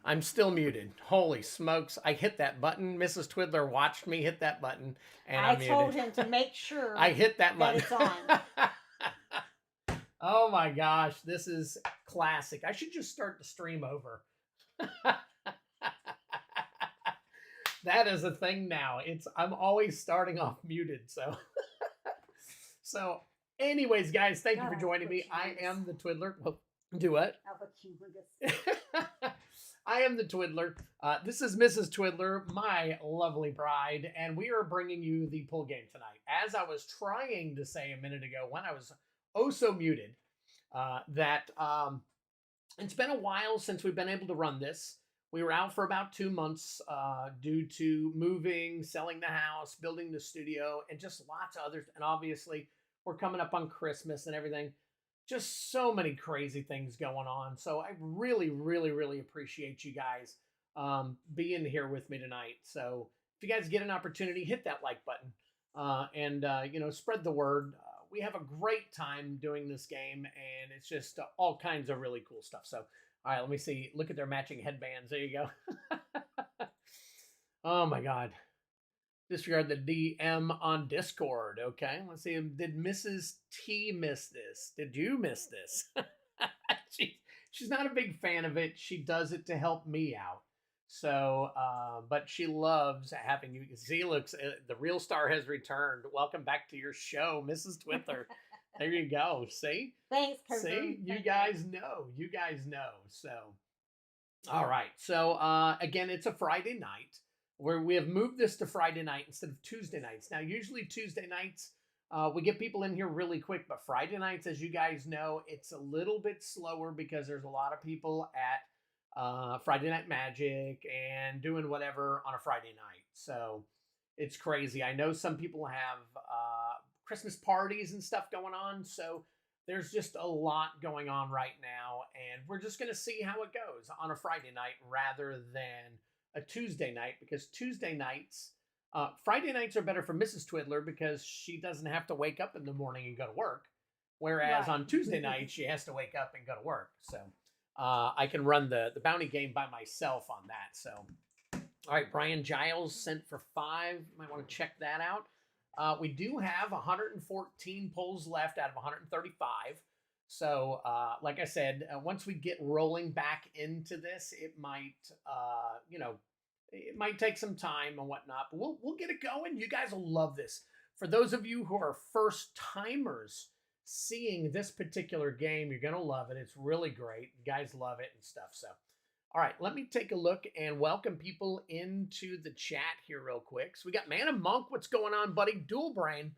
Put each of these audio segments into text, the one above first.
I'm still muted. Holy smokes. I hit that button. Mrs. Twiddler watched me hit that button, and I I'm muted. told him to make sure I hit that button. it's on. Oh my gosh, this is classic. I should just start the stream over. That is a thing now. I'm always starting off muted, so so anyways, guys, thank you for joining me. I am the Twiddler. Well, do what? I am the Twiddler. This is Mrs. Twiddler, my lovely bride, and we are bringing you the pool game tonight. As I was trying to say a minute ago when I was oh so muted, that it's been a while since we've been able to run this. We were out for about 2 months due to moving, selling the house, building the studio, and just lots of others. And obviously, we're coming up on Christmas and everything. Just so many crazy things going on. So I really, really, really appreciate you guys being here with me tonight. So if you guys get an opportunity, hit that like button and spread the word. We have a great time doing this game, and it's just all kinds of really cool stuff. So, all right, let me see. Look at their matching headbands. There you go. Oh my God. Disregard the DM on Discord. Okay, let's see. Did Mrs. T miss this? Did you miss this? She's not a big fan of it. She does it to help me out. So, but she loves having you. See, looks, the real star has returned. Welcome back to your show, Mrs. Twiddler. There you go. See? Thanks, Cavern. See? You guys know. You guys know. So, all right. So, again, it's a Friday night where we have moved this to Friday night instead of Tuesday nights. Now, usually Tuesday nights, we get people in here really quick, but Friday nights, as you guys know, it's a little bit slower because there's a lot of people at Friday Night Magic and doing whatever on a Friday night. So it's crazy. I know some people have Christmas parties and stuff going on, so there's just a lot going on right now, and we're just going to see how it goes on a Friday night rather than a Tuesday night, because Tuesday nights, Friday nights are better for Mrs. Twiddler because she doesn't have to wake up in the morning and go to work. Whereas on Tuesday night, she has to wake up and go to work. So I can run the bounty game by myself on that. So, all right, Brian Giles sent for 5. Might want to check that out. We do have 114 polls left out of 135. So, like I said, once we get rolling back into this, it might, it might take some time and whatnot, but we'll get it going. You guys will love this. For those of you who are first timers seeing this particular game, you're gonna love it. It's really great. You guys love it and stuff. So, all right, let me take a look and welcome people into the chat here real quick. So we got Man of Monk. What's going on, buddy? Dual Brain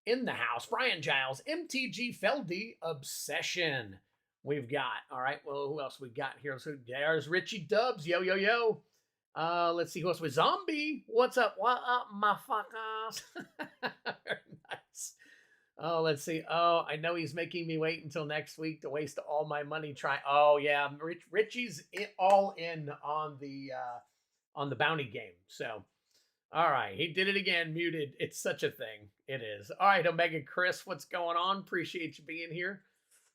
in the house. Brian Giles, MTG Feldy Obsession. We've got, all right, well, who else we got here? So there's Richie Dubs. Yo, yo, yo. Let's see who else with Zombie. What's up? What up, my fuckers? Very nice. Oh, let's see. Oh, I know he's making me wait until next week to waste all my money trying. Oh, yeah. Richie's all in on the bounty game. So, all right, he did it again, muted. It's such a thing. It is. All right, Omega Chris, what's going on? Appreciate you being here.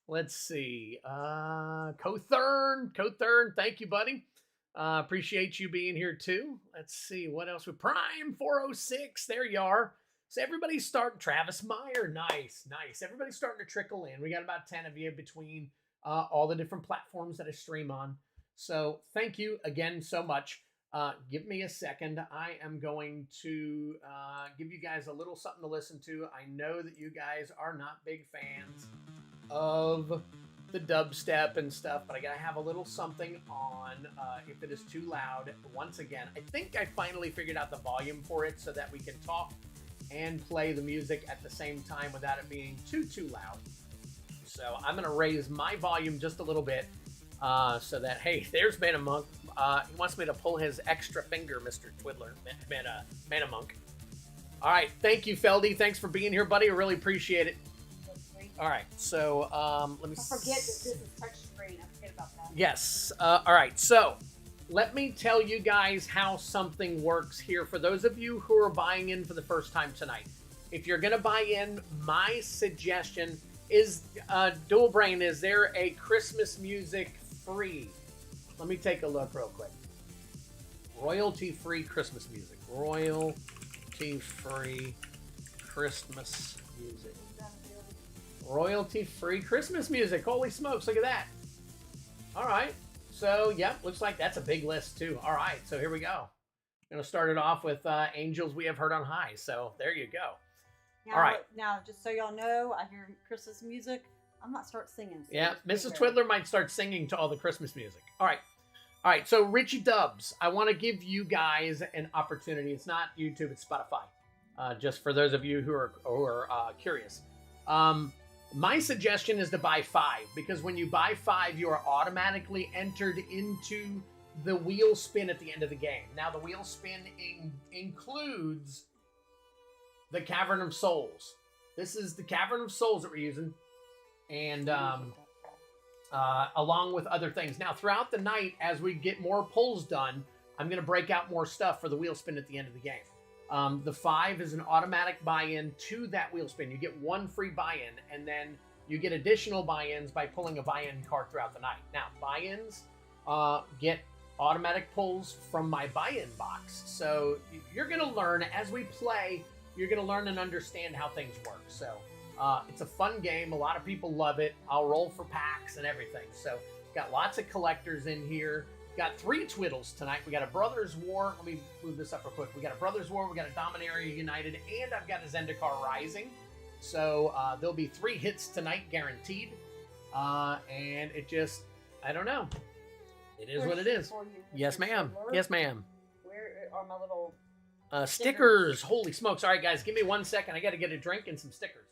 Let's see. Cothern, thank you, buddy. Appreciate you being here too. Let's see what else. With Prime 406, there you are. So everybody's starting. Travis Meyer, nice. Everybody's starting to trickle in. We got about 10 of you between all the different platforms that I stream on. So thank you again so much. Give me a second. I am going to give you guys a little something to listen to. I know that you guys are not big fans of the dubstep and stuff, but I gotta have a little something on if it is too loud. Once again, I think I finally figured out the volume for it so that we can talk and play the music at the same time without it being too loud. So I'm gonna raise my volume just a little bit so that, hey, there's Man of Monk. He wants me to pull his extra finger, Mr. Twiddler, Man of Monk. All right, thank you, Feldy. Thanks for being here, buddy. I really appreciate it. All right, so let me. Don't forget that this is touch screen. I forget about that. Yes. All right, so let me tell you guys how something works here for those of you who are buying in for the first time tonight. If you're gonna buy in, my suggestion is Dual Brain. Is there a Christmas music free? Let me take a look real quick. Royalty-free Christmas music. Royalty-free Christmas music. Royalty-free Christmas music. Holy smokes, look at that. All right. So, yep, looks like that's a big list, too. All right, so here we go. I'm going to start it off with Angels We Have Heard on High. So, there you go. Now, All right. Now, just so y'all know, I hear Christmas music. I might start singing. So Yeah, just Mrs. be Twiddler might start singing to all the Christmas music. All right. All right, so Richie Dubs, I want to give you guys an opportunity. It's not YouTube, it's Spotify. Just for those of you who are curious. My suggestion is to buy 5, because when you buy 5, you are automatically entered into the wheel spin at the end of the game. Now, the wheel spin includes the Cavern of Souls. This is the Cavern of Souls that we're using, and along with other things. Now, throughout the night, as we get more pulls done, I'm going to break out more stuff for the wheel spin at the end of the game. The 5 is an automatic buy-in to that wheel spin. You get 1 free buy-in, and then you get additional buy-ins by pulling a buy-in card throughout the night. Now, buy-ins get automatic pulls from my buy-in box. So you're going to learn as we play. You're going to learn and understand how things work. So it's a fun game. A lot of people love it. I'll roll for packs and everything. So got lots of collectors in here. Got 3 Twiddles tonight. We got a Brothers War. Let me move this up real quick. We got a Brothers War. We got a Dominaria United. And I've got a Zendikar Rising. So there'll be 3 hits tonight guaranteed. And it just, I don't know. It is what it is. Yes, ma'am. Yes, ma'am. Where are my little stickers? Holy smokes. All right, guys, give me 1 second. I got to get a drink and some stickers.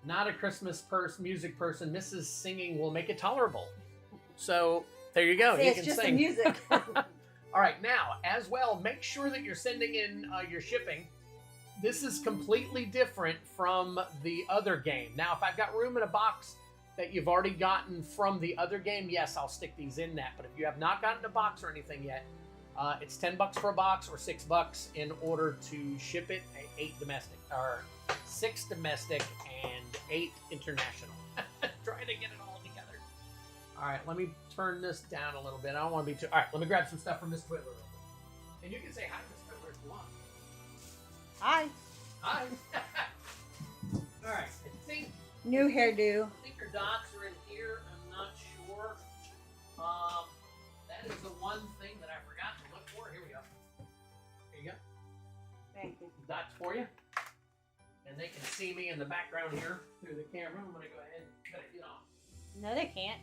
Not a Christmas music person. Mrs. Singing will make it tolerable. So there you go. See, you it's can just sing. the music. All right, now, as well, make sure that you're sending in your shipping. This is completely different from the other game. Now, if I've got room in a box that you've already gotten from the other game, yes, I'll stick these in that. But if you have not gotten a box or anything yet, it's $10 for a box or $6 in order to ship it. 8 domestic, or 6 domestic and 8 international. Trying to get it all together. All right, let me turn this down a little bit. I don't want to be too... All right, let me grab some stuff from Miss Twiddler real quick. And you can say hi, Miss Twiddler, if you want. Hi. Hi. All right, I think... New hairdo. I think your docs are in here. I'm not sure. That is the one thing that I forgot to look for. Here we go. Here you go. Thank you. Docs for you. And they can see me in the background here through the camera. I'm going to go ahead and cut it off. No, they can't.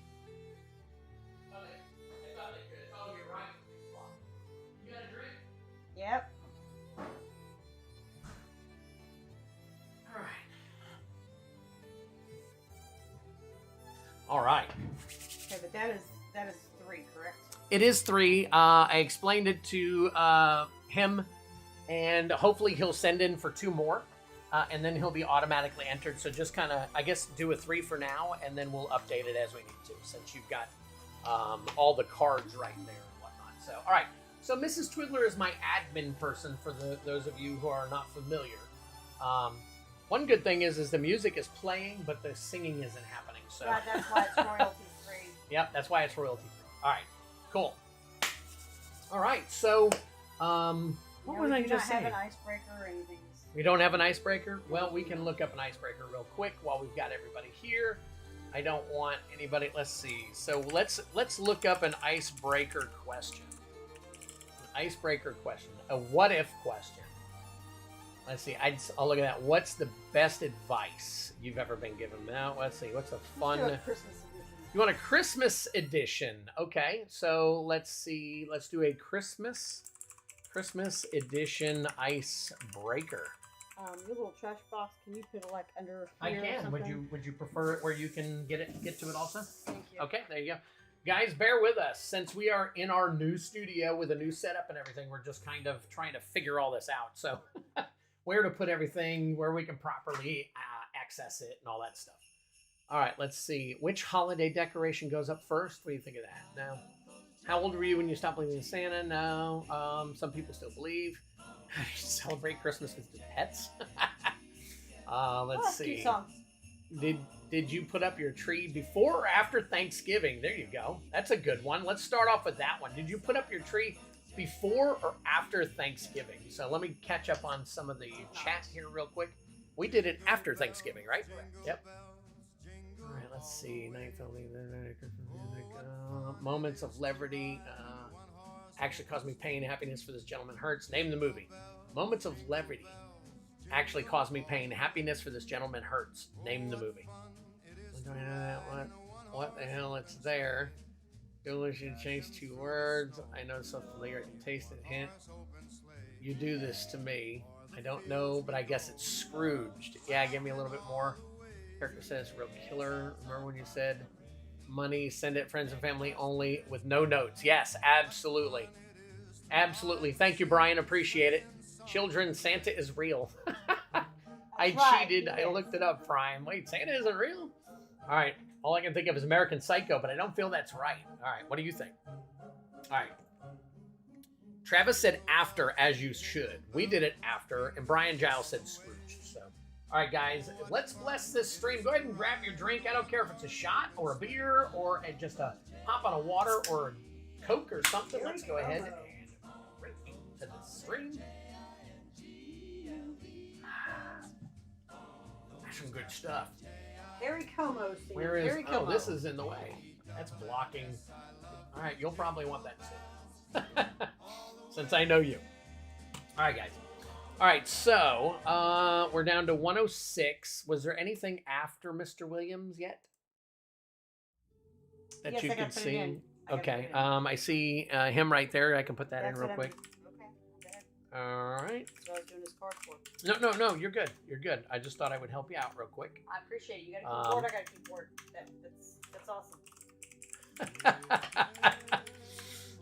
Oh, they thought they could. Oh, you're right. You got a drink? Yep. All right. Okay, but that is 3, correct? It is 3. I explained it to him, and hopefully he'll send in for 2 more, and then he'll be automatically entered. So just kind of, I guess, do a 3 for now, and then we'll update it as we need to, since you've got all the cards right there and whatnot. So, all right. So Mrs. Twiddler is my admin person for those of you who are not familiar. One good thing is the music is playing, but the singing isn't happening. So Right, that's why it's royalty free. Yep, that's why it's royalty free. All right, cool. All right, so what was I just saying? We don't have an icebreaker or anything. We don't have an icebreaker? Well, we can look up an icebreaker real quick while we've got everybody here. I don't want anybody. Let's see. So let's look up an icebreaker question. An icebreaker question. A what if question. Let's see. I'll look at that. What's the best advice you've ever been given? Now, let's see. What's a fun... Let's do a Christmas edition. You want a Christmas edition? Okay. So let's see. Let's do a Christmas edition icebreaker. Your little trash box. Can you put it like under I here or can. something? Would you prefer it where you can get to it also? Thank you. Okay. There you go. Guys, bear with us. Since we are in our new studio with a new setup and everything, we're just kind of trying to figure all this out. So where to put everything, where we can properly access it and all that stuff. All right, let's see. Which holiday decoration goes up first? What do you think of that? No. How old were you when you stopped believing in Santa? No. Some people still believe. Celebrate Christmas with your pets. Let's see. 2 songs. Did you put up your tree before or after Thanksgiving? There you go. That's a good one. Let's start off with that one. Did you put up your tree before or after Thanksgiving? So let me catch up on some of the chat here real quick. We did it after Thanksgiving, right? Yep. All right, let's see. Night filming, moments of levity actually caused me pain. Happiness for this gentleman hurts. Name the movie. Moments of levity actually caused me pain. Happiness for this gentleman hurts. Name the movie. What the hell? It's there. English should change 2 words. I know so familiar. I can taste it. Hint. You do this to me. I don't know, but I guess it's Scrooged. Yeah, give me a little bit more. Character says real killer. Remember when you said money, send it friends and family only with no notes? Yes, absolutely. Absolutely. Thank you, Brian. Appreciate it. Children, Santa is real. I cheated. I looked it up, Prime. Wait, Santa isn't real? All right. All I can think of is American Psycho, but I don't feel that's right. All right. What do you think? All right. Travis said after, as you should. We did it after, and Brian Giles said Scrooge. So, all right, guys, let's bless this stream. Go ahead and grab your drink. I don't care if it's a shot or a beer or just a pop on a water or a Coke or something. Let's go ahead and drink to the stream. That's some good stuff. Harry Como. Where is? Harry Oh, Como. this is in the way. That's blocking. All right, you'll probably want that soon. Since I know you. All right, guys. All right, so we're down to 106. Was there anything after Mr. Williams yet that Yes, you I gotta could put it see? in. Okay. I see him right there. I can put that in real quick. Okay. All right. So I was doing this card for. No. You're good. You're good. I just thought I would help you out real quick. I appreciate it. You gotta keep word. I gotta keep word. That's awesome.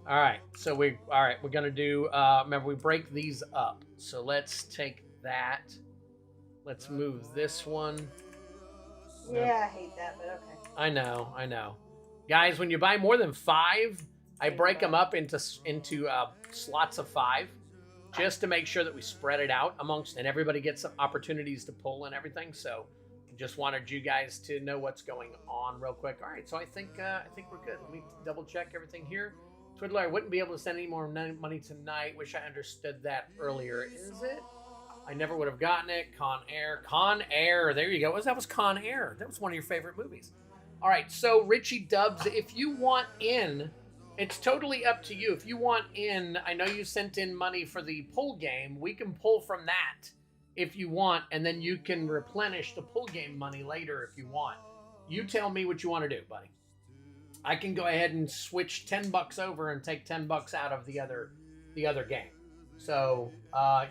All right, so we're gonna do. Remember, we break these up. So let's take that. Let's move this one. Yeah, I hate that, but okay. I know, guys. When you buy more than 5, I break them up into slots of 5, just to make sure that we spread it out amongst, and everybody gets some opportunities to pull and everything. So, just wanted you guys to know what's going on real quick. All right, so I think we're good. Let me double check everything here. Twiddler, I wouldn't be able to send any more money tonight. Wish I understood that earlier. Is it? I never would have gotten it. Con Air. There you go. That was Con Air. That was one of your favorite movies. All right. So Richie Dubs, if you want in, it's totally up to you. If you want in, I know you sent in money for the pull game. We can pull from that if you want, and then you can replenish the pull game money later if you want. You tell me what you want to do, buddy. I can go ahead and switch $10 over and take $10 out of the other game. So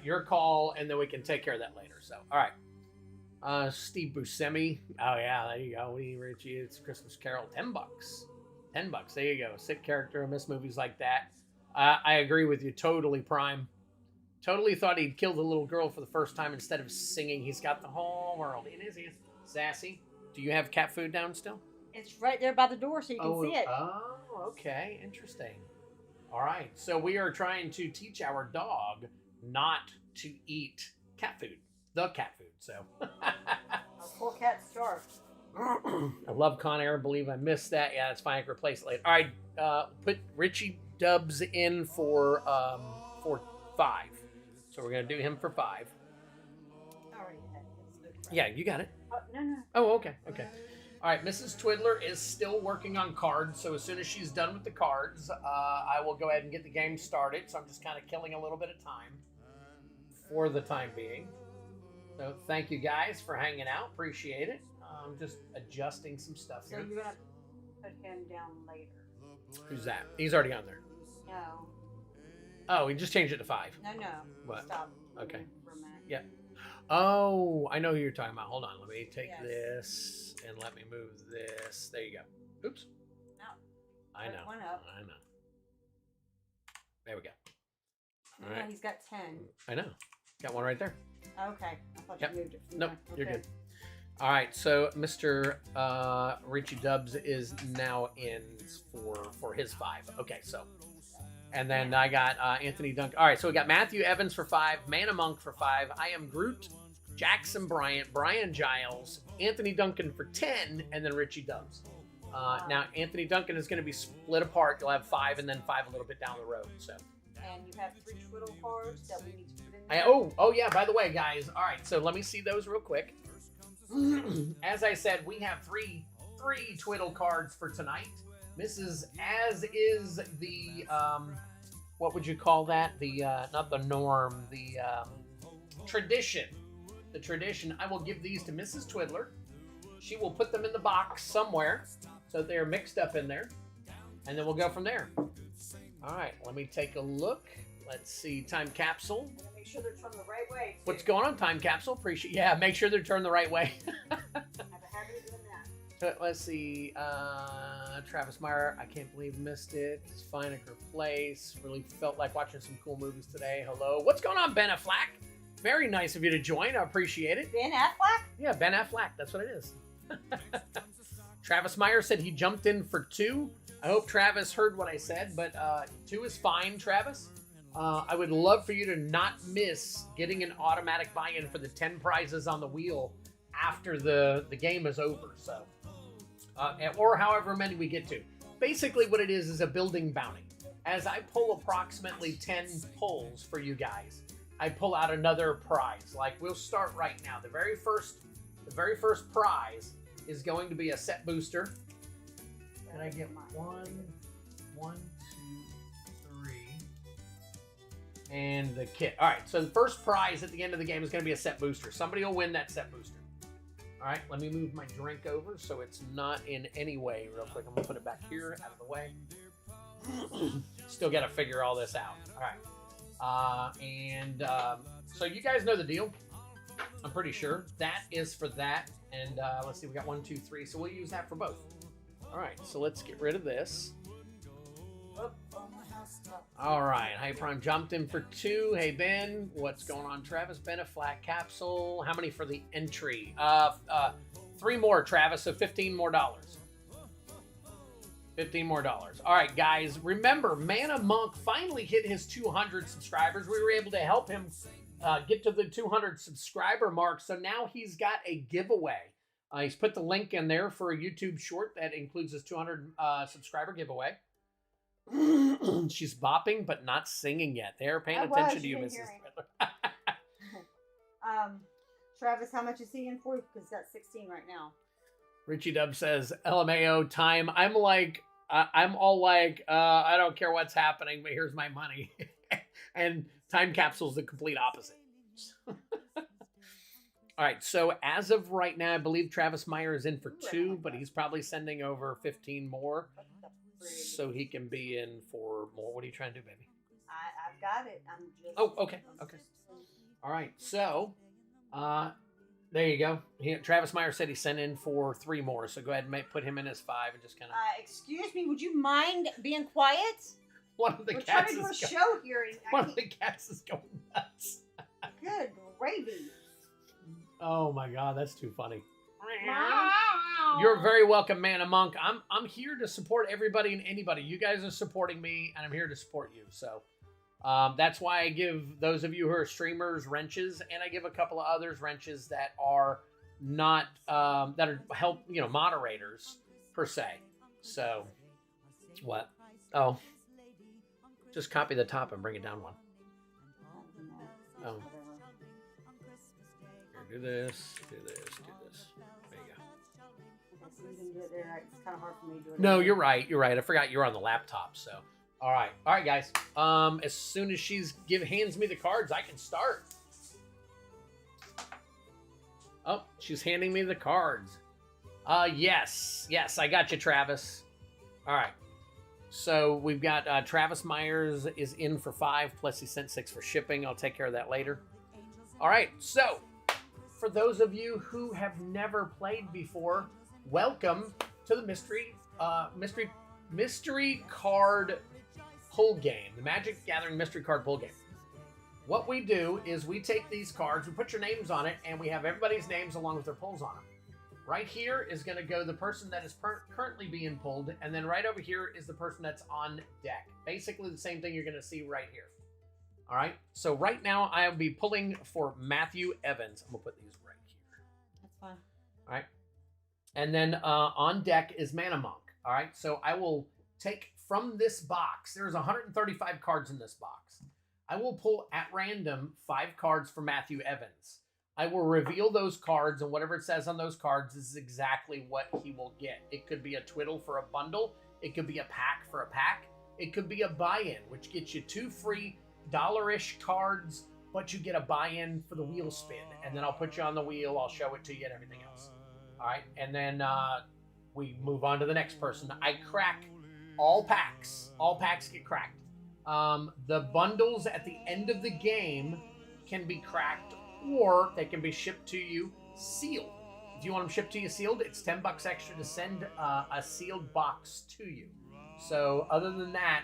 your call, and then we can take care of that later. So all right, Steve Buscemi. Oh yeah, there you go. Richie, it's Christmas Carol. $10. $10. There you go. Sick character. I miss movies like that. I agree with you totally, Prime. Totally thought he'd kill the little girl for the first time instead of singing. He's got the whole world in his hands. Sassy. Do you have cat food down still? It's right there by the door, so you can see it. Oh, okay. Interesting. All right. So we are trying to teach our dog not to eat cat food. The cat food. So. Poor cat's starved. I love Con Air. Believe I missed that. Yeah, that's fine. I can replace it later. All right. Put Richie Dubs in for 5. So we're going to do him for 5. I already had it. Yeah, you got it. No. Oh, okay. All right, Mrs. Twiddler is still working on cards, so as soon as she's done with the cards, I will go ahead and get the game started. So I'm just kind of killing a little bit of time for the time being. So thank you guys for hanging out. Appreciate it. I'm just adjusting some stuff So here. you're going to put him down later. Who's that? He's already on there. No. Oh, he just changed it to 5. No. What? Stop. Okay. For a minute. Yeah. Oh, I know who you're talking about. Hold on. Let me take Yes. this and let me move this. There you go. Oops. No. I know. One up. I know. There we go. All Yeah, right. he's got 10. I know. Got one right there. Okay. I thought Yep. you moved it from Nope. there. You're Okay. good. All right. So Mr. Richie Dubs is now in for his 5. Okay. So. And then I got Anthony Dunk. All right, so we got Matthew Evans for 5, Mana Monk for 5, I Am Groot, Jackson Bryant, Brian Giles, Anthony Duncan for 10, and then Richie Dubs. Now, Anthony Duncan is going to be split apart. You'll have 5 and then 5 a little bit down the road. So. And you have 3 Twiddle cards that we need to put in there. Oh yeah, by the way, guys. All right, so let me see those real quick. As I said, we have three Twiddle cards for tonight. This is as is the, what would you call that? The, not the norm, the tradition. The tradition. I will give these to Mrs. Twiddler. She will put them in the box somewhere so they're mixed up in there. And then we'll go from there. All right, let me take a look. Let's see, time capsule. Make sure they're turned the right way. Too. What's going on, time capsule? Appreciate. Yeah, make sure they're turned the right way. I have a habit of doing that. Let's see, Travis Meyer. I can't believe missed it. It's fine at her place. Really felt like watching some cool movies today. Hello. What's going on, Ben Affleck? Very nice of you to join. I appreciate it. Ben Affleck? Yeah, Ben Affleck. That's what it is. Travis Meyer said he jumped in for 2. I hope Travis heard what I said, but 2 is fine, Travis. I would love for you to not miss getting an automatic buy-in for the 10 prizes on the wheel after the game is over. So, or however many we get to. Basically what it is a building bounty. As I pull approximately 10 pulls for you guys, I pull out another prize. Like we'll start right now. The very first prize is going to be a set booster. Can I get 1, 2, 3, and the kit? All right, so the first prize at the end of the game is going to be a set booster. Somebody will win that set booster. All right, let me move my drink over so it's not in any way. Real quick, I'm going to put it back here out of the way. Still got to figure all this out. All right. So you guys know the deal. I'm pretty sure. That is for that. And let's see, we got 1, 2, 3. So we'll use that for both. All right, so let's get rid of this. All right, Hyperon jumped in for 2. Hey, Ben, what's going on, Travis? Ben, a flat capsule. How many for the entry? 3 more, Travis, so $15 more. $15 more. All right, guys, remember, Mana Monk finally hit his 200 subscribers. We were able to help him get to the 200 subscriber mark, so now he's got a giveaway. He's put the link in there for a YouTube short that includes his 200 subscriber giveaway. She's bopping, but not singing yet. They're paying attention to you, Mrs. Twiddler. Travis, how much is he in for? Because he's got 16 right now. Richie Dub says, LMAO time. I'm all like, I don't care what's happening, but here's my money. And time capsule's the complete opposite. All right, so as of right now, I believe Travis Meyer is in for 2, but he's probably sending over 15 more so he can be in for more. What are you trying to do, baby? I've got it. I'm just... Oh, okay. All right, so there you go. Travis Meyer said he sent in for 3 more, so go ahead and put him in as 5 and just kind of... excuse me, would you mind being quiet? One of the We're cats trying to do a show here. One of the cats is going nuts. Good gravy. Oh my God, that's too funny. You're very welcome, Mana Monk. I'm here to support everybody and anybody. You guys are supporting me, and I'm here to support you. So that's why I give those of you who are streamers wrenches, and I give a couple of others wrenches that are not that are moderators per se. So what? Oh, just copy the top and bring it down 1. Oh. Do this. There you go. It's kind of hard for me to do it. No, you're right. I forgot you're on the laptop. So, all right, guys. As soon as hands me the cards, I can start. Oh, she's handing me the cards. Yes, I got you, Travis. All right. So we've got Travis Myers is in for 5, plus he sent 6 for shipping. I'll take care of that later. All right, so for those of you who have never played before, welcome to the mystery card pull game, the Magic Gathering mystery card pull game. What we do is we take these cards, we put your names on it, and we have everybody's names along with their pulls on them. Right here is going to go the person that is currently being pulled, and then right over here is the person that's on deck. Basically the same thing you're going to see right here. All right. So right now I'll be pulling for Matthew Evans. I'm gonna put these right here. That's fine. All right. And then on deck is Mana Monk. All right. So I will take from this box. There's 135 cards in this box. I will pull at random 5 cards for Matthew Evans. I will reveal those cards, and whatever it says on those cards is exactly what he will get. It could be a twiddle for a bundle. It could be a pack for a pack. It could be a buy-in, which gets you 2 free dollar-ish cards, but you get a buy-in for the wheel spin. And then I'll put you on the wheel. I'll show it to you and everything else. All right. And then we move on to the next person. I crack all packs. All packs get cracked. The bundles at the end of the game can be cracked, or they can be shipped to you sealed. If you want them shipped to you sealed, it's $10 extra to send a sealed box to you. So other than that,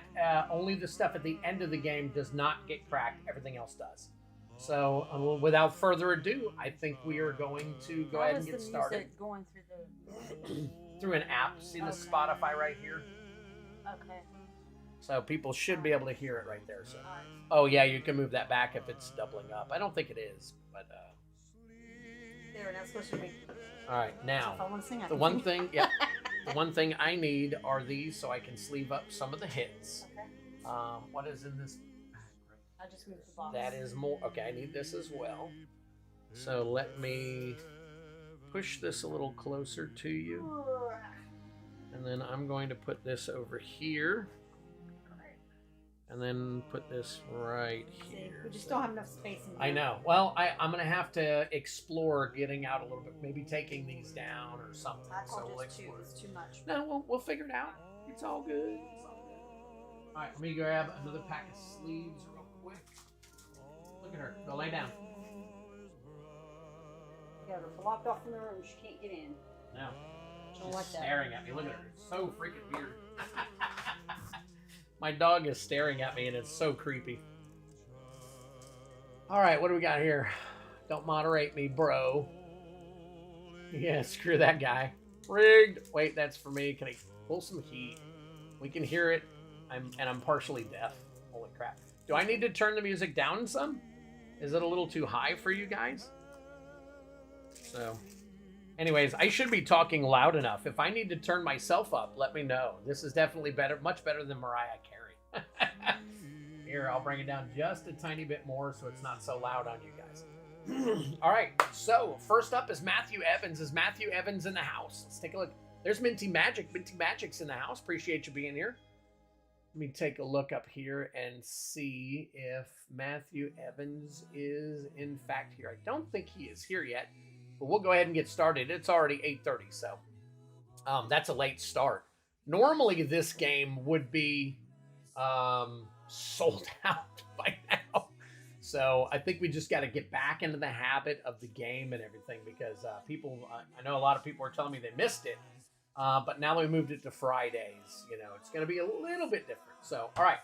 only the stuff at the end of the game does not get cracked. Everything else does. So without further ado, I think we are going to go ahead and get started. Music going through the through an app. See the Spotify right here? Okay. So people should be able to hear it right there. So, oh yeah, you can move that back if it's doubling up. I don't think it is, but There, now it's supposed to be. all right, now If I want to sing, I the can one sing. thing, yeah, the one thing I need are these so I can sleeve up some of the hits. Okay. What is in this? I just moved the box. That is more. Okay, I need this as well. So let me push this a little closer to you, and then I'm going to put this over here. And then put this right here. We just don't have enough space in here. I know. Well, I'm going to have to explore getting out a little bit. Maybe taking these down or something. I So told we'll you it's explore. too much. No, we'll figure it out. It's all good. It's all good. All right, let me grab another pack of sleeves real quick. Look at her. Go lay down. We got her blocked off from the room. She can't get in. No. Don't She's like that. staring at me. Look at her. It's so freaking weird. My dog is staring at me and it's so creepy. All right, what do we got here? Don't moderate me, bro. Yeah, screw that guy. Rigged. Wait, that's for me. Can I pull some heat? We can hear it. I'm partially deaf. Holy crap. Do I need to turn the music down some? Is it a little too high for you guys? So, anyways, I should be talking loud enough. If I need to turn myself up, let me know. This is definitely better, much better than Mariah Carey. Here, I'll bring it down just a tiny bit more so it's not so loud on you guys. All right, so first up is Matthew Evans. Is Matthew Evans in the house? Let's take a look. There's Minty Magic. Minty Magic's in the house. Appreciate you being here. Let me take a look up here and see if Matthew Evans is in fact here. I don't think he is here yet. But we'll go ahead and get started. It's already 8:30, so that's a late start. Normally, this game would be sold out by now. So I think we just got to get back into the habit of the game and everything because people, I know a lot of people are telling me they missed it, but now we moved it to Fridays. You know, it's going to be a little bit different. So, all right.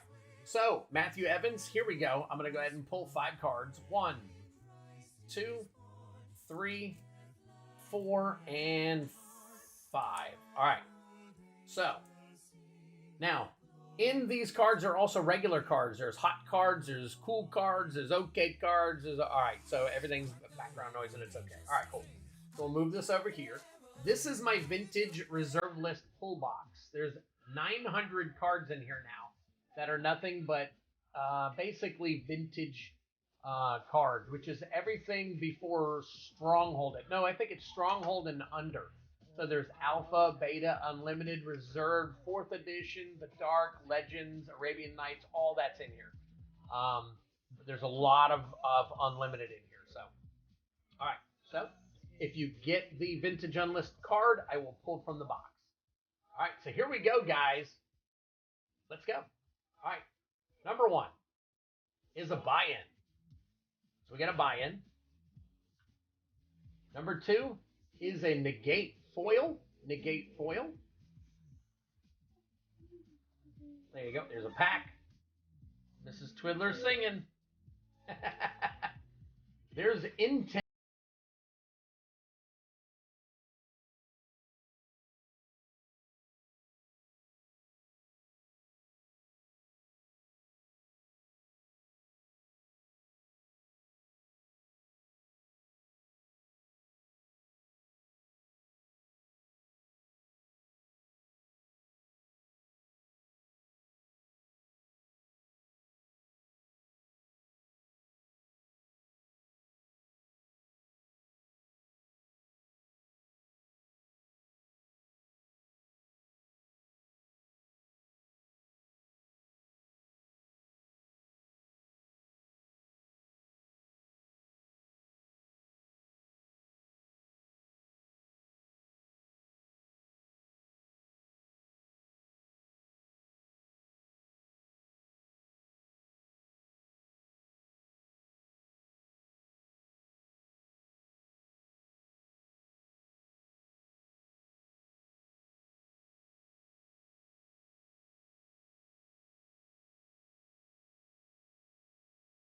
So, Matthew Evans, here we go. I'm going to go ahead and pull 5 cards. 1, 2, 3, 4, and 5. All right. So, now, in these cards are also regular cards. There's hot cards, there's cool cards, there's okay cards. All right, so everything's background noise and it's okay. All right, cool. So we'll move this over here. This is my vintage reserve list pull box. There's 900 cards in here now that are nothing but basically vintage cards, which is everything before Stronghold. No, I think it's Stronghold and under. So there's Alpha, Beta, Unlimited, Reserved, 4th Edition, The Dark, Legends, Arabian Nights, all that's in here. There's a lot of Unlimited in here. So, all right. So if you get the Vintage Unlisted card, I will pull from the box. All right. So here we go, guys. Let's go. All right. Number 1 is a buy-in. So we got a buy-in. Number 2 is a negate foil. Negate foil. There you go. There's a pack. Mrs. Twiddler singing. There's intent.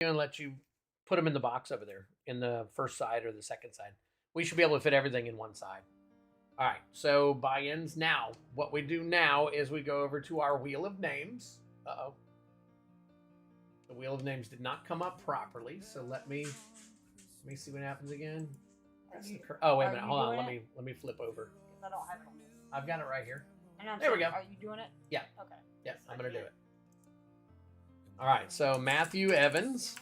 and let you put them in the box over there in the first side or the second side. We should be able to fit everything in one side. All right, so buy-ins now. What we do now is we go over to our Wheel of Names. Uh-oh. The Wheel of Names did not come up properly, so let me see what happens again. Oh, wait a minute. Hold on. Let me flip over. I don't have it on this. I've got it right here. There we go. Are you doing it? Yeah. Okay. Yeah, I'm going to do it. All right, so Matthew Evans.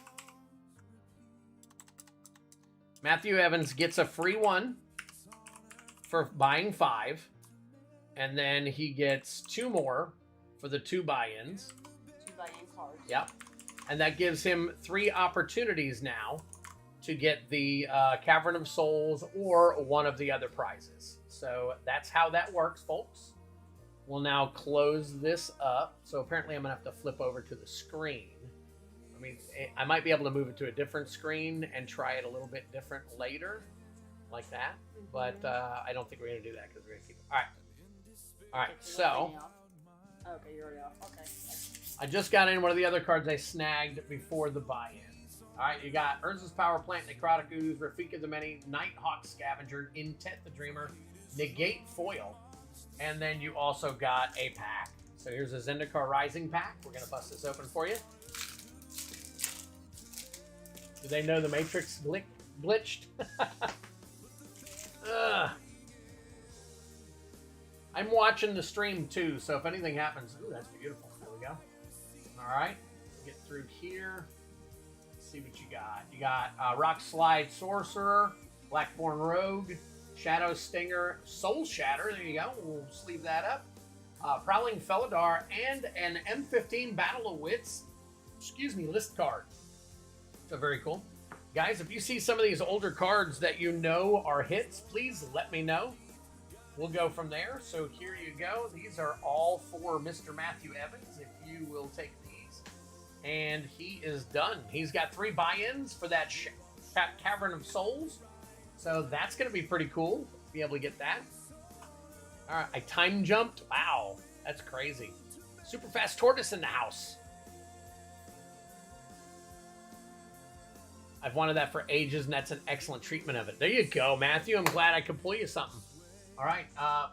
Matthew Evans gets a free one for buying 5. And then he gets 2 more for the 2 buy-ins. 2 buy-in cards. Yep. And that gives him 3 opportunities now to get the Cavern of Souls or one of the other prizes. So that's how that works, folks. We'll now close this up. So apparently I'm going to have to flip over to the screen. I mean, I might be able to move it to a different screen and try it a little bit different later, like that. But I don't think we're going to do that because we're going to keep it. All right. All right, so okay, you're already off. Okay. I just got in one of the other cards I snagged before the buy-in. All right, you got Urza's Power Plant, Necrotic Ooze, Rafika the Many, Nighthawk Scavenger, Intent the Dreamer, Negate Foil, and then you also got a pack. So here's a Zendikar Rising pack. We're going to bust this open for you. Do they know the Matrix glitched? I'm watching the stream too, so if anything happens, ooh, that's beautiful. There we go. All right, get through here. See what you got. You got Rock Slide Sorcerer, Blackborn Rogue, Shadow Stinger, Soul Shatter. There you go. We'll sleeve that up. Prowling Felidar and an M15 Battle of Wits. List card. So very cool. Guys, if you see some of these older cards that you know are hits, please let me know. We'll go from there. So here you go. These are all for Mr. Matthew Evans, if you will take these. And he is done. He's got 3 buy-ins for that Cavern of Souls. So that's going to be pretty cool. Be able to get that. All right, I time jumped. Wow, that's crazy. Super Fast Tortoise in the house. I've wanted that for ages, and that's an excellent treatment of it. There you go, Matthew. I'm glad I could pull you something. All right,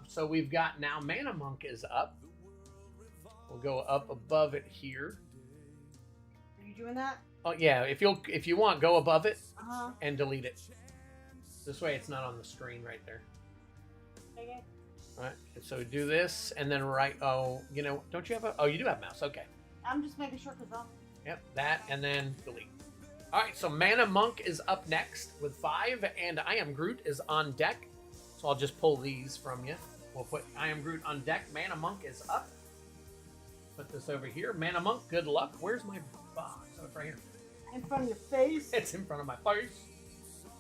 so we've got now Mana Monk is up. We'll go up above it here. Are you doing that? Oh yeah, if you want, go above it and delete it. This way, it's not on the screen right there. Okay. All right, so do this, and then oh, you know, don't you have a? Oh, you do have a mouse. Okay. I'm just making sure because Yep, that, and then delete. All right, so Mana Monk is up next with 5, and I Am Groot is on deck. So I'll just pull these from you. We'll put I Am Groot on deck. Mana Monk is up. Put this over here. Mana Monk, good luck. Where's my box? Oh, it's right here. in front of your face. It's in front of my face.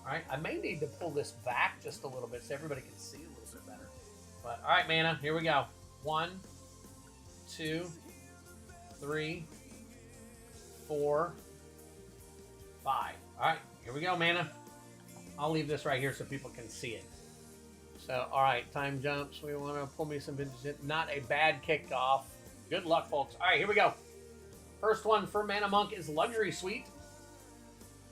All right, I may need to pull this back just a little bit so everybody can see a little bit better. But all right, Mana, here we go. 1, 2, 3, 4, 5. All right, here we go, Mana. I'll leave this right here so people can see it. So, all right, time jumps. We want to pull me some vintage. Not a bad kickoff. Good luck, folks. All right, here we go. First one for Mana Monk is Luxury Suite.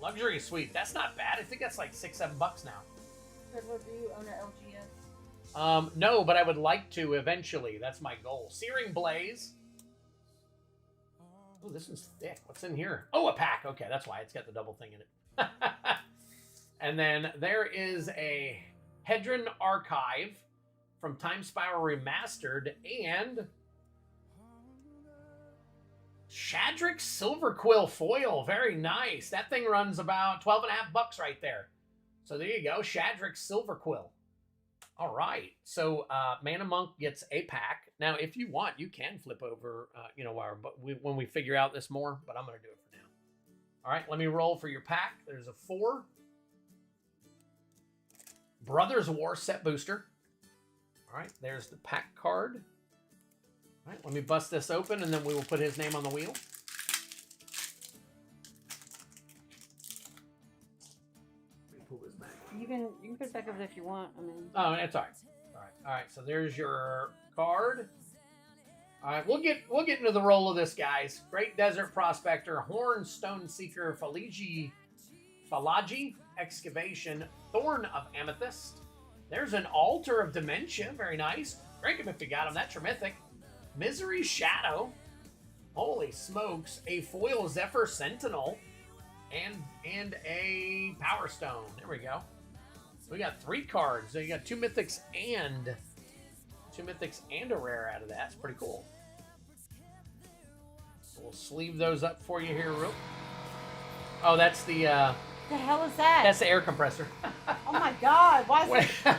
Luxury Suite. That's not bad. I think that's like $6, $7 now. Twiddler, do you own an LGS? No, but I would like to eventually. That's my goal. Searing Blaze. Oh, this one's thick. What's in here? Oh, a pack. Okay, that's why it's got the double thing in it. And then there is a Hedron Archive from Time Spiral Remastered and Shadrick Silver Quill Foil. Very nice. That thing runs about $12.50 right there. So there you go. Shadrick Silver Quill. All right. So Mana Monk gets a pack. Now, if you want, you can flip over, when we figure out this more, but I'm going to do it for now. All right. Let me roll for your pack. There's a 4. Brothers War Set Booster. All right. There's the pack card. All right, let me bust this open, and then we will put his name on the wheel. Let me pull this back. You can put it back over if you want. I mean. Oh, that's all right. All right. So there's your card. All right, we'll get into the roll of this, guys. Great Desert Prospector, Horn Stone Seeker, Phalaji Excavation, Thorn of Amethyst. There's an Altar of Dementia, very nice. Drink him if you got him, that's your mythic. Misery Shadow, holy smokes, a foil Zephyr Sentinel, and a Power Stone. There we go. We got 3 cards. So you got 2 mythics and a rare out of that. It's pretty cool. So we'll sleeve those up for you here, real. Oh, that's the. The hell is that? That's the air compressor. Oh my God! Why is it?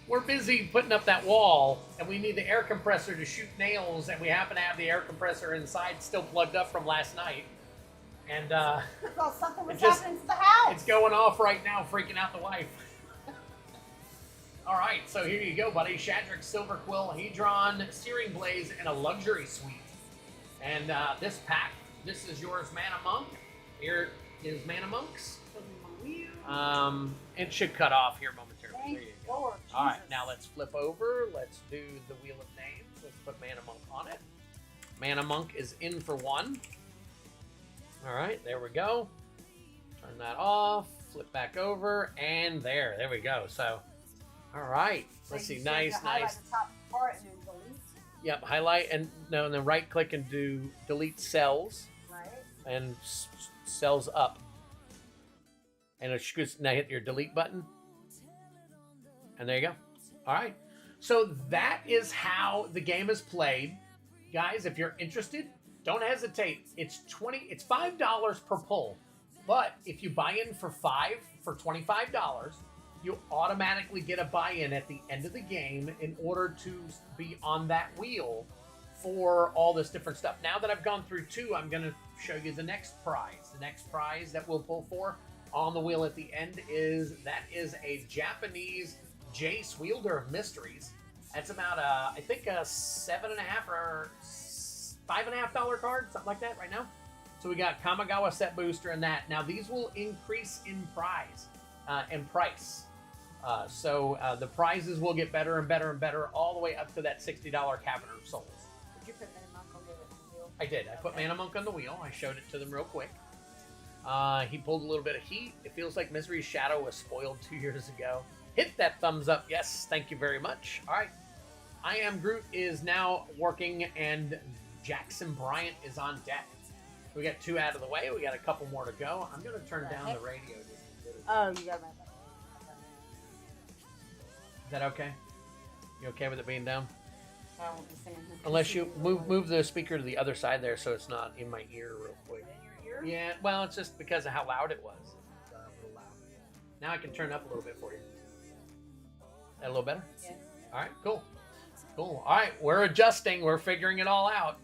We're busy putting up that wall, and we need the air compressor to shoot nails, and we happen to have the air compressor inside still plugged up from last night. And Well, something was happening to the house. it's going off right now, freaking out the wife. All right, so here you go, buddy. Shadrick, Silver Quill, Hedron, Searing Blaze, and a Luxury Suite. And this pack, this is yours, Mana Monk. Here is Mana Monks. It should cut off here momentarily. Thank There you go. Lord, All right, Jesus. now let's flip over. Let's do the Wheel of Names. Let's put Mana Monk on it. Mana Monk is in for 1. All right, there we go. Turn that off. Flip back over, and there we go. So, all right. Let's So see. you Nice, said to highlight nice. the top part and then delete, Yep. Highlight and then right click and do delete cells right? and cells up. And it should now hit your delete button. And there you go. All right. So that is how the game is played. Guys, if you're interested, don't hesitate. It's $5 per pull. But if you buy in for $25, you automatically get a buy-in at the end of the game in order to be on that wheel for all this different stuff. Now that I've gone through 2, I'm going to show you the next prize. The next prize that we'll pull for on the wheel at the end is a Japanese Jace Wielder of Mysteries. That's about I think a $7.5 or $5.5 card, something like that right now. So we got Kamigawa set booster and that. Now these will increase in price. So the prizes will get better and better and better all the way up to that $60 Cavern of Souls. Did you put Mana Monk on the wheel? I did. I put Mana Monk on the wheel. I showed it to them real quick. He pulled a little bit of heat. It feels like Misery's Shadow was spoiled 2 years ago. Hit that thumbs up. Yes, thank you very much. All right. I Am Groot is now working, and Jackson Bryant is on deck. We got 2 out of the way. We got a couple more to go. I'm going to turn down the radio just a bit. Oh, you got my. Is that okay? You okay with it being down? I won't be singing. Unless you move the speaker to the other side there so it's not in my ear real quick. In your ear? Yeah, well, it's just because of how loud it was. It's a little loud. Now I can turn it up a little bit for you. That a little better? Yeah. All right, cool. Cool. All right, we're adjusting. We're figuring it all out.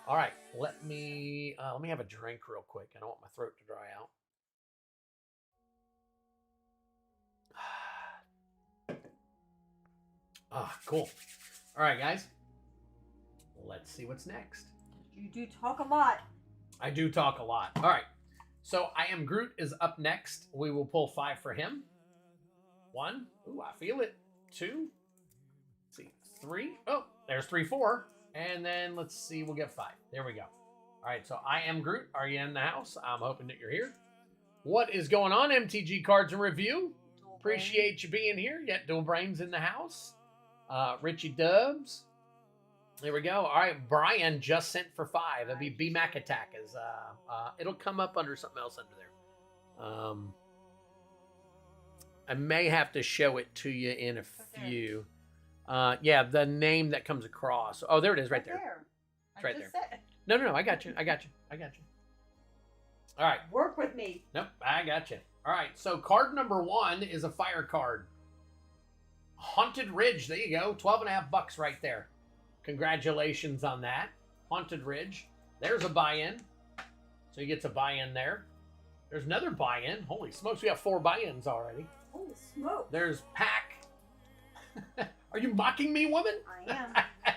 All right, let me have a drink real quick. I don't want my throat to dry out. Cool. All right, guys. Let's see what's next. You do talk a lot. I do talk a lot. All right. So I Am Groot is up next. We will pull 5 for him. 1. Ooh, I feel it. 2. Let's see. 3. Oh, there's 3, 4. And then let's see. We'll get 5. There we go. All right. So I Am Groot. Are you in the house? I'm hoping that you're here. What is going on, MTG Cards and Review? Appreciate you being here. You got Dual Brains in the house. Richie Dubs. There we go. All right, Brian just sent for 5. That'd be BMAC Attack. It'll come up under something else under there. I may have to show it to you in a few. Yeah, the name that comes across. Oh, there it is, right there. It's right there. No, I got you. All right. Work with me. Nope, I got you. All right, so card number 1 is a fire card. Haunted Ridge. There you go. $12.50 right there. Congratulations on that. Haunted Ridge. There's a buy-in. So he gets a buy-in there. There's another buy-in. Holy smokes, we have 4 buy-ins already. Holy smoke. There's Pack. Are you mocking me, woman? I am.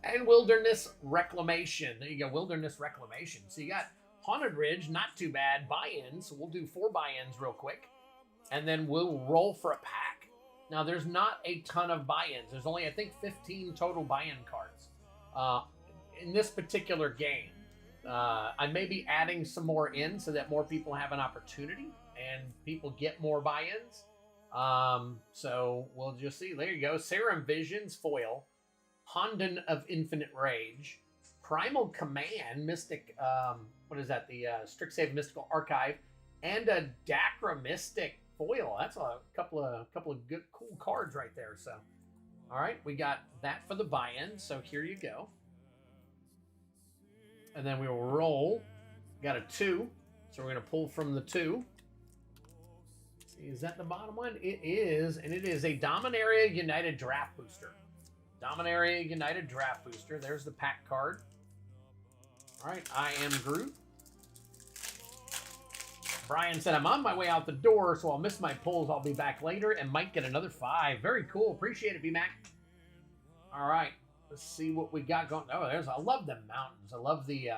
And Wilderness Reclamation. There you go, Wilderness Reclamation. So you got Haunted Ridge, not too bad. Buy-ins. So we'll do 4 buy-ins real quick. And then we'll roll for a pack. Now, there's not a ton of buy-ins. There's only, I think, 15 total buy-in cards. in this particular game. I may be adding some more in so that more people have an opportunity and people get more buy-ins. So we'll just see. There you go. Serum Visions foil, Honden of Infinite Rage, Primal Command, Mystic. What is that? The Strixhaven Mystical Archive, and a Dacra Mystic foil. That's a couple of good, cool cards right there. So, all right, we got that for the buy-in. So here you go. And then we will roll. Got a 2. So we're going to pull from the 2. See, is that the bottom one? It is. And it is a Dominaria United Draft Booster. Dominaria United Draft Booster. There's the pack card. All right. I am Groot. Brian said, I'm on my way out the door, so I'll miss my pulls. I'll be back later and might get another 5. Very cool. Appreciate it, B-Mac. All right. Let's see what we got going. Oh, I love the mountains. I love the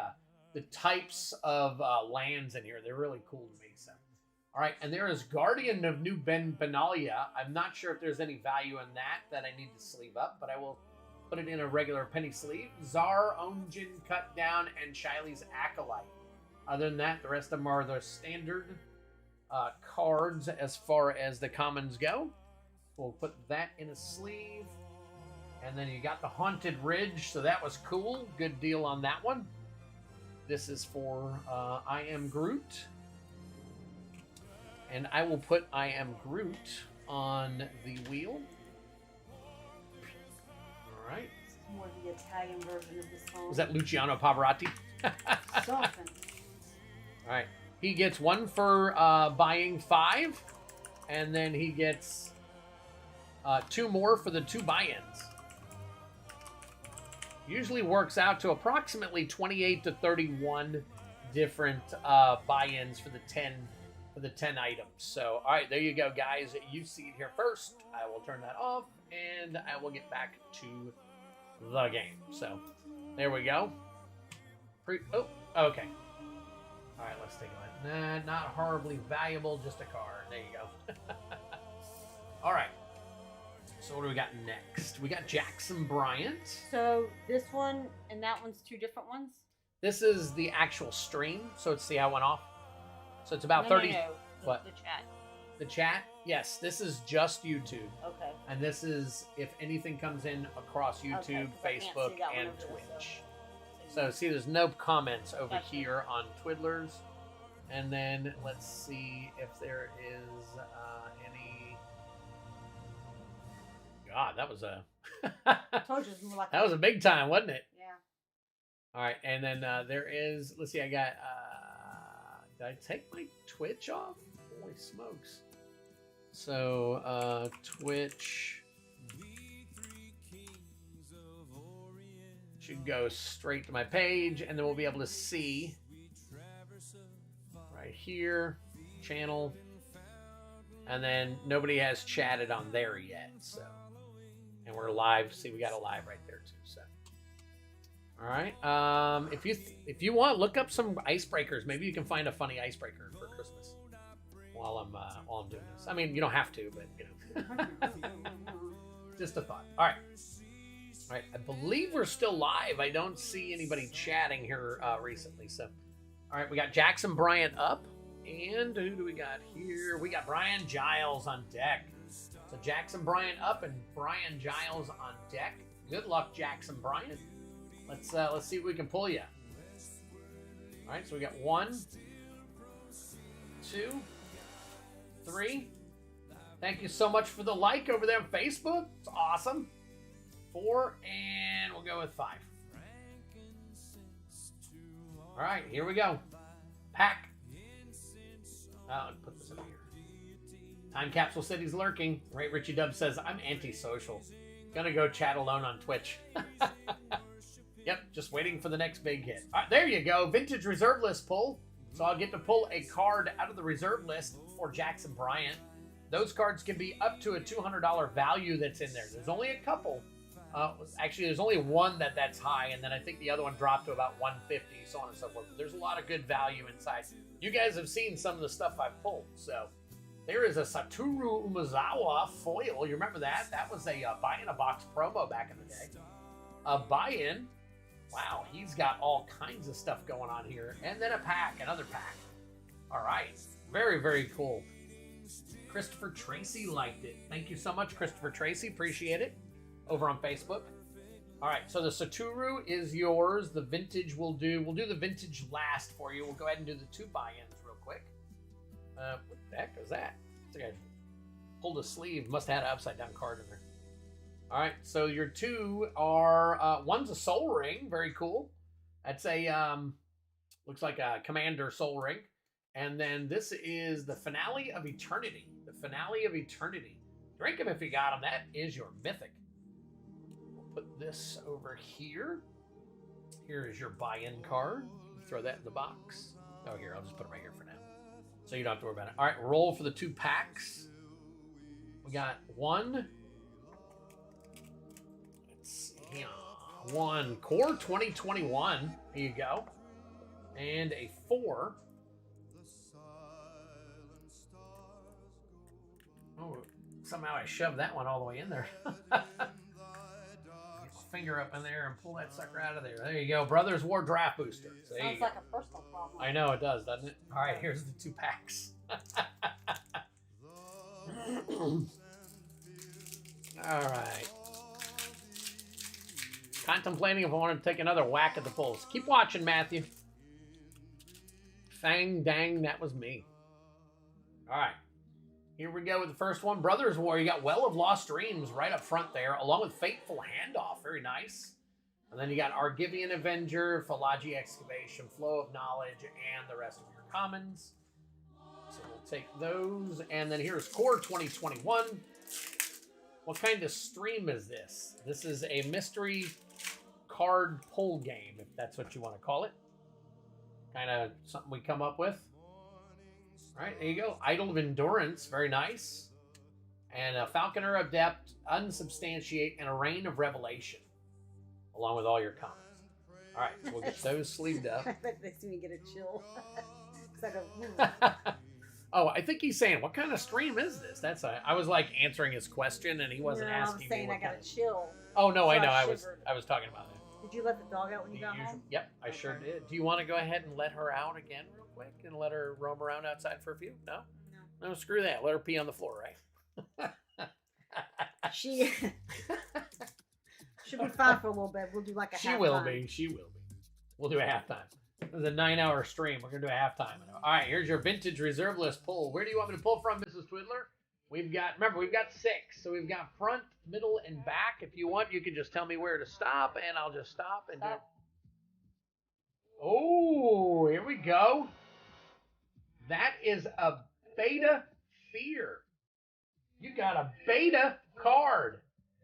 types of lands in here. They're really cool to me. So, all right, and there is Guardian of New Benalia. I'm not sure if there's any value in that I need to sleeve up, but I will put it in a regular penny sleeve. Zar, Onjin, Cut Down, and Shiley's Acolyte. Other than that, the rest of them are the standard cards as far as the commons go. We'll put that in a sleeve. And then you got the Haunted Ridge, so that was cool. Good deal on that one. This is for I Am Groot. And I will put I Am Groot on the wheel. All right. It's more the Italian version of the song. Is that Luciano Pavarotti? Something. All right. He gets 1 for buying 5. And then he gets 2 more for the 2 buy-ins. Usually works out to approximately 28 to 31 different buy-ins for the 10 items. So, all right, there you go, guys. You see it here first. I will turn that off, and I will get back to the game. So, there we go. Oh, okay. All right, let's take a look. Nah, not horribly valuable, just a card. There you go. All right. So what do we got next? We got Jackson Bryant. So this one and that one's 2 different ones? This is the actual stream. So let's see how it went off. So it's about 30. No. What? The chat. The chat? Yes, this is just YouTube. Okay. And this is if anything comes in across YouTube, Facebook, and Twitch. So see, there's no comments over here on Twiddlers. And then let's see if there is any... God, that was a... I told you it was more like that was a big time, wasn't it? Yeah. All right, and then there is... Let's see, I got... did I take my Twitch off? Holy smokes. So, Twitch... should go straight to my page, and then we'll be able to see right here, channel, and then nobody has chatted on there yet, so, and we're live. See, we got a live right there too. So, all right. If you want, look up some icebreakers. Maybe you can find a funny icebreaker for Christmas while I'm doing this. I mean, you don't have to, but you know, just a thought. All right. All right, I believe we're still live. I don't see anybody chatting here recently. So, all right, we got Jackson Bryant up. And who do we got here? We got Brian Giles on deck. So Jackson Bryant up and Brian Giles on deck. Good luck, Jackson Bryant. Let's see what we can pull you. All right, so we got 1, 2, 3. Thank you so much for the like over there on Facebook. It's awesome. 4, and we'll go with 5. All right, here we go. Pack. I'll put this over here. Time Capsule City's lurking. Right, Richie Dub says, I'm antisocial. Gonna go chat alone on Twitch. Yep, just waiting for the next big hit. All right, there you go. Vintage Reserve List pull. So I'll get to pull a card out of the reserve list for Jackson Bryant. Those cards can be up to a $200 value that's in there. There's only a couple. Actually, there's only one that's high, and then I think the other one dropped to about 150, so on and so forth. But there's a lot of good value inside. You guys have seen some of the stuff I've pulled. So there is a Satoru Umezawa foil. You remember that? That was a buy-in-a-box promo back in the day. A buy-in Wow, he's got all kinds of stuff going on here. And then a pack, another pack. All right. Very, very cool. Christopher Tracy liked it. Thank you so much, Christopher Tracy. Appreciate it. Over on Facebook. All right, so the Satoru is yours. The vintage we'll do the vintage last for you. We'll go ahead and do the 2 buy-ins real quick. What the heck is that? I think I pulled a sleeve. Must have had an upside-down card in there. All right, so your 2 are, one's a Soul Ring. Very cool. That's a, looks like a Commander Soul Ring. And then this is the Finale of Eternity. The Finale of Eternity. Drink them if you got them. That is your Mythic. We'll put this over here. Here is your buy-in card. Throw that in the box. Oh, here, I'll just put it right here for now. So you don't have to worry about it. All right, roll for the 2 packs. We got 1. Let's see. 1 Core 2021. Here you go. And a 4. Oh, somehow I shoved that one all the way in there. Get my finger up in there and pull that sucker out of there. There you go. Brothers War Draft Booster. So Sounds like a personal problem. I know it does, doesn't it? All right, here's the 2 packs. All right. Contemplating if I want to take another whack at the pulls. Keep watching, Matthew. Fang dang, that was me. All right. Here we go with the first one. Brothers War. You got Well of Lost Dreams right up front there, along with Fateful Handoff. Very nice. And then you got Argivian Avenger, Philology Excavation, Flow of Knowledge, and the rest of your commons. So we'll take those. And then here's Core 2021. What kind of stream is this? This is a mystery card pull game, if that's what you want to call it. Kind of something we come up with. All right, there you go. Idol of Endurance, very nice. And a Falconer Adept, Unsubstantiate, and a Reign of Revelation, along with all your comments. All right, we'll get those sleeved up. I bet they see me get a chill. It's like Oh, I think he's saying, what kind of stream is this? I was like answering his question, and he wasn't asking me. I'm saying what I got kind a chill. Oh no, So I know. I I was talking about that. Did you let the dog out when you got home? Yep, I sure did. Do you want to go ahead and let her out again real quick and let her roam around outside for a few? No? No, screw that. Let her pee on the floor, right? She should be fine for a little bit. We'll do like a halftime. She will be. We'll do a halftime. It was a 9-hour stream. We're going to do a halftime. All right, here's your vintage reserve list pull. Where do you want me to pull from, Mrs. Twiddler? We've got 6. So we've got front, middle, and back. If you want, you can just tell me where to stop, and I'll just stop. And Oh, here we go. That is a Beta Fear. You got a Beta card.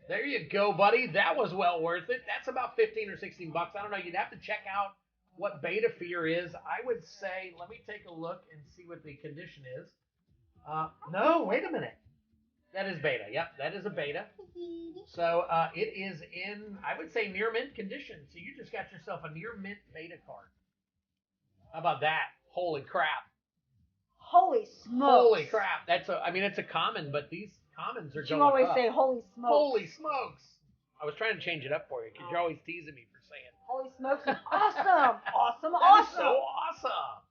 There you go, buddy. That was well worth it. That's about 15 or 16 bucks. I don't know. You'd have to check out what Beta Fear is. I would say, let me take a look and see what the condition is. No, wait a minute. That is Beta. Yep, that is a Beta. So it is in, I would say, near mint condition. So you just got yourself a near mint Beta card. How about that? Holy crap. Holy smokes. Holy crap. It's a common, but these commons are going up. You always say holy smokes. Holy smokes. I was trying to change it up for you because you're always teasing me for saying holy smokes is awesome. Awesome. That is so awesome.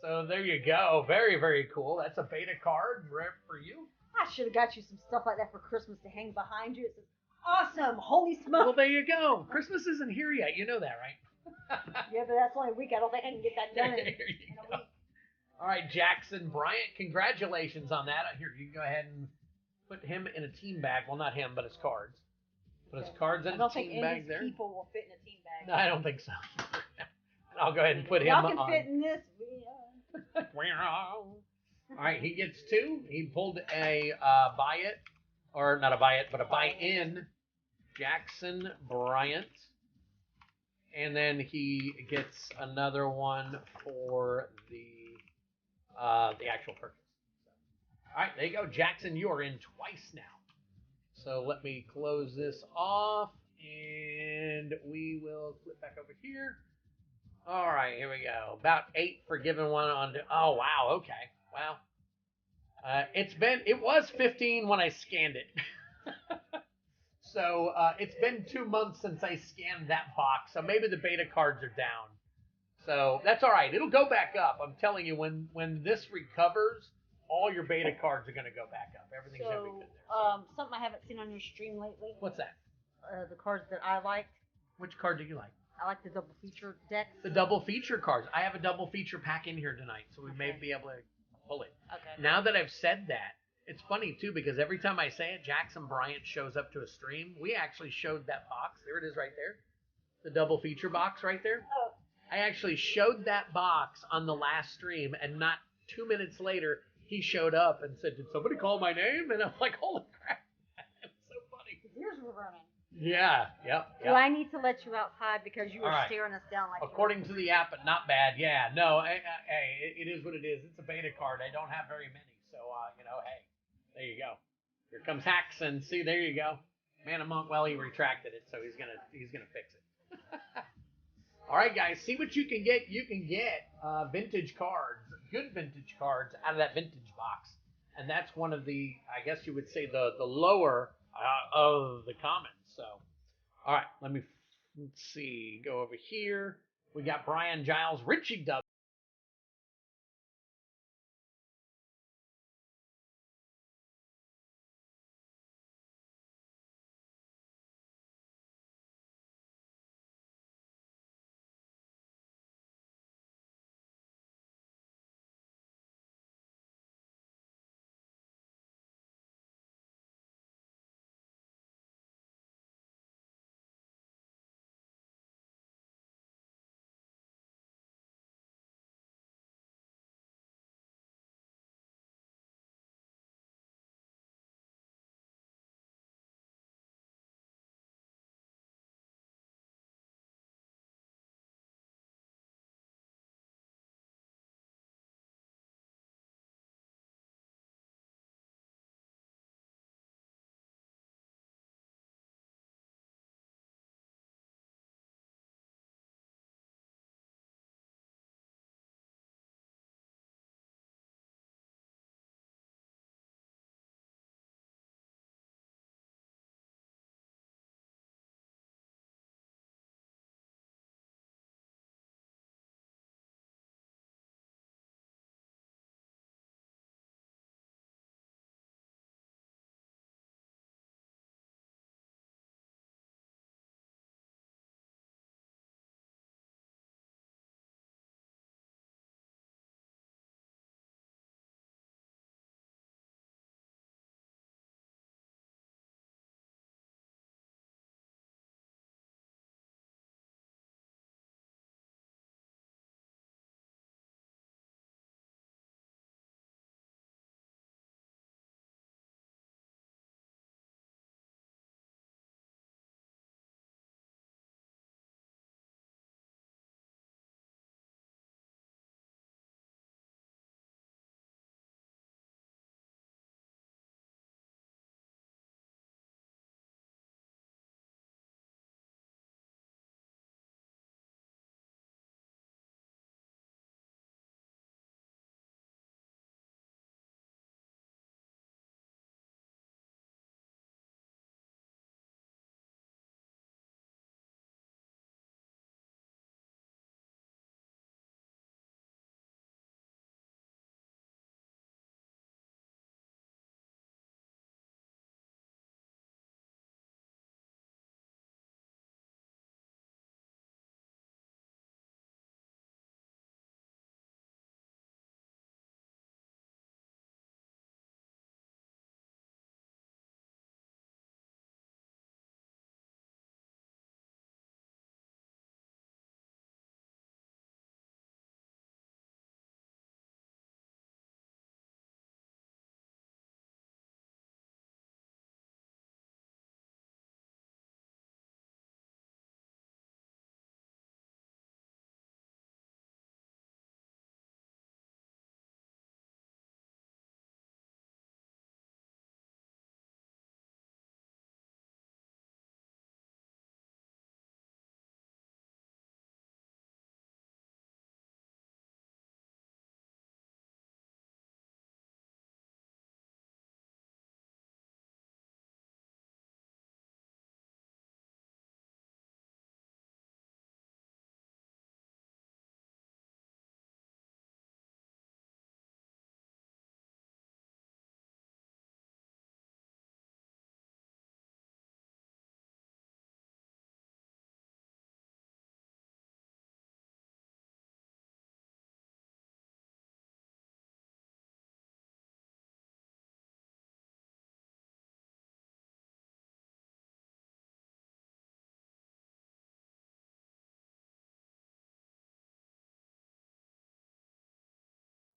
So there you go. Very, very cool. That's a Beta card for you. I should have got you some stuff like that for Christmas to hang behind you. It says, awesome. Holy smokes. Well, there you go. Christmas isn't here yet. You know that, right? Yeah, but that's only a week. I don't think I can get that done There you in go. a week. All right, Jackson Bryant, congratulations on that. Here, you can go ahead and put him in a team bag. Well, not him, but his cards. Put his cards in a team bag there. I don't think any of these people will fit in a team bag. No, I don't think so. I'll go ahead and put him Y'all on. can fit in this. All right, he gets 2. He pulled a buy it, or not a buy it, but a buy in Jackson Bryant. And then he gets another one for the actual purchase. All right, there you go. Jackson, you are in twice now. So let me close this off, and we will flip back over here. All right, here we go. About 8 for giving one on. Oh, wow. Okay. Wow. It was 15 when I scanned it. So it's been 2 months since I scanned that box, so maybe the beta cards are down. So that's all right. It'll go back up. I'm telling you, when this recovers, all your beta cards are going to go back up. Everything's going to be good there. Something I haven't seen on your stream lately. What's that? The cards that I liked. Which card do you like? I like the double feature decks. The double feature cards. I have a double feature pack in here tonight, so we may be able to pull it. Okay. Now that I've said that, it's funny too because every time I say it, Jackson Bryant shows up to a stream. We actually showed that box. There it is right there. The double feature box right there. Oh. I actually showed that box on the last stream, and not 2 minutes later, he showed up and said, "Did somebody call my name?" And I'm like, "Holy crap!" It's so funny. His ears were running. Yeah. Yep. Do I need to let you outside because you were All right. staring us down like? According to the app, but not bad. Yeah. No. Hey, it is what it is. It's a beta card. I don't have very many, so hey, there you go. Here comes Haxon. See, there you go. Man, Monk. Well, he retracted it, so he's gonna fix it. All right, guys. See what you can get. You can get vintage cards, good vintage cards out of that vintage box, and that's one of the, I guess you would say, the lower of the commons. So, all right, let's see. Go over here. We got Brian Giles, Richie Dub.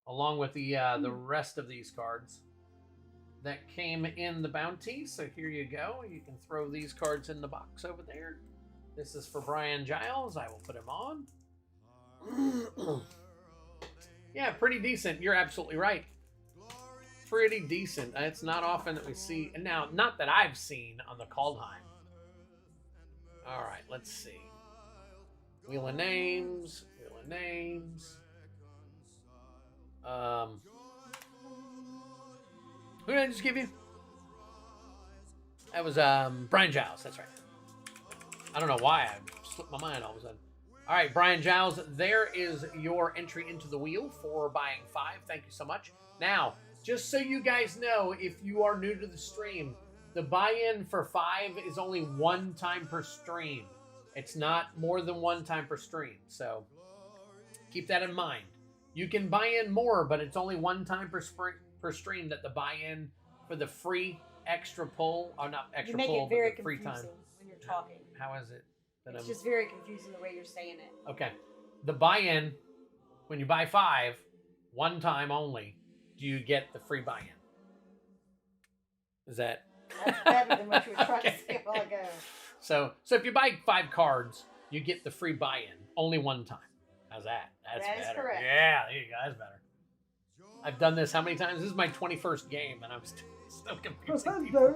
along with the rest of these cards that came in the bounty. So here you go. You can throw these cards in the box over there. This is for Brian Giles. I will put him on. Yeah, pretty decent. You're absolutely right. Pretty decent. It's not often that we see, and now, not that I've seen on the Kaldheim. All right, let's see. Wheel of Names. Wheel of Names. Who did I just give you? That was Brian Giles. That's right. I don't know why I slipped my mind all of a sudden. All right, Brian Giles, there is your entry into the wheel for buying 5. Thank you so much. Now, just so you guys know, if you are new to the stream, the buy-in for 5 is only 1 time per stream. It's not more than 1 time per stream, so keep that in mind. You can buy in more, but it's only 1 time per stream that the buy-in for the free extra pull, or not extra pull, but the free time. When you're talking. How is it? It's just very confusing the way you're saying it. Okay. The buy-in, when you buy 5, 1 time only, do you get the free buy-in? Is that... That's better than what you were trying to say a while ago. So if you buy 5 cards, you get the free buy-in only 1 time. How's that? That's that better. Is correct. Yeah, there you go. That's better. I've done this how many times? This is my 21st game, and I'm still confusing people.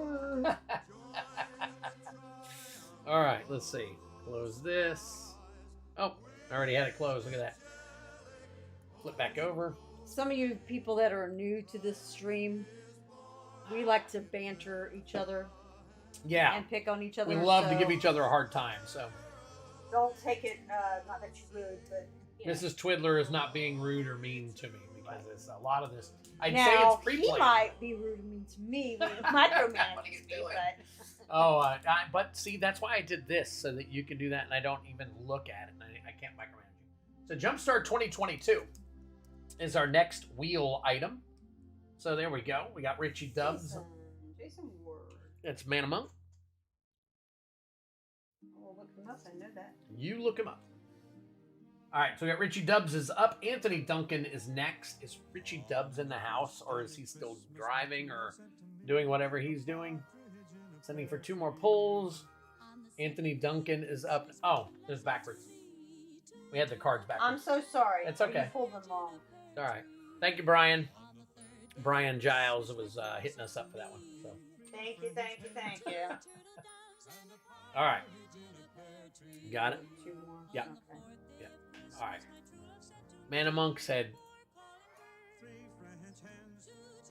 All right, let's see. Close this. Oh, I already had it closed. Look at that. Flip back over. Some of you people that are new to this stream, we like to banter each other. Yeah. And pick on each other. We love to give each other a hard time, so. Don't take it, not that you're rude, but. Mrs. Twiddler is not being rude or mean to me because it's a lot of this. I'd say now, it's pre-planned. he might be rude and mean to me when he micromanages me, but. Oh, but see, that's why I did this, so that you can do that, and I don't even look at it, and I can't micromanage you. So Jumpstart 2022 is our next wheel item. So there we go. We got Richie Dubs. Jason Ward. That's Mana Monk. I'll look him up. I know that. You look him up. All right, so we got Richie Dubs is up. Anthony Duncan is next. Is Richie Dubs in the house, or is he still driving or doing whatever he's doing? Sending for 2 more pulls. Anthony Duncan is up. Oh, there's backwards. We had the cards backwards. I'm so sorry. It's okay. You pulled them wrong. All right. Thank you, Brian. Brian Giles was hitting us up for that one. So. Thank you, thank you, thank you. All right. Got it? 2 more. Yeah. Okay. Yeah. All right. Mana Monk said,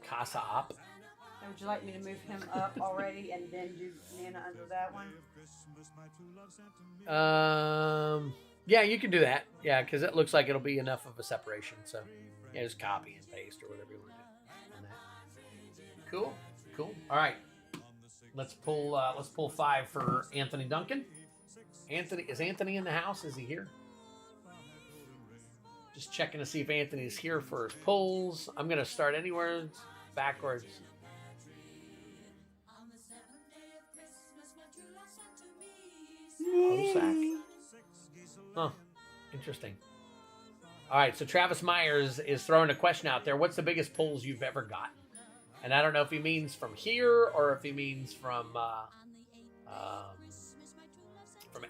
Casa up. Now, would you like me to move him up already and then do Nana under that one? Yeah, you can do that. Yeah, because it looks like it'll be enough of a separation. So, yeah, just copy and paste or whatever you want to do. Cool, cool. All right, let's pull 5 for Anthony Duncan. Is Anthony in the house? Is he here? Just checking to see if Anthony's here for his pulls. I'm gonna start anywhere backwards. Huh. Interesting. All right, so Travis Myers is throwing a question out there. What's the biggest pulls you've ever gotten? And I don't know if he means from here or if he means from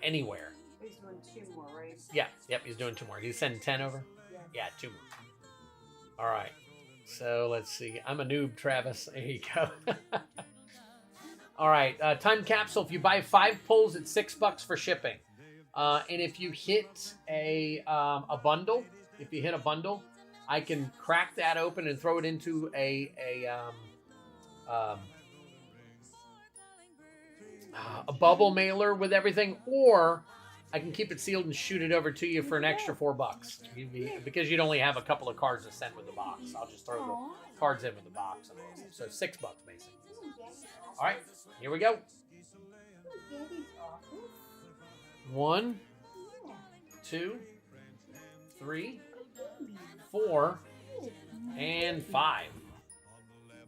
anywhere. He's doing 2 more, right? Yeah, yep, he's doing 2 more. He's sending 10 over? Yeah, 2 more. All right, so let's see. I'm a noob, Travis. There you go. All right, time capsule. If you buy 5 pulls, it's $6 for shipping. And if you hit a bundle, I can crack that open and throw it into a bubble mailer with everything, or I can keep it sealed and shoot it over to you for an extra $4 because you'd only have a couple of cards to send with the box. I'll just throw the cards in with the box. So $6 basically. All right, here we go. 1, 2, 3, 4, and 5.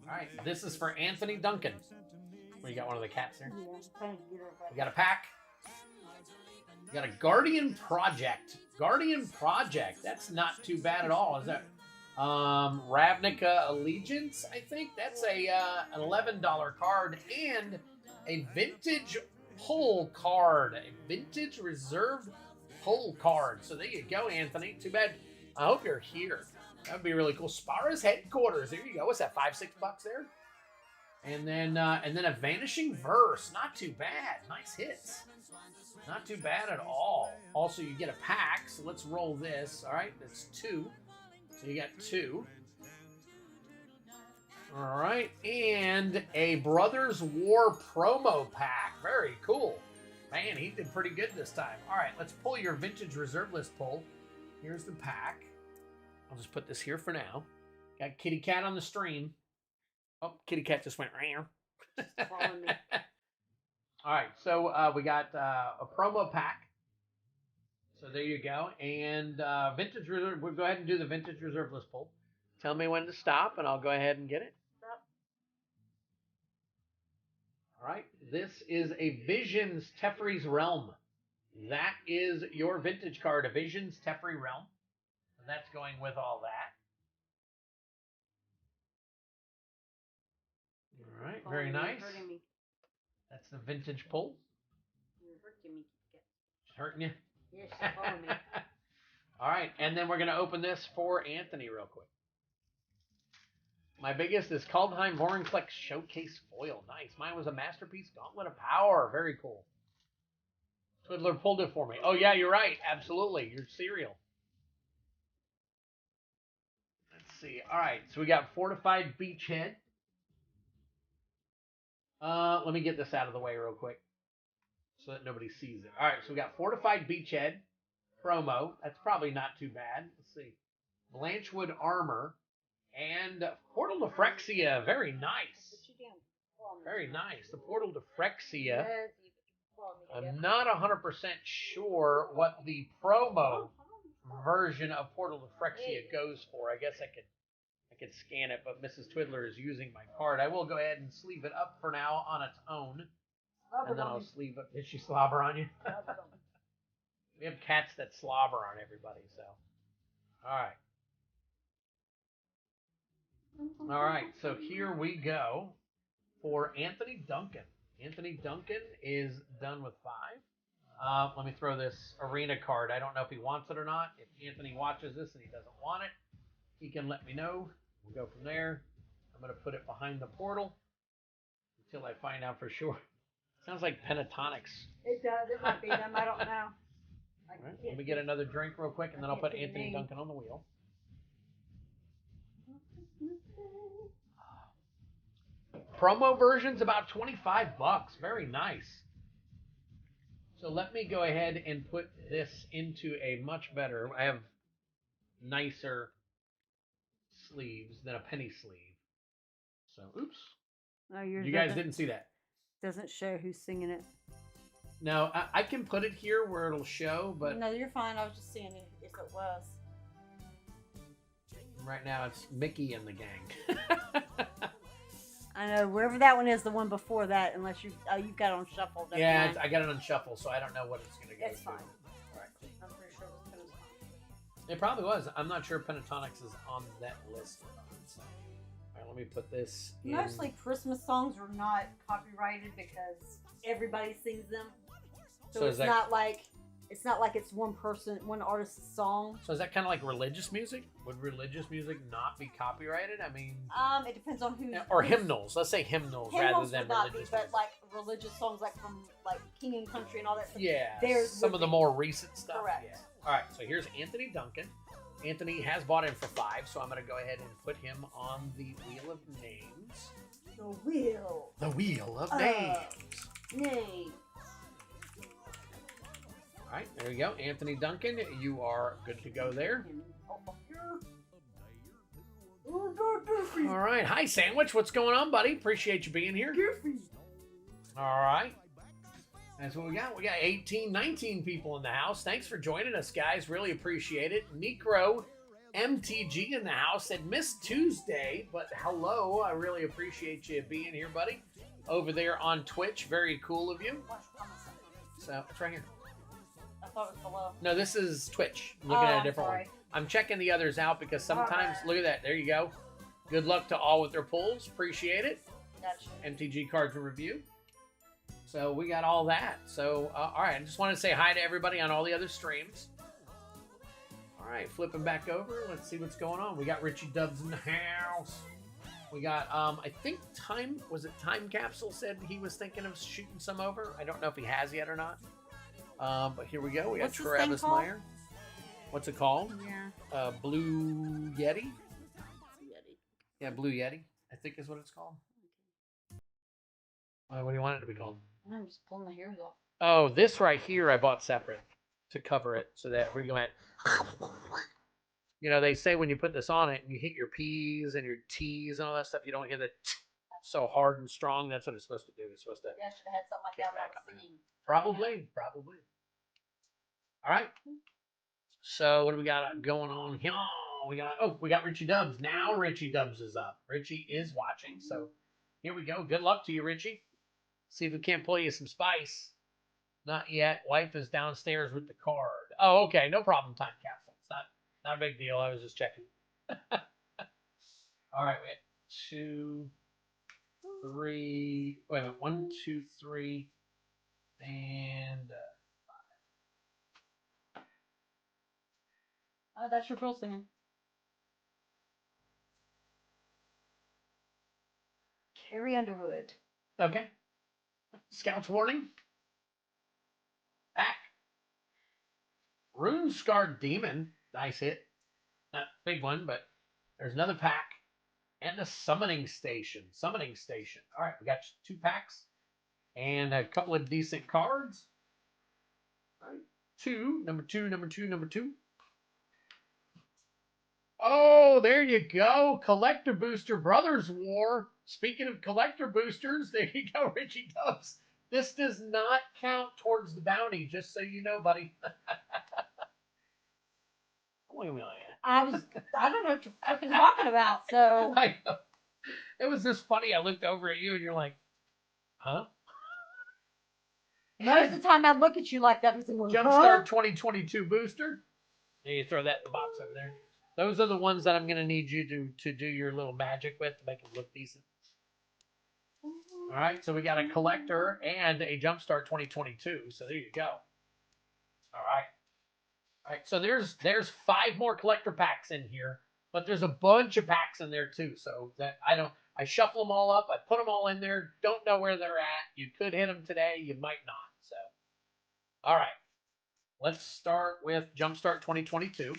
All right, this is for Anthony Duncan. You got one of the cats there? We got a pack. We got a Guardian Project. Guardian Project. That's not too bad at all. Is that Ravnica Allegiance, I think. That's an $11 card and a vintage pull card. A vintage reserved pull card. So there you go, Anthony. Too bad. I hope you're here. That would be really cool. Spara's headquarters. There you go. What's that? $5-6 there? And then a Vanishing Verse. Not too bad. Nice hits. Not too bad at all. Also, you get a pack. So let's roll this. All right, that's 2. So you got 2. All right, and a Brothers War promo pack. Very cool. Man, he did pretty good this time. All right, let's pull your vintage reserve list pull. Here's the pack. I'll just put this here for now. Got Kitty Cat on the stream. Oh, Kitty Cat just went round. All right, so we got a promo pack. So there you go. And vintage reserve. We'll go ahead and do the vintage reserve list pull. Tell me when to stop, and I'll go ahead and get it. Stop. All right, this is a Visions Teferi's Realm. That is your vintage card, a Visions Teferi Realm. And that's going with all that. All right, very nice. You're hurting me. That's the vintage pull. You're hurting me. Just hurting you? Yes, you're hurting me. All right, and then we're going to open this for Anthony real quick. My biggest is Kaldheim Vorinclex Showcase Foil. Nice. Mine was a Masterpiece Gauntlet of Power. Very cool. Twiddler pulled it for me. Oh, yeah, you're right. Absolutely. Your cereal. Let's see. All right, so we got Fortified Beachhead. Let me get this out of the way real quick so that nobody sees it. All right, so we got Fortified Beachhead promo. That's probably not too bad. Let's see. Blanchwood Armor and Portal to Phyrexia. Very nice. Very nice. The Portal to Phyrexia. I'm not 100% sure what the promo version of Portal to Phyrexia goes for. I guess I could scan it, but Mrs. Twiddler is using my card. I will go ahead and sleeve it up for now on its own. And then I'll sleeve it. Did she slobber on you? We have cats that slobber on everybody, so. All right, so here we go for Anthony Duncan. Anthony Duncan is done with 5. Let me throw this arena card. I don't know if he wants it or not. If Anthony watches this and he doesn't want it, he can let me know. We'll go from there. I'm going to put it behind the portal until I find out for sure. Sounds like Pentatonics. It does. It might be them. I don't know. All right, let me get another drink real quick, and then I'll put Anthony Duncan on the wheel. Promo version's about $25. Very nice. So let me go ahead and put this into a much better. I have nicer sleeves than a penny sleeve. So, oops. No, yours you guys didn't see that. Doesn't show who's singing it. No, I can put it here where it'll show, but no, you're fine. I was just seeing if it was. Right now it's Mickey and the gang. I know wherever that one is, the one before that, unless you've got it on shuffle. Yeah, I got it on shuffle, so I don't know what it's going to go. It's fine. All right. I'm pretty sure it was fine. It probably was. I'm not sure Pentatonics is on that list or not. So. All right, let me put this in. Mostly Christmas songs are not copyrighted because everybody sings them. So it's not like it's one artist's song. So is that kind of like religious music? Would religious music not be copyrighted? I mean, it depends on who. Or hymnals. Let's say hymnals rather than religious. But like religious songs, like from like King and Country and all that stuff. Yeah. There's some of the more recent stuff. Correct. Yeah. All right. So here's Anthony Duncan. Anthony has bought in for 5, so I'm going to go ahead and put him on the Wheel of Names. The wheel. The Wheel of Names. Names. All right, there you go. Anthony Duncan, you are good to go there. All right. Hi, Sandwich. What's going on, buddy? Appreciate you being here. All right. That's what we got. We got 18, 19 people in the house. Thanks for joining us, guys. Really appreciate it. Necro MTG in the house said, missed Tuesday, but hello. I really appreciate you being here, buddy. Over there on Twitch. Very cool of you. So, it's right here. I thought it was below. No, this is Twitch. I'm looking at a different one. I'm checking the others out because sometimes, look at that. There you go. Good luck to all with their pulls. Appreciate it. Gotcha. MTG cards and review. So we got all that. So, all right. I just want to say hi to everybody on all the other streams. All right. Flipping back over. Let's see what's going on. We got Richie Dubs in the house. We got, I think Time Capsule said he was thinking of shooting some over. I don't know if he has yet or not. But here we go. We got What's this thing Travis called? Meyer. What's it called? Yeah. Blue Yeti? Yeti. Yeah, Blue Yeti, I think is what it's called. What do you want it to be called? I'm just pulling my hairs off. Oh, this right here I bought separate to cover it so that we're going. You know, they say when you put this on it and you hit your P's and your T's and all that stuff, you don't hear the so hard and strong. That's what it's supposed to do. It's supposed to. Yeah, I should have had something like that when I was singing. Probably. All right. So what do we got going on here? We got Richie Dubs. Now Richie Dubs is up. Richie is watching. So here we go. Good luck to you, Richie. See if we can't pull you some spice. Not yet. Wife is downstairs with the card. Oh, okay. No problem. Time capsule. It's not a big deal. I was just checking. All right. We had 2, 3. Wait a minute. 1, 2, 3, and. Oh, that's your girl singing. Carrie Underwood. Okay. Scout's Warning. Back. Rune Scarred Demon. Nice hit. Not a big one, but there's another pack. And the Summoning Station. All right, we got 2 packs. And a couple of decent cards. All right. Number two. Oh, there you go. Collector Booster Brothers War. Speaking of collector boosters, there you go, Richie Dubs. This does not count towards the bounty, just so you know, buddy. Wait a minute. I don't know what you're fucking talking about, so. I know. It was just funny. I looked over at you and you're like, huh? Most of the time I look at you like that and say, well, Jumpstart 2022 booster. There you throw that in the box over there. Those are the ones that I'm going to need you to do your little magic with to make them look decent. All right, so we got a collector and a Jumpstart 2022. So there you go. All right, so there's 5 more collector packs in here, but there's a bunch of packs in there too. So that I shuffle them all up. I put them all in there. Don't know where they're at. You could hit them today. You might not. So, all right, let's start with Jumpstart 2022.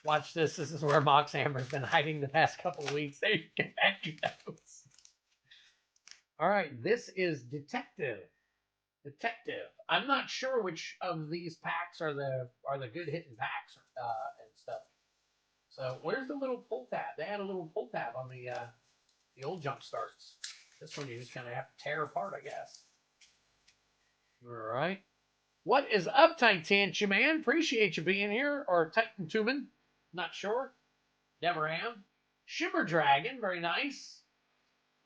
Watch this. This is where Mox Amber's been hiding the past couple of weeks. There you go. All right, this is Detective. I'm not sure which of these packs are the good hitting packs and stuff. So where's the little pull tab? They had a little pull tab on the old jump starts. This one you just kind of have to tear apart, I guess. All right. What is up, Titantia Man? Appreciate you being here, or Titan Tuman. Not sure. Never am. Shimmer Dragon, very nice.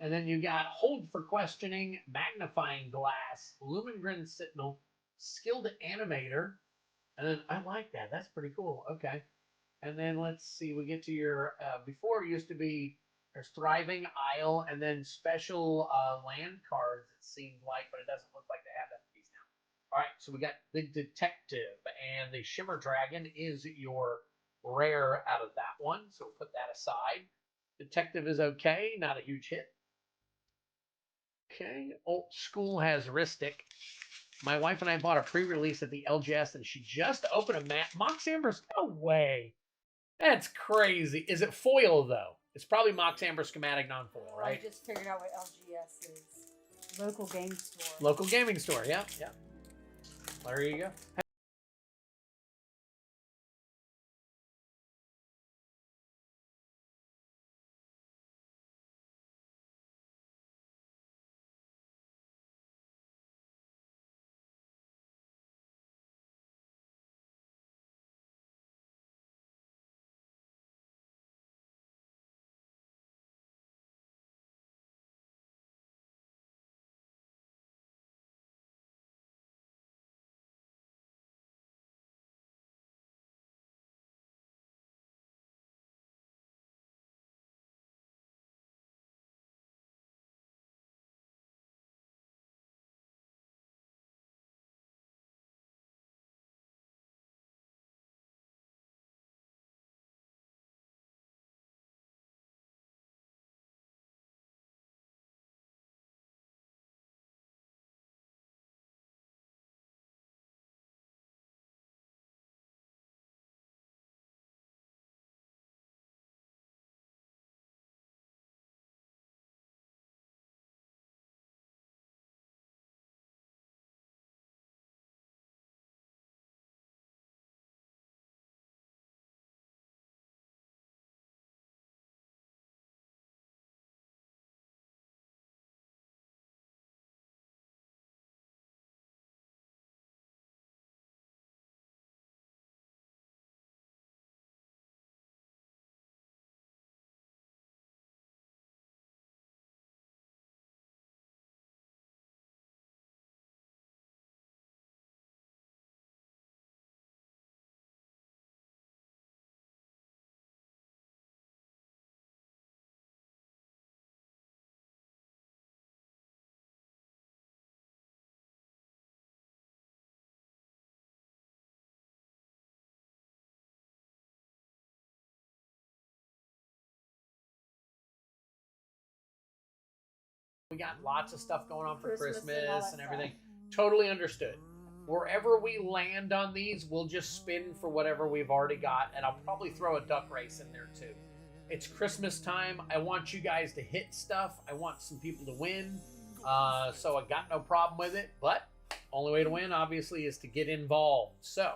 And then you got Hold for Questioning, Magnifying Glass, Lumengrin Sentinel, Skilled Animator. And then I like that. That's pretty cool. Okay. And then let's see. We get to your, before it used to be, there's Thriving Isle, and then special land cards, it seemed like, but it doesn't look like they have that piece now. All right. So we got the Detective, and the Shimmer Dragon is your rare out of that one. So we'll put that aside. Detective is okay. Not a huge hit. Okay, Old School has Ristic. My wife and I bought a pre-release at the LGS, and she just opened a Mox Amber's. No way. That's crazy. Is it foil, though? It's probably Mox Amber schematic non-foil, right? I just figured out what LGS is. Local game store. Local gaming store, yeah. There you go. We got lots of stuff going on for Christmas and all that and everything. stuff. Totally understood. Wherever we land on these, we'll just spin for whatever we've already got, and I'll probably throw a duck race in there too. It's Christmas time. I want you guys to hit stuff. I want some people to win. So I got no problem with it, but only way to win, obviously, is to get involved. So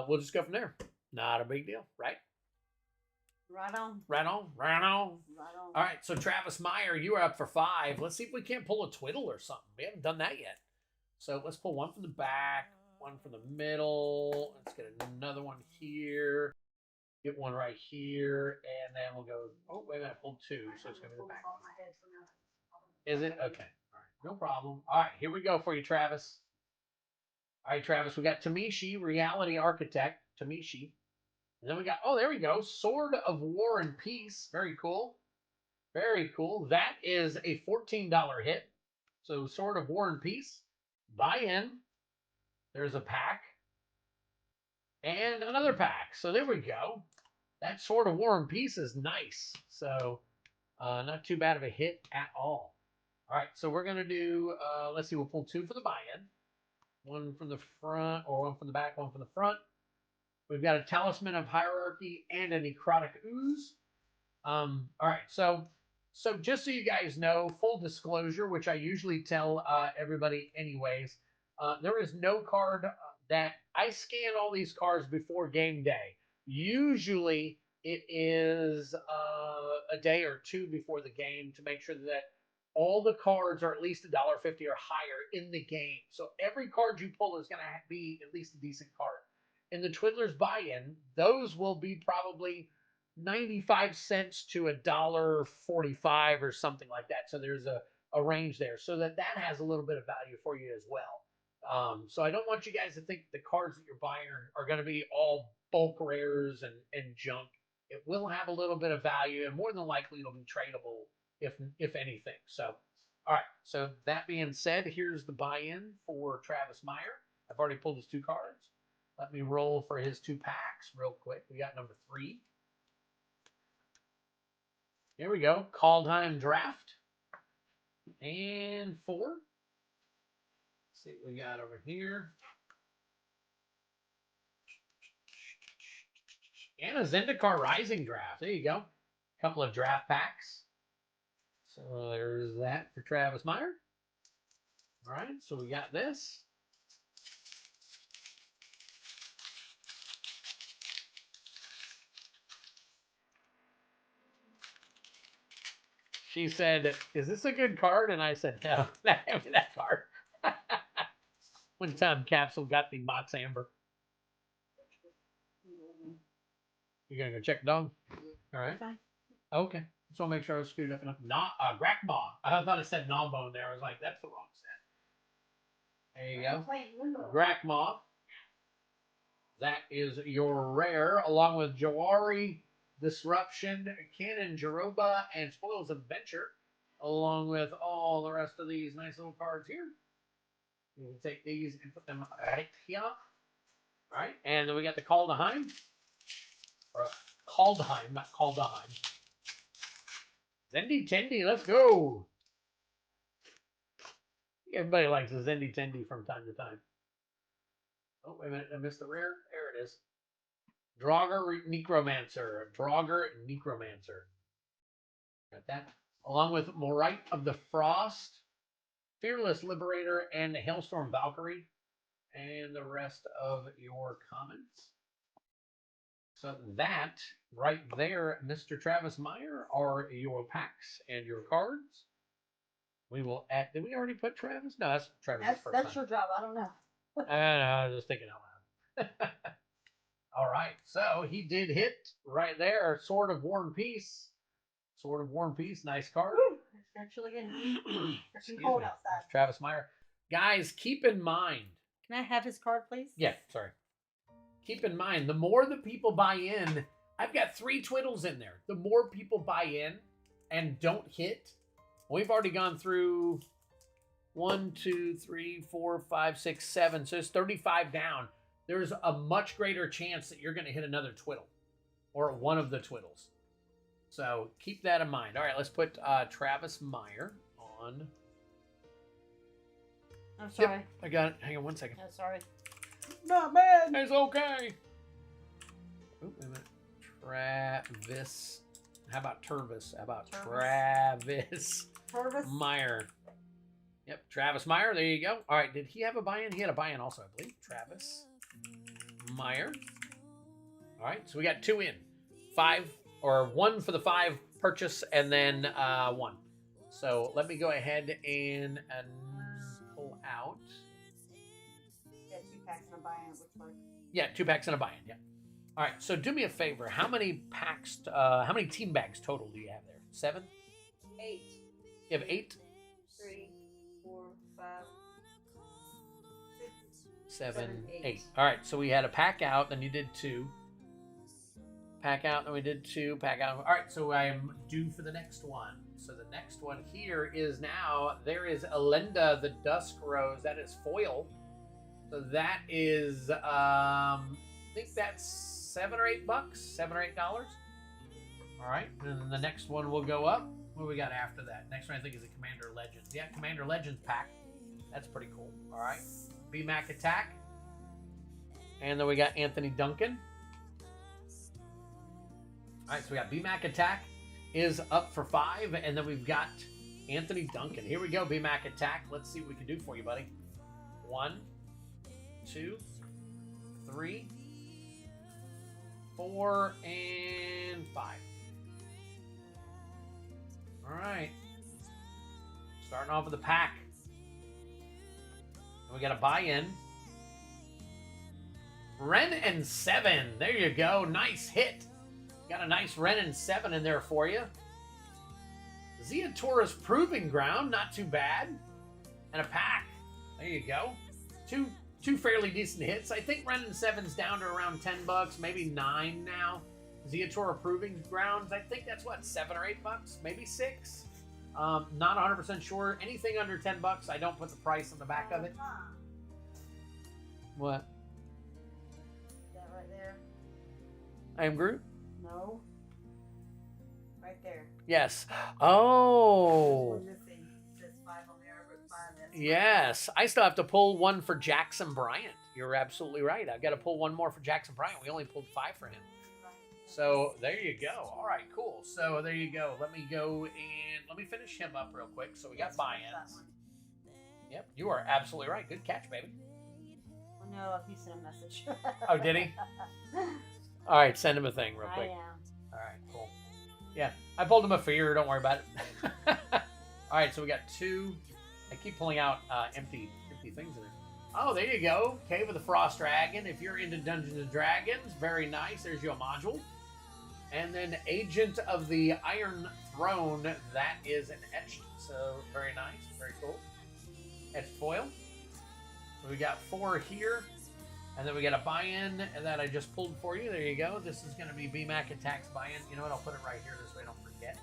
we'll just go from there. Not a big deal, right? Right on. Right on, right on. Right on. All right, so Travis Meyer, you are up for 5. Let's see if we can't pull a Twiddle or something. We haven't done that yet. So let's pull one from the back, one from the middle. Let's get another one here. Get one right here, and then we'll go. Oh, wait a minute, I pulled 2, so it's gonna be the back. Is it? Okay. All right, no problem. All right, here we go for you, Travis. All right, Travis, we got Tamishi, Reality Architect, Tamishi. And then we got, oh, there we go, Sword of War and Peace. Very cool. Very cool. That is a $14 hit. So Sword of War and Peace. Buy in. There's a pack. And another pack. So there we go. That Sword of War and Peace is nice. So not too bad of a hit at all. All right, so we're going to do, let's see, we'll pull 2 for the buy-in. One from the front, or one from the back, one from the front. We've got a Talisman of Hierarchy and a Necrotic Ooze. All right, so just so you guys know, full disclosure, which I usually tell everybody anyways, there is no card that I scan all these cards before game day. Usually it is a day or 2 before the game to make sure that all the cards are at least $1.50 or higher in the game. So every card you pull is going to be at least a decent card. In the Twiddler's buy-in, those will be probably 95 cents to $1.45 or something like that. So there's a range there. So that has a little bit of value for you as well. So I don't want you guys to think the cards that you're buying are going to be all bulk rares and junk. It will have a little bit of value, and more than likely it'll be tradable if anything. So, all right. So that being said, here's the buy-in for Travis Meyer. I've already pulled his 2 cards. Let me roll for his 2 packs real quick. We got number 3. Here we go. Kaldheim Draft. And 4. Let's see what we got over here. And a Zendikar Rising Draft. There you go. A couple of draft packs. So there's that for Travis Meyer. All right, so we got this. She said, "Is this a good card?" And I said, "No, not having that card." One time Capsule got the Box Amber. You gonna go check the dog? All right. Fine. Okay. Just want to make sure I was screwed up enough. Grakmaw. I thought it said Gnawbone there. I was like, that's the wrong set. There you go. Grakmaw. That is your rare, along with Jawari, Disruption, Cannon, Jaroba, and Spoils Adventure, along with all the rest of these nice little cards here. You can take these and put them right here. All right. And then we got the Kaldheim. Or Kaldheim, not Kaldheim. Zendy Tendy, let's go. Everybody likes a Zendy Tendy from time to time. Oh, wait a minute, I missed the rare. There it is. Draugr Necromancer. Draugr Necromancer. Got that. Along with Morite of the Frost, Fearless Liberator, and the Hailstorm Valkyrie. And the rest of your comments. So that right there, Mr. Travis Meyer, are your packs and your cards. We will add. Did we already put Travis? No, that's Travis. That's your job. I don't know. I was just thinking out loud. All right, so he did hit right there. Sword of War and Peace. Sword of War and Peace. Nice card. It's actually getting cold outside. That's Travis Meyer. Guys, keep in mind. Can I have his card, please? Yeah, sorry. Keep in mind, the more the people buy in, I've got 3 Twiddles in there. The more people buy in and don't hit, we've already gone through 1, 2, 3, 4, 5, 6, 7. So it's 35 down. There's a much greater chance that you're going to hit another Twiddle or one of the Twiddles. So keep that in mind. All right, let's put Travis Meyer 1. I'm sorry. Yep, I got it. Hang on 1 second. I'm sorry. Not bad. It's okay. Oh, wait a minute. Travis. How about Tervis? How about Travis Meyer? Yep, Travis Meyer. There you go. All right, did he have a buy-in? He had a buy-in also, I believe. Travis Meyer. All right, so we got 2 in. 5, or 1 for the 5 purchase, and then 1. So let me go ahead and pull out. Yeah, 2 packs and a buy-in, it looks like. Yeah, 2 packs and a buy-in, yeah. All right, so do me a favor. How many packs, how many team bags total do you have there? 7? 8. You have 8? 3, 4, 5, 6, 7, 8. All right, so we had a pack out, then you did 2. Pack out, then we did 2. Pack out. All right, so I am due for the next one. So the next one here is now, there is Elenda the Dusk Rose. That is foil. So that is, I think that's $7 or $8, $7 or $8. All right, and then the next one will go up. What do we got after that? Next one I think is a Commander Legends. Yeah, Commander Legends pack. That's pretty cool. All right, BMAC Attack, and then we got Anthony Duncan. All right, so we got BMAC Attack is up for 5, and then we've got Anthony Duncan. Here we go, BMAC Attack. Let's see what we can do for you, buddy. 1, 2, 3, 4, and 5. All right. Starting off with the pack. And we got a buy-in. Ren and 7. There you go. Nice hit. Got a nice Ren and 7 in there for you. Zeatora's Proving Ground. Not too bad. And a pack. There you go. Two fairly decent hits. I think Ren and 7's down to around $10, maybe 9 now. Zeatora Proving Grounds, I think that's what, $7 or $8, maybe 6. Not 100% sure. Anything under $10, I don't put the price on the back of it. What? That right there. I am Groot? No. Right there. Yes. Oh. There's one missing. It says 5 on there, but 5. That's Yes. I still have to pull one for Jackson Bryant. You're absolutely right. I've got to pull one more for Jackson Bryant. We only pulled 5 for him. So there you go. All right, cool. So there you go. Let me go and let me finish him up real quick. So we got buy-ins. Yep, you are absolutely right. Good catch, baby. Well, no, he sent a message. Oh, did he? All right, send him a thing real quick. I am. All right, cool. Yeah, I pulled him a fear. Don't worry about it. All right, so we got 2. I keep pulling out empty things in there. Oh, there you go. Cave of the Frost Dragon. If you're into Dungeons and Dragons, very nice. There's your module. And then Agent of the Iron Throne. That is an etched. So very nice. Very cool. Etched foil. So we got 4 here. And then we got a buy-in that I just pulled for you. There you go. This is going to be BMAC Attacks buy-in. You know what? I'll put it right here this way I don't forget.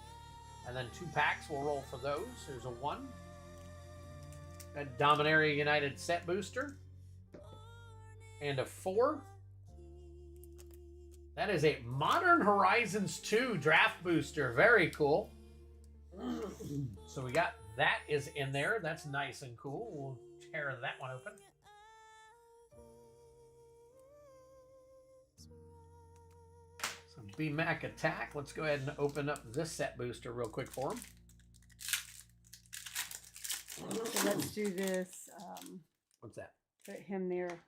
And then 2 packs. We'll roll for those. There's a 1. A Dominaria United set booster. And a 4. That is a Modern Horizons 2 draft booster. Very cool. So we got that is in there. That's nice and cool. We'll tear that one open. So BMAC Attack. Let's go ahead and open up this set booster real quick for him. So let's do this. What's that? Put him there.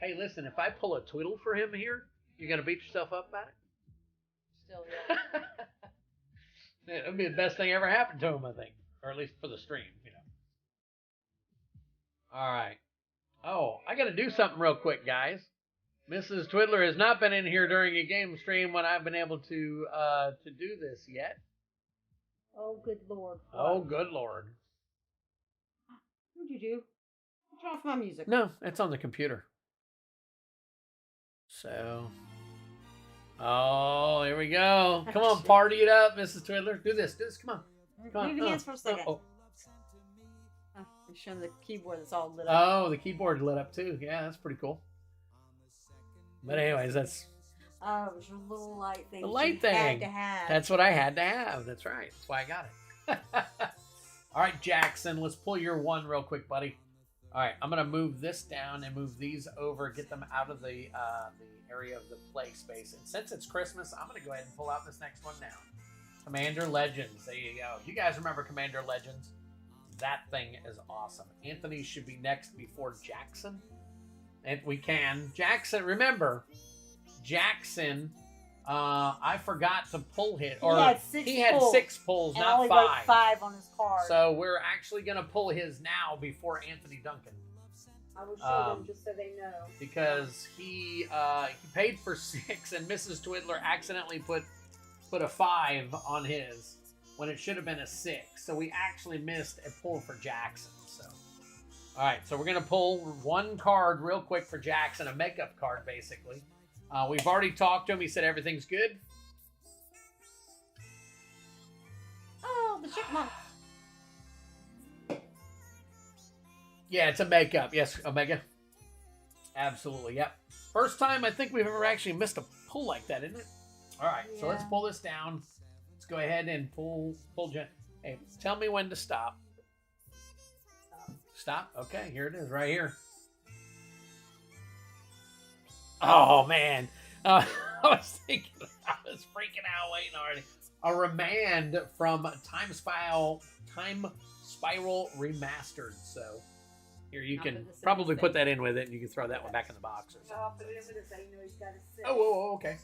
Hey, listen, if I pull a twiddle for him here, you're going to beat yourself up about it? Still, yeah. It would be the best thing ever happened to him, I think. Or at least for the stream, you know. All right. Oh, I got to do something real quick, guys. Mrs. Twiddler has not been in here during a game stream when I've been able to do this yet. Oh, good Lord. Oh, good Lord. What'd you do? Turn off my music. No, it's on the computer. So... Oh, here we go. Come on, party it up, Mrs. Twiddler. Do this. Come on. Come on. Move your hands for a second. Oh. I'm showing the keyboard that's all lit up. Oh, the keyboard lit up too. Yeah, that's pretty cool. But anyways, that's... Oh, it was your little light thing. The light thing. Had to have. That's what I had to have. That's right. That's why I got it. All right, Jackson, let's pull your one real quick, buddy. All right, I'm going to move this down and move these over, get them out of the area of the play space. And since it's Christmas, I'm going to go ahead and pull out this next one now. Commander Legends. There you go. You guys remember Commander Legends? That thing is awesome. Anthony should be next before Jackson. If we can. Jackson, remember, Jackson, I forgot to pull hit. Or he had six pulls, not only 5. Wrote 5 on his card. So we're actually going to pull his now before Anthony Duncan. I will show them just so they know. Because he paid for 6 and Mrs. Twiddler accidentally put a 5 on his when it should have been a 6. So we actually missed a pull for Jackson. So, all right, so we're going to pull one card real quick for Jackson, a makeup card basically. We've already talked to him. He said everything's good. Oh, the chipmunk. Yeah, it's a makeup. Yes, Omega. Absolutely, yep. First time I think we've ever actually missed a pull like that, isn't it? All right, so let's pull this down. Let's go ahead and pull. Hey, tell me when to stop. Stop? Okay, here it is, right here. Oh, man. I was freaking out waiting already. A remand from Time Spiral Remastered. So here you can probably put that in with it, and you can throw that one back in the box or something. Oh, okay.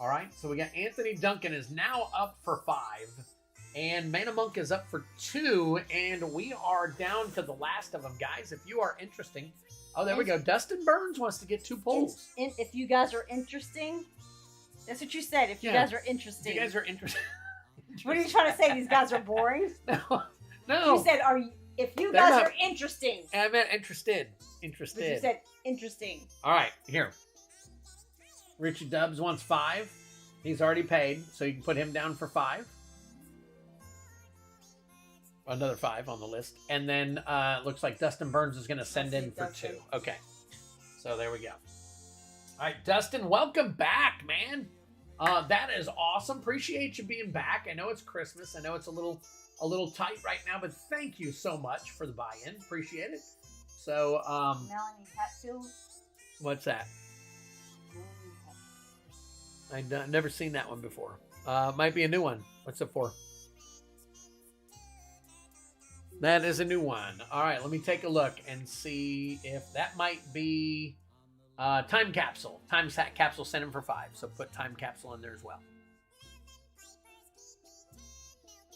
All right, so we got Anthony Duncan is now up for 5, and Mana Monk is up for 2, and we are down to the last of them, guys. If you are interesting. Oh, there we go. Dustin Burns wants to get 2 pulls. If you guys are interesting, that's what you said. If you guys are interesting. You guys are interesting. What are you trying to say? These guys are boring? No. You said, if you guys are interesting. I meant interested. But you said interesting. All right, here. Richie Dubs wants 5. He's already paid, so you can put him down for 5. Another 5 on the list. And then looks like Dustin Burns is going to send in for 2. Okay. So there we go. All right, Dustin, welcome back, man. That is awesome. Appreciate you being back. I know it's Christmas. I know it's a little tight right now, but thank you so much for the buy-in. Appreciate it. So, Melanie Hatfield. What's that? I've never seen that one before. Might be a new one. What's it for? That is a new one. All right, let me take a look and see if that might be Time Capsule. Time Capsule sent him for 5, so put Time Capsule in there as well.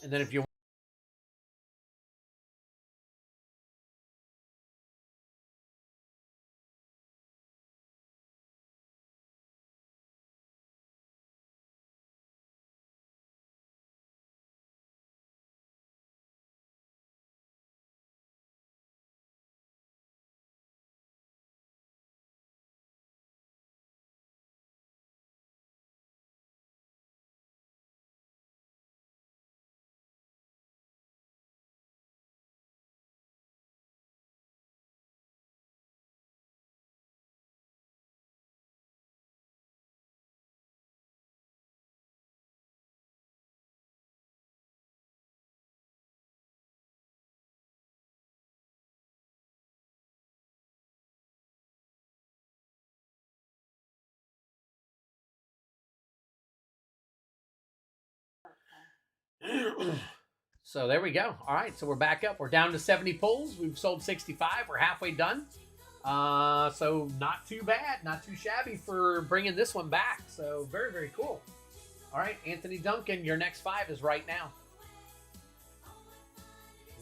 And then if you So there we go. All right, so we're back up. We're down to 70 pulls. We've sold 65. We're halfway done. So not too bad, not too shabby for bringing this one back. So very, very cool. All right, Anthony Duncan, your next 5 is right now.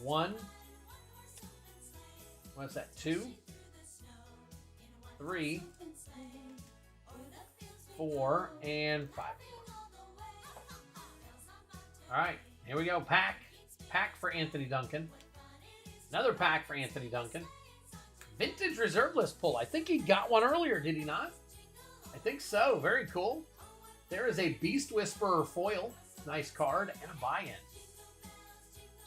1. What's that? 2, 3, 4, and 5. All right, here we go. Pack for Anthony Duncan. Another pack for Anthony Duncan. Vintage reserve list pull. I think he got one earlier, did he not? I think so. Very cool. There is a Beast Whisperer foil. Nice card and a buy-in.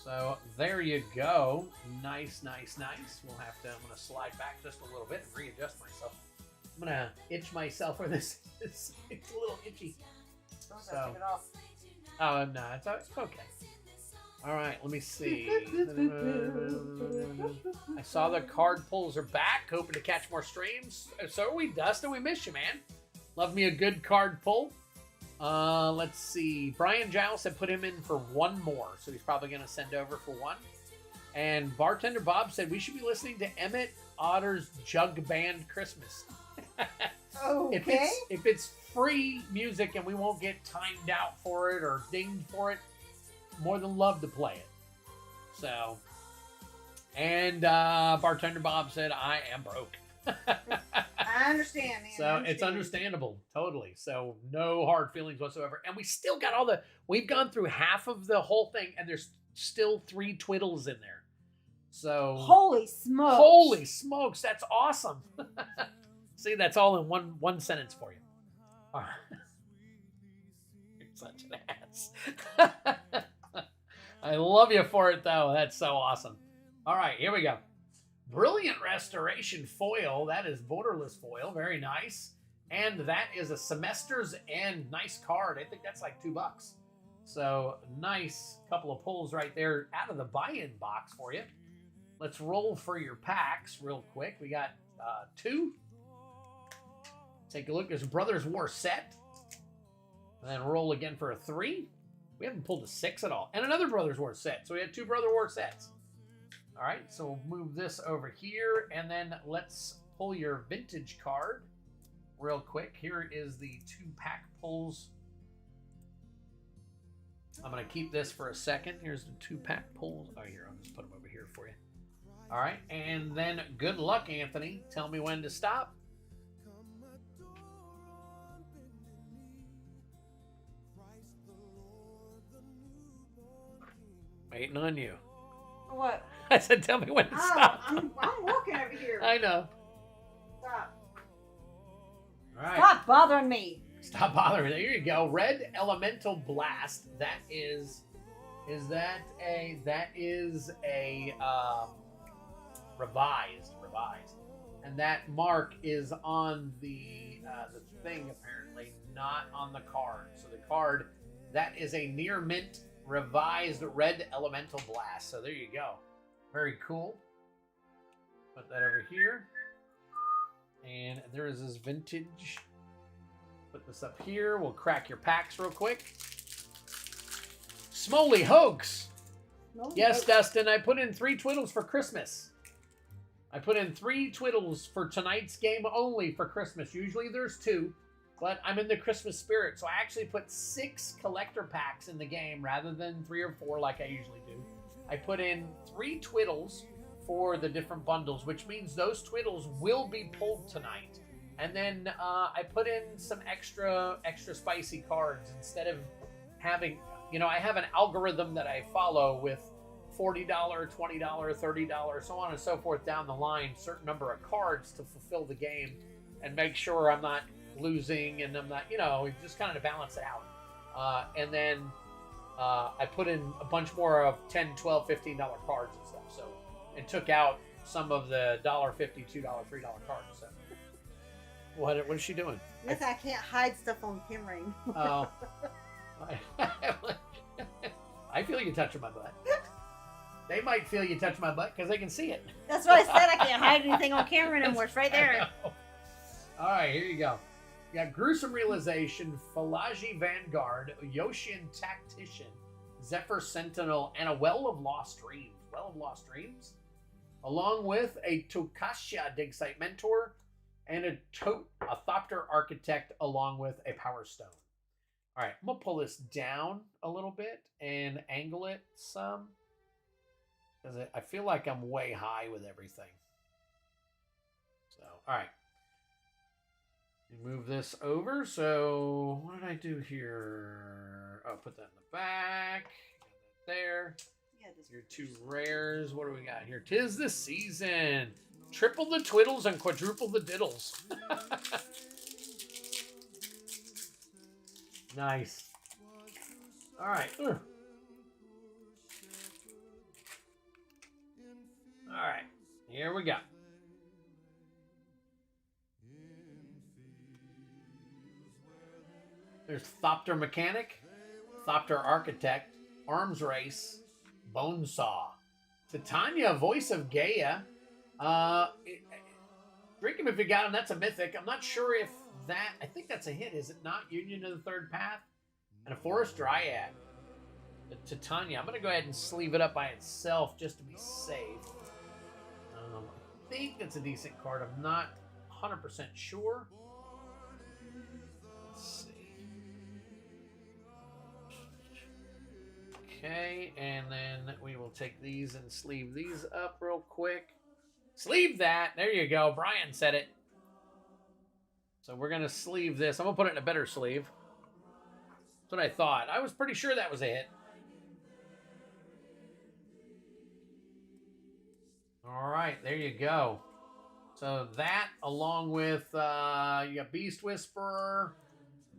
So there you go. Nice, nice, nice. We'll have to, I'm going to slide back just a little bit and readjust myself. I'm going to itch myself where this is. It's a little itchy. So, Take it off. oh, no, it's okay. All right, let me see. I saw the card pulls are back. Hoping to catch more streams. So are we, Dustin. We miss you, man. Love me a good card pull. Let's see. Brian Giles had put him in for 1 more, so he's probably going to send over for 1. And Bartender Bob said we should be listening to Emmett Otter's Jug Band Christmas. Okay. If it's free music and we won't get timed out for it or dinged for it, more than love to play it. So, and Bartender Bob said I am broke. I understand, man. So it's understandable, totally. So no hard feelings whatsoever. And we still got we've gone through half of the whole thing, and there's still 3 twiddles in there. So Holy smokes! holy smokes, that's awesome. See, that's all in one sentence for you. All right. You're such an ass. I love you for it, though. That's so awesome. All right, here we go. Brilliant Restoration foil. That is borderless foil. Very nice. And that is a Semester's End. Nice card. I think that's like $2. So nice couple of pulls right there out of the buy-in box for you. Let's roll for your packs real quick. We got 2. Take a look. There's a Brothers War set. And then roll again for a 3. We haven't pulled a 6 at all. And another Brothers War set. So we had 2 Brother War sets. All right, so we'll move this over here, and then let's pull your vintage card real quick. Here is the 2-pack pulls. I'm going to keep this for a second. Here's the 2-pack pulls. Oh, here, I'll just put them over here for you. All right, and then good luck, Anthony. Tell me when to stop. Waiting on you. What? I said, tell me when to stop. I'm working over here. I know. Stop. All right. Stop bothering me. Stop bothering. There you go. Red Elemental Blast. That is a revised. And that mark is on the thing, apparently, not on the card. So the card, that is a near mint revised Red Elemental Blast. So there you go. Very cool. Put that over here. And there is this vintage. Put this up here. We'll crack your packs real quick. Smoly Hoax. Yes, Dustin, I put in 3 twiddles for Christmas. I put in 3 twiddles for tonight's game only for Christmas. Usually there's 2, but I'm in the Christmas spirit. So I actually put 6 collector packs in the game rather than 3 or 4 like I usually do. I put in 3 twiddles for the different bundles, which means those twiddles will be pulled tonight. And then I put in some extra spicy cards instead of having, I have an algorithm that I follow with $40, $20, $30, so on and so forth down the line, certain number of cards to fulfill the game and make sure I'm not losing and I'm not, just kind of to balance it out. And then I put in a bunch more of $10, $12, $15 cards and stuff. So, and took out some of the $1.50, $2, $3 cards. So, what is she doing? Yes, I can't hide stuff on camera. Oh, I feel you touching my butt. They might feel you touch my butt because they can see it. That's what I said. I can't hide anything on camera anymore. It's right there. All right, here you go. You got Gruesome Realization, Falaji Vanguard, Yoshin Tactician, Zephyr Sentinel, and a Well of Lost Dreams. Well of Lost Dreams? along with a Tokasha Dig Site Mentor and a Thopter Architect along with a Power Stone. All right, I'm going to pull this down a little bit and angle it some, because I feel like I'm way high with everything. So, all right. Move this over. So, what did I do here? Oh, put that in the back. Got that there. Yeah, your 2 rares. What do we got here? 'Tis the season. Triple the twiddles and quadruple the diddles. Nice. All right. All right. Here we go. There's Thopter Mechanic, Thopter Architect, Arms Race, Bonesaw, Titania, Voice of Gaia. Drink him if you got him. That's a mythic. I'm not sure if that. I think that's a hit. Is it not? Union of the Third Path and a Forest Dryad. The Titania. I'm going to go ahead and sleeve it up by itself just to be safe. I think that's a decent card. I'm not 100% sure. Let's see. Okay, and then we will take these and sleeve these up real quick. Sleeve that. There you go. Brian said it. So we're going to sleeve this. I'm going to put it in a better sleeve. That's what I thought. I was pretty sure that was a hit. All right, there you go. So that, along with, you got Beast Whisperer,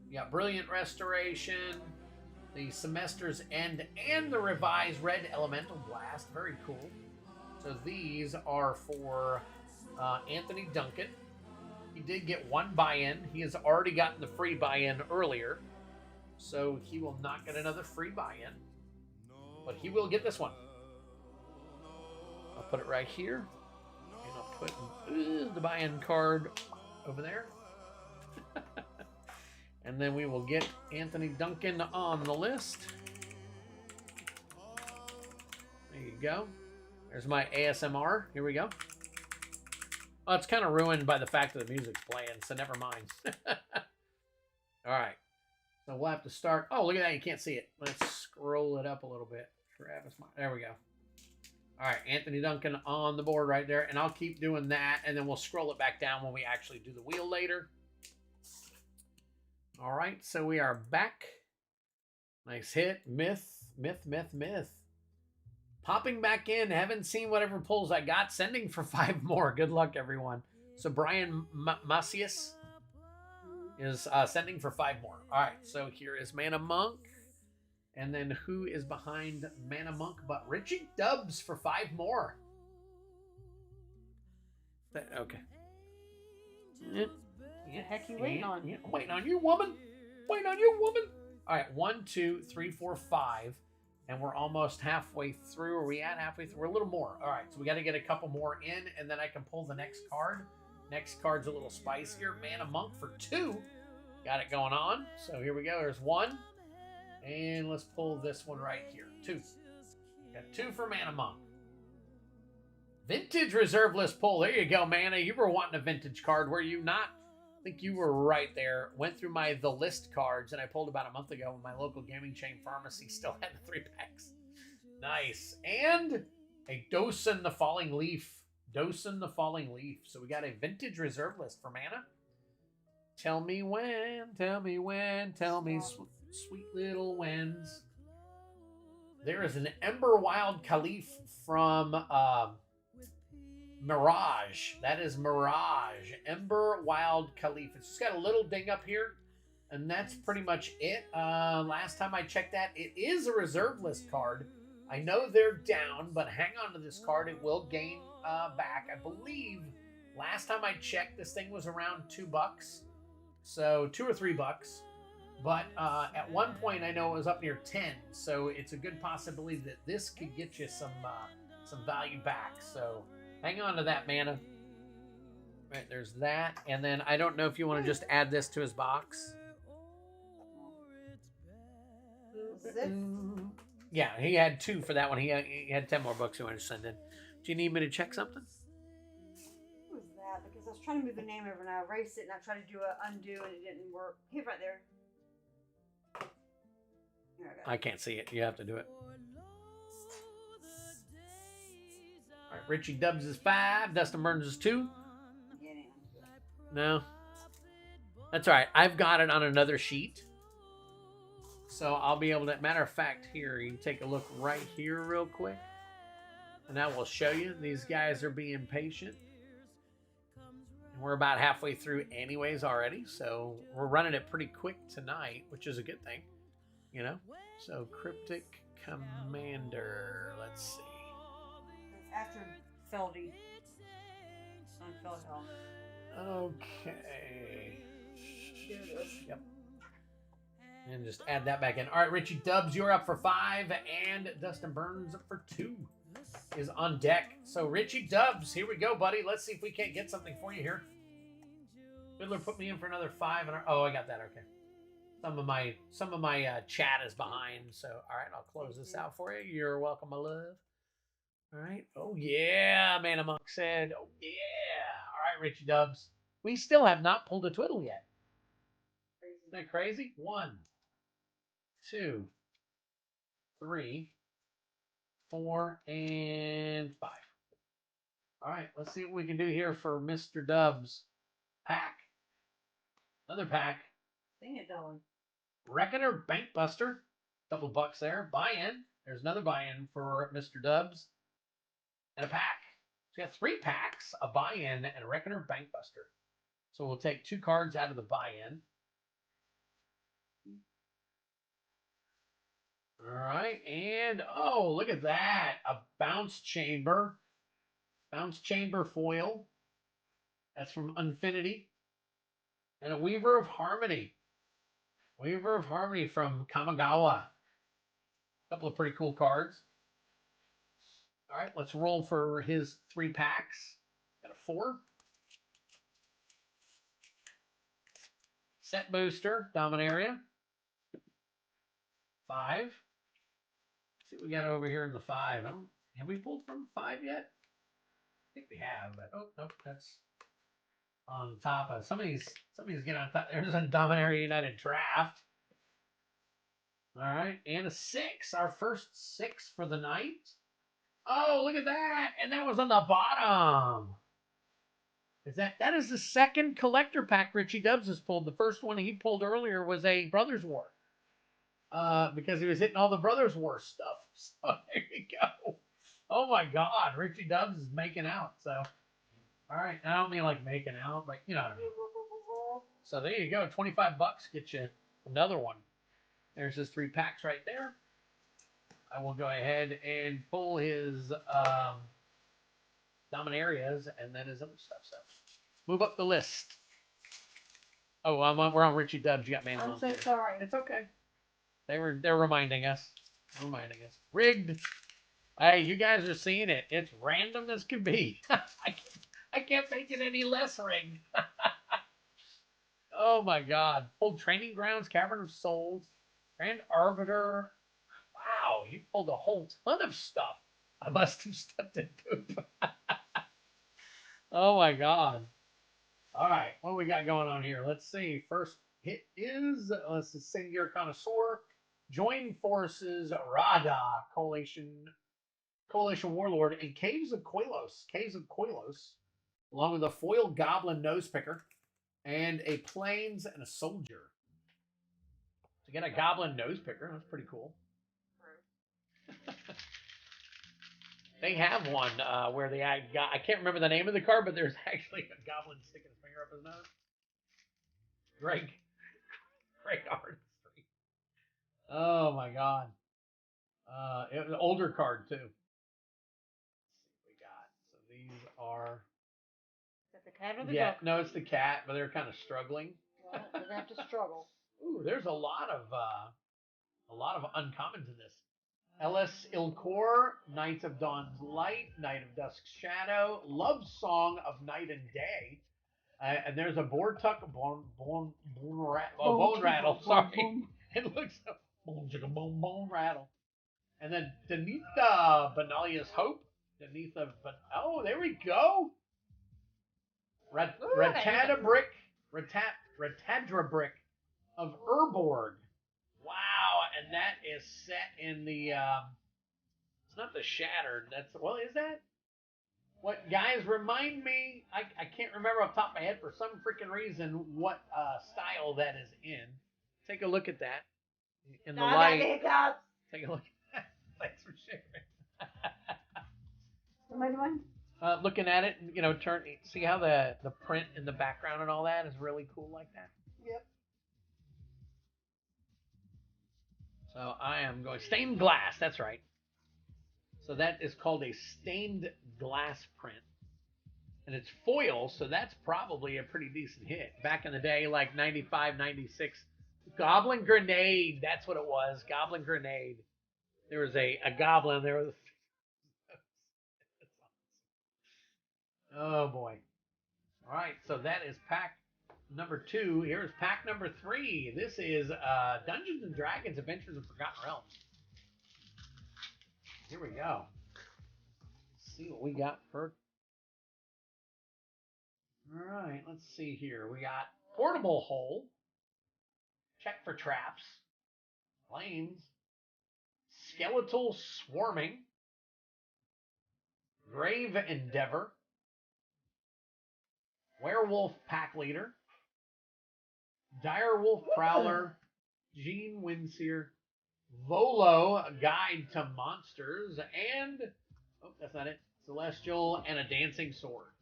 you got Brilliant Restoration, the Semester's End, and the revised Red Elemental Blast. Very cool. So these are for Anthony Duncan. He did get 1 buy-in. He has already gotten the free buy-in earlier. So he will not get another free buy-in. But he will get this one. I'll put it right here. And I'll put the buy-in card over there. And then we will get Anthony Duncan on the list. There you go. There's my ASMR. Here we go. Oh, it's kind of ruined by the fact that the music's playing, so never mind. All right. So we'll have to start. Oh, look at that. You can't see it. Let's scroll it up a little bit. Travis, there we go. All right. Anthony Duncan on the board right there. And I'll keep doing that, and then we'll scroll it back down when we actually do the wheel later. All right. So we are back. Nice hit. Myth. Popping back in, haven't seen whatever pulls I got. Sending for 5 more. Good luck, everyone. So Brian Macias is sending for 5 more. All right, so here is Mana Monk. And then who is behind Mana Monk but Richie Dubs for 5 more. Okay. What the heck you waiting on? I'm waiting on you, woman. Waiting on you, woman. All right, 1, 2, 3, 4, 5. And we're almost halfway through. Are we at halfway through? We're a little more. All right, so we got to get a couple more in, and then I can pull the next card. Next card's a little spicier. Mana Monk for 2. Got it going on. So here we go. There's 1. And let's pull this one right here. 2. Got 2 for Mana Monk. Vintage reserve list pull. There you go, Mana. You were wanting a vintage card, were you not? I think you were right there. Went through the list cards, and I pulled about a month ago when my local gaming chain pharmacy still had the 3 packs. Nice. And a Dosen the Falling Leaf. Dosen the Falling Leaf. So we got a vintage reserve list for Mana. Tell me when, tell me when, tell me sweet little whens. There is an Ember Wild Caliph from Mirage. That is Mirage. Ember Wild Caliph. It's just got a little ding up here, and that's pretty much it. Last time I checked that, it is a reserve list card. I know they're down, but hang on to this card. It will gain back. I believe last time I checked, this thing was around $2. So $2 or $3. But at one point, I know it was up near 10. So it's a good possibility that this could get you some value back. So hang on to that, Mana. Right, there's that. And then I don't know if you want to just add this to his box. Is it? Yeah, he had 2 for that one. He had 10 more books he wanted to send in. Do you need me to check something? What was that? Because I was trying to move the name over and I erased it and I tried to do an undo and it didn't work. He's right there. I can't see it. You have to do it. All right, Richie Dubs is 5. Dustin Burns is 2. No. That's all right. I've got it on another sheet. So I'll be able to... Matter of fact, here, you can take a look right here real quick. And that will show you. These guys are being patient. And we're about halfway through anyways already. So we're running it pretty quick tonight, which is a good thing. You know? So Cryptic Commander. Let's see. It's after Feldy. On Feldhelm. Okay. Yep. And just add that back in. All right, Richie Dubs, you're up for 5, and Dustin Burns up for 2 is on deck. So Richie Dubs, here we go, buddy. Let's see if we can't get something for you here. Twiddler put me in for another 5. Oh, I got that. Okay. Some of my chat is behind. So all right, I'll close this out for you. You're welcome, my love. All right. Oh yeah, Man Monk said. Oh yeah. All right, Richie Dubs. We still have not pulled a twiddle yet. Isn't that crazy? 1, 2, 3, 4, and 5. All right, let's see what we can do here for Mr. Dubs. Pack. Another pack. Dang it, Dylan. Reckoner Bankbuster. Couple bucks there. Buy-in. There's another buy-in for Mr. Dubs. And a pack. So we got 3 packs, a buy-in, and a Reckoner Bankbuster. So we'll take 2 cards out of the buy-in. All right, and oh, look at that. A Bounce Chamber. Bounce Chamber foil. That's from Infinity. And a Weaver of Harmony. Weaver of Harmony from Kamigawa. A couple of pretty cool cards. All right, let's roll for his 3 packs. Got a 4. Set Booster, Dominaria. 5. Let's see what we got over here in the 5. Have we pulled from 5 yet? I think we have, but oh nope, that's on top of somebody's getting on top. There's a Dominaria United draft. All right, and a 6, our first 6 for the night. Oh, look at that! And that was on the bottom. That is the second collector pack Richie Dubs has pulled. The first one he pulled earlier was a Brothers War. Because he was hitting all the Brothers War stuff. So there you go. Oh my God, Richie Dubs is making out. So, all right, I don't mean like making out, but you know what I mean. So there you go, 25 bucks, get you another one. There's his 3 packs right there. I will go ahead and pull his Dominarias and then his other stuff. So move up the list. Oh, we're on Richie Dubs. You got Man. I'm so sorry. It's okay. They're reminding us. Rigged. Hey, you guys are seeing it. It's random as can be. I can't make it any less rigged. Oh my God. Pulled Training Grounds, Cavern of Souls, Grand Arbiter. Wow, you pulled a whole ton of stuff. I must have stepped in poop. Oh my God. All right, what do we got going on here? Let's see. First hit is, let's see, Singular Connoisseur. Join Forces, Rada, Coalition Warlord, and Caves of Koilos, along with a foil Goblin Nose Picker, and a Plains and a Soldier. To get a Goblin Nose Picker, that's pretty cool. They have one where they got, I can't remember the name of the card, but there's actually a goblin sticking his finger up his nose. Great artistry. Oh my God. It was an older card too. Let's see what we got. So these are. Is that the cat or the Yeah, duck? no, it's the cat, but they're kind of struggling. Well, they're gonna have to struggle. Ooh, there's a lot of uncommons in this. Ellis Ilkor, Knights of Dawn's Light, Night of Dusk's Shadow, Love Song of Night and Day, and there's a Bone Rattle. Sorry, it looks bone rattle. And then Danita Benalia's Hope, Beneath a, but oh, there we go. Ooh, Ratadra brick of Urborg. Wow, and that is set in the. It's not the Shattered. That's well, is that? What guys remind me? I can't remember off the top of my head for some freaking reason what style that is in. Take a look at that in the light. Take a look. Thanks for sharing. What am I doing? Looking at it, you know, see how the print in the background and all that is really cool like that. Yep. So I am going stained glass. That's right. So that is called a stained glass print. And it's foil, so that's probably a pretty decent hit. Back in the day, like 95, 96. Goblin Grenade, that's what it was. Goblin Grenade. There was a goblin. There was. Oh, boy. All right, so that is pack number 2. Here's pack number 3. This is Dungeons & Dragons Adventures of Forgotten Realms. Here we go. Let's see what we got for. All right, let's see here. We got Portable Hole. Check for traps. Flames. Skeletal Swarming. Grave Endeavor. Werewolf Pack Leader. Direwolf Prowler. Gene Windseer. Volo, a Guide to Monsters, and oh, that's not it. Celestial and a Dancing Sword.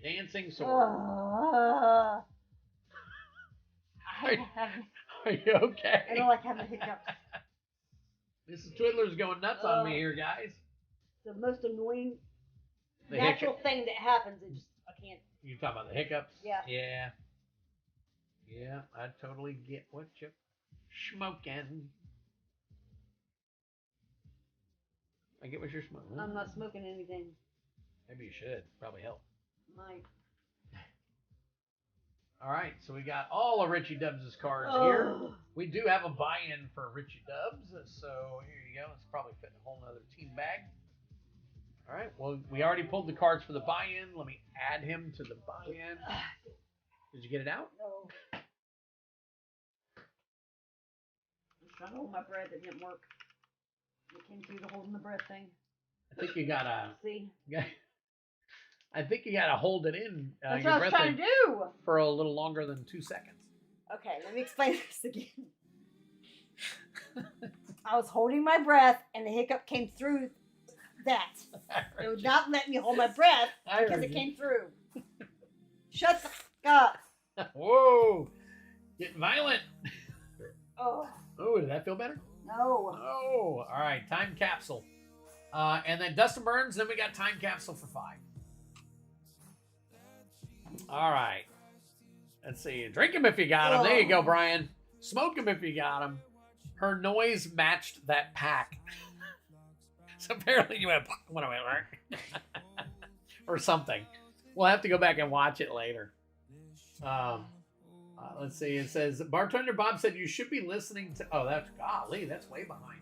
Dancing Sword. Are you okay? I don't like having hiccups. Mrs. Twiddler's going nuts on me here, guys. The most annoying The natural thing that happens. It just I can't. You talking about the hiccups? Yeah. Yeah. Yeah, I totally get what you're smoking. I get what you're smoking. I'm not smoking anything. Maybe you should. Probably help. Might. All right, so we got all of Richie Dubs' cards here. We do have a buy-in for Richie Dubs, so here you go. It's probably fitting a whole nother team bag. All right, well, we already pulled the cards for the buy-in. Let me add him to the buy-in. Did you get it out? No. I was trying to hold my breath. It didn't work. It came through the holding the breath thing. I think you gotta. See? I think you gotta hold it in. That's your what I was breath trying to do. For a little longer than 2 seconds. Okay, let me explain this again. I was holding my breath, and the hiccup came through that. It would not let me hold my breath because it came through. Shut the fuck up. Whoa! Getting violent. Oh, Did that feel better? no. Oh, all right. Time capsule. And then Dustin Burns, then we got time capsule for 5. All right. Let's see. Drink him if you got him. There you go, Brian. Smoke him if you got him. Her noise matched that pack. So apparently you went, or something. We'll have to go back and watch it later. Let's see. It says, Bartender Bob said you should be listening to... Oh, that's... Golly, that's way behind.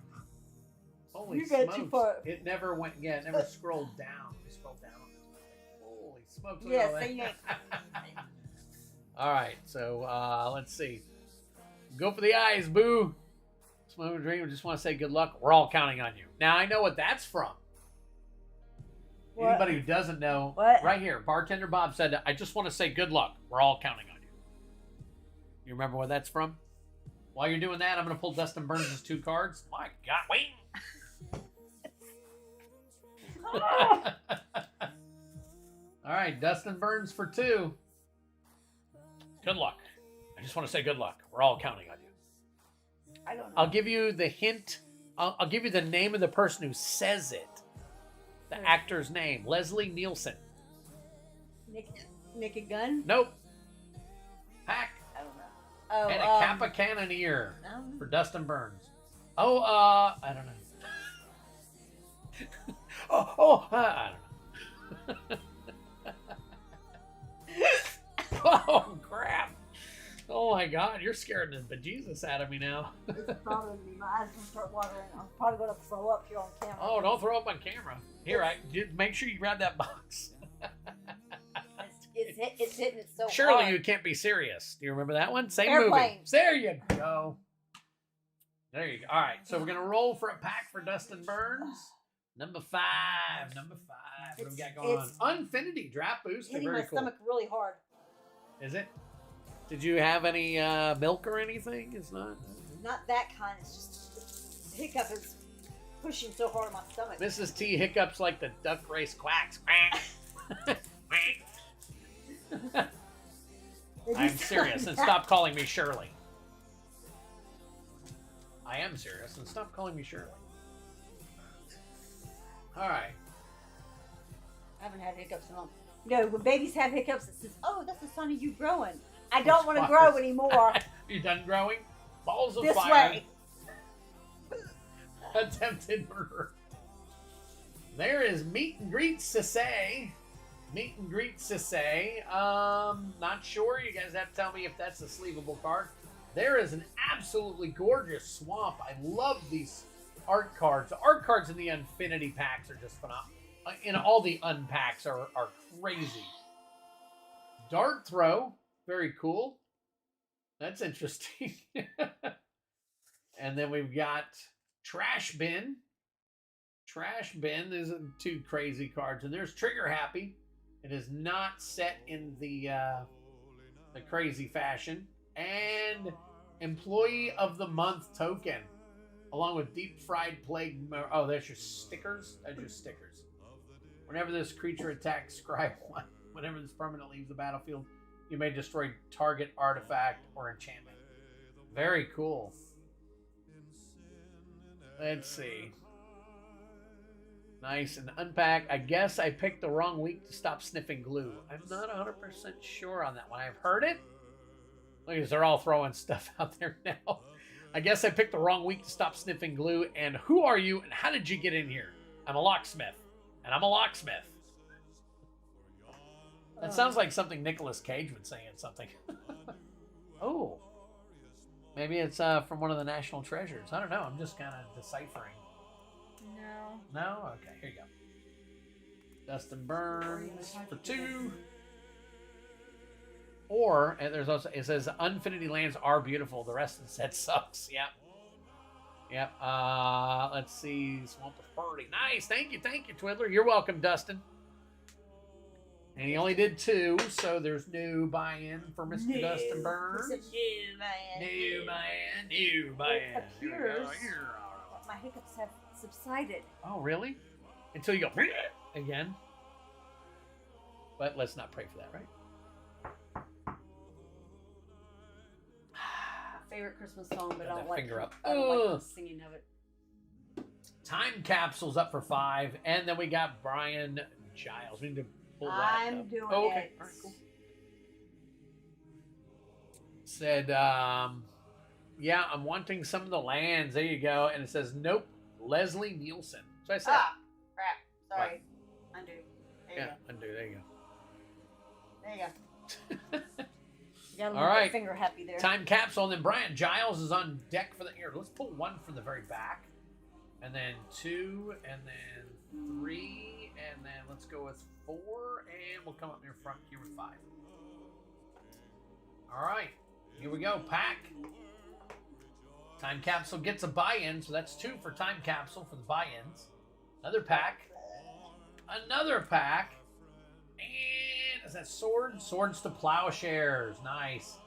Holy smokes. Too far. It never went... Yeah, it never scrolled down. We scrolled down on this. Holy smokes. Yes, yeah, All right, so let's see. Go for the eyes, boo. Smoke Dream, I just want to say good luck. We're all counting on you. Now, I know what that's from. What? Anybody who doesn't know, right here, Bartender Bob said, I just want to say good luck. We're all counting on you. You remember where that's from? While you're doing that, I'm going to pull Dustin Burns' 2 cards. My God, wait. All right, Dustin Burns for 2. Good luck. I just want to say good luck. We're all counting on you. I don't know. I'll give you the hint. I'll give you the name of the person who says it. The actor's name. Leslie Nielsen. Naked Gun? Nope. Pack. I don't know. Oh, and a Kappa Cannoneer for Dustin Burns. Oh, I don't know. I don't know. Oh, crap. Oh, my God, you're scaring the bejesus out of me now. It's bothering me. My eyes gonna start watering. I'm probably gonna throw up here on camera. Oh, don't throw up on camera. Here, make sure you grab that box. It's hitting it so Surely hard. you can't be serious. Do you remember that one? Same Airplane. movie. There you go. There you go. All right, so we're gonna roll for a pack for Dustin Burns. Number 5. What do we got going on? Unfinity Draft Booster. Hitting Very my cool. stomach really hard. Is it? Did you have any milk or anything? It's not. Not that kind. It's just the hiccup is pushing so hard on my stomach. Mrs. T hiccups like the duck race quacks. I'm serious, and stop calling me Shirley. I am serious, and stop calling me Shirley. All right. I haven't had hiccups in a long. No, when babies have hiccups, it says, "Oh, that's a sign of you growing." I don't want to grow anymore. You done growing? Balls of This fire. way. Attempted murder. There is Meet and Greet Sissay. Meet and Greet Sissay. Not sure. You guys have to tell me if that's a sleevable card. There is an absolutely gorgeous swamp. I love these art cards. The art cards in the Infinity packs are just phenomenal. And all the unpacks are crazy. Dart Throw. Very cool. That's interesting. And then we've got Trash Bin. Trash Bin. There's 2 crazy cards. And there's Trigger Happy. It is not set in the crazy fashion. And Employee of the Month token. Along with Deep Fried Plague. Oh, there's your stickers. That's your stickers. Whenever this creature attacks, scry 1. Whenever this permanent leaves the battlefield, you may destroy target artifact or enchantment. Very cool. Let's see. Nice and unpack. I guess I picked the wrong week to stop sniffing glue. I'm not 100% sure on that one. I've heard it. Look, they're all throwing stuff out there now. I guess I picked the wrong week to stop sniffing glue. And who are you and how did you get in here? I'm a locksmith. And I'm a locksmith. That sounds like something Nicolas Cage would say in something. Oh. Maybe it's from one of the National Treasures. I don't know. I'm just kind of deciphering. No. No? Okay, here you go. Dustin Burns for 2. Or, and there's also, it says, Unfinity lands are beautiful. The rest of the set sucks. Yep. Yep. Let's see. Swamp of Purdy. Nice. Thank you, Twiddler. You're welcome, Dustin. And he only did 2, so there's no buy-in for Mr. Dustin Burns. New buy-in. It appears that my hiccups have subsided. Oh, really? Until you go again. But let's not pray for that, right? My favorite Christmas song, but I don't like finger up. I don't like the singing of it. Time Capsule's up for 5, and then we got Brian Giles. We need to pull that I'm up. doing okay. it. All right, cool. Said, yeah, I'm wanting some of the lands. There you go. And it says, nope, Leslie Nielsen. So I said, crap. Sorry. Undo. There you go. Undo. There you go. There you go. You got a All little right. bit finger happy there. Time Capsule. And then Brian Giles is on deck for the here. Let's pull 1 from the very back. And then 2, and then 3, and then let's go with 4, and we'll come up near front here with 5. All right, here we go. Pack. Time Capsule gets a buy-in, so that's 2 for Time Capsule for the buy-ins. Another pack. Another pack. And is that Swords? Swords to Plowshares. Nice.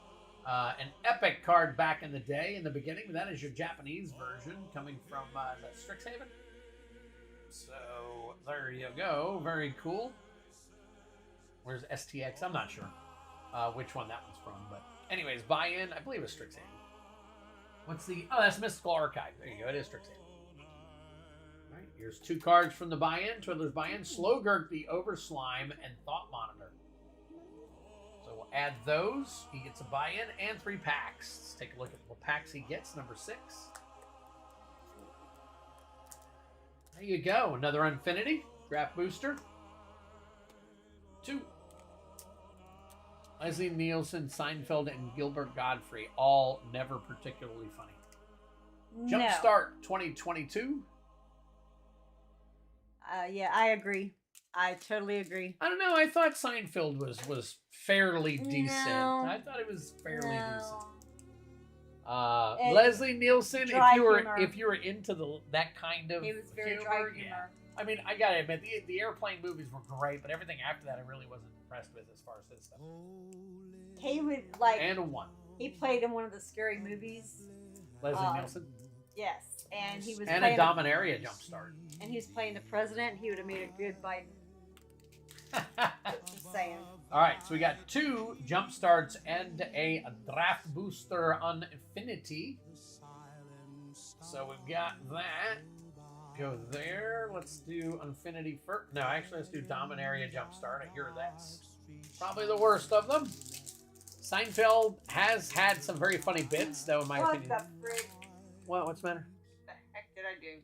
An epic card back in the day, in the beginning. That is your Japanese version coming from is that Strixhaven? So there you go. Very cool. Where's STX? I'm not sure which one that one's from. But anyways, buy-in. I believe it's Strixhaven. What's the... Oh, that's Mystical Archive. There you go. It is Strixhaven. All right. Here's 2 cards from the buy-in. Twiddler's buy-in. Slowgurt the Overslime and Thought Monitor. So we'll add those. He gets a buy-in and 3 packs. Let's take a look at what packs he gets. Number 6. There you go. Another Infinity. Draft Booster. 2. Leslie Nielsen, Seinfeld, and Gilbert Godfrey, all never particularly funny. No. Jumpstart 2022. Yeah, I agree. I totally agree. I don't know. I thought Seinfeld was fairly decent. No. I thought it was fairly decent. It- Leslie Nielsen, dry if you were into that kind of It was very humor, dry yeah. humor. I mean, I gotta admit, the airplane movies were great, but everything after that I really wasn't impressed with as far as his stuff. He would like. And one. He played in one of the scary movies. Leslie Nielsen. Yes, and he was And playing a Dominaria Jumpstart. and he was playing the president. He would have made a good Biden. Just saying. All right, so we got 2 jump starts and a draft booster on Infinity. So we've got that. Go there. Let's do Infinity first. No, actually, let's do Dominaria Jumpstart. I hear that's probably the worst of them. Seinfeld has had some very funny bits, though, in my opinion. What the frick? What's the matter? The heck did I do?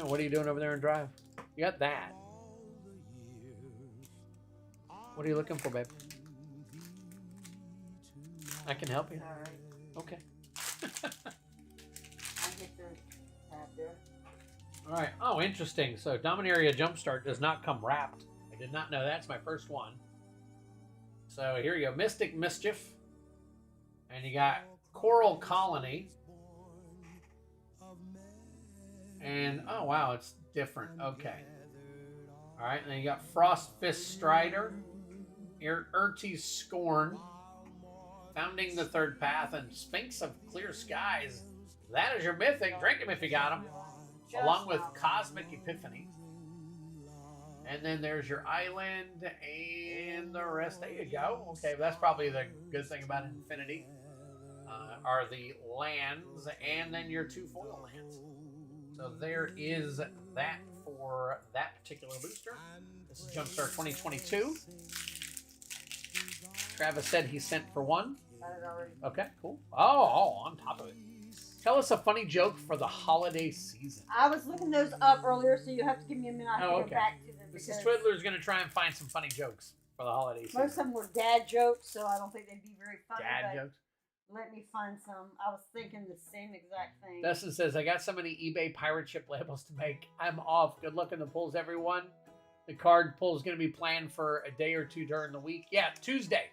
Oh, what are you doing over there in Drive? You got that. What are you looking for, babe? I can help you. All right. Okay. I hit the tab there. All right. Oh, interesting. So Dominaria Jumpstart does not come wrapped. I did not know. That's my first one. So here you go. Mystic Mischief. And you got Coral Colony. And, oh, wow, it's different. Okay. All right. And then you got Frost Fist Strider. Urti's Scorn. Founding the Third Path. And Sphinx of Clear Skies. That is your mythic. Drink him if you got him. Along with Cosmic Epiphany. And then there's your island and the rest. There you go. Okay, that's probably the good thing about Infinity. Are the lands and then your 2 foil lands. So there is that for that particular booster. This is Jumpstart 2022. Travis said he sent for 1. Okay, cool. Oh, on top of it. Tell us a funny joke for the holiday season. I was looking those up earlier, so you have to give me a minute to go back to them. Mrs. Twiddler is going to try and find some funny jokes for the holiday season. Most of them were dad jokes, so I don't think they'd be very funny. Dad jokes? Let me find some. I was thinking the same exact thing. Dustin says, I got so many eBay pirate ship labels to make. I'm off. Good luck in the pulls, everyone. The card pull is going to be planned for a day or 2 during the week. Yeah, Tuesday.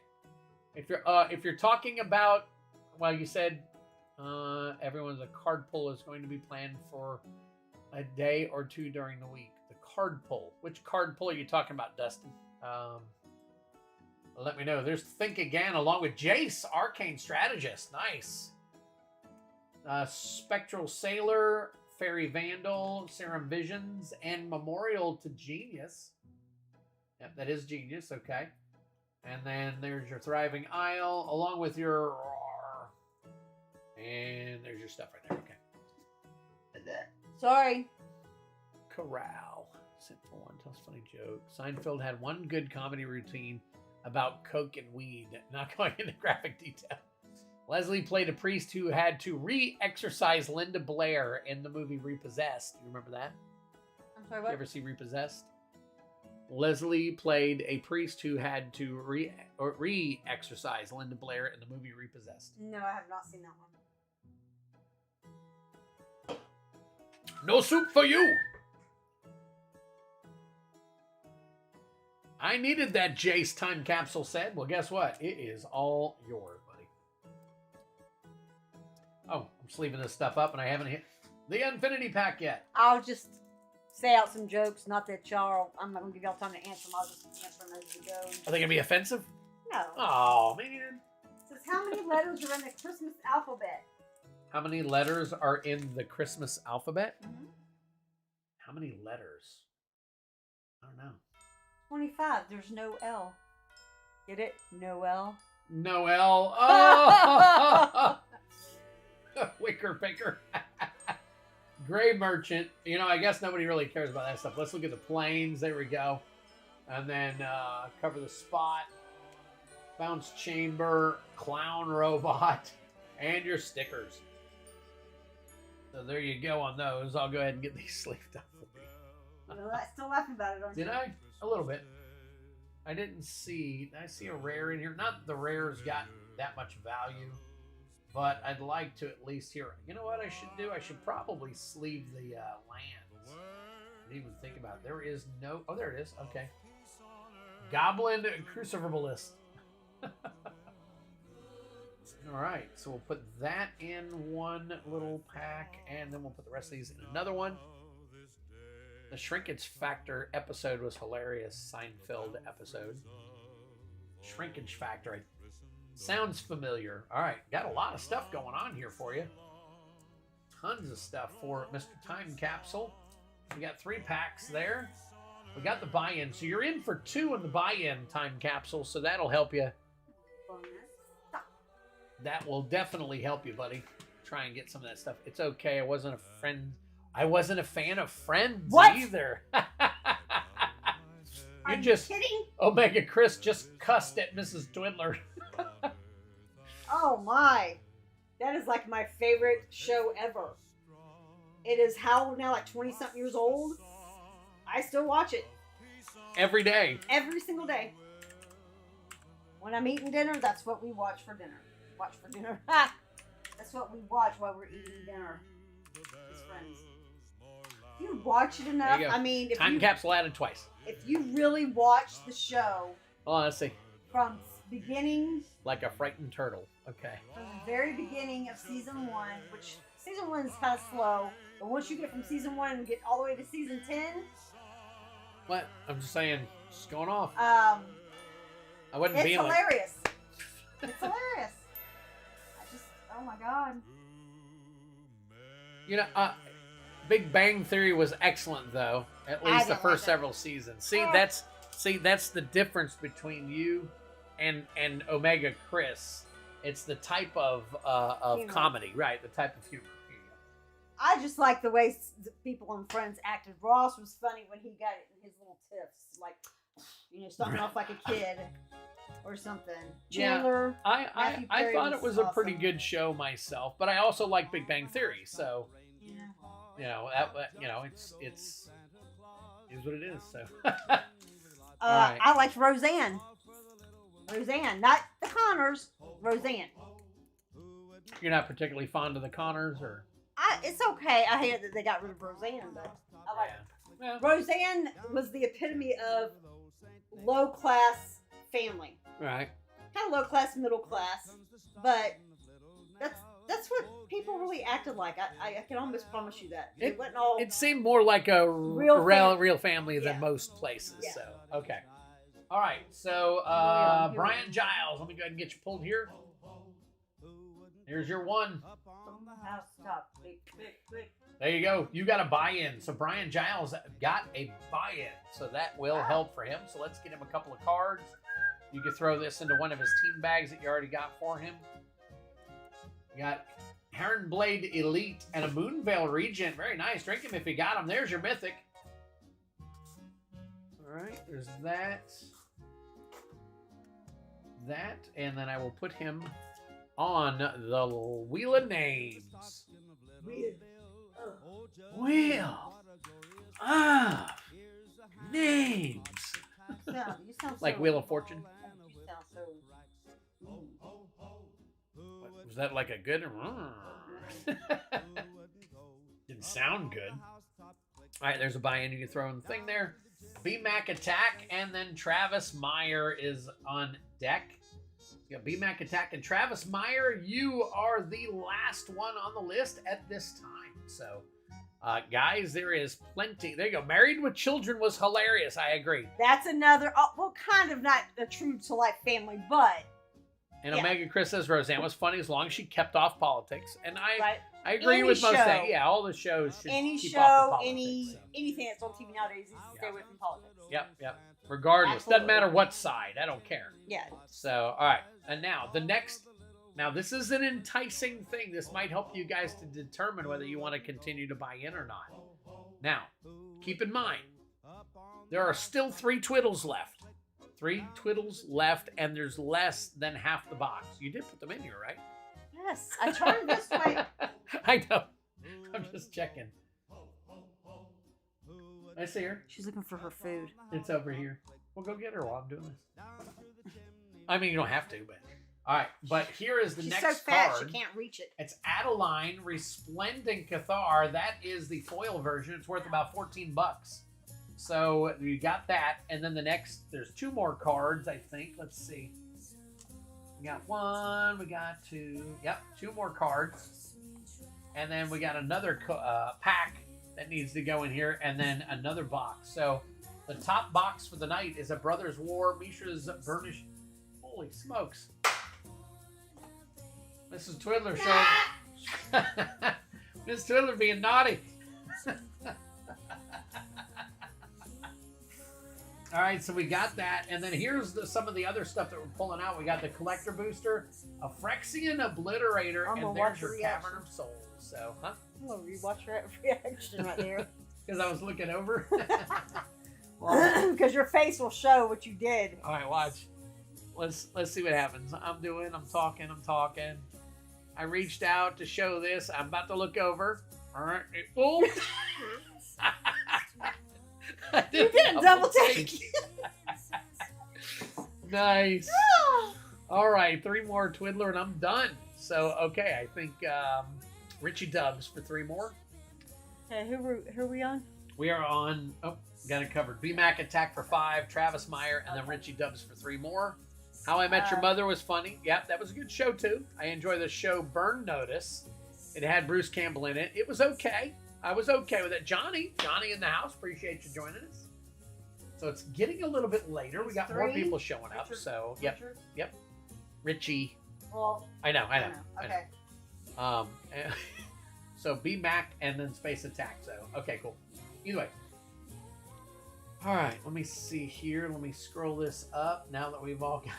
If you're talking about, well, you said everyone's a card pull is going to be planned for a day or 2 during the week. The card pull. Which card pull are you talking about, Dustin? Let me know. There's Think Again along with Jace, Arcane Strategist. Nice. Spectral Sailor, Fairy Vandal, Serum Visions, and Memorial to Genius. Yep, that is Genius. Okay. And then there's your Thriving Isle along with your... And there's your stuff right there. Okay. Sorry. Corral. Sent for 1. Tells funny joke. Seinfeld had 1 good comedy routine about coke and weed. Not going into graphic detail. Leslie played a priest who had to re-exorcise Linda Blair in the movie Repossessed. You remember that? I'm sorry, Did what? you ever see Repossessed? Leslie played a priest who had to re-exorcise Linda Blair in the movie Repossessed. No, I have not seen that one. No soup for you! I needed that, Jace Time Capsule said. Well, guess what? It is all yours, buddy. Oh, I'm sleeving this stuff up and I haven't hit the Infinity Pack yet. I'll just say out some jokes. Not that y'all, I'm not going to give y'all time to answer them. I'll just answer them as we go. Are they going to be offensive? No. Oh, man. It says, how many letters are in the Christmas alphabet? How many letters are in the Christmas alphabet? Mm-hmm. How many letters? I don't know. 25. There's no L. Get it? Noel. Noel. Oh! Wicker picker. Gray Merchant. You know, I guess nobody really cares about that stuff. Let's look at the planes. There we go. And then cover the spot. Bounce Chamber. Clown Robot. And your stickers. So there you go on those. I'll go ahead and get these sleeved up for you. You're still laughing about it, aren't you? Did I? A little bit. I didn't see. I see a rare in here. Not the rare's got that much value, but I'd like to at least hear. You know what I should do? I should probably sleeve the lands. I didn't even think about it. There is no. Oh, there it is. Okay. Goblin Cruciverbalist. All right, so we'll put that in one little pack, and then we'll put the rest of these in another one. The Shrinkage Factor episode was hilarious. Seinfeld episode. Shrinkage Factor. Sounds familiar. All right, got a lot of stuff going on here for you. Tons of stuff for Mr. Time Capsule. We got 3 packs there. We got the buy-in. So you're in for 2 in the buy-in Time Capsule, so that'll help you. That will definitely help you, buddy. Try and get some of that stuff. It's okay. I wasn't a fan of Friends either. Are you kidding? Omega Chris just cussed at Mrs. Twiddler. Oh my. That is like my favorite show ever. It is how old now, like 20-something years old. I still watch it. Every day. Every single day. When I'm eating dinner, that's what we watch for dinner. Watch for dinner. That's what we watch while we're eating dinner. As friends. If you watch it enough, I mean, if Time Capsule added twice. If you really watch the show. Oh, let's see. From beginning. Like a frightened turtle. Okay. From the very beginning of season 1, which season 1 is kind of slow, but once you get from season 1 and get all the way to season 10. What? I'm just saying, it's going off. I wasn't it's being hilarious. It's hilarious. Oh my god. You know, Big Bang Theory was excellent though. At least the first several seasons. See, that's the difference between you and Omega Chris. It's the type of comedy, right? The type of humor. I just like the way the people on Friends acted. Ross was funny when he got it in his little tiffs, like, starting off like a kid. Or something. Chandler. Yeah, I thought it was awesome. A pretty good show myself, but I also like Big Bang Theory, so it's what it is. So right. I liked Roseanne. Not the Connors. Roseanne. You're not particularly fond of the Connors, or? It's okay. I hate that they got rid of Roseanne, but I like it. Yeah. Roseanne was the epitome of low class family. Right. Kind of low class, middle class, but that's what people really acted like. I can almost promise you that. It seemed more like a real family than most places. Yeah. So okay. All right. So Brian Giles, let me go ahead and get you pulled here. Here's your one. There you go. You got a buy-in. So Brian Giles got a buy-in. So that will help for him. So let's get him a couple of cards. You can throw this into one of his team bags that you already got for him. You got Heronblade Elite and a Moonveil Regent. Very nice. Drink him if you got him. There's your mythic. All right. There's that. And then I will put him on the Wheel of Names. Wheel of Names. You sound like so, Wheel of Fortune. You sound so. What, was that like a good? Didn't sound good. All right, there's a buy-in. You can throw in the thing there. BMAC Attack, and then Travis Meyer is on deck. You got BMAC Attack and Travis Meyer. You are the last one on the list at this time. So, guys, there is plenty. There you go. Married with Children was hilarious. I agree. That's another, well, kind of not a true to life family, but. And Omega Chris says Roseanne was funny as long as she kept off politics. And I agree with most things. Yeah, all the shows should keep off of politics. Anything that's on TV nowadays needs to stay away from politics. Yep. Regardless. Absolutely. Doesn't matter what side. I don't care. Yeah. So, all right. And now, the next... Now, this is an enticing thing. This might help you guys to determine whether you want to continue to buy in or not. Now, keep in mind, there are still 3 Twiddles left. 3 Twiddles left, and there's less than half the box. You did put them in here, right? Yes, I turned this way. I know. I'm just checking. I see her. She's looking for her food. It's over here. We'll go get her while I'm doing this. I mean, you don't have to, but all right. But here is the She's next so fat card. she can't reach it. It's Adeline Resplendent Cathar. That is the foil version. It's worth about $14. So you got that, and then the next, there's 2 more cards, I think. Let's see. We got 1, we got 2. Yep, 2 more cards. And then we got another pack that needs to go in here, and then another box. So the top box for the night is a Brothers War Mishra's Burnish. Holy smokes. Mrs. Twiddler showing. Miss Twiddler being naughty. All right, so we got that. And then here's some of the other stuff that we're pulling out. We got the Collector Booster, a Phyrexian Obliterator, and there's your Cavern of Souls. So, huh? I'm going to rewatch your reaction right there. Because I was looking over. Because your face will show what you did. All right, watch. Let's see what happens. I'm talking. I reached out to show this. I'm about to look over. All right. Oh. You did a double take. Nice. All right, 3 more Twiddler and I'm done. So, okay, I think Richie Dubs for 3 more. Okay, who are we on? We are on, got it covered. BMAC Attack for 5, Travis Meyer, and then Richie Dubs for 3 more. How I Met Your Mother was funny. Yep, that was a good show, too. I enjoy the show Burn Notice. It had Bruce Campbell in it. It was okay. I was okay with it. Johnny in the house. Appreciate you joining us. So it's getting a little bit later. We got more people showing up. So, yep. Richie. Well, I know. Okay. So BMAC and then Space Attack. So, okay, cool. Either way. All right, let me see here. Let me scroll this up now that we've all got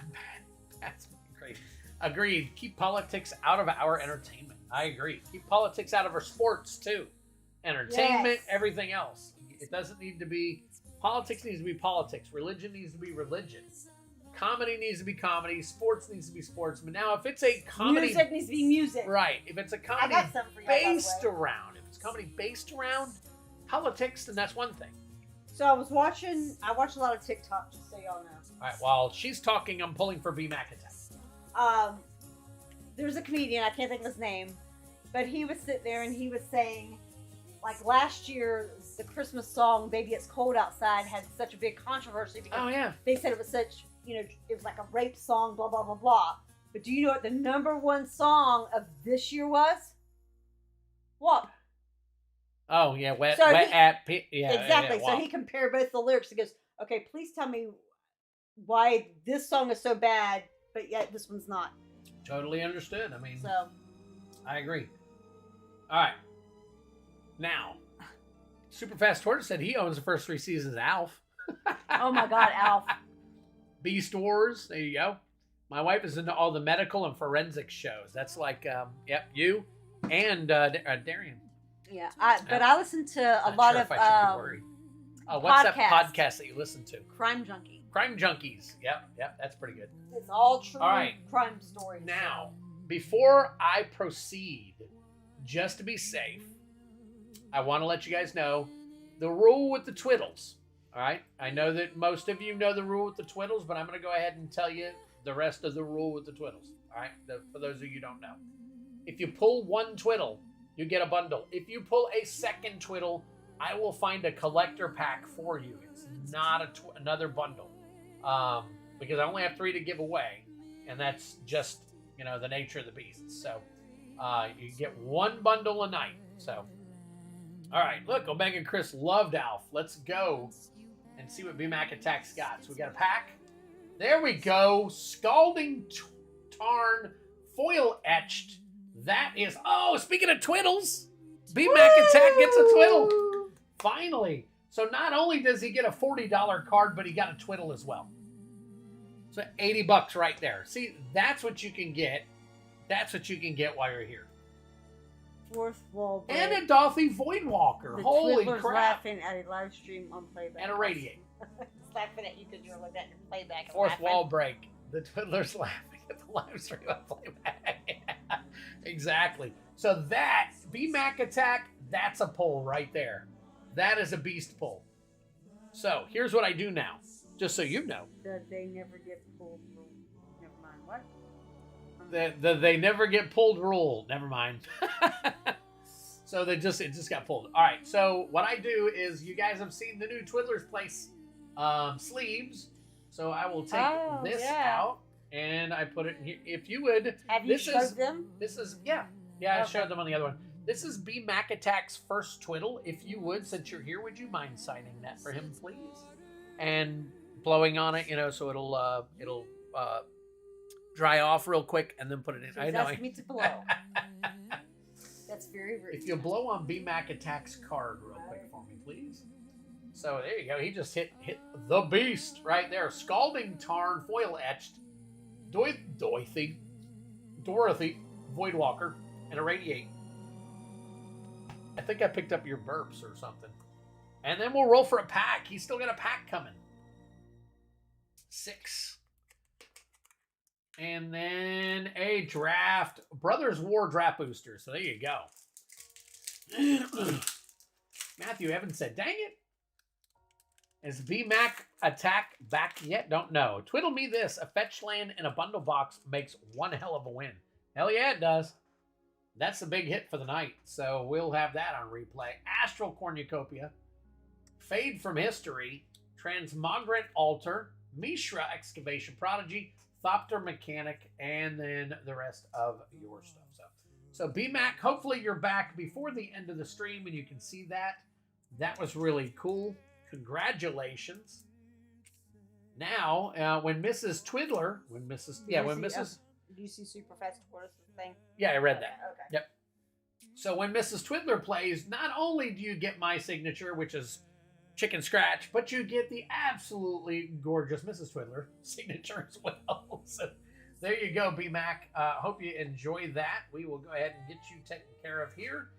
that's great. Agreed. Keep politics out of our entertainment. I agree. Keep politics out of our sports, too. Entertainment, everything else. It doesn't need to be, politics needs to be politics. Religion needs to be religion. Comedy needs to be comedy. Sports needs to be sports. But now if it's a comedy. Music needs to be music. Right. If it's a comedy based around, if it's comedy based around politics, then that's one thing. So I watch a lot of TikTok, just so y'all know. All right. While she's talking, I'm pulling for BMAC Attack. There's a comedian, I can't think of his name, but he would sit there and he was saying, like last year, the Christmas song "Baby It's Cold Outside" had such a big controversy because they said it was such, it was like a rape song, blah blah blah blah. But do you know what the #1 song of this year was? What? Oh yeah, exactly. Yeah, so he compared both the lyrics. He goes, "Okay, please tell me why this song is so bad, but yet this one's not." Totally understood. I mean, so I agree. All right. Now, Superfast Tortoise said he owns the first 3 seasons of Alf. Oh my God, Alf. Beast Wars. There you go. My wife is into all the medical and forensic shows. That's like, you and Darian. Yeah, I listen to a lot of what's that podcast that you listen to? Crime Junkie. Crime Junkies. Yep, that's pretty good. It's all true right. crime stories. Now, before I proceed, just to be safe, I want to let you guys know the rule with the Twiddles. All right? I know that most of you know the rule with the Twiddles, but I'm going to go ahead and tell you the rest of the rule with the Twiddles. All right? For those of you who don't know. If you pull 1 Twiddle, you get a bundle. If you pull a second Twiddle, I will find a collector pack for you. It's not another bundle. Because I only have 3 to give away. And that's just, the nature of the beast. So, you get 1 bundle a night. So, all right. Look, Omega and Chris loved Alf. Let's go and see what BMAC Attack's got. So we got a pack. There we go. Scalding Tarn foil etched. That is, speaking of Twiddles, BMAC Attack gets a Twiddle. Finally. So not only does he get a $40 card, but he got a Twiddle as well. So $80 right there. See, that's what you can get. That's what you can get while you're here. Fourth wall break. And a Dolphy Voidwalker. Holy crap. Laughing at a live stream on playback. And a Radiate. He's laughing at you because you're looking at your playback. Fourth wall break. The Twiddler's laughing at the live stream on playback. Exactly. So that, BMAC Attack, that's a pull right there. That is a beast pull. So here's what I do now. Just so you know. That they never get pulled through. Never mind. What? They never get pulled rule. Never mind. So it just got pulled. All right. So what I do is, you guys have seen the new Twiddler's Place sleeves. So I will take this out and I put it in here. If you would, have you showed them? This is I showed them on the other one. This is B Mac Attack's first twiddle. If you would, since you're here, would you mind signing that for him, please? And blowing on it, so it'll dry off real quick and then put it in. I know. Ask me to blow. That's very rude. If you blow on B Mac Attack's card real quick for me, please. So there you go. He just hit the beast right there. Scalding Tarn, foil etched, Dorothy, Voidwalker, and Irradiate. I think I picked up your burps or something. And then we'll roll for a pack. He's still got a pack coming. 6. And then a draft. Brothers War draft booster. So there you go. Matthew Evans said, dang it. Is B-Mac Attack back yet? Don't know. Twiddle me this. A fetch land in a bundle box makes one hell of a win. Hell yeah, it does. That's the big hit for the night. So we'll have that on replay. Astral Cornucopia. Fade from History. Transmogrant Altar. Mishra Excavation Prodigy. Thopter Mechanic. And then the rest of your stuff. So B-Mac, hopefully you're back before the end of the stream and you can see that. That was really cool. Congratulations. Now, when Mrs. Twiddler, Do you see Super Fast Towards the thing? Yeah, I read that. Okay. Yep. So when Mrs. Twiddler plays, not only do you get my signature, which is chicken scratch, but you get the absolutely gorgeous Mrs. Twiddler signature as well. So there you go, B-Mac. Hope you enjoy that. We will go ahead and get you taken care of here.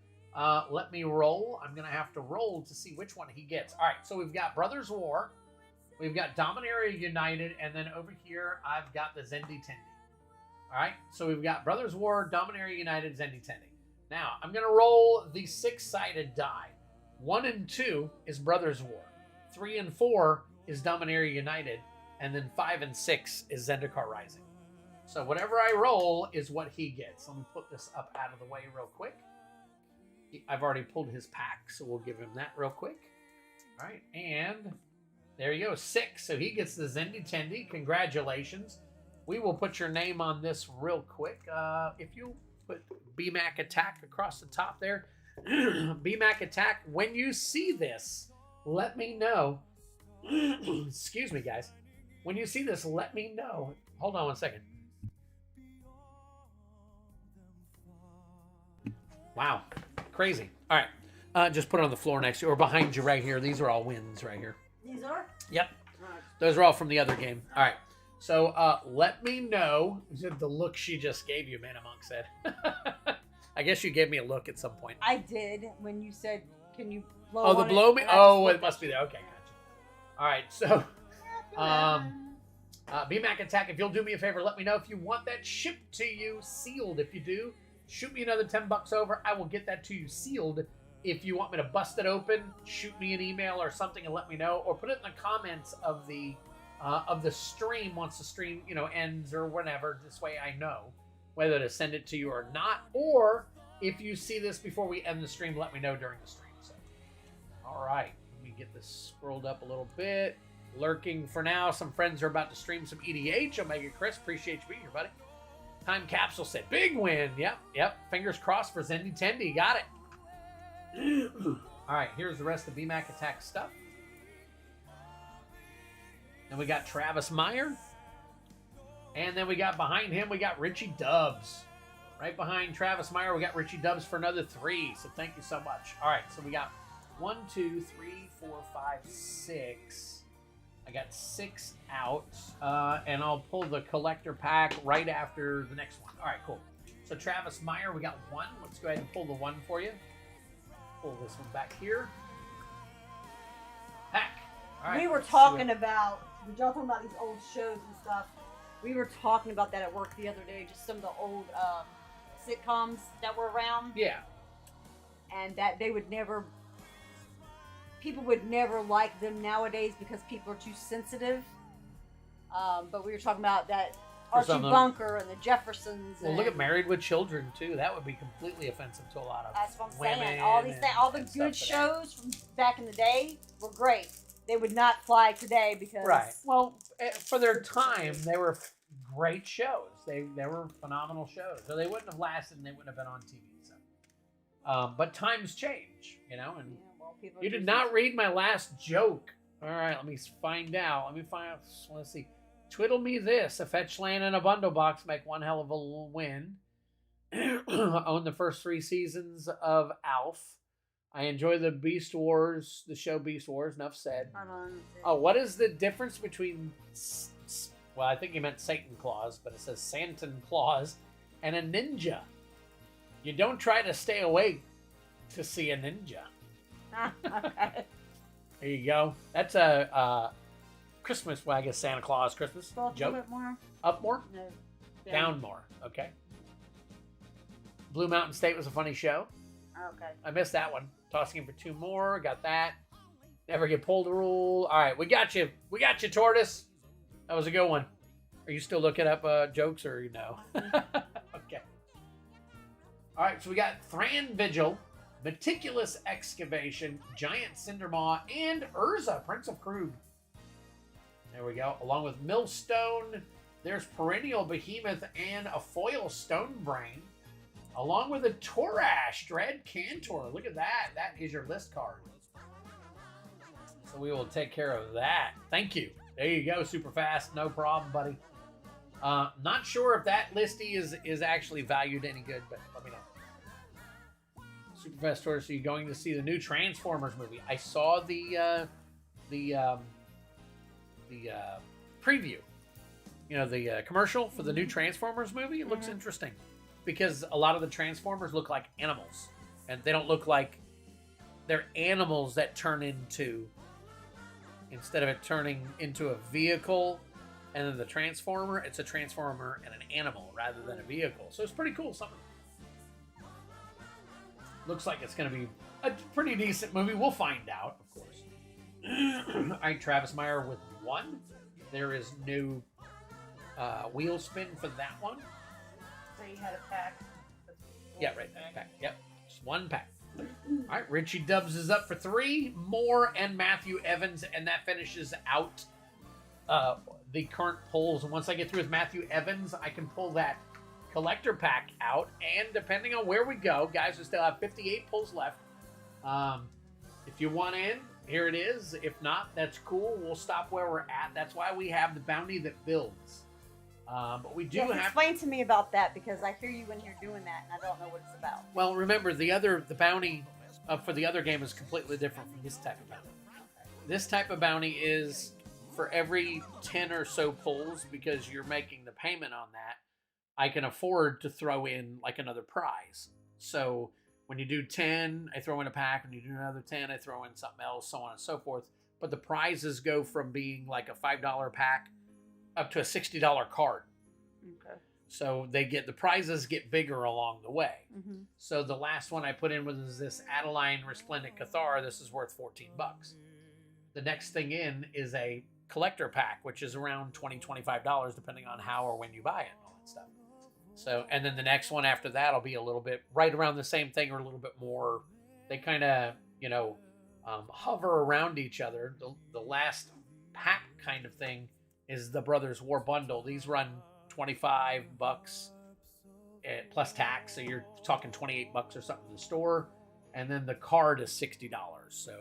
Let me roll. I'm going to have to roll to see which one he gets. All right, so we've got Brothers War. We've got Dominaria United. And then over here, I've got the Zendi Tendi. All right, so we've got Brothers War, Dominaria United, Zendi Tendi. Now, I'm going to roll the 6-sided die. 1 and 2 is Brothers War. 3 and 4 is Dominaria United. And then 5 and 6 is Zendikar Rising. So whatever I roll is what he gets. Let me put this up out of the way real quick. I've already pulled his pack, so we'll give him that real quick. All right, and there you go, 6. So he gets the Zendi Tendi. Congratulations. We will put your name on this real quick. If you put B-Mac Attack across the top there. B-Mac Attack, when you see this, let me know. Excuse me, guys. When you see this, let me know. Hold on one second. Wow. Crazy. All right. Just put it on the floor next to you or behind you right here. These are all wins right here. These are? Yep. All right. Those are all from the other game. All right. So let me know the look she just gave you, Mana Monk said. I guess you gave me a look at some point. I did when you said, can you blow on the blow me? Oh, it must be there. Okay, gotcha. All right. So B-Mac Attack, if you'll do me a favor, let me know if you want that shipped to you sealed. If you do, shoot me another $10 over. I will get that to you sealed. If you want me to bust it open, shoot me an email or something and let me know, or put it in the comments of the stream once the stream ends or whenever. This way I know whether to send it to you or not. Or if you see this before we end the stream, let me know during the stream. So, all right, let me get this scrolled up a little bit. Lurking for now. Some friends are about to stream some EDH. Omega Chris, appreciate you being here, buddy. Time Capsule said, big win. Yep. Fingers crossed for Zendi Tendi. Got it. All right, here's the rest of B-Mac Attack stuff. Then we got Travis Meyer. And then we got behind him, we got Richie Dubs. Right behind Travis Meyer, we got Richie Dubs for another 3. So thank you so much. All right, so we got 1, 2, 3, 4, 5, 6. I got 6 out, and I'll pull the collector pack right after the next one. All right, cool. So Travis Meyer, we got 1. Let's go ahead and pull the 1 for you. Pull this one back here. Pack. All right. We were talking about, did y'all talking about these old shows and stuff? We were talking about that at work the other day, just some of the old sitcoms that were around. Yeah. And that they would never people would never like them nowadays because people are too sensitive. But we were talking about that Archie Bunker and the Jeffersons. Well, look at Married with Children too. That would be completely offensive to a lot of that's what I'm women. saying. All these things, all the good shows from back in the day were great. They would not fly today because Well, for their time, they were great shows. They were phenomenal shows. So they wouldn't have lasted and they wouldn't have been on TV. So, but times change, you know. And you did not read my last joke. All right, let me find out. Let's see. Twiddle me this. A fetch land and a bundle box make one hell of a win. Own the first 3 seasons of Alf. I enjoy the Beast Wars, the show Beast Wars. Enough said. Oh, what is the difference between... Well, I think he meant Satan Claus, but it says Santa Claus and a ninja. You don't try to stay awake to see a ninja. Okay. There you go. That's a Christmas, well, I guess Santa Claus Christmas joke. A little bit more. Up more? No. Down more. Okay. Blue Mountain State was a funny show. Okay. I missed that one. Tossing him for 2 more. Got that. Never get pulled a rule. All right, we got you. We got you, Tortoise. That was a good one. Are you still looking up jokes or no? Okay. All right, so we got Thran Vigil, Meticulous Excavation, Giant Cindermaw, and Urza, Prince of Krug. There we go. Along with Millstone, there's Perennial Behemoth and a Foil Stonebrain. Along with a Torash, Dread Cantor. Look at that. That is your list card. So we will take care of that. Thank you. There you go. Super fast. No problem, buddy. Not sure if that listy is actually valued any good, but let me know. Super fast Tortoise, are you going to see the new Transformers movie? I saw the preview. You know, the commercial for the new Transformers movie. It looks interesting. Because a lot of the Transformers look like animals. And they don't look like... They're animals that turn into... Instead of it turning into a vehicle and then the Transformer, it's a Transformer and an animal rather than a vehicle. So it's pretty cool. Something. Looks like it's going to be a pretty decent movie. We'll find out, of course. All right, Travis Meyer with 1. There is no wheel spin for that one. So you had a pack. Yeah, right. Pack. Yep. Just 1 pack. All right. Richie Dubs is up for 3. Moore and Matthew Evans. And that finishes out the current polls. And once I get through with Matthew Evans, I can pull that collector pack out. And depending on where we go, guys, we still have 58 pulls left. If you want in, here it is. If not, that's cool. We'll stop where we're at. That's why we have the bounty that builds. But we do have... Explain to me about that, because I hear you in here doing that, and I don't know what it's about. Well, remember, the bounty for the other game is completely different from this type of bounty. This type of bounty is for every 10 or so pulls, because you're making the payment on that, I can afford to throw in like another prize. So when you do 10, I throw in a pack. When you do another 10, I throw in something else, so on and so forth. But the prizes go from being like a $5 pack up to a $60 card. Okay. So the prizes get bigger along the way. Mm-hmm. So the last one I put in was this Adeline Resplendent Cathar. This is worth $14. The next thing in is a collector pack, which is around $20, $25, depending on how or when you buy it and all that stuff. So, and then the next one after that will be a little bit right around the same thing or a little bit more. They kind of, hover around each other. The last pack kind of thing is the Brothers War Bundle. These run $25 plus tax, so you're talking $28 or something in the store, and then the card is $60. So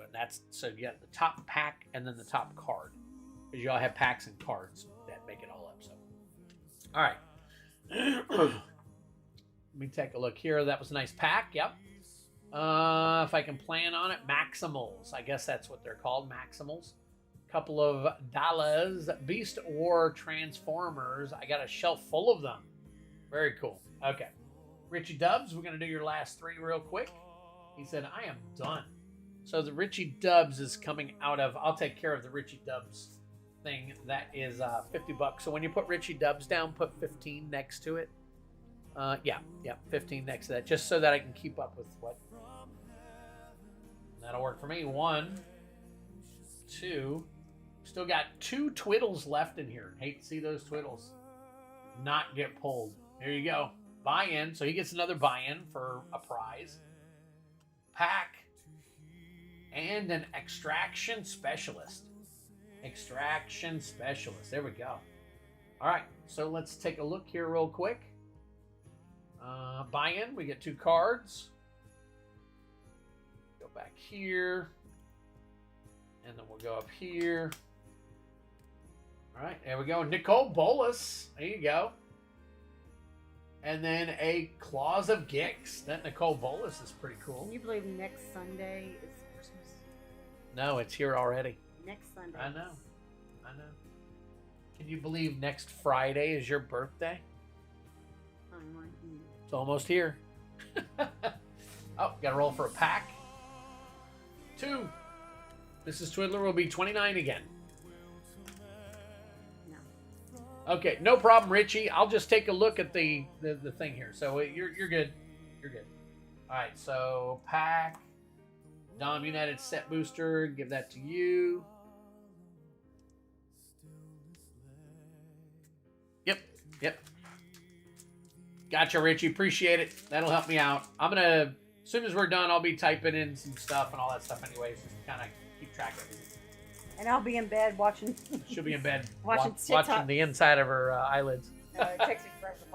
you got the top pack and then the top card, because you all have packs and cards that make it all up. So, all right, let me take a look here. That was a nice pack. Yep. If I can plan on it, Maximals. I guess that's what they're called, Maximals. Couple of dollars. Beast War Transformers. I got a shelf full of them. Very cool. Okay. Richie Dubs, we're going to do your last 3 real quick. He said, I am done. So the Richie Dubs is coming out of... I'll take care of the Richie Dubs thing. That is $50. So when you put Richie Dubs down, put 15 next to it. Yeah, 15 next to that. Just so that I can keep up with what... That'll work for me. 1, 2. Still got 2 Twiddles left in here. Hate to see those Twiddles not get pulled. There you go. Buy-in. So he gets another buy-in for a prize. Pack. And an Extraction Specialist. Extraction Specialist. There we go. All right. So let's take a look here real quick. Buy-in. We get 2 cards. Go back here. And then we'll go up here. All right, there we go. Nicole Bolas. There you go. And then a Claws of Gix. That Nicole Bolas is pretty cool. Can you believe next Sunday is Christmas? No, it's here already. Next Sunday. I know. Can you believe next Friday is your birthday? It's almost here. Oh, got to roll for a pack. 2. Mrs. Twiddler will be 29 again. No. Okay, no problem, Richie. I'll just take a look at the thing here. So you're good. You're good. All right, so pack. Dom United set booster. Give that to you. Yep. Gotcha, Richie. Appreciate it. That'll help me out. I'm going to, as soon as we're done, I'll be typing in some stuff and all that stuff anyways. Just kind of keep track of it. And I'll be in bed watching. She'll be in bed watching the inside of her eyelids. Texas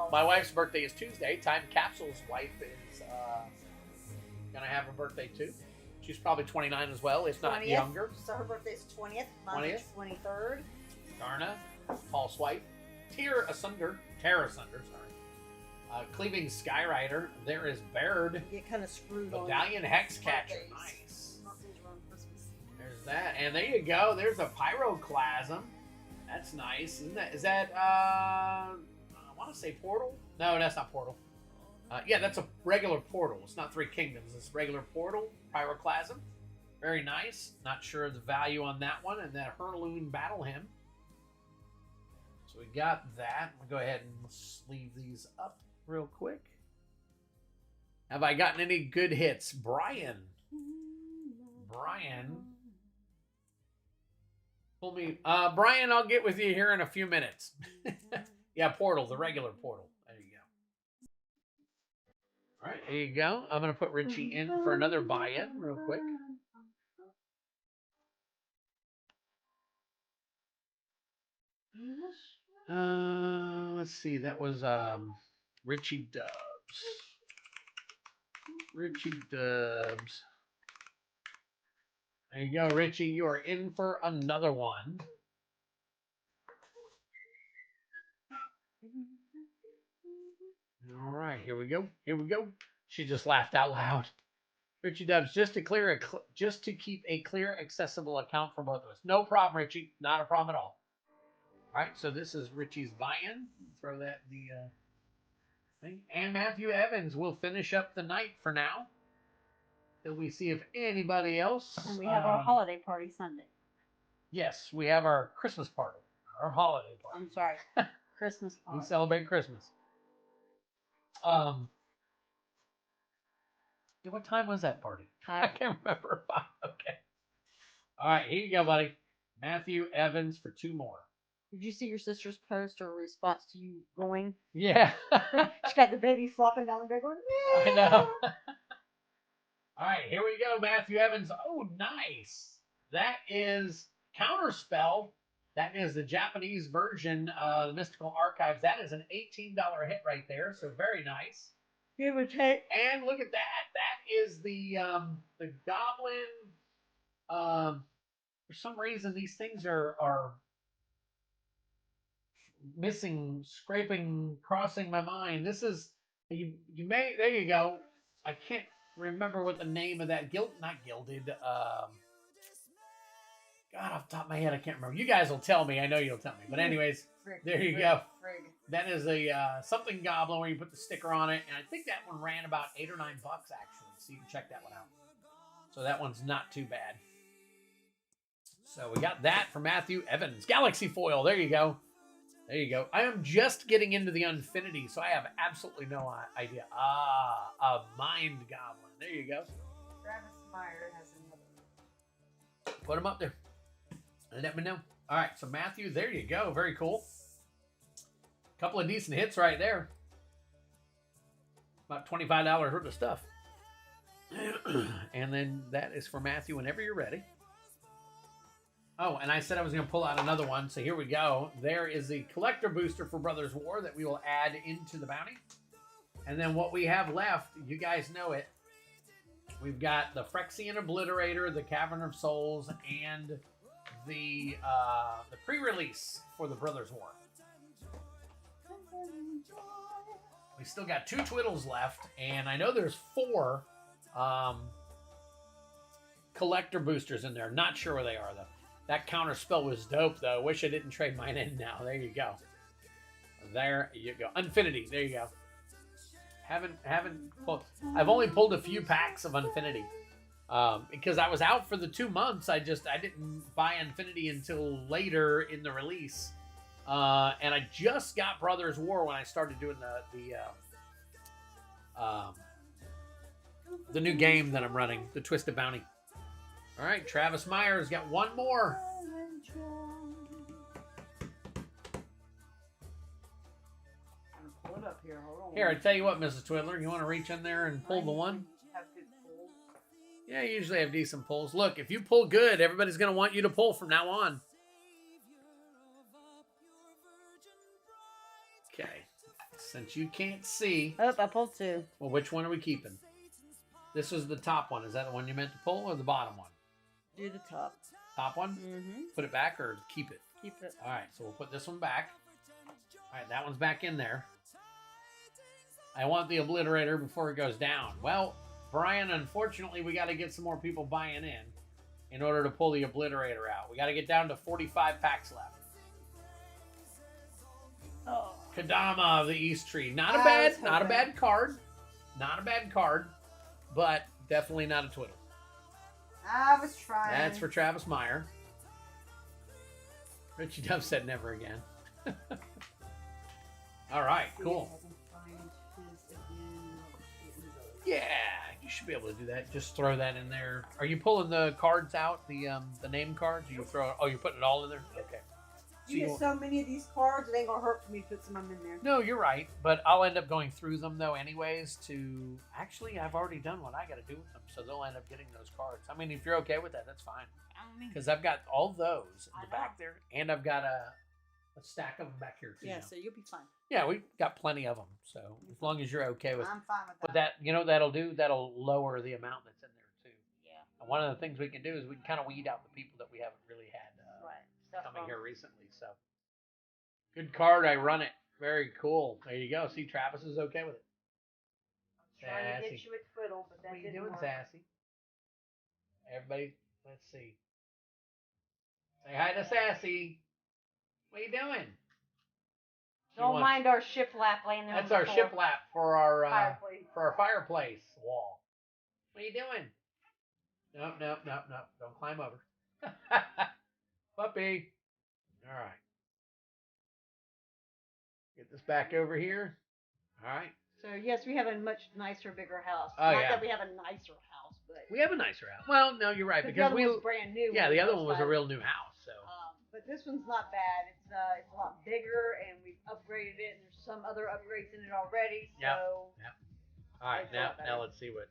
My wife's birthday is Tuesday. Time Capsule's wife is going to have her birthday too. She's probably 29 as well, if not 20th. Younger. So her birthday's 20th. Mine's 23rd. Darna, Paul's wife. Terra Asunder, sorry. Cleaving Skyrider. There is Baird. Get kind of screwed on. Medallion Hexcatcher. Nice. There's that. And there you go. There's a Pyroclasm. That's nice. Is that I want to say Portal? No, that's not Portal. Yeah, that's a regular Portal. It's not 3 Kingdoms. It's regular Portal, Pyroclasm. Very nice. Not sure of the value on that one. And that Heirloom Battle Hymn. So we got that. We'll go ahead and sleeve these up real quick. Have I gotten any good hits? Brian. Pull me. Brian, I'll get with you here in a few minutes. Yeah, Portal, the regular Portal. There you go. All right, there you go. I'm going to put Richie in for another buy-in real quick. Let's see. That was Richie Dubs. There you go, Richie. You are in for another one. All right, here we go. She just laughed out loud. Richie Dubs, just to keep a clear, accessible account for both of us. No problem, Richie. Not a problem at all. All right, so this is Richie's buy-in. Throw that in the thing. And Matthew Evans will finish up the night for now. Till we see if anybody else. And we have our holiday party Sunday. Yes, we have our Christmas party. Our holiday party. I'm sorry. Christmas party. We celebrate Christmas. What time was that party? I can't remember. Okay. All right, here you go, buddy. Matthew Evans for 2 more. Did you see your sister's post or response to you going? Yeah. She got the baby flopping down the bed going, I know. All right, here we go, Matthew Evans. Oh, nice. That is Counterspell. That is the Japanese version of the Mystical Archives. That is an $18 hit right there, so very nice. Give or take. And look at that. That is the Goblin. For some reason, these things are missing, scraping, crossing my mind. This is you may. There you go. I can't remember what the name of that not gilded. God, off the top of my head, I can't remember. You guys will tell me. I know you'll tell me. But anyways, there you go. That is a something goblin where you put the sticker on it, and I think that one ran about $8 or $9 actually. So you can check that one out. So that one's not too bad. So we got that for Matthew Evans. Galaxy foil. There you go. There you go. I am just getting into the Infinity, so I have absolutely no idea. A Mind Goblin. There you go. Travis Meyer has another. Put him up there. Let me know. All right, so Matthew, there you go. Very cool. Couple of decent hits right there. About $25 worth of stuff. And then that is for Matthew whenever you're ready. Oh, and I said I was going to pull out another one, so here we go. There is the collector booster for Brothers War that we will add into the bounty. And then what we have left, you guys know it. We've got the Phyrexian Obliterator, the Cavern of Souls, and the pre-release for the Brothers War. We still got 2 Twiddles left, and I know there's 4 collector boosters in there. Not sure where they are, though. That counter spell was dope, though. Wish I didn't trade mine in now. There you go. There you go. Infinity. There you go. Haven't pulled. I've only pulled a few packs of Infinity. Because I was out for the 2 months. I didn't buy Infinity until later in the release. And I just got Brothers War when I started doing the new game that I'm running, the Twisted Bounty. All right, Travis Meyer's got one more. Pull it up here. Hold on. Here, I tell you what, Mrs. Twiddler, you want to reach in there and pull the one? Have good pulls. Yeah, you usually have decent pulls. Look, if you pull good, everybody's going to want you to pull from now on. Okay. Since you can't see. Oh, I pulled 2. Well, which one are we keeping? This was the top one. Is that the one you meant to pull or the bottom one? Do the top. Top one? Mm-hmm. Put it back or keep it? Keep it. All right, so we'll put this one back. All right, that one's back in there. I want the Obliterator before it goes down. Well, Brian, unfortunately, we got to get some more people buying in order to pull the Obliterator out. We got to get down to 45 packs left. Oh. Kadama of the East Tree. Not a bad card. Not a bad card, but definitely not a Twiddle. I was trying. That's for Travis Meyer. Richie Dove said never again. All right, cool. Yeah, you should be able to do that. Just throw that in there. Are you pulling the cards out, the name cards? You throw? Oh, you're putting it all in there. Okay. You get so many of these cards, it ain't gonna hurt for me to put some of them in there. No, you're right, but I'll end up going through them though, anyways. To actually, I've already done what I got to do with them, so they'll end up getting those cards. I mean, if you're okay with that, that's fine. Because I've got all those in the back there, and I've got a stack of them back here too. Yeah, so you'll be fine. Yeah, we've got plenty of them. So as long as you're okay with, I'm fine with that. but that, you know, that'll lower the amount that's in there too. Yeah. And one of the things we can do is we can kind of weed out the people that we haven't really had coming here recently. So good card. I run it. Very cool. There you go. See, Travis is okay with it. I'm trying to get you a Twiddle, but that What are you didn't doing, work. Sassy? Everybody, let's see. Say hi to Sassy. What are you doing? Don't mind our shiplap laying there. That's our shiplap for our fireplace. wall. What are you doing? Nope. Don't climb over. Puppy. All right. Get this back over here. All right. So yes, we have a much nicer, bigger house. Oh, Not yeah. that we have a nicer house, but We have a nicer house. Well, no, you're right, the because other one's brand new. yeah, when the we other first one was a bought it. real new house. So But this one's not bad. It's a lot bigger, and we've upgraded it. And there's some other upgrades in it already. So Yep. All right, It's a lot now better. let's see what.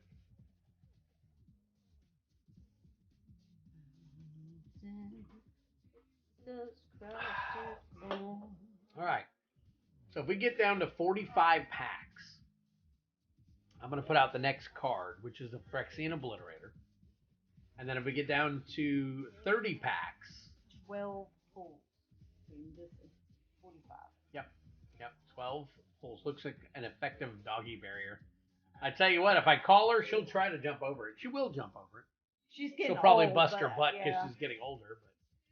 All right. So if we get down to 45 packs, I'm going to put out the next card, which is the Phyrexian Obliterator. And then if we get down to 30 packs, 12 pulls. This is 45. Yep, 12 pulls. Looks like an effective doggy barrier. I tell you what, if I call her, she'll try to jump over it. She will jump over it. She's getting She'll probably old, bust her but, butt because yeah. she's getting older. But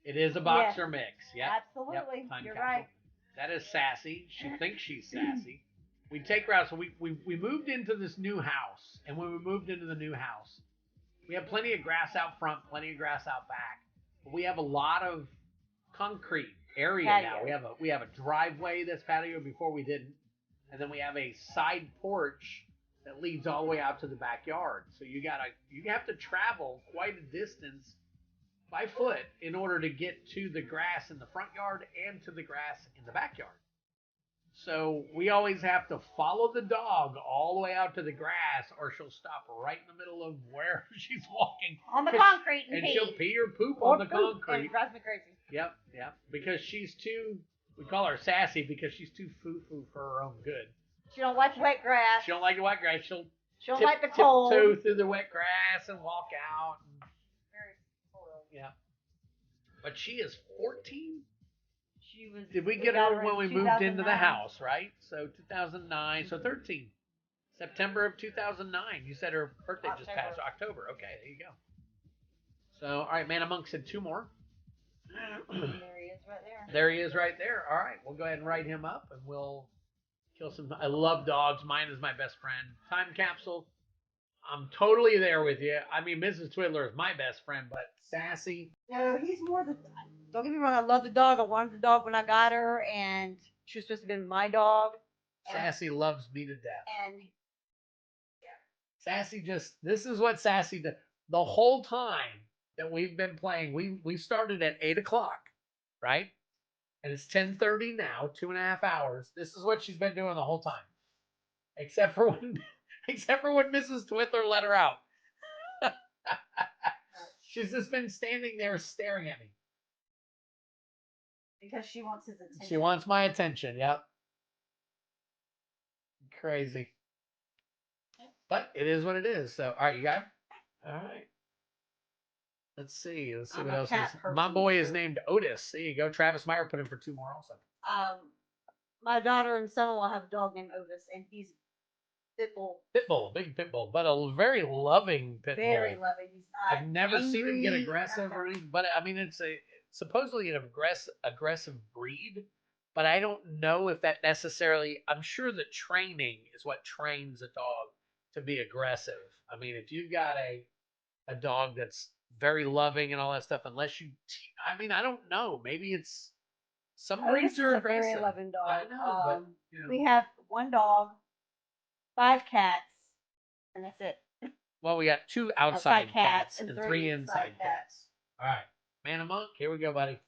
it is a boxer mix. Yep. Absolutely. Yep. Time You're capsule. right. That is Sassy. She thinks she's sassy. We take her out. So we moved into this new house. And when we moved into the new house, we have plenty of grass out front, plenty of grass out back. But we have a lot of concrete area now. We have a driveway that's patio. Before we didn't. And then we have a side porch that leads all the way out to the backyard. So you have to travel quite a distance by foot in order to get to the grass in the front yard and to the grass in the backyard. So we always have to follow the dog all the way out to the grass, or she'll stop right in the middle of where she's walking. On the concrete and she'll pee or poop or on the poop, concrete. and it drives me crazy. Yep. Because she's too, we call her sassy because she's too foo-foo for her own good. She don't like wet grass. She don't like the wet grass. She don't like the cold. Tiptoe through the wet grass and walk out. Very cold. Yeah. But she is 14. She was. Did we get her when we moved into the house, right? So 2009, so 13. September of 2009. You said her birthday just passed. October. Okay, there you go. So, all right, Mana Monk said 2 more. There he is right there. There he is right there. All right, we'll go ahead and write him up, and we'll kill some. I love dogs. Mine is my best friend. Time capsule. I'm totally there with you. I mean, Mrs. Twiddler is my best friend, but Sassy. No, he's more the. Don't get me wrong. I love the dog. I wanted the dog when I got her, and she was supposed to be my dog. Sassy loves me to death. And Sassy just. This is what Sassy does. The whole time that we've been playing, we started at 8 o'clock, right? And it's 10:30 now, 2.5 hours. This is what she's been doing the whole time, except for when Mrs. Twiddler let her out. She's just been standing there staring at me. Because she wants his attention. She wants my attention. Yep. Crazy. But it is what it is. So, all right, you got it? All right. Let's see what else is. My boy is named Otis. There you go. Travis Meyer put in for 2 more also. My daughter and son-in-law have a dog named Otis, and he's Pitbull. Pitbull, big Pitbull, but a very loving Pitbull. Very loving. He's not I've never seen him get angry, aggressive or anything, but I mean, it's supposedly an aggressive breed, but I don't know if that necessarily. I'm sure that training is what trains a dog to be aggressive. I mean, if you've got a dog that's very loving and all that stuff, unless you, I mean, I don't know. Maybe it's some breeds are aggressive. Very loving dog. I know, but you know. We have 1 dog, 5 cats, and that's it. Well, we got 2 outside cats and 3 inside cats. All right, Mana Monk, here we go, buddy.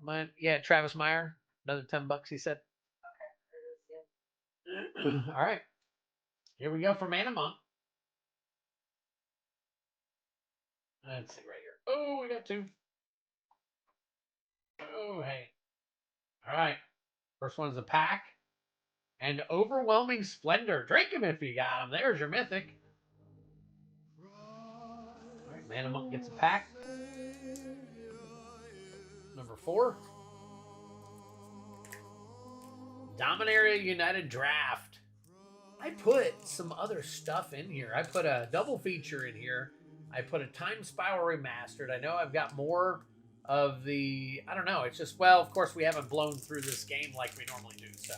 Mine, yeah, Travis Meyer, another $10 he said. Okay. All right, here we go for Mana Monk. Let's see right here. Oh, we got 2. Oh, hey. All right, first one's a pack. And Overwhelming Splendor. Drink him if you got him. There's your mythic. All right, Mana Monk gets a pack. Number 4. Dominaria United Draft. I put some other stuff in here. I put a double feature in here. I put a Time Spiral Remastered. I know I've got more of the, I don't know. It's just, well, of course, we haven't blown through this game like we normally do. So,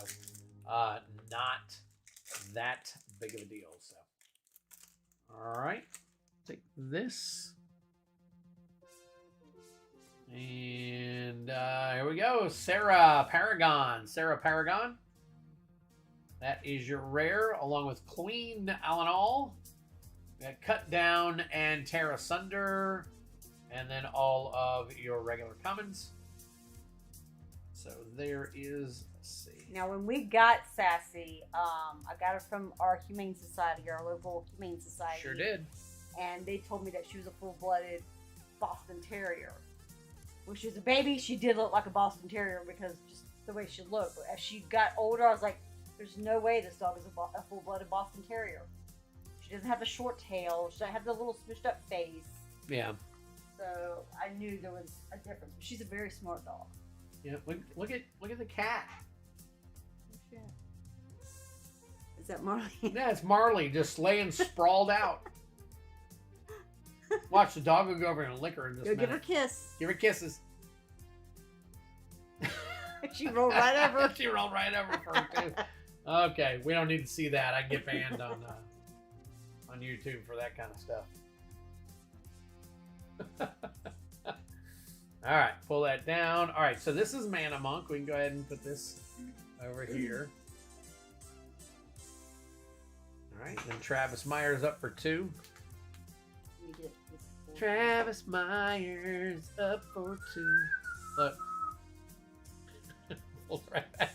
not that big of a deal. So, all right. Take this. And here we go. Sarah Paragon. That is your rare, along with Queen Alanal. We got Cut Down and Tear Asunder. And then all of your regular commons. So there is, let's see. Now, when we got Sassy, I got her from our Humane Society, our local Humane Society. Sure did. And they told me that she was a full-blooded Boston Terrier. When she was a baby, she did look like a Boston Terrier because just the way she looked. But as she got older, I was like, there's no way this dog is a full-blooded Boston Terrier. She doesn't have the short tail. She doesn't have the little smushed up face. Yeah. So I knew there was a difference. She's a very smart dog. Yeah. Look at the cat. Oh, shit. Is that Marley? Yeah, it's Marley just laying sprawled out. Watch, the dog will go over and lick her in just a minute. Give her a kiss. Give her kisses. She rolled right over. She rolled right over for her too. Okay, we don't need to see that. I can get banned on YouTube for that kind of stuff. All right, pull that down. All right, so this is Mana Monk. We can go ahead and put this over here. All right, then Travis Meyer's up for 2. Travis Myers up for 2. Look. Pull it right back.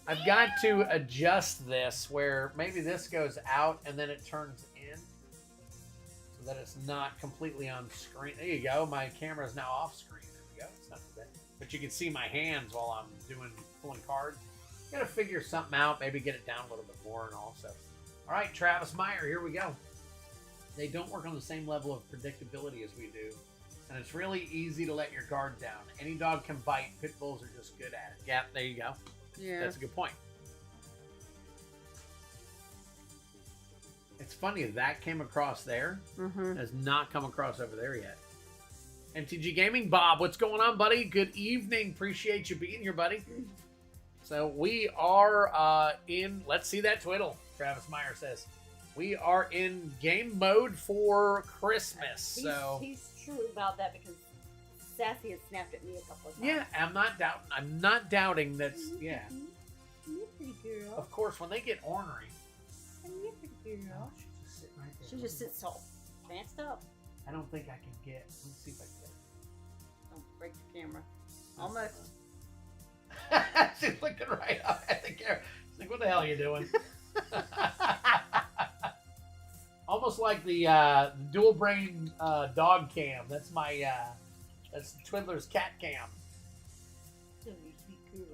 I've got to adjust this where maybe this goes out and then it turns in so that it's not completely on screen. There you go. My camera is now off screen. There we go. It's not too bad. But you can see my hands while I'm pulling cards. Gotta figure something out. Maybe get it down a little bit more and all. So, all right, Travis Meyer. Here we go. They don't work on the same level of predictability as we do. And it's really easy to let your guard down. Any dog can bite. Pit bulls are just good at it. Yeah, there you go. Yeah. That's a good point. It's funny that came across there. Has not come across over there yet. MTG Gaming, Bob, what's going on, buddy? Good evening. Appreciate you being here, buddy. So we are in, let's see that twiddle, Travis Meyer says. We are in game mode for Christmas. He's true about that because Sassy has snapped at me a couple of times. Yeah, I'm not doubting that's, yeah. You're pretty girl. Of course, when they get ornery. You're pretty girl. She's just sitting right there. She just sits so advanced up. I don't think I can get, let's see if I can get Don't break the camera. Almost. She's looking right up at the camera. She's like, what the hell are you doing? Almost like the dual brain dog cam. That's my that's Twiddler's cat cam.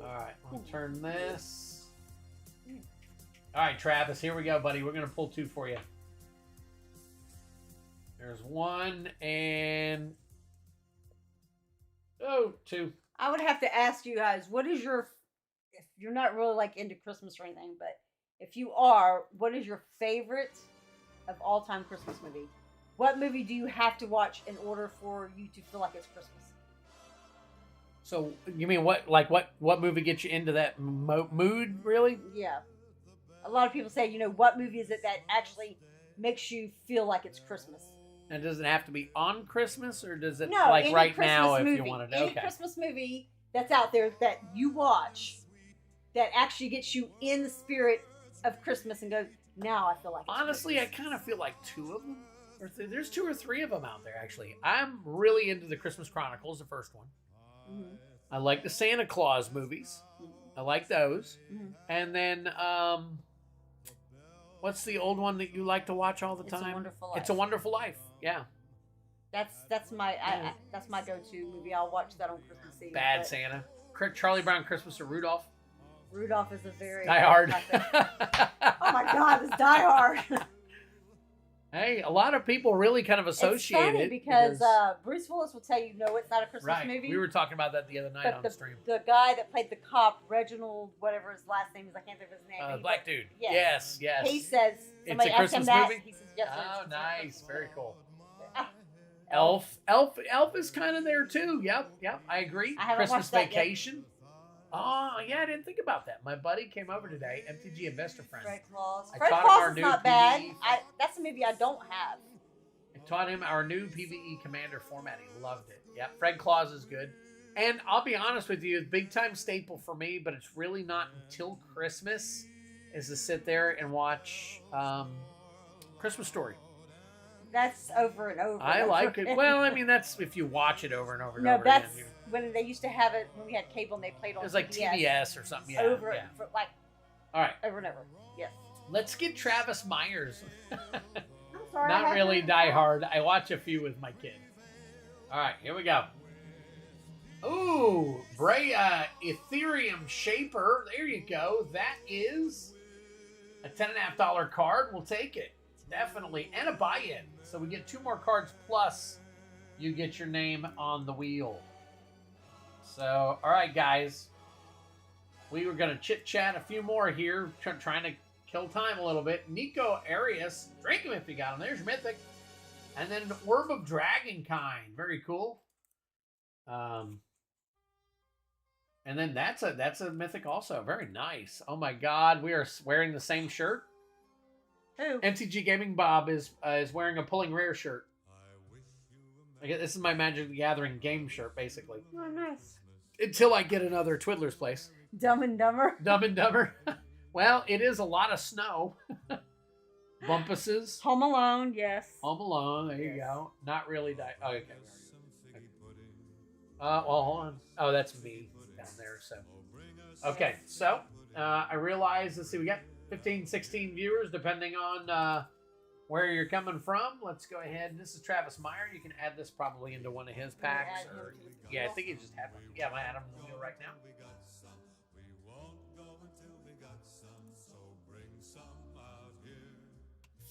All right, we'll turn this. All right, Travis, here we go, buddy. We're gonna pull 2 for you. There's 1 and 2. I would have to ask you guys, what is your, if you're not really like into Christmas or anything, but if you are, what is your favorite of all time Christmas movie? What movie do you have to watch in order for you to feel like it's Christmas? So you mean what movie gets you into that mood, really? Yeah. A lot of people say, what movie is it that actually makes you feel like it's Christmas? And does it have to be on Christmas, or does it No, like right Christmas now movie, if you want to? Any Okay. Christmas movie that's out there that you watch that actually gets you in the spirit of Christmas and goes, now I feel like it's Honestly, Christmas. I kind of feel like 2 of them. There's 2 or 3 of them out there, actually. I'm really into the Christmas Chronicles, the first one. Mm-hmm. I like the Santa Claus movies. I like those. Mm-hmm. And then, what's the old one that you like to watch all the time? It's a Wonderful Life. It's a Wonderful Life. Yeah. That's my that's my go-to movie. I'll watch that on Christmas Eve. Bad but Santa. Charlie Brown Christmas or Rudolph? Rudolph is a very Die Hard. Oh my God, it's Die Hard. Hey, a lot of people really kind of associate it's funny it because Bruce Willis will tell you, no, it's not a Christmas right. movie. We were talking about that the other night but on the stream. The guy that played the cop, Reginald, whatever his last name is, I can't think of his name. Black dude. Yes. Yes. He says, It's somebody a asked him Christmas that. movie? He says, yes. Oh, it's nice. Very cool. Elf. Elf is kind of there too. Yep. I agree. I haven't Christmas watched that yet. Vacation. Oh, yeah, I didn't think about that. My buddy came over today, MTG investor friend. Fred Claus. I Fred taught him our Claus is new not bad. PvE. That's a movie I don't have. I taught him our new PvE commander format. He loved it. Yeah, Fred Claus is good. And I'll be honest with you, big time staple for me, but it's really not until Christmas, is to sit there and watch Christmas Story. That's over and over. I and like over. it. Well, I mean, that's if you watch it over and over and No, over that's again. when they used to have it when we had cable and they played on It was like TBS or something. Yeah. over yeah. for like All right. over and over. Yes. Let's get Travis Myers. I'm sorry. Not really Die Hard. I watch a few with my kids. All right, here we go. Ooh, Brea Ethereum Shaper. There you go. That is a $10.50 card. We'll take it. Definitely. And a buy-in. So we get 2 more cards plus you get your name on the wheel. So, all right, guys. We were going to chit-chat a few more here, trying to kill time a little bit. Nico Arias. Drink him if you got him. There's your Mythic. And then Orb of Dragonkind. Very cool. And then that's a Mythic also. Very nice. Oh my God, we are wearing the same shirt. Who? MTG Gaming Bob is wearing a Pulling Rare shirt. This is my Magic the Gathering game shirt, basically. Oh, nice. Until I get another Twiddler's Place. Dumb and Dumber. Dumb and Dumber. Well, it is a lot of snow. Bumpuses. Home Alone, yes. Home Alone. There you Yes. go. Not really. Oh, okay. Well, hold on. Oh, that's me down there. So, okay. So, I realize. Let's see. We got 15, 16 viewers, depending on where you're coming from. Let's go ahead. This is Travis Meyer. You can add this probably into one of his packs. Or, yeah, I think you just have. Yeah, I'm add him to the wheel right now.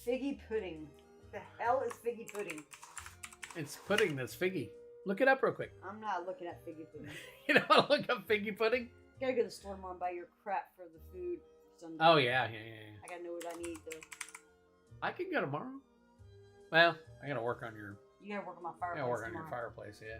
Figgy pudding. What the hell is figgy pudding? It's pudding that's figgy. Look it up real quick. I'm not looking at figgy pudding. You don't want to look up figgy pudding? You gotta go to the store tomorrow and buy your crap for the food. Someday. Oh, yeah. I gotta know what I need to. I can go tomorrow. Well, I gotta work on your. You gotta work on my fireplace. I gotta work on tomorrow. your fireplace. Yeah.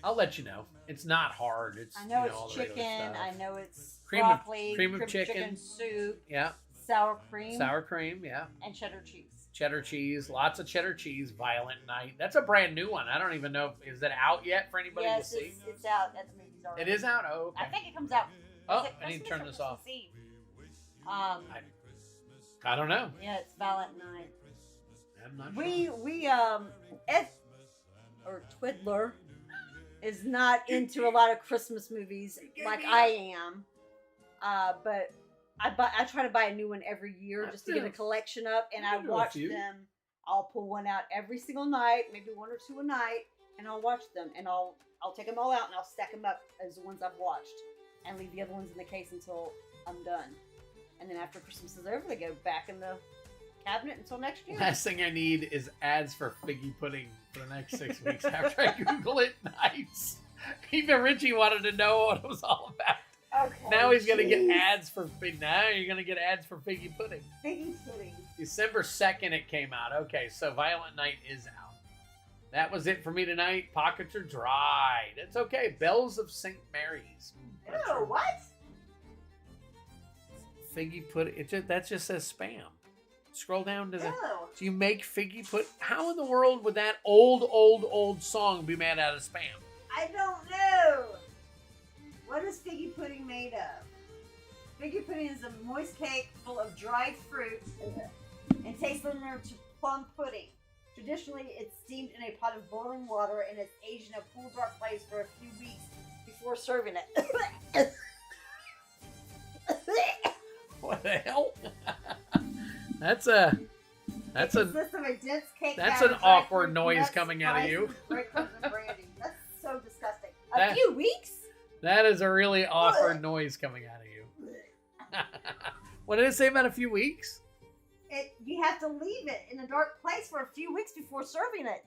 I'll let you know. It's not hard. It's I know you know, all it's the regular chicken. stuff. I know it's Cream of- broccoli. cream of chicken. soup. Yeah. Sour cream. Sour cream. Yeah. And cheddar cheese. Cheddar cheese. Lots of cheddar cheese. Violent Night. That's a brand new one. I don't even know. Is that out yet for anybody Yes, to see? it's out at the movies already. It is out. Oh, okay. I think it comes out. Oh, is it I need to Christmas turn or this off. Christmas Eve? I don't know. Yeah, it's Violent Night. I'm not sure. We Ed or Twiddler is not into a lot of Christmas movies like I am. But I try to buy a new one every year just to get a collection up, and I do a watch few. them. I'll pull one out every single night, maybe one or two a night, and I'll watch them, and I'll take them all out and I'll stack them up as the ones I've watched, and leave the other ones in the case until I'm done. And then after Christmas is over, they go back in the cabinet until next year. Last thing I need is ads for figgy pudding for the next 6 weeks after I Google it. Nice. Even Richie wanted to know what it was all about. Okay. Now he's going to get ads for fig. Now you're going to get ads for figgy pudding. Figgy pudding. December 2nd it came out. Okay, so Violent Night is out. That was it for me tonight. Pockets are dried. It's okay. Bells of St. Mary's. Ew, what? Figgy pudding. That just says spam. Scroll down to the. Ew. Do you make figgy pudding? How in the world would that old song be made out of spam? I don't know. What is figgy pudding made of? Figgy pudding is a moist cake full of dried fruit and tastes similar to plum pudding. Traditionally, it's steamed in a pot of boiling water and it's aged in a cool, dark place for a few weeks before serving it. What the hell? That's a Consists of a dense cake that's batter, an dried awkward fruit, noise nuts, coming out of spices, you. breadcrumbs, and brandy. That's so disgusting. That- A few weeks? that is a really awkward noise coming out of you. What did it say about a few weeks? You have to leave it in a dark place for a few weeks before serving it.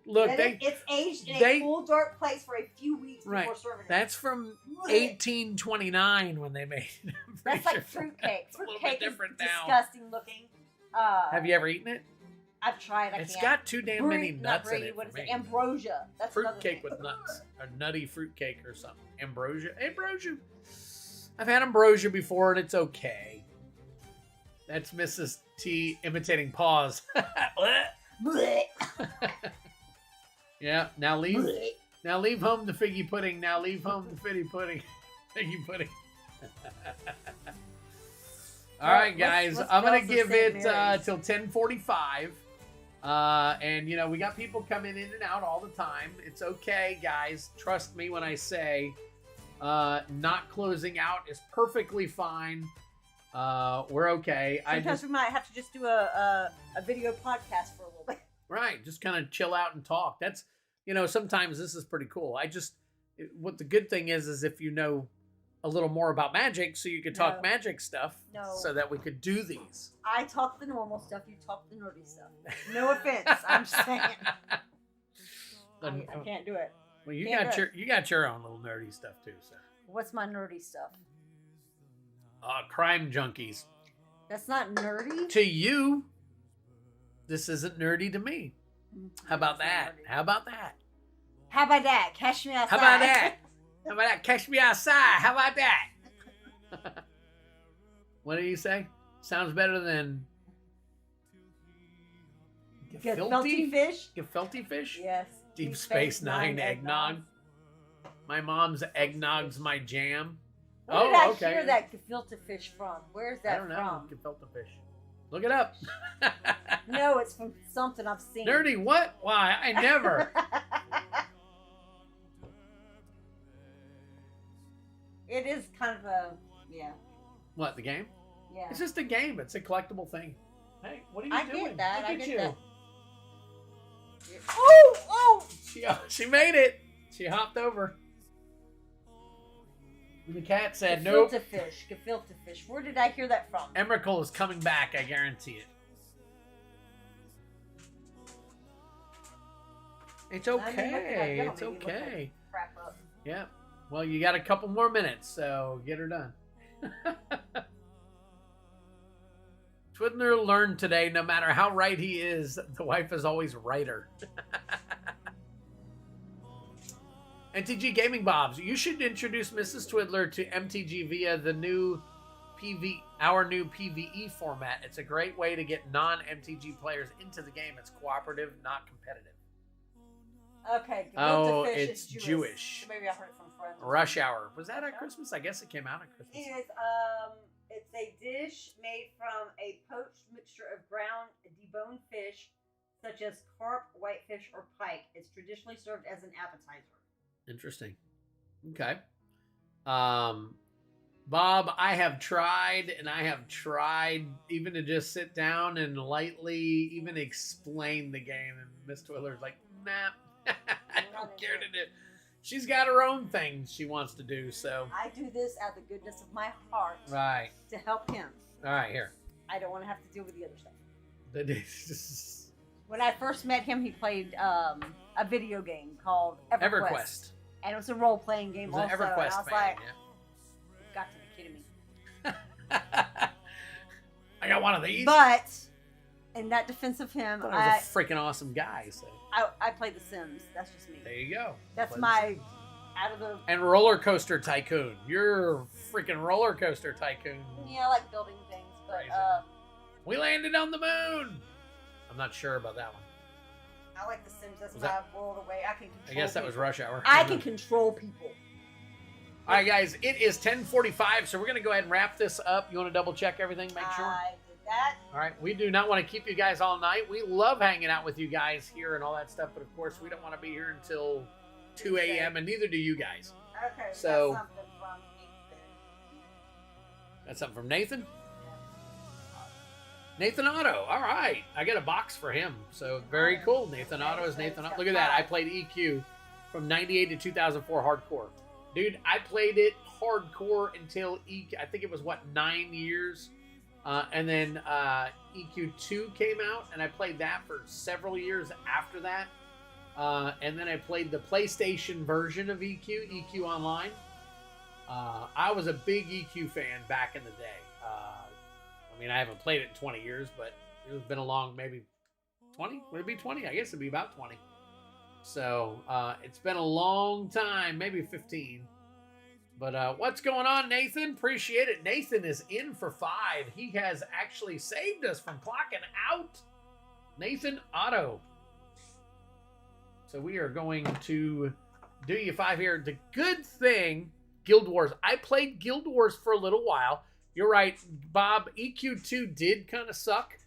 Look, It's aged in they- a cool, dark place for a few weeks Right. before serving it. that's from 1829 when they made it. I'm pretty That's like sure fruitcake. It's a little Fruitcake bit is different now. disgusting looking. Have you ever eaten it? I've tried. I It's can't. got too damn many Not nuts in brie, it what for is me. it? Ambrosia. That's another Fruitcake thing. with nuts. A nutty fruitcake or something. Ambrosia. I've had ambrosia before and it's okay. That's Mrs. T imitating paws. Blech. Yeah, now leave Blech. Now leave home the figgy pudding. Now leave home the figgy pudding. Figgy pudding. All right, guys. let's I'm gonna Bells of give St. it Mary's. till 10:45. And you know we got people coming in and out all the time. It's okay, guys. Trust me when I say, not closing out is perfectly fine. We're okay. Sometimes we might have to just do a video podcast for a little bit. Right, just kind of chill out and talk. That's, you know, sometimes this is pretty cool. What the good thing is if you know a little more about magic, so you could talk No. magic stuff, No. so that we could do these. I talk the normal stuff. You talk the nerdy stuff. No offense. I'm just saying. I can't do it. Well, you Can't do got your own little nerdy stuff too. So, What's my nerdy stuff? crime junkies. That's not nerdy. To you, this isn't nerdy to me. How about That's not that? nerdy. How about that? How about that? Catch me outside. How about that? How about that? Catch me outside. How about that? What do you say? Sounds better than Gefilte fish? Gefilte fish? Yes. Deep Space Nine eggnog. My mom's eggnog's my jam. Where did I hear that gefilte fish from? Where's that from? I don't know. Gefilte fish. Look it up. No, it's from something I've seen. Nerdy, what? Why? I never. It is kind of a, yeah. What, the game? Yeah. It's just a game. It's a collectible thing. Hey, what are you doing? I get that. Look I at get you. that. Oh! She made it. She hopped over. The cat said, nope. Gefilte fish. Where did I hear that from? Emrakul is coming back, I guarantee it. It's okay. It's okay. Crap up. Yeah. Well, you got a couple more minutes, so get her done. Twiddler learned today, no matter how right he is, the wife is always righter. MTG Gaming Bobs, you should introduce Mrs. Twiddler to MTG via the new our new PvE format. It's a great way to get non-MTG players into the game. It's cooperative, not competitive. Okay. Oh, fish it's is Jewish. So maybe I heard it from friends. Rush Hour. Was that at Christmas? I guess it came out at Christmas. It is. It's a dish made from a poached mixture of ground deboned fish, such as carp, whitefish, or pike. It's traditionally served as an appetizer. Interesting. Okay. Bob, I have tried even to just sit down and lightly even explain the game. And Miss Twiller's like, nah, I don't care to do. She's got her own things she wants to do, so. I do this out of the goodness of my heart. Right. To help him. All right, here. I don't want to have to deal with the other stuff. The When I first met him, he played a video game called EverQuest. And it was a role-playing game also. EverQuest and I was fan, like, yeah. you've got to be kidding me. I got one of these. But, in that defense of him, I was a freaking awesome guy. So. I play The Sims. That's just me. There you go. That's my, out of the... And Roller Coaster Tycoon. You're freaking Roller Coaster Tycoon. Yeah, I like building things, but... We landed on the moon! I'm not sure about that one. I like The Sims. That's my world away. I can control I guess that was Rush Hour. I can control people. All right, guys. It is 10:45, so we're going to go ahead and wrap this up. You want to double check everything? Make sure? I did that. All right. We do not want to keep you guys all night. We love hanging out with you guys here and all that stuff, but of course, we don't want to be here until 2 a.m., and neither do you guys. Okay. So, that's something that's something from from Nathan. Nathan? Nathan Otto. All right. I got a box for him. So very cool. Nathan Otto is Nathan Otto. Look at that. I played EQ from 98 to 2004 hardcore. Dude, I played it hardcore until EQ. I think it was, 9 years? And then EQ2 came out, and I played that for several years after that. And then I played the PlayStation version of EQ Online. I was a big EQ fan back in the day. I mean, I haven't played it in 20 years, but it's been a long, maybe 20? Would it be 20? I guess it'd be about 20. So, it's been a long time, maybe 15. But what's going on, Nathan? Appreciate it. Nathan is in for 5. He has actually saved us from clocking out. Nathan Otto. So we are going to do you 5 here. The good thing, Guild Wars. I played Guild Wars for a little while. You're right, Bob. EQ2 did kind of suck.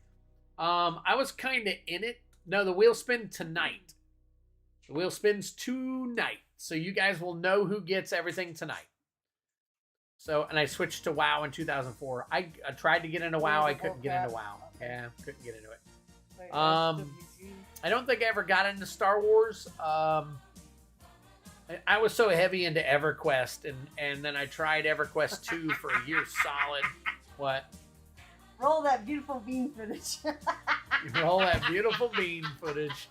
I was kind of in it. No, the wheel spin tonight. The wheel spins tonight. So you guys will know who gets everything tonight. So, and I switched to WoW in 2004. I tried to get into WoW. I couldn't get into WoW. Yeah, couldn't get into it. I don't think I ever got into Star Wars. I was so heavy into EverQuest, and then I tried EverQuest 2 for a year solid. What? Roll that beautiful bean footage. Roll that beautiful bean footage.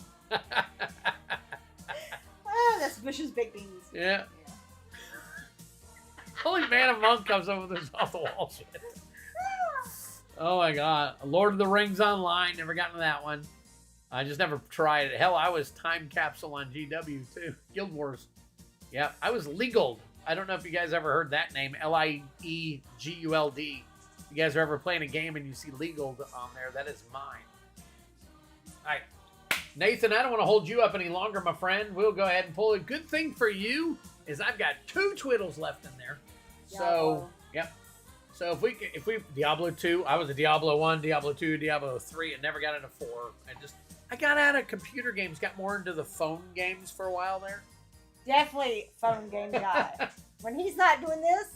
That's Bush's baked beans. Yeah. Holy man, a monk comes over with this off the wall shit. Oh my god. Lord of the Rings Online, never got into that one. I just never tried it. Hell, I was Time Capsule on GW too. Guild Wars. Yeah, I was Leagueld. I don't know if you guys ever heard that name. Lieguld. You guys are ever playing a game and you see Leagueld on there, that is mine. All right. Nathan, I don't want to hold you up any longer, my friend. We'll go ahead and pull it. Good thing for you is I've got 2 Twiddles left in there. So, yep. So if we Diablo 2, I was a Diablo 1, Diablo 2, Diablo 3, and never got into 4. I got out of computer games, got more into the phone games for a while there. Definitely phone game guy. When he's not doing this,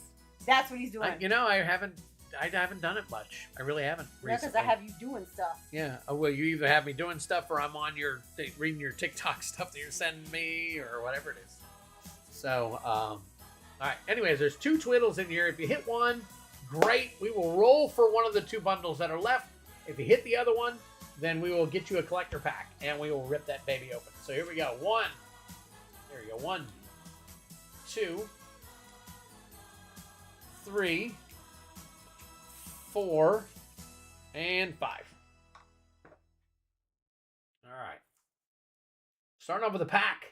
that's what he's doing. I haven't done it much. I really haven't. Yeah, because I have you doing stuff. Yeah. Well, you either have me doing stuff, or I'm on your reading your TikTok stuff that you're sending me, or whatever it is. So, all right. Anyways, there's 2 Twiddles in here. If you hit one, great. We will roll for one of the 2 bundles that are left. If you hit the other one, then we will get you a collector pack, and we will rip that baby open. So here we go. 1. There you go. 1, 2, 3, 4, and 5. All right. Starting off with a pack.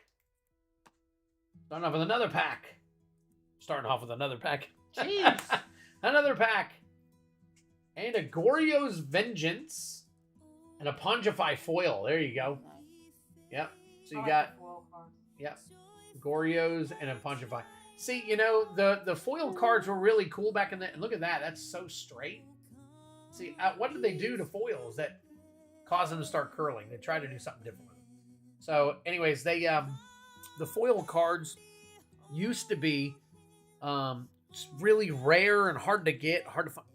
Starting off with another pack. Starting off with another pack. Jeez. Another pack. And a Goryo's Vengeance. And a Pongify foil. There you go. Yep. So you got... Yep. Goryo's and a Pongify. See, the foil cards were really cool back in the... And look at that. That's so straight. See, what did they do to foils that caused them to start curling? They tried to do something different with them. So, anyways, they... the foil cards used to be really rare and hard to get, hard to find.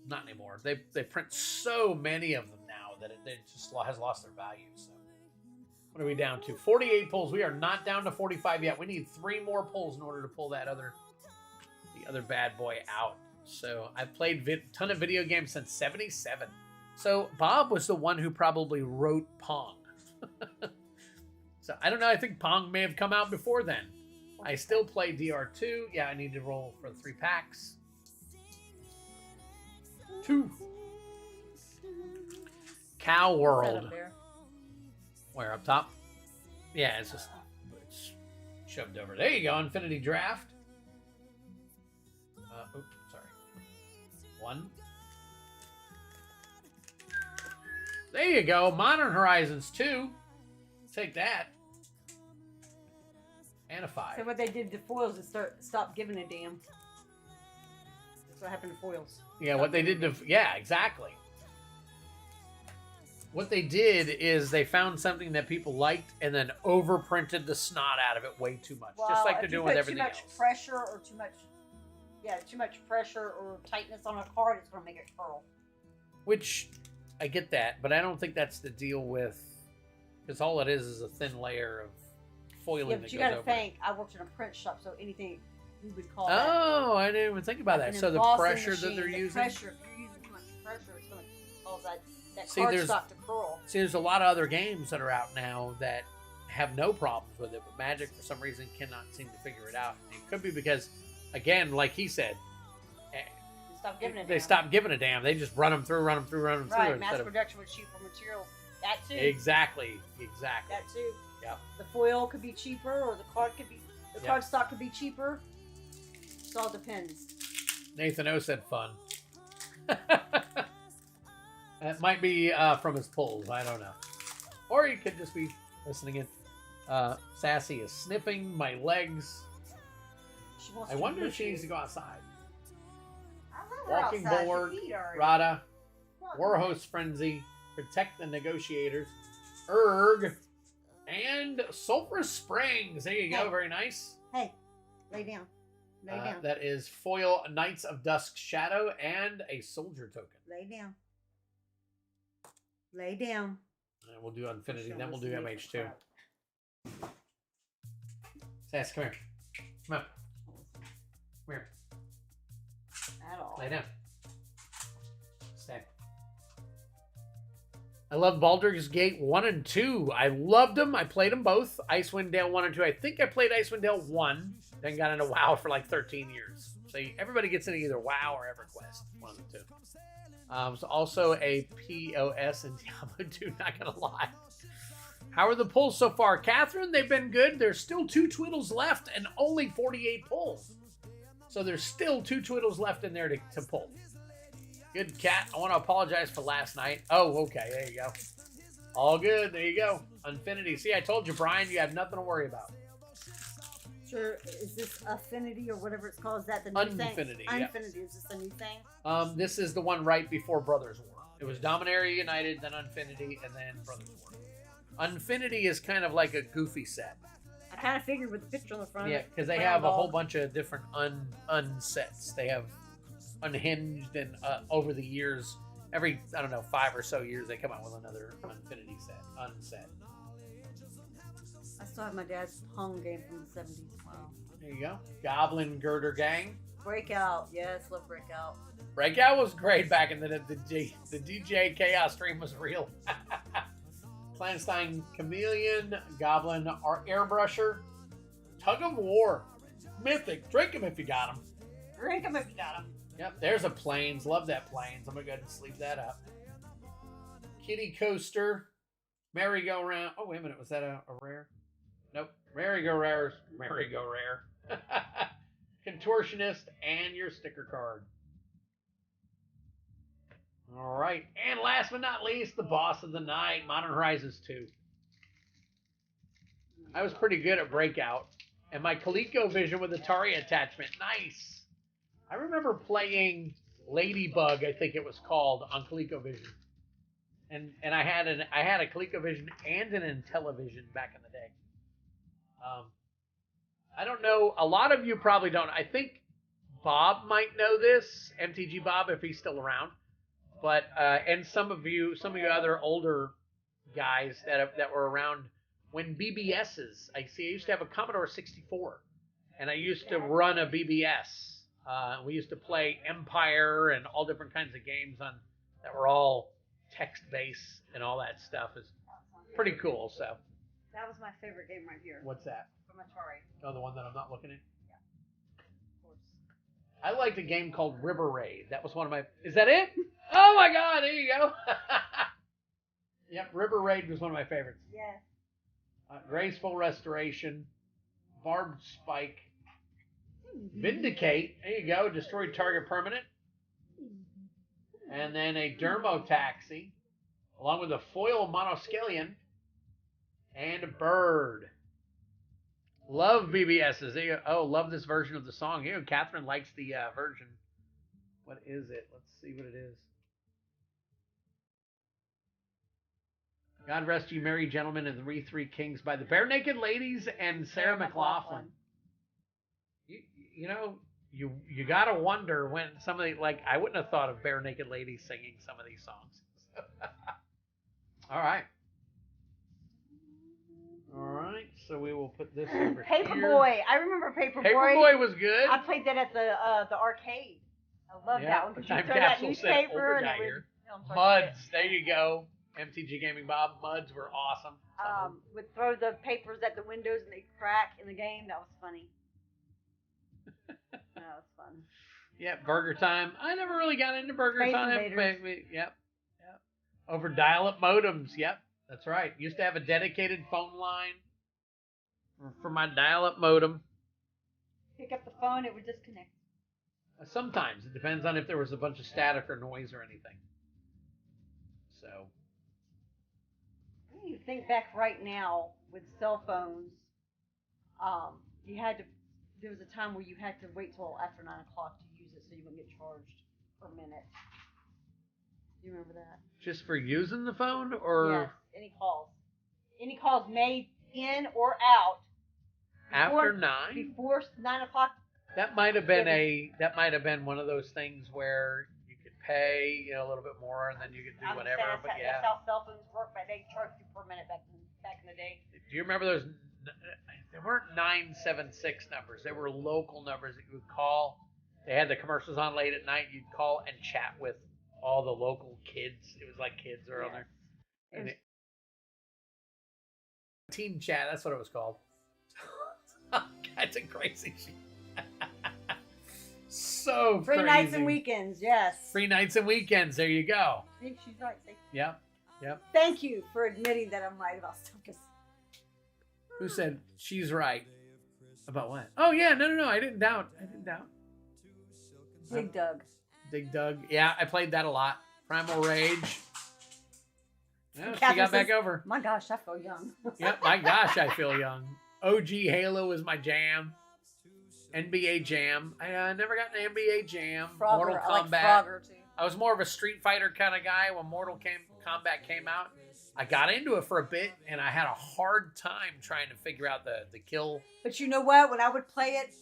Not anymore. They print so many of them now that it just has lost their value. So, what are we down to? 48 pulls. We are not down to 45 yet. We need 3 more pulls in order to pull the other bad boy out. So, I've played a ton of video games since 77. So, Bob was the one who probably wrote Pong. So, I don't know. I think Pong may have come out before then. I still play DR2. Yeah, I need to roll for the 3 packs. 2. Cow World. Where, up top? Yeah, it's shoved over. There you go, Infinity Draft. Oops, sorry. 1. There you go, Modern Horizons 2. Take that. And a 5. So what they did to foils is stop giving a damn. That's what happened to foils. Yeah, what they did to... Yeah, exactly. What they did is they found something that people liked and then overprinted the snot out of it way too much. Well, just like they're doing with everything else. Too much pressure or too much pressure or tightness on a card, it's going to make it curl. Which, I get that, but I don't think that's the deal with... Because all it is a thin layer of foiling. Yeah, but you got to think, I worked in a print shop, so anything we would call that. Oh, I didn't even think about that. So the pressure that they're using. Pressure, if you're using too much pressure, it's going to cause that cardstock to curl. See, there's a lot of other games that are out now that have no problems with it, but Magic, for some reason, cannot seem to figure it out. It could be because, again, like he said, they stopped giving a damn. They just run them through. Right, mass production with cheaper materials. That too. Exactly. That too. Yep. The foil could be cheaper, or the cardstock could be cheaper. It all depends. Nathan O said fun. That might be from his pulls. I don't know. Or he could just be listening in. Sassy is sniffing my legs. I wonder if she needs to go outside. Walking Board, Rada, Warhost Frenzy, Protect the Negotiators, Erg, and Sulphurous Springs. There you go. Very nice. Hey, lay down. Lay down. That is foil Knights of Dusk Shadow and a Soldier token. Lay down. Lay down. And we'll do Infinity, then we'll do MH2. Sass, come here. Come on. Come here. At all. Lay down. Stay. I love Baldur's Gate 1 and 2. I loved them. I played them both. Icewind Dale 1 and 2. I think I played Icewind Dale 1, then got into WoW for like 13 years. So everybody gets into either WoW or EverQuest. One of the two. So also a POS in Diablo 2, not going to lie. How are the pulls so far? Catherine, they've been good. There's still 2 Twiddles left and only 48 pulls. So there's still 2 Twiddles left in there to pull. Good cat. I want to apologize for last night. Oh, okay. There you go. All good. There you go. Infinity. See, I told you, Brian, you have nothing to worry about. sure. Is this Affinity or whatever it's called? Is that the new thing? Unfinity, yeah. Unfinity. Is this the new thing? This is the one right before Brothers War. It was Dominaria United, then Unfinity, and then Brothers War. Unfinity is kind of like a goofy set. I kind of figured with the picture on the front. Yeah, because they have a whole bunch of different unsets. They have Unhinged, and over the years, every, I don't know, 5 or so years, they come out with another Unfinity set, unset. I still have my dad's home game from the 70s. Wow. There you go. Goblin Girder Gang. Breakout. Yes, love Breakout. Breakout was great back in the DJ Chaos stream was real. Clandestine Chameleon, Goblin Airbrusher, Tug of War, Mythic. Drink them if you got them. Drink them if you got them. Yep, there's a Plains. Love that Plains. I'm going to go ahead and sleeve that up. Kitty Coaster, Merry-Go-Round. Oh, wait a minute. Was that a rare? Nope. Merry-Go-Rare. Contortionist, and your sticker card. All right. And last but not least, the boss of the night, Modern Horizons 2. I was pretty good at Breakout. And my ColecoVision with Atari attachment. Nice. I remember playing Ladybug, I think it was called, on ColecoVision. And I had a ColecoVision and an Intellivision back in the day. I don't know. A lot of you probably don't. I think Bob might know this, MTG Bob, if he's still around. But and some of you other older guys that were around when BBSs. I used to have a Commodore 64, and I used to run a BBS. We used to play Empire and all different kinds of games that were all text-based and all that stuff. Is pretty cool. So that was my favorite game right here. What's that? From Atari. Oh, the one that I'm not looking at? Yeah. Of course. I liked a game called River Raid. That was one of my... Is that it? Oh my god, there you go. Yep, River Raid was one of my favorites. Yeah. Graceful Restoration, Barbed Spike, Vindicate, there you go, Destroy Target Permanent, and then a Dermotaxi, along with a Foil Monoscalion, and a Bird. Love BBSs. There you go. Oh, love this version of the song. Here, Catherine likes the version. What is it? Let's see what it is. God Rest You Merry Gentlemen and the Three Kings by the Bare Naked Ladies and Sarah McLachlan. You know, you gotta wonder when somebody, like, I wouldn't have thought of Bare Naked Ladies singing some of these songs. All right. All right, so we will put this over here. Paperboy. I remember Paperboy. Paperboy was good. I played that at the arcade. I love that one. The Because you Time throw that Capsule set newspaper over and guy it would... here. No, I'm sorry, Muds, there you go. MTG Gaming Bob. Muds were awesome. Would throw the papers at the windows and they crack in the game. That was funny. That was fun. Yeah, Burger Time. I never really got into Burger Space Time. Invaders. Yep. Over dial-up modems. Yep, that's right. Used to have a dedicated phone line for my dial-up modem. Pick up the phone, it would disconnect. Sometimes. It depends on if there was a bunch of static or noise or anything. So. I need to think back right now with cell phones. There was a time where you had to wait till after 9 o'clock to use it so you wouldn't get charged per minute. Do you remember that? Just for using the phone, or? Yes, any calls. Any calls made in or out. After 9? Before 9 o'clock. That might have been one of those things where you could pay, a little bit more, and then you could do whatever. But yeah, that's how cell phones work. But they charged you per minute back in the day. Do you remember those? There weren't 976 numbers. They were local numbers that you would call. They had the commercials on late at night. You'd call and chat with all the local kids. It was like kids or on there. And Teen Chat. That's what it was called. That's a crazy shit. So free crazy. Nights and weekends, yes. Free nights and weekends. There you go. I think she's right. Yep. Thank you for admitting that I'm right about stuff. Who said she's right? About what? Oh yeah, no. I didn't doubt. Dig Dug. Yeah, I played that a lot. Primal Rage. Yeah, she got back over. My gosh, I feel young. Yep, my gosh, I feel young. OG Halo is my jam. NBA Jam. I never got an NBA Jam. Frogger. Mortal I like Kombat. Frogger too. I was more of a Street Fighter kind of guy when Kombat came out. I got into it for a bit, and I had a hard time trying to figure out the kill. But you know what? When I would play it,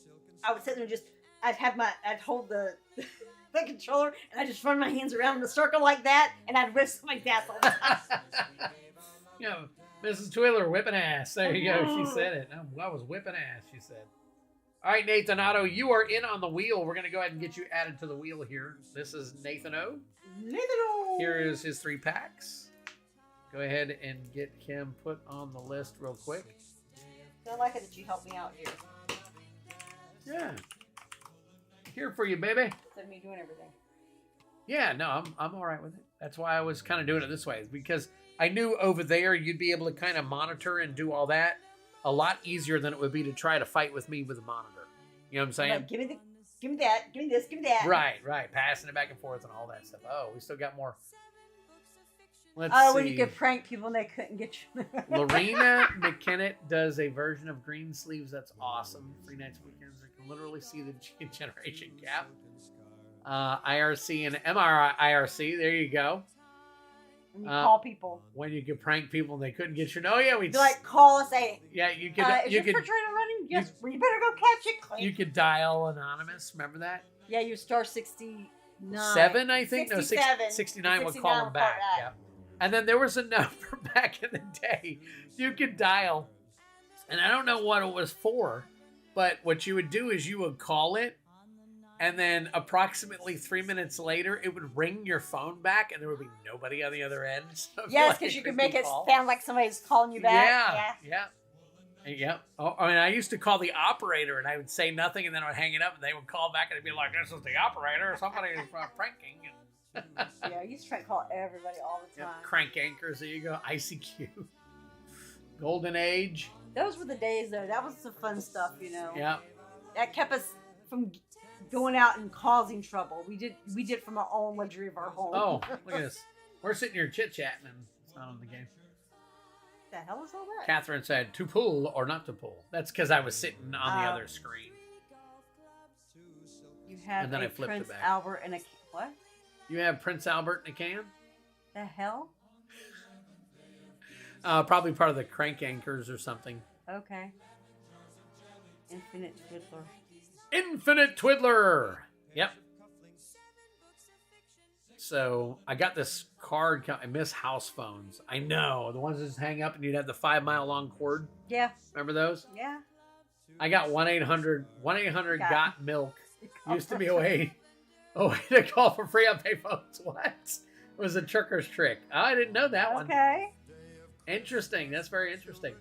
I would sit there and I'd hold the the controller, and I'd just run my hands around in a circle like that, and I'd whisk my ass all the time. You know, Mrs. Twiddler whipping ass. There you go. She said it. I was whipping ass, she said. All right, Nathan Otto, you are in on the wheel. We're going to go ahead and get you added to the wheel here. This is Nathan O. Nathan O. Here is his 3 packs. Go ahead and get him put on the list real quick. I like it that you helped me out here. Yeah. Here for you, baby. Instead of me doing everything. Yeah, no, I'm all right with it. That's why I was kind of doing it this way, because I knew over there you'd be able to kind of monitor and do all that a lot easier than it would be to try to fight with me with a monitor. You know what I'm saying? Like, give me that, give me this, give me that. Right. Passing it back and forth and all that stuff. Oh, we still got more. Let's see. When you could prank people and they couldn't get you. Lorena McKennett does a version of Green Sleeves. That's awesome. Free nights, weekends. I can literally see the generation gap. IRC and MRIRC. There you go. When you call people. When you could prank people and they couldn't get you. Oh, yeah. We'd like call us, say, yeah, you could. Is your refrigerator running? Yes. Well, you better go catch it. Click. You could dial anonymous. Remember that? Yeah, you star 69. 7, I think? 67. No, 69 would call them back. Yeah. And then there was a number back in the day you could dial. And I don't know what it was for, but what you would do is you would call it, and then approximately 3 minutes later, it would ring your phone back, and there would be nobody on the other end. So yes, because you could make it sound like somebody's calling you back. Yeah. Oh, I mean, I used to call the operator, and I would say nothing, and then I would hang it up, and they would call back, and I'd be like, "This is the operator. Somebody is pranking." Yeah, I used to try to call everybody all the time. Crank anchors. There you go. ICQ. Golden Age. Those were the days, though. That was the fun stuff, you know. Yeah. That kept us from going out and causing trouble. We did from our own luxury of our home. Oh, look at this. We're sitting here chit-chatting, and it's not on the game. What the hell is all that? Catherine said, to pull or not to pull. That's because I was sitting on the other screen. You have and then a I flipped Prince it back. Albert and a... What? You have Prince Albert in a can? The hell? Probably part of the crank anchors or something. Okay. Infinite Twiddler. Infinite Twiddler! Yep. So, I got this card. I miss house phones. I know. The ones that just hang up and you'd have the 5-mile long cord. Yeah. Remember those? Yeah. I got 1-800 Milk. Used to be a way to call for free on payphones. What? It was a tricker's trick. Oh, I didn't know that one. Okay. Interesting. That's very interesting.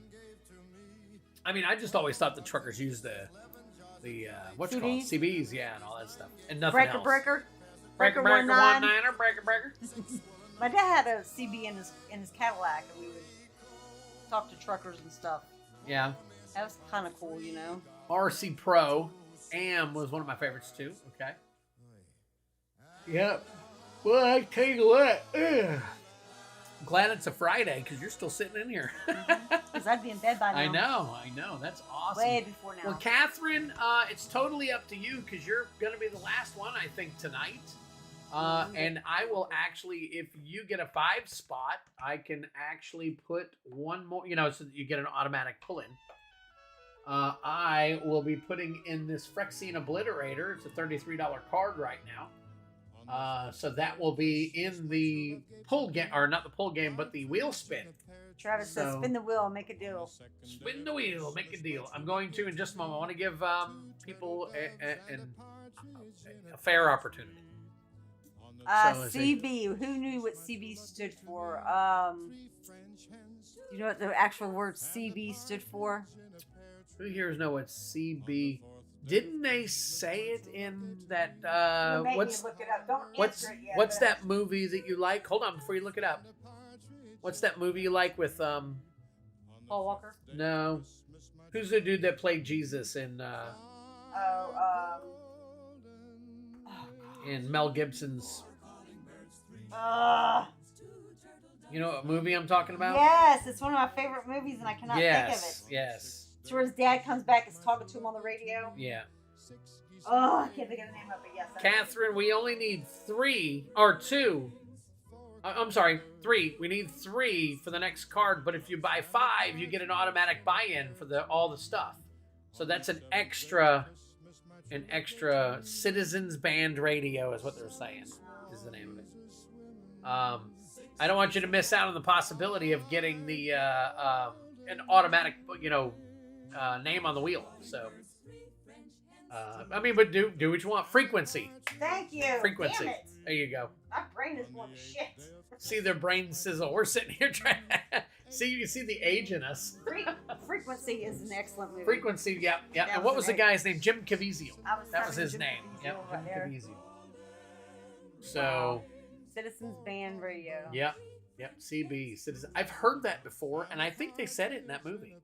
I mean, I just always thought the truckers used the what's it called? CBs, yeah, and all that stuff. And nothing else. Breaker 19er, breaker. My dad had a CB in his Cadillac, and we would talk to truckers and stuff. Yeah. That was kind of cool, you know. RC Pro. AM was one of my favorites too. Okay. Yep. Well, I tell you what. I'm glad it's a Friday because you're still sitting in here. Because I'd be in bed by now. I know. That's awesome. Way before now. Well, Catherine, it's totally up to you because you're going to be the last one, I think, tonight. And I will actually, if you get a 5 spot, I can actually put one more, so that you get an automatic pull-in. I will be putting in this Phyrexian Obliterator. It's a $33 card right now. So that will be in the pull game, or not the pull game, but the wheel spin. Travis says, spin the wheel, make a deal. Spin the wheel, make a deal. I'm going to, in just a moment, I want to give people a fair opportunity. CB, who knew what CB stood for? You know what the actual word CB stood for? Who here knows what CB? Didn't they say it in that? What's look it up. Don't what's answer it yet, what's that movie that you like? Hold on before you look it up. What's that movie you like with Paul Walker? No. Who's the dude that played Jesus in in Mel Gibson's? You know what movie I'm talking about? Yes, it's one of my favorite movies, and I cannot think of it. Yes. It's where his dad comes back, is talking to him on the radio. Yeah. Oh, I can't think of the name of it. Yes. Catherine, we only need 3 or 2. I'm sorry, 3. We need 3 for the next card, but if you buy 5, you get an automatic buy-in for all the stuff. So that's an extra Citizens Band Radio is what they're saying, is the name of it. I don't want you to miss out on the possibility of getting the an automatic, name on the wheel. So, but do what you want. Frequency. Thank you. Frequency. Damn it. There you go. My brain is going to shit. See their brain sizzle. We're sitting here trying. You see the age in us. Frequency is an excellent movie. Frequency, yeah. And what was the guy's name? Jim Caviezel. That was his name. Yep, Jim Caviezel. So. Wow. Citizens Band Radio. Yep. CB Citizen. I've heard that before, and I think they said it in that movie.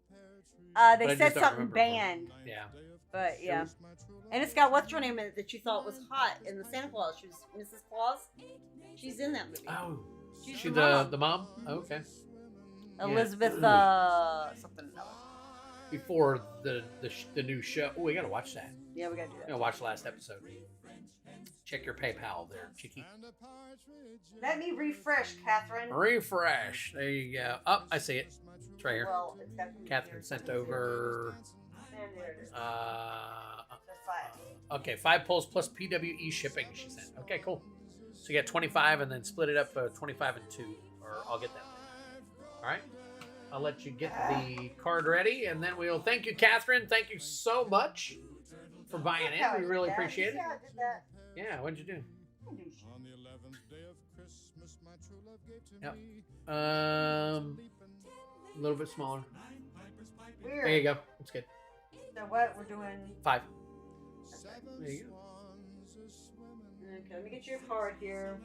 They said something band. Yeah. But yeah. And it's got what's her name in it that you thought was hot in the Santa Claus. She was Mrs. Claus. She's in that movie. Oh. She's the mom? Mm-hmm. Oh, okay. Elizabeth something else. Before the new show. Oh, we gotta watch that. Yeah, we gotta do that. We gotta watch the last episode. Check your PayPal there, Chicky. Let me refresh, Catherine. Refresh. There you go. Oh, I see it. It's right here. Well, it's definitely Catherine sent over. And there it is. Okay, 5 pulls plus PWE shipping, she sent. Okay, cool. So you got 25 and then split it up 25 and 2. Or I'll get that. All right. I'll let you get the card ready, and then we'll thank you, Catherine. Thank you so much for buying in. We really appreciate it. Yeah, I did that. Yeah, what'd you do? Yep. A little bit smaller. Weird. There you go. That's good. So what we're doing? 5. Okay. There you go. Okay, let me get your card here.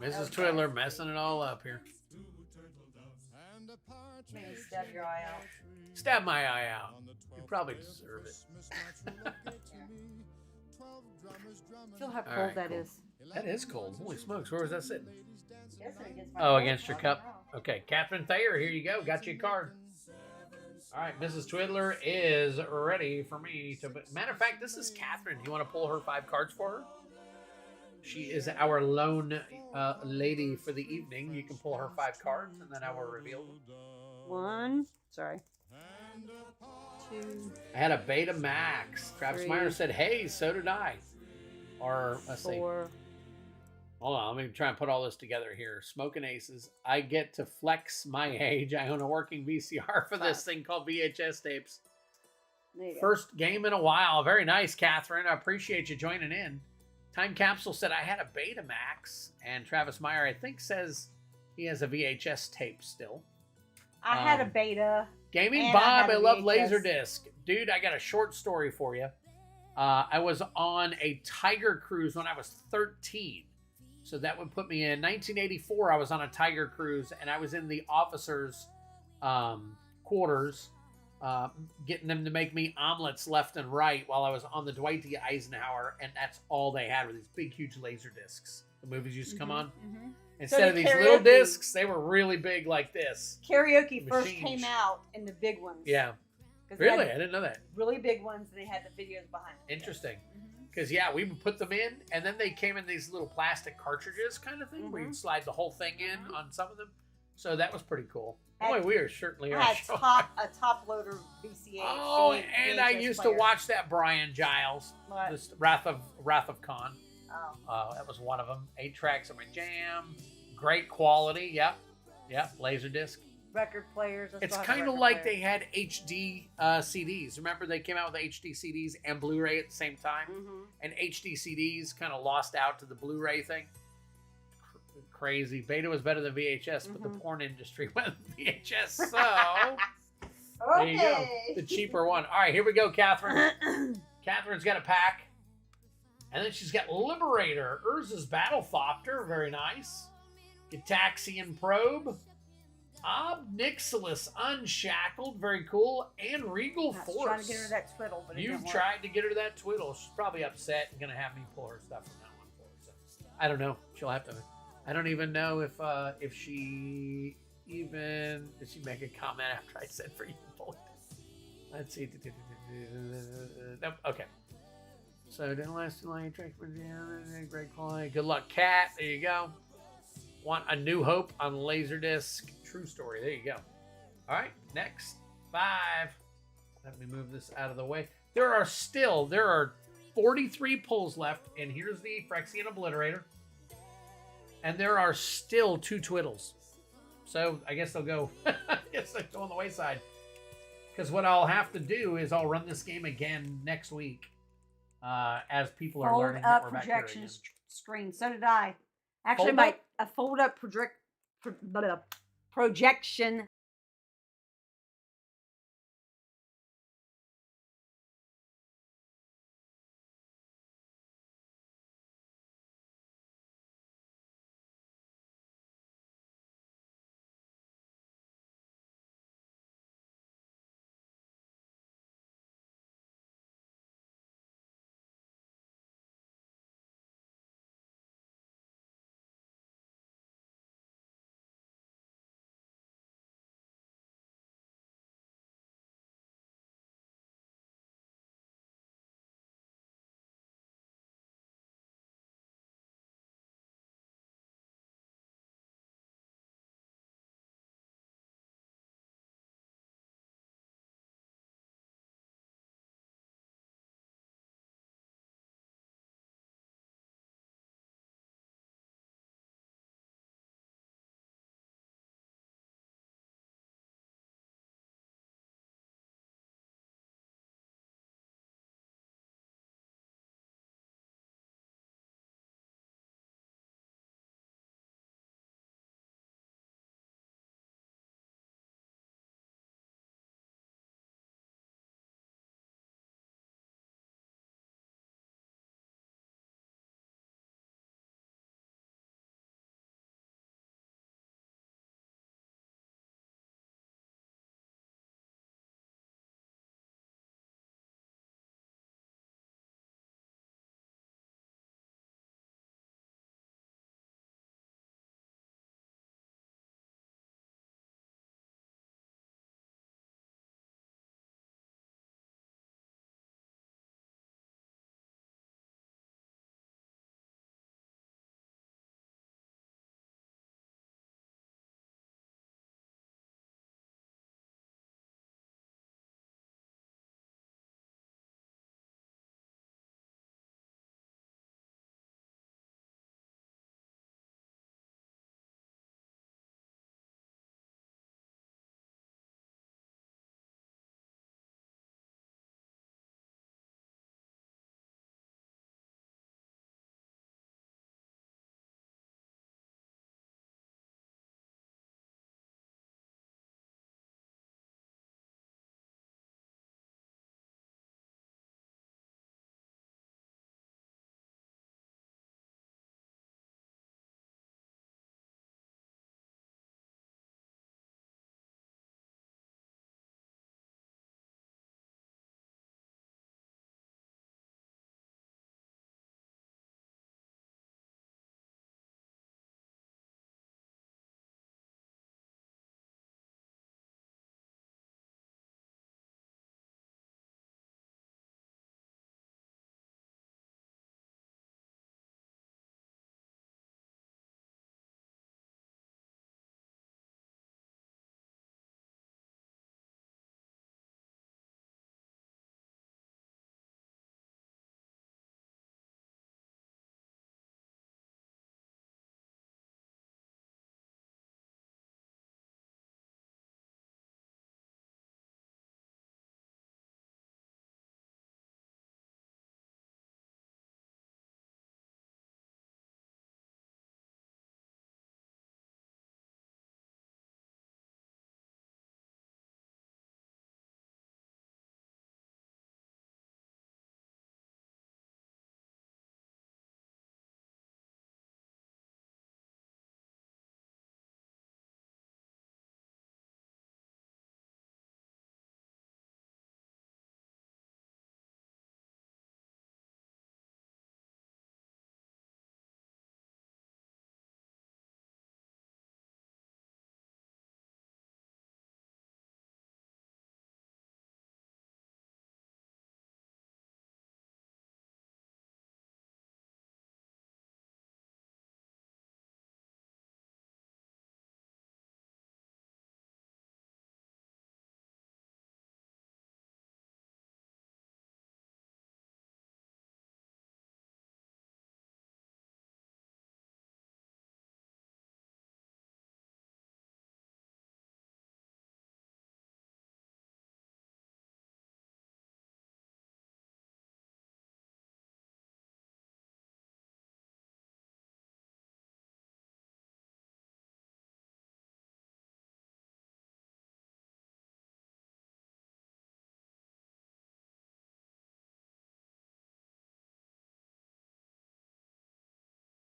Mrs. Twiddler messing it all up here. Maybe stab your eye out. Stab my eye out. You probably deserve it. Feel how All cold right, that cool. is. That is cold. Holy smokes. Where was that sitting? Against my Oh, cold. against your cup. Okay, Catherine Thayer, here you go. Got you a card. All right, Mrs. Twiddler is ready for me to... Matter of fact, this is Catherine. You want to pull her 5 cards for her? She is our lone lady for the evening. You can pull her 5 cards, and then I will reveal them. 1. Sorry. 2. I had a Beta Max. Travis 3. Meyer said, hey, so did I. Or, let's 4. see. Hold on, let me try and put all this together here. Smoking Aces. I get to flex my age. I own a working VCR for this thing called VHS tapes. There you go. First game in a while. Very nice, Catherine. I appreciate you joining in. Time Capsule said I had a Beta Max. And Travis Meyer, I think, says he has a VHS tape still. I had a beta. Gaming and Bob, I love VHS. Laserdisc. Dude, I got a short story for you. I was on a Tiger cruise when I was 13. So that would put me in 1984. I was on a Tiger cruise, and I was in the officers' quarters, getting them to make me omelets left and right while I was on the Dwight D. Eisenhower, and that's all they had were these big, huge laser discs. The movies used to come on. Mm-hmm. Instead So of the these little karaoke- discs, they were really big like this. Karaoke first Machines. came out in the big ones. Yeah. 'Cause they Really? had I didn't know that. really big ones, and they had the videos behind them. Interesting. Mhm. Because, yeah, we would put them in, and then they came in these little plastic cartridges kind of thing, where you'd slide the whole thing in on some of them. So that was pretty cool. Boy, we are certainly I had showing. a top loader VCA. Oh, and I used to watch that Brian Giles, What? this Wrath of Khan. Oh. That was one of them. 8 tracks of my jam. Great quality. Yep. Laserdisc. Record players. It's kind of like they had HD CDs. Remember, they came out with HD CDs and Blu-ray at the same time, and HD CDs kind of lost out to the Blu-ray thing. Crazy. Beta was better than VHS, but the porn industry went with VHS. So there you go, the cheaper one. All right, here we go, Catherine. Catherine's got a pack, and then she's got Liberator, Urza's Battlethopter, very nice. Gitaxian Probe. Obnixilis Unshackled, very cool, and Regal I was Force. trying to get her that twiddle, but it You've didn't work. tried to get her that twiddle. She's probably upset and gonna have me pull her stuff from that one for her. So I don't know. She'll have to. I don't even know if she even is Did she make a comment after I said for you both? Let's see. Nope. Okay. So didn't last too long. Great quality. Good luck, Cat. There you go. Want a New Hope on Laserdisc. True story. There you go. All right. Next. 5. Let me move this out of the way. There are 43 pulls left, and here's the Phyrexian Obliterator. And there are still 2 Twiddles. So I guess they'll go. I guess they'll go on the wayside. Because what I'll have to do is I'll run this game again next week, as people are learning that we're back here again. Projection screen. So did I. Actually, a fold up projection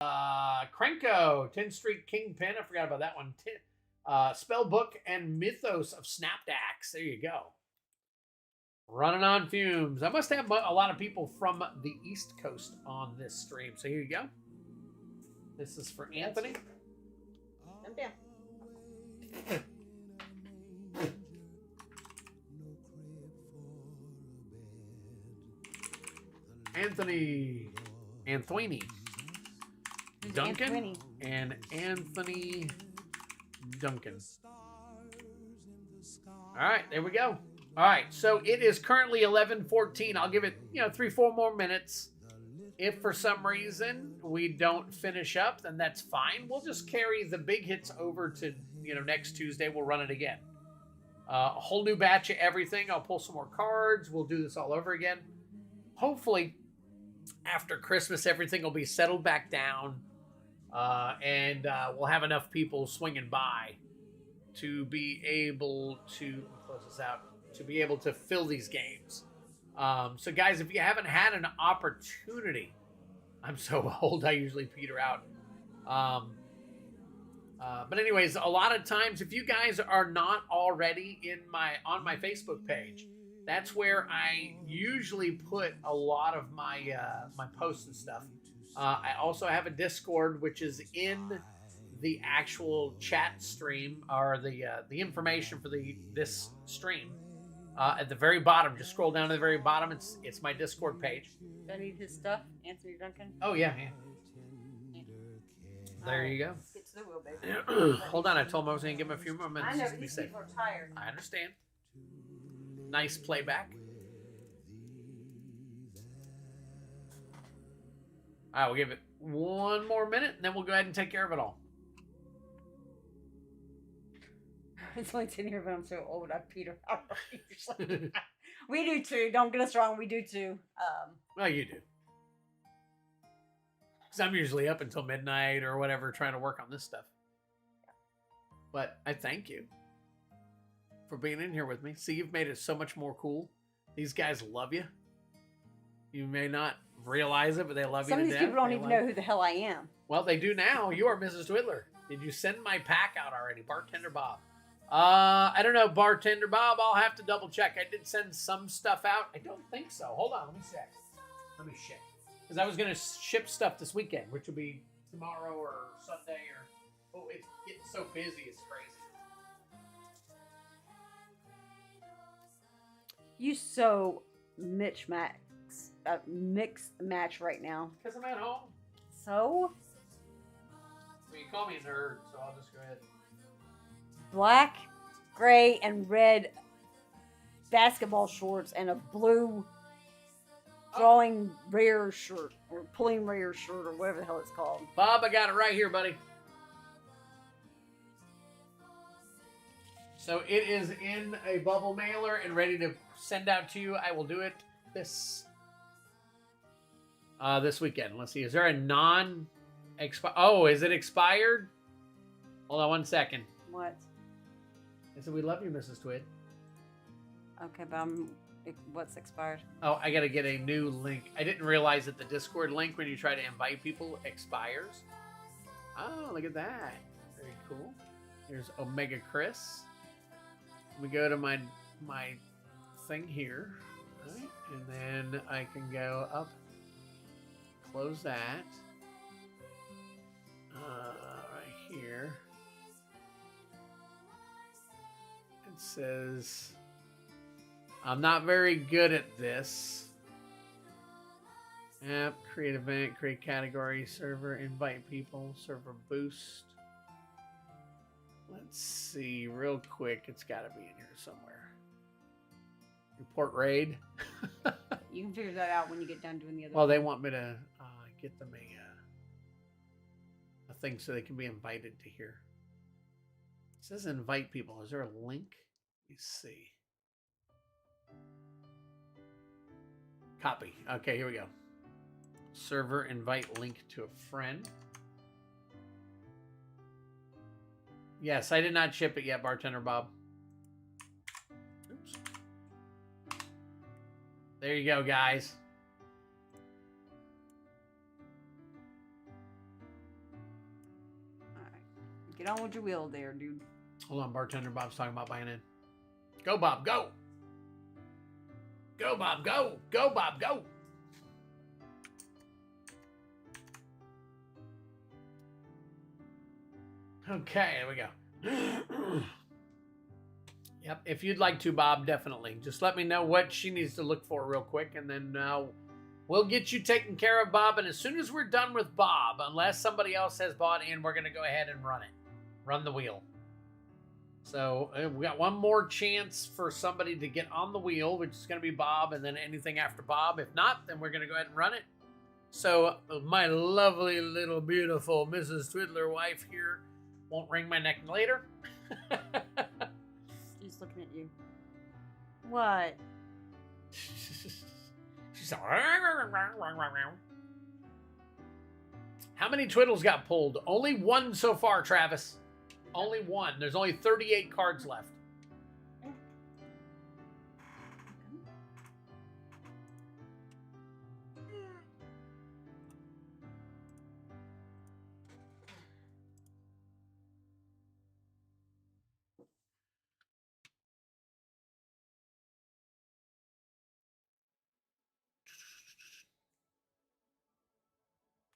Krenko, 10th Street Kingpin. I forgot about that one. Spellbook and Mythos of Snapdax. There you go. Running on fumes. I must have a lot of people from the East Coast on this stream. So here you go. This is for Anthony. Jump down. Anthony Duncan Anthony? and Anthony Duncan. All right, there we go. All right, so it is currently 11:14. I'll give it, 3-4 more minutes. If for some reason we don't finish up, then that's fine. We'll just carry the big hits over to, next Tuesday. We'll run it again. A whole new batch of everything. I'll pull some more cards. We'll do this all over again. Hopefully, after Christmas, everything will be settled back down. And we'll have enough people swinging by to be able to close this out, to be able to fill these games. So guys, if you haven't had an opportunity, I'm so old, I usually peter out. But anyways, a lot of times, if you guys are not already on my Facebook page, that's where I usually put a lot of my my posts and stuff. I also have a Discord, which is in the actual chat stream, or the information for this stream. At the very bottom, just scroll down to the very bottom. It's my Discord page. Do I need his stuff, Anthony Duncan? Oh yeah. There you go. Let's get to the wheel, baby. Hold on, I told him I was going to give him a few more minutes. I know, just but to be these safe. people are tired. I understand. Nice playback. All right, we'll give it one more minute, and then we'll go ahead and take care of it all. It's only sitting here, but I'm so old. I peter out. We do too. Don't get us wrong. We do too. Well, you do. Because I'm usually up until midnight or whatever trying to work on this stuff. But I thank you for being in here with me. See, you've made it so much more cool. These guys love you. You may not realize it, but they love you to death. Some of these people don't even know who the hell I am. Well, they do now. You are Mrs. Twiddler. Did you send my pack out already? Bartender Bob. I don't know, Bartender Bob. I'll have to double check. I did send some stuff out. I don't think so. Hold on. Let me check. Let me check. Because I was going to ship stuff this weekend, which will be tomorrow or Sunday or... Oh, it's getting so busy. It's crazy. You so mix match right now. Because I'm at home. So? Well, you call me a nerd, so I'll just go ahead. Black, gray, and red basketball shorts and a blue drawing rare shirt or pulling rare shirt or whatever the hell it's called. Bob, I got it right here, buddy. So it is in a bubble mailer and ready to send out to you. I will do it this weekend. Let's see. Is there a non-expired? Oh, is it expired? Hold on one second. What? I said, we love you, Mrs. Twid. Okay, but what's expired? Oh, I got to get a new link. I didn't realize that the Discord link, when you try to invite people, expires. Oh, look at that. Very cool. Here's Omega Chris. We go to my thing here. Right? And then I can go up. Close that. Right here. It says, I'm not very good at this. App, create event, create category, server, invite people, server boost. Let's see, real quick. It's got to be in here somewhere. Report raid. You can figure that out when you get done doing the other. Well, they want me to get them a thing so they can be invited to here. It says invite people. Is there a link? Let me see. Copy. Okay, here we go. Server invite link to a friend. Yes, I did not ship it yet, Bartender Bob. Oops. There you go, guys. There Get on with your wheel there, dude. Hold on, bartender Bob's talking about buying in. Go, Bob, go. Go, Bob, go. Go, Bob, go. Okay, there we go. Yep, if you'd like to, Bob, definitely. Just let me know what she needs to look for real quick, and then we'll get you taken care of, Bob. And as soon as we're done with Bob, unless somebody else has bought in, we're going to go ahead and run it. Run the wheel. So we got one more chance for somebody to get on the wheel, which is going to be Bob, and then anything after Bob. If not, then we're going to go ahead and run it. So my lovely little beautiful Mrs. Twiddler wife here won't wring my neck later. She's looking at you. What? She's like, how many twiddles got pulled? Only one so far, Travis. Only one. There's only 38 cards left.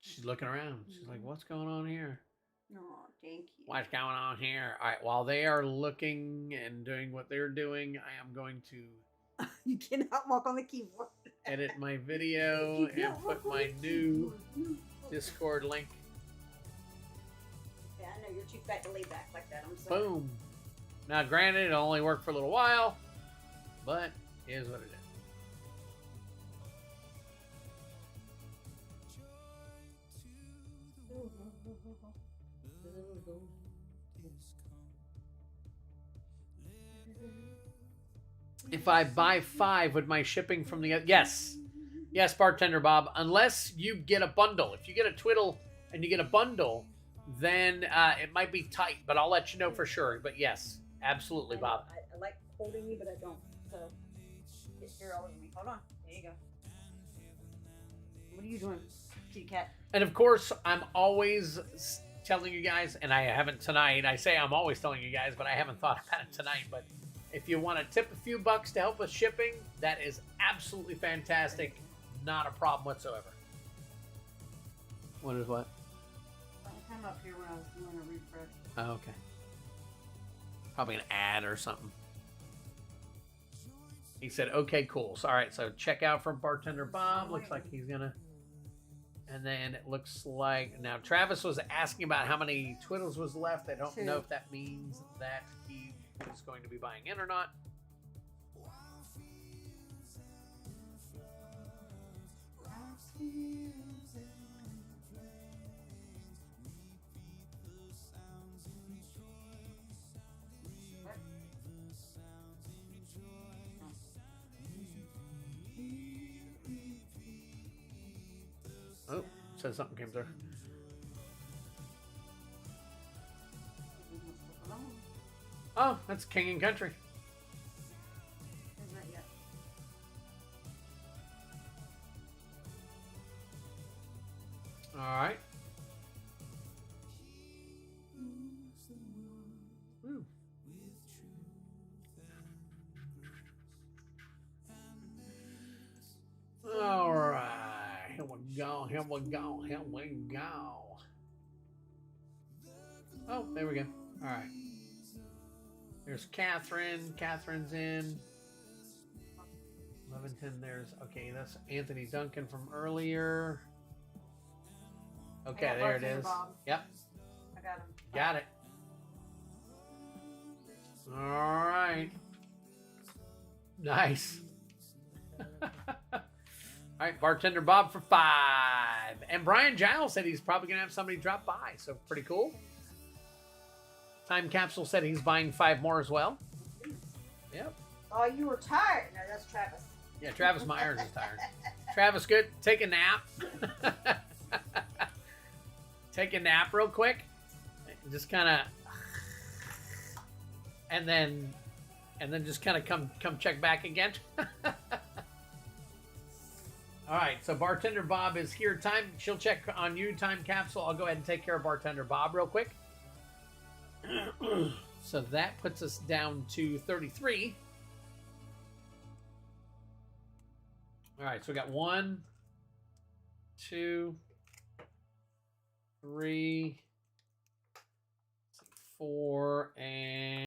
She's looking around. She's like, what's going on here? No, thank you. What's going on here? All right, while they are looking and doing what they're doing, I am going to You cannot walk on the keyboard. edit my video and put my new Discord link. Yeah, I know you're too fat to lay back like that. I'm sorry. Boom. Now, granted, it'll only work for a little while, but it is what it is. If I buy 5 with my shipping from the... Yes. Yes, bartender Bob. Unless you get a bundle. If you get a twiddle and you get a bundle, then it might be tight. But I'll let you know for sure. But yes, absolutely, Bob. I like holding you, but I don't. So, get here all over me. Hold on. There you go. What are you doing, kitty cat? And of course, I'm always telling you guys, and I haven't tonight. I say I'm always telling you guys, but I haven't thought about it tonight. But if you want to tip a few bucks to help with shipping, that is absolutely fantastic. Not a problem whatsoever. What is what? Something came up here when I was doing a refresh. Oh, okay. Probably an ad or something. He said, okay, cool. So, all right, so check out from Bartender Bob. Looks like he's going to... And then it looks like... Now, Travis was asking about how many twiddles was left. I don't know if that means that he is going to be buying in or not. Oh, says something came through. Oh, that's King and Country. Not yet. All right. Woo. All right. Here we go. Here we go. Here we go. Oh, there we go. All right. There's Catherine. Catherine's in. 11:10. There's okay. That's Anthony Duncan from earlier. Okay, there it is. Bob. Yep. I got him. Got it. All right. Nice. All right, Bartender Bob for 5. And Brian Giles said he's probably going to have somebody drop by, so pretty cool. Time Capsule said he's buying 5 more as well. Yep. Oh, you were tired. No, that's Travis. Yeah, Travis Myers is tired. Travis, good. Take a nap. Take a nap real quick. Just kind of... And then just kind of come check back again. All right, so Bartender Bob is here. She'll check on you, Time Capsule. I'll go ahead and take care of Bartender Bob real quick. So that puts us down to 33. All right, so we got 1, 2, 3, 4, and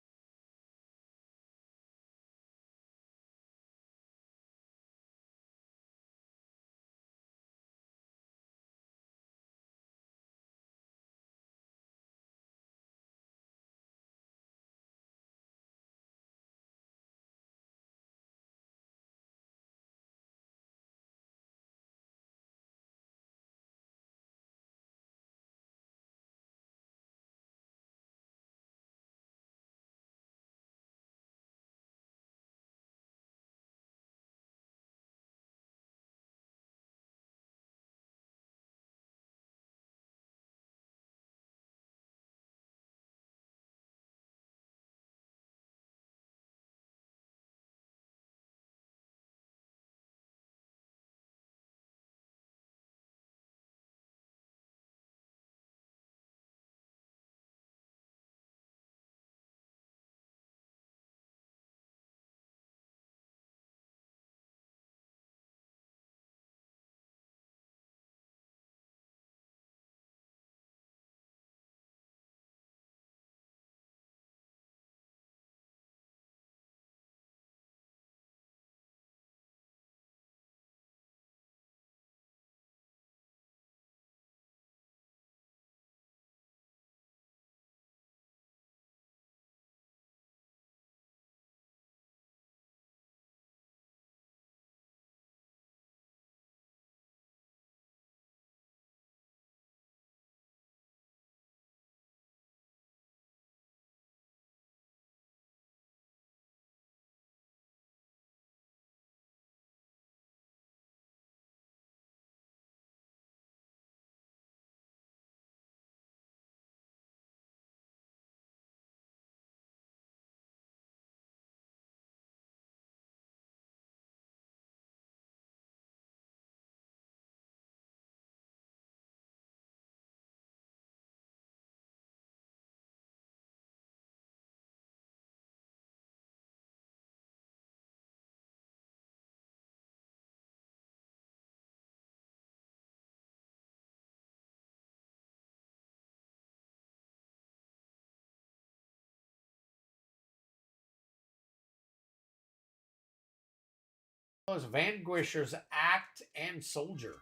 Vanquisher's Act and Soldier.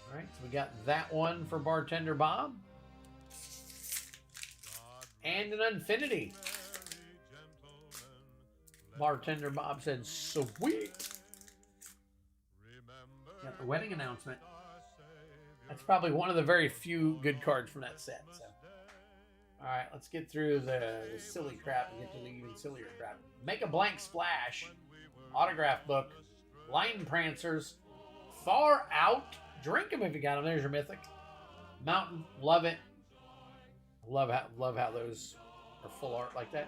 All right, so we got that one for Bartender Bob. And an Infinity. Bartender Bob said, sweet. Got the wedding announcement. That's probably one of the very few good cards from that set. So, all right, let's get through the silly crap and get to the even sillier crap. Make a Blank Splash. Autograph book. Line Prancers. Far Out. Drink them if you got them. There's your mythic. Mountain. Love it. Love how those are full art like that.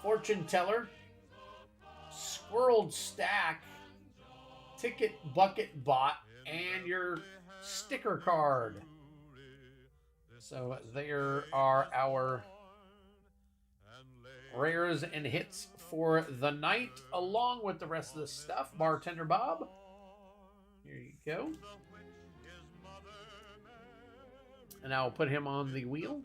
Fortune Teller. Squirreled Stack. Ticket Bucket Bot. And your sticker card. So there are our rares and hits for the night, along with the rest of the stuff. Bartender Bob. Here you go. And I will put him on the wheel.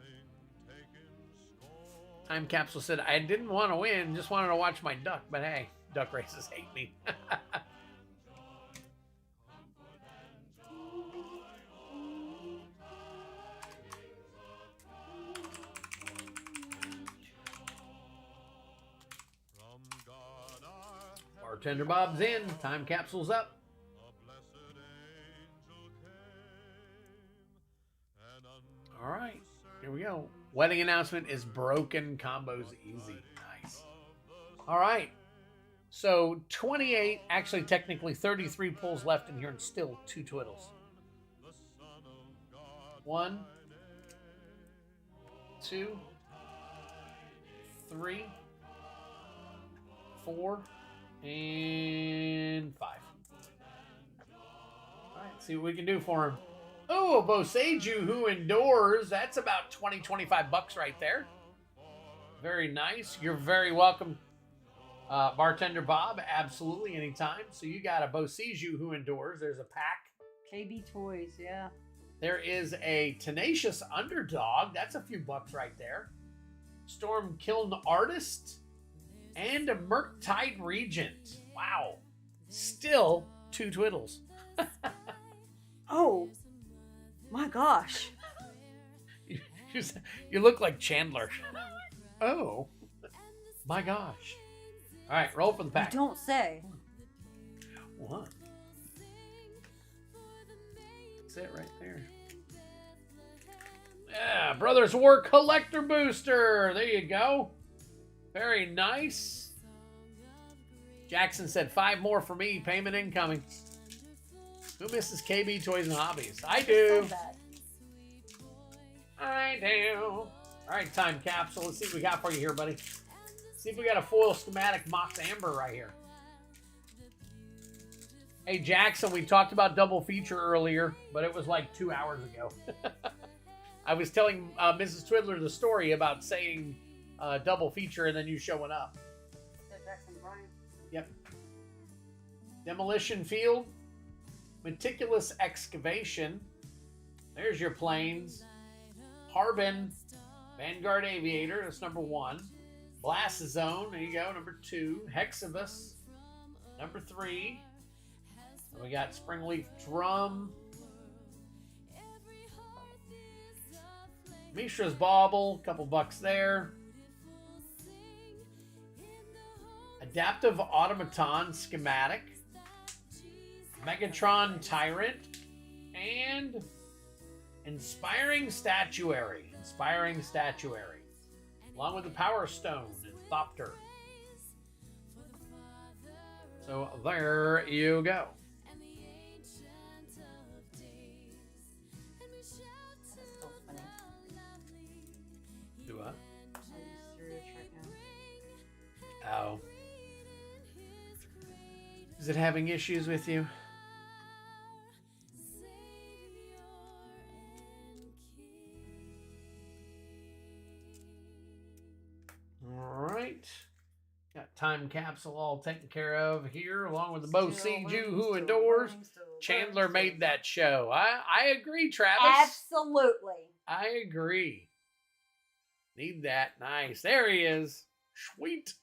Time Capsule said, I didn't want to win, just wanted to watch my duck. But hey, duck races hate me. Bartender Bob's in. Time Capsule's up. All right, here we go. Wedding announcement is broken. Combos easy. Nice. All right. So 28, actually technically 33 pulls left in here and still 2 twiddles. 1, 2, 3, 4, and 5. All right, see what we can do for him. Oh, a Boseiju who endures. That's about 20, 25 bucks right there. Very nice. You're very welcome, Bartender Bob. Absolutely, anytime. So you got a Boseiju who endures. There's a pack. KB Toys, yeah. There is a Tenacious Underdog. That's a few bucks right there. Storm Kiln Artist. And a Murktide Regent. Wow. Still 2 Twiddles. Oh. My gosh. You look like Chandler. Oh. My gosh. All right, roll for the pack. You don't say. One. That's it right there. Yeah, Brothers War Collector Booster. There you go. Very nice. Jackson said 5 more for me. Payment incoming. Who misses KB Toys and Hobbies? I do. So bad. I do. All right, time capsule. Let's see what we got for you here, buddy. See if we got a foil schematic Mox Amber right here. Hey, Jackson, we talked about double feature earlier, but it was like 2 hours ago. I was telling Mrs. Twiddler the story about saying double feature and then you showing up. Jackson Bryant. Yep. Demolition Field. Meticulous Excavation. There's your planes. Harbin. Vanguard Aviator. That's number 1. Blast Zone. There you go. Number 2. Hexibus. Number 3. We got Springleaf Drum. Mishra's Bauble. Couple bucks there. Adaptive Automaton Schematic. Megatron Tyrant. And Inspiring Statuary. Inspiring Statuary. Along with the Power Stone and Thopter. So there you go. Do what? Oh. Is it having issues with you? All right. Got time capsule all taken care of here, along with the Boseiju who endures. Chandler made that show. I agree, Travis. Absolutely. I agree. Need that. Nice. There he is. Sweet.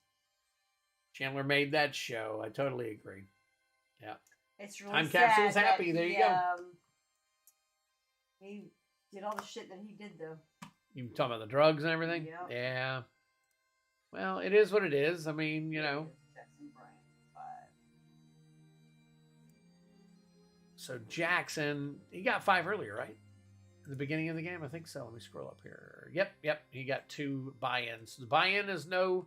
Chandler made that show. I totally agree. Yeah. It's really Time sad capsule's happy. that There you go. He did all the shit that he did, though. You talking about the drugs and everything? Yep. Yeah. Well, it is what it is. I mean, you know. Jackson Bryant, 5. So Jackson, he got 5 earlier, right? At the beginning of the game? I think so. Let me scroll up here. Yep. He got 2 buy-ins. The buy-in is no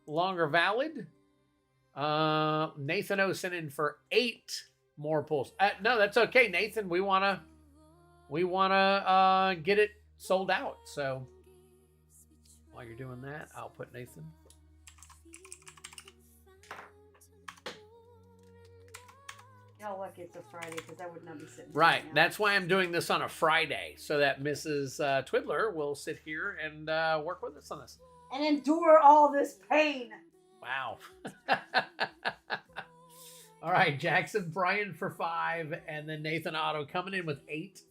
longer valid. Nathan O sent in for 8 more pulls. No, that's okay, Nathan. We wanna get it sold out. So while you're doing that, I'll put Nathan. Y'all lucky it's a Friday because I would not be sitting. Right. Now. That's why I'm doing this on a Friday, so that Mrs. Twiddler will sit here and work with us on this. And endure all this pain. Wow. All right, Jackson Bryan for 5, and then Nathan Otto coming in with 8,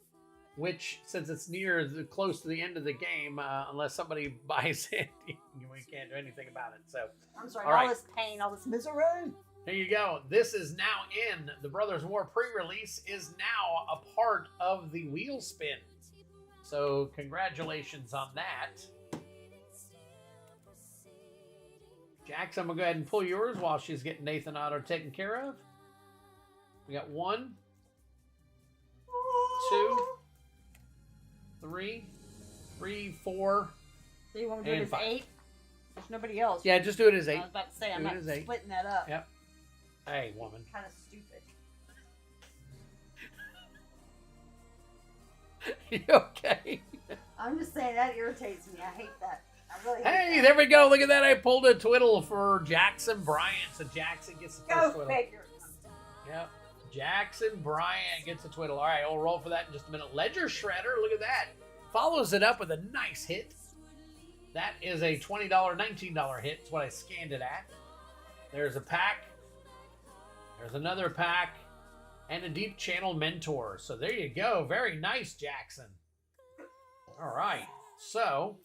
which, since it's close to the end of the game, unless somebody buys it, we can't do anything about it. So, I'm sorry, all all right. this pain, all this misery. There you go. This is now in. The Brothers War pre-release is now a part of the wheel spin. So, congratulations on that. Jax, I'm going to go ahead and pull yours while she's getting Nathan Otto taken care of. We got 1, 2, 3, 4. So you want to do it as 5. 8? There's nobody else. Yeah, just do it as 8. I was about to say, I'm Do it not as 8. splitting that up. Yep. Hey, woman. Kind of stupid. You okay? I'm just saying, that irritates me. I hate that. I really hate Hey, that. there we go. Look at that. I pulled a twiddle for Jackson Bryant. So Jackson gets the first Go twiddle. figure. Yep. Jackson Bryant gets a twiddle. All right, we'll roll for that in just a minute. Ledger Shredder, look at that. Follows it up with a nice hit. That is a $20, $19 hit. It's what I scanned it at. There's a pack. There's another pack. And a Deep Channel Mentor. So there you go. Very nice, Jackson. All right. So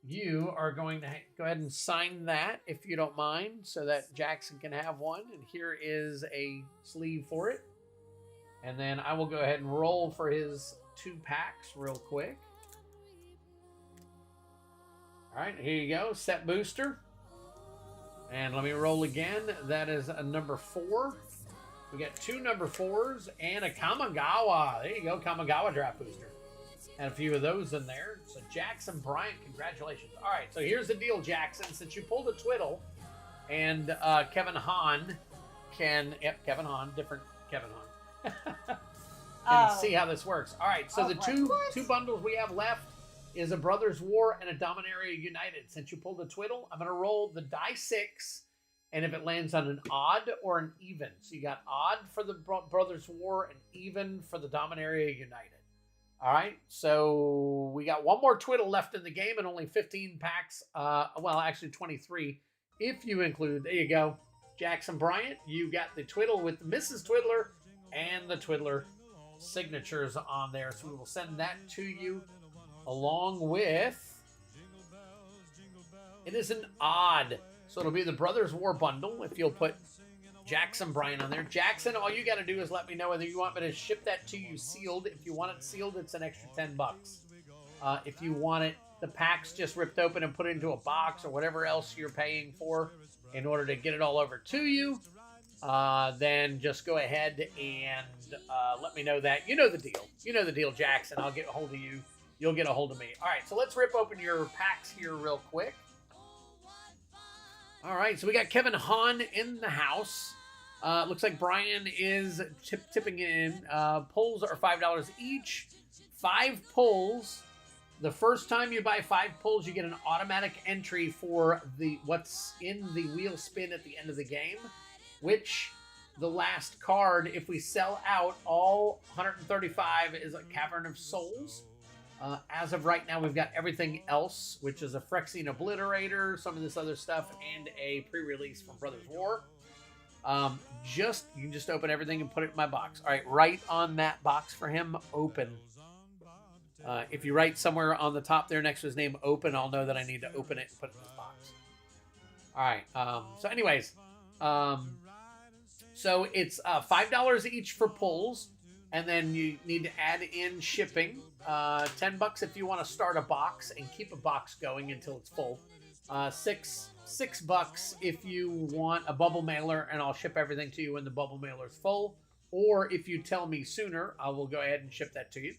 you are going to go ahead and sign that, if you don't mind, so that Jackson can have one. And here is a sleeve for it. And then I will go ahead and roll for his 2 packs real quick. All right, here you go. Set booster. And let me roll again. That is a number 4. We got 2 number 4s and a Kamigawa. There you go, Kamigawa draft booster. And a few of those in there. So Jackson Bryant, congratulations. All right, so here's the deal, Jackson. Since you pulled a twiddle, and Kevin Hahn can, yep, Kevin Hahn, different Kevin Hahn, can see how this works. All right, so the two bundles we have left is a Brothers War and a Dominaria United. Since you pulled a twiddle, I'm going to roll the die 6. And if it lands on an odd or an even. So you got odd for the Brothers War and even for the Dominaria United. All right. So we got one more twiddle left in the game and only 15 packs. Well, actually 23 if you include. There you go. Jackson Bryant. You got the twiddle with Mrs. Twiddler and the Twiddler signatures on there. So we will send that to you along with. It is an odd. So it'll be the Brothers War bundle if you'll put Jackson Bryant on there. Jackson, all you got to do is let me know whether you want me to ship that to you sealed. If you want it sealed, it's an extra $10. If you want it, the packs just ripped open and put into a box or whatever else you're paying for in order to get it all over to you, then just go ahead and let me know that. You know the deal. You know the deal, Jackson. I'll get a hold of you. You'll get a hold of me. All right, so let's rip open your packs here real quick. All right, so we got Kevin Hahn in the house. Looks like Brian is tipping in. Pulls are $5 each. 5 pulls. The first time you buy 5 pulls, you get an automatic entry for what's in the wheel spin at the end of the game, which the last card, if we sell out all 135, is a Cavern of Souls. As of right now, we've got everything else, which is a Phyrexian Obliterator, some of this other stuff, and a pre-release from Brothers War. You can just open everything and put it in my box. All right, right on that box for him, open. If you write somewhere on the top there next to his name, open, I'll know that I need to open it and put it in this box. All right, so anyways, so it's $5 each for pulls. And then you need to add in shipping. $10 if you want to start a box and keep a box going until it's full. $6 if you want a bubble mailer, and I'll ship everything to you when the bubble mailer is full. Or if you tell me sooner, I will go ahead and ship that to you.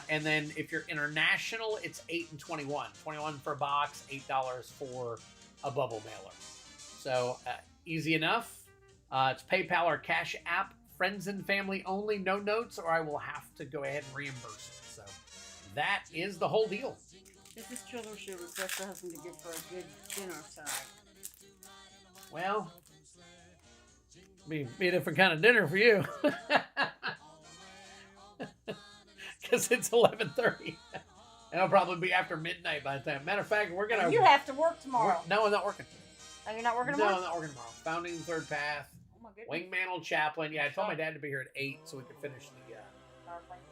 And then if you're international, it's $8 and $21. $21 for a box, $8 for a bubble mailer. So easy enough. It's PayPal or Cash App. Friends and family only, no notes, or I will have to go ahead and reimburse it. So that is the whole deal. Mrs. Twiddler should request her husband to give her a good dinner tonight. Well, be a different kind of dinner for you. Because it's 11:30. And it'll probably be after midnight by the time. Matter of fact, we're going to... You have to work tomorrow. No, I'm not working. Oh, you're not working tomorrow? No, I'm not working tomorrow. Founding Third Path. Wingmantle Chaplain. Yeah, I told my dad to be here at 8 so we could finish the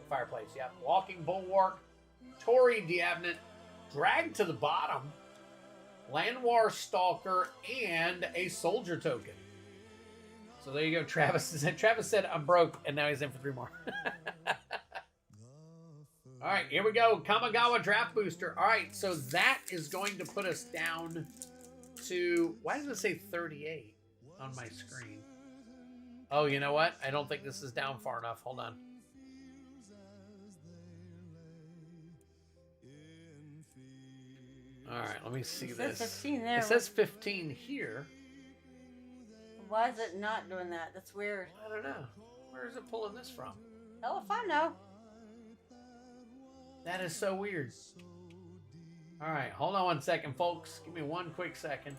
fireplace. Yeah. Walking Bulwark. Tory Diavnant. Dragged to the Bottom. Landwar Stalker. And a Soldier Token. So there you go, Travis. Travis said, I'm broke, and now he's in for 3 more. All right, here we go. Kamigawa Draft Booster. All right, so that is going to put us down to... Why does it say 38 on my screen? Oh, you know what? I don't think this is down far enough. Hold on. All right, let me see this. It says 15 there. It says 15 here. Why is it not doing that? That's weird. I don't know. Where is it pulling this from? Hell if I know. That is so weird. All right, hold on one second, folks. Give me one quick second.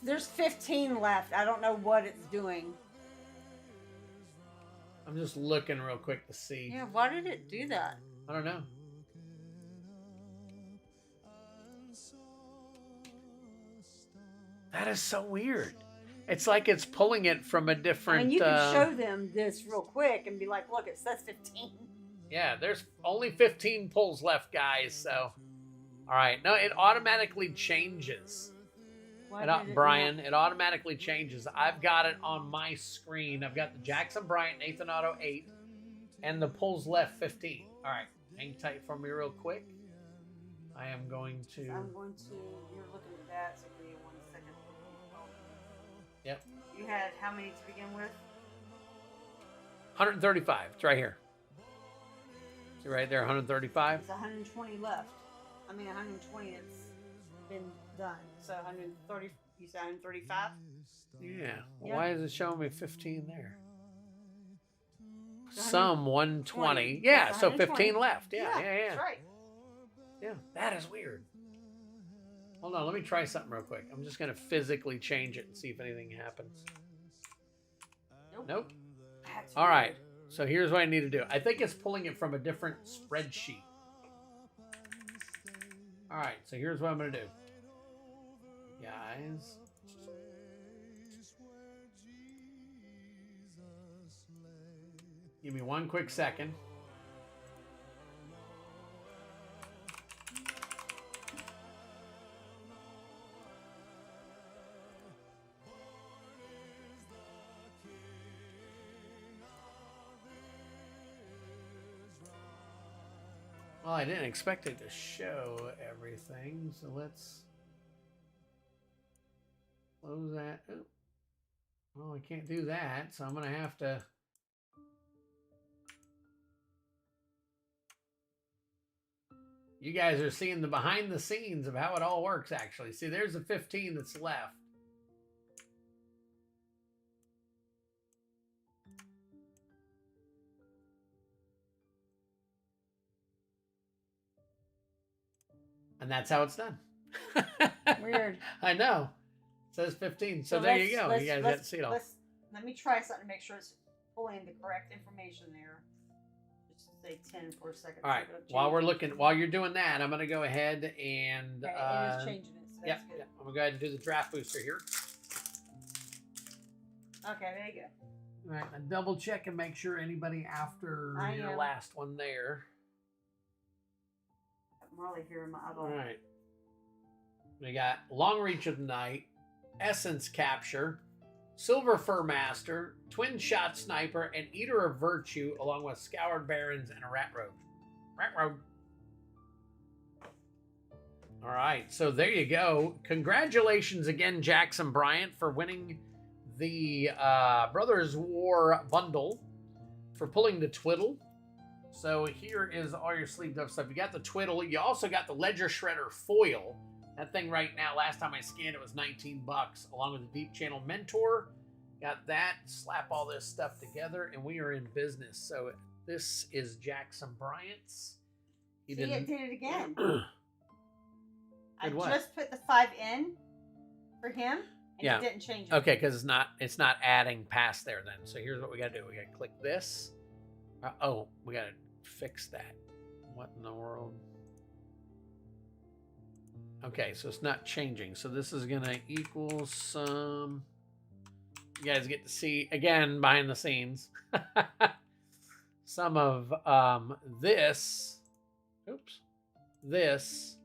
There's 15 left. I don't know what it's doing. I'm just looking real quick to see. Yeah, why did it do that? I don't know. That is so weird. It's like it's pulling it from a different... I mean, you can show them this real quick and be like, look, it says 15. Yeah, there's only 15 pulls left, guys, so... All right. No, it automatically changes. Brian, it automatically changes. I've got it on my screen. I've got the Jackson Bryant, Nathan Otto 8, and the pulls left 15. All right. Hang tight for me real quick. I am going to... You're looking at that, so give me 1 second. Yep. You had how many to begin with? 135. It's right here. See right there, 135? There's 120 left. I mean, 120 that's been done. So 130, you said 135? Yeah. Well, Yeah. why is it showing me 15 there? It's Some 120. 20. Yeah, It's so 120. 15 left. Yeah. That's right. Yeah, that is weird. Hold on, let me try something real quick. I'm just going to physically change it and see if anything happens. Nope. That's All weird. right, so here's what I need to do. I think it's pulling it from a different spreadsheet. All right, so here's what I'm going to do. Guys. Give me 1 quick second. Well, I didn't expect it to show everything, so let's close that. Oh. Well, I can't do that, so I'm going to have to... You guys are seeing the behind the scenes of how it all works, actually. See, there's the 15 that's left. And that's how it's done. Weird. I know. It says 15. So there you go. You guys got to see it all. Let me try something to make sure it's pulling the correct information there. Just say 10 for a second. All right. While you're doing that, I'm going to go ahead and... Okay, it is changing it, so that's good. Yep. I'm going to go ahead and do the draft booster here. Okay, there you go. All right. And double check and make sure anybody after your last one there. I'm really hearing my All right. We got Long Reach of the Night, Essence Capture, Silver Fur Master, Twin Shot Sniper, and Eater of Virtue, along with Scoured Barons and a Rat Road. Rat Road. All right, so there you go. Congratulations again, Jackson Bryant, for winning the Brothers War bundle, for pulling the Twiddle. So here is all your sleeved up stuff. You got the Twiddle. You also got the Ledger Shredder foil. That thing right now, last time I scanned it was $19, along with the Deep Channel Mentor. Got that. Slap all this stuff together, and we are in business. So this is Jackson Bryant's. It did it again. I what? just put the 5 in for him, and it didn't change it. Okay, because it's not adding past there then. So here's what we got to do. We got to click this. We got to fix that. What in the world? Okay, so it's not changing. So this is going to equal some... You guys get to see, again, behind the scenes, some of this. Oops. This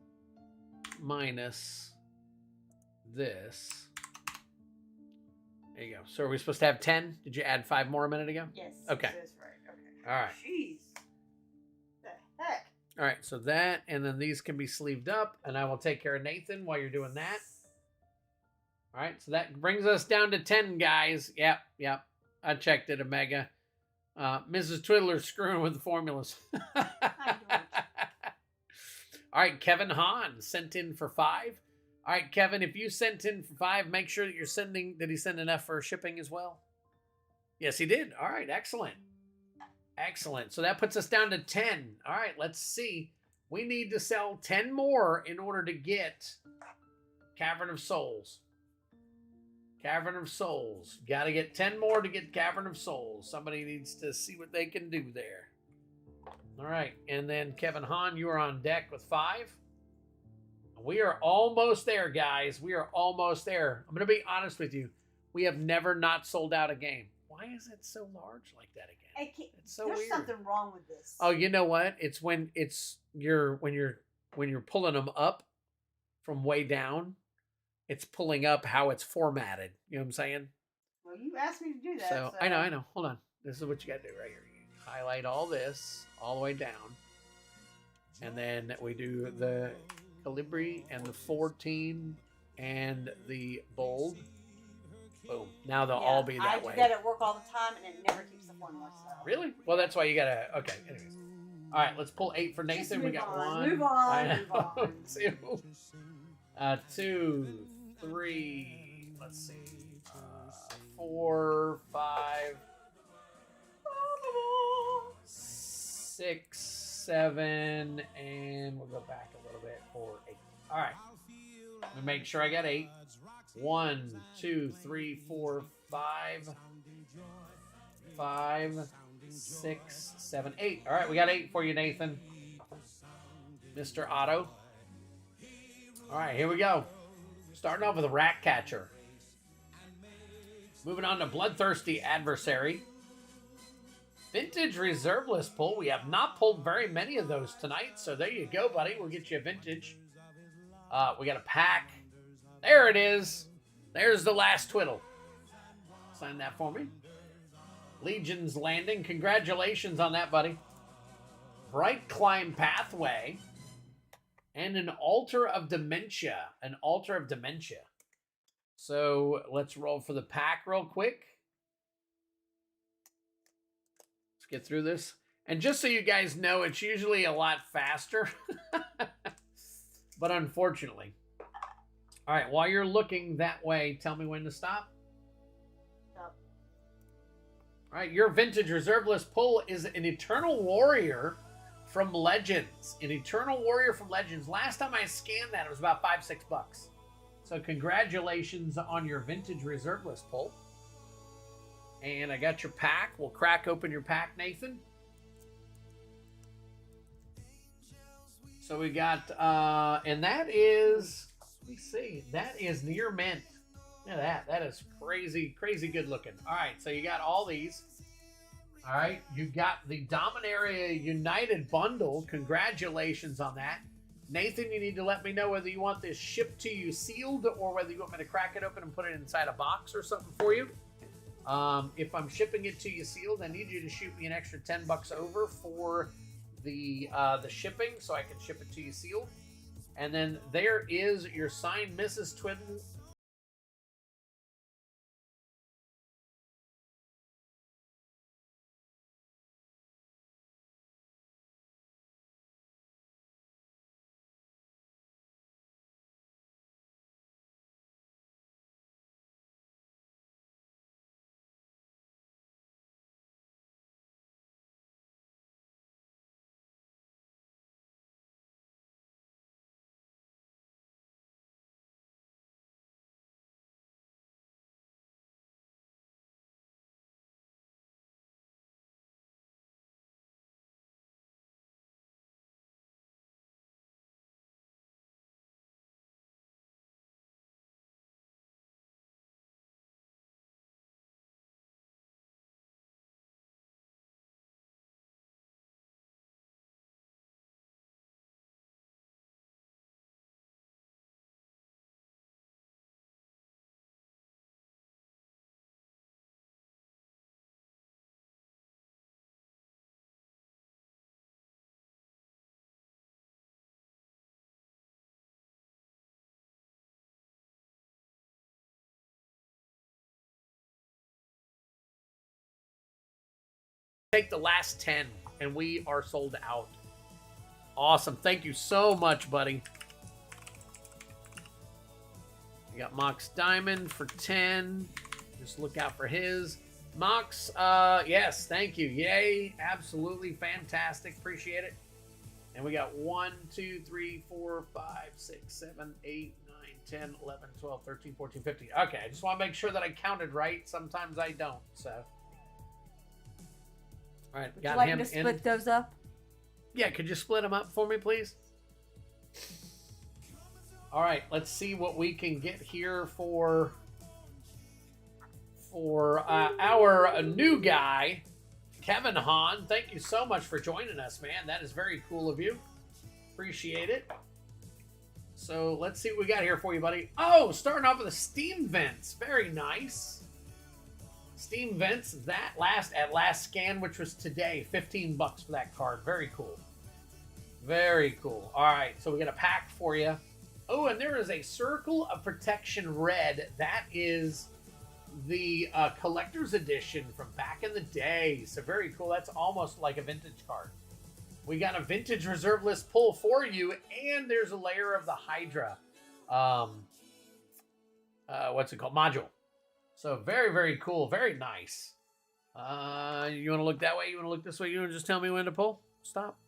minus this. There you go. So are we supposed to have 10? Did you add 5 more a minute ago? Yes. Okay. That's right. Okay. All right. Jeez. The heck? All right, so that, and then these can be sleeved up, and I will take care of Nathan while you're doing that. All right, so that brings us down to 10, guys. Yep. I checked it, Omega. Mrs. Twiddler screwing with the formulas. All right, Kevin Hahn sent in for 5. All right, Kevin, if you sent in for 5, make sure that you're sending, did he send enough for shipping as well? Yes, he did. All right, excellent. Excellent. So that puts us down to 10. All right, let's see. We need to sell 10 more in order to get Cavern of Souls. Cavern of Souls. Got to get 10 more to get Cavern of Souls. Somebody needs to see what they can do there. All right. And then Kevin Hahn, you are on deck with 5. We are almost there, guys. We are almost there. I'm going to be honest with you. We have never not sold out a game. Why is it so large like that again? It's so there's weird. something wrong with this. Oh, you know what? It's when you're pulling them up from way down. It's pulling up how it's formatted. You know what I'm saying? Well, you asked me to do that. So I know. Hold on. This is what you got to do right here. You highlight all this all the way down, and then we do the Calibri and the 14 and the bold. Boom. Now they'll all be that way. I do that at work all the time, and it never keeps the formula. So. Really? Well, that's why you gotta. Okay. Anyways. All right. Let's pull 8 for Nathan. We got 1. Move on. 2, 3. Let's see. 4, 5, 6, 7, and we'll go back a little bit for 8. All right. Let me make sure I got 8. 1, 2, 3, 4, 5, 5, 6, 7, 8. All right, we got 8 for you, Nathan. Mr. Otto. All right, here we go. Starting off with a Rat Catcher. Moving on to Bloodthirsty Adversary. Vintage Reserve List pull. We have not pulled very many of those tonight, so there you go, buddy. We'll get you a vintage. We got a pack. There it is. There's the last Twiddle. Sign that for me. Legion's Landing. Congratulations on that, buddy. Bright Climb Pathway. And an Altar of Dementia. An Altar of Dementia. So let's roll for the pack real quick. Let's get through this. And just so you guys know, it's usually a lot faster. But unfortunately. All right, while you're looking that way, tell me when to stop. Stop. All right, your Vintage Reserve List pull is an Eternal Warrior from Legends. An Eternal Warrior from Legends. Last time I scanned that, it was about $5-6. So congratulations on your Vintage Reserve List pull. And I got your pack. We'll crack open your pack, Nathan. So we got, and that is, let me see, that is near mint. Look at that. That is crazy, crazy good looking. All right, so you got all these. All right, you got the Dominaria United bundle. Congratulations on that. Nathan, you need to let me know whether you want this shipped to you sealed or whether you want me to crack it open and put it inside a box or something for you. If I'm shipping it to you sealed, I need you to shoot me an extra $10 over for the shipping so I can ship it to you sealed. And then there is your signed Mrs. Twiddler. Take the last 10 and we are sold out. Awesome. Thank you so much, buddy. You got Mox Diamond for 10. Just look out for his. Mox, yes, thank you. Yay. Absolutely fantastic. Appreciate it. And we got 1, 2, 3, 4, 5, 6, 7, 8, 9, 10, 11, 12, 13, 14, 15. Okay, I just want to make sure that I counted right. Sometimes I don't, so. All right, Would you like me to split those up? Yeah, could you split them up for me, please? All right, let's see what we can get here for our new guy, Kevin Hahn. Thank you so much for joining us, man. That is very cool of you. Appreciate it. So let's see what we got here for you, buddy. Oh, starting off with the Steam Vents. Very nice. Steam Vents, that last scan, which was today. 15 bucks for that card. Very cool. Very cool. All right, so we got a pack for you. Oh, and there is a Circle of Protection Red. That is the collector's edition from back in the day. So very cool. That's almost like a vintage card. We got a vintage reserve list pull for you, and there's a layer of the Hydra. What's it called? Module. So very, very cool. Very nice. You want to look that way? You want to look this way? You want to just tell me when to pull? Stop.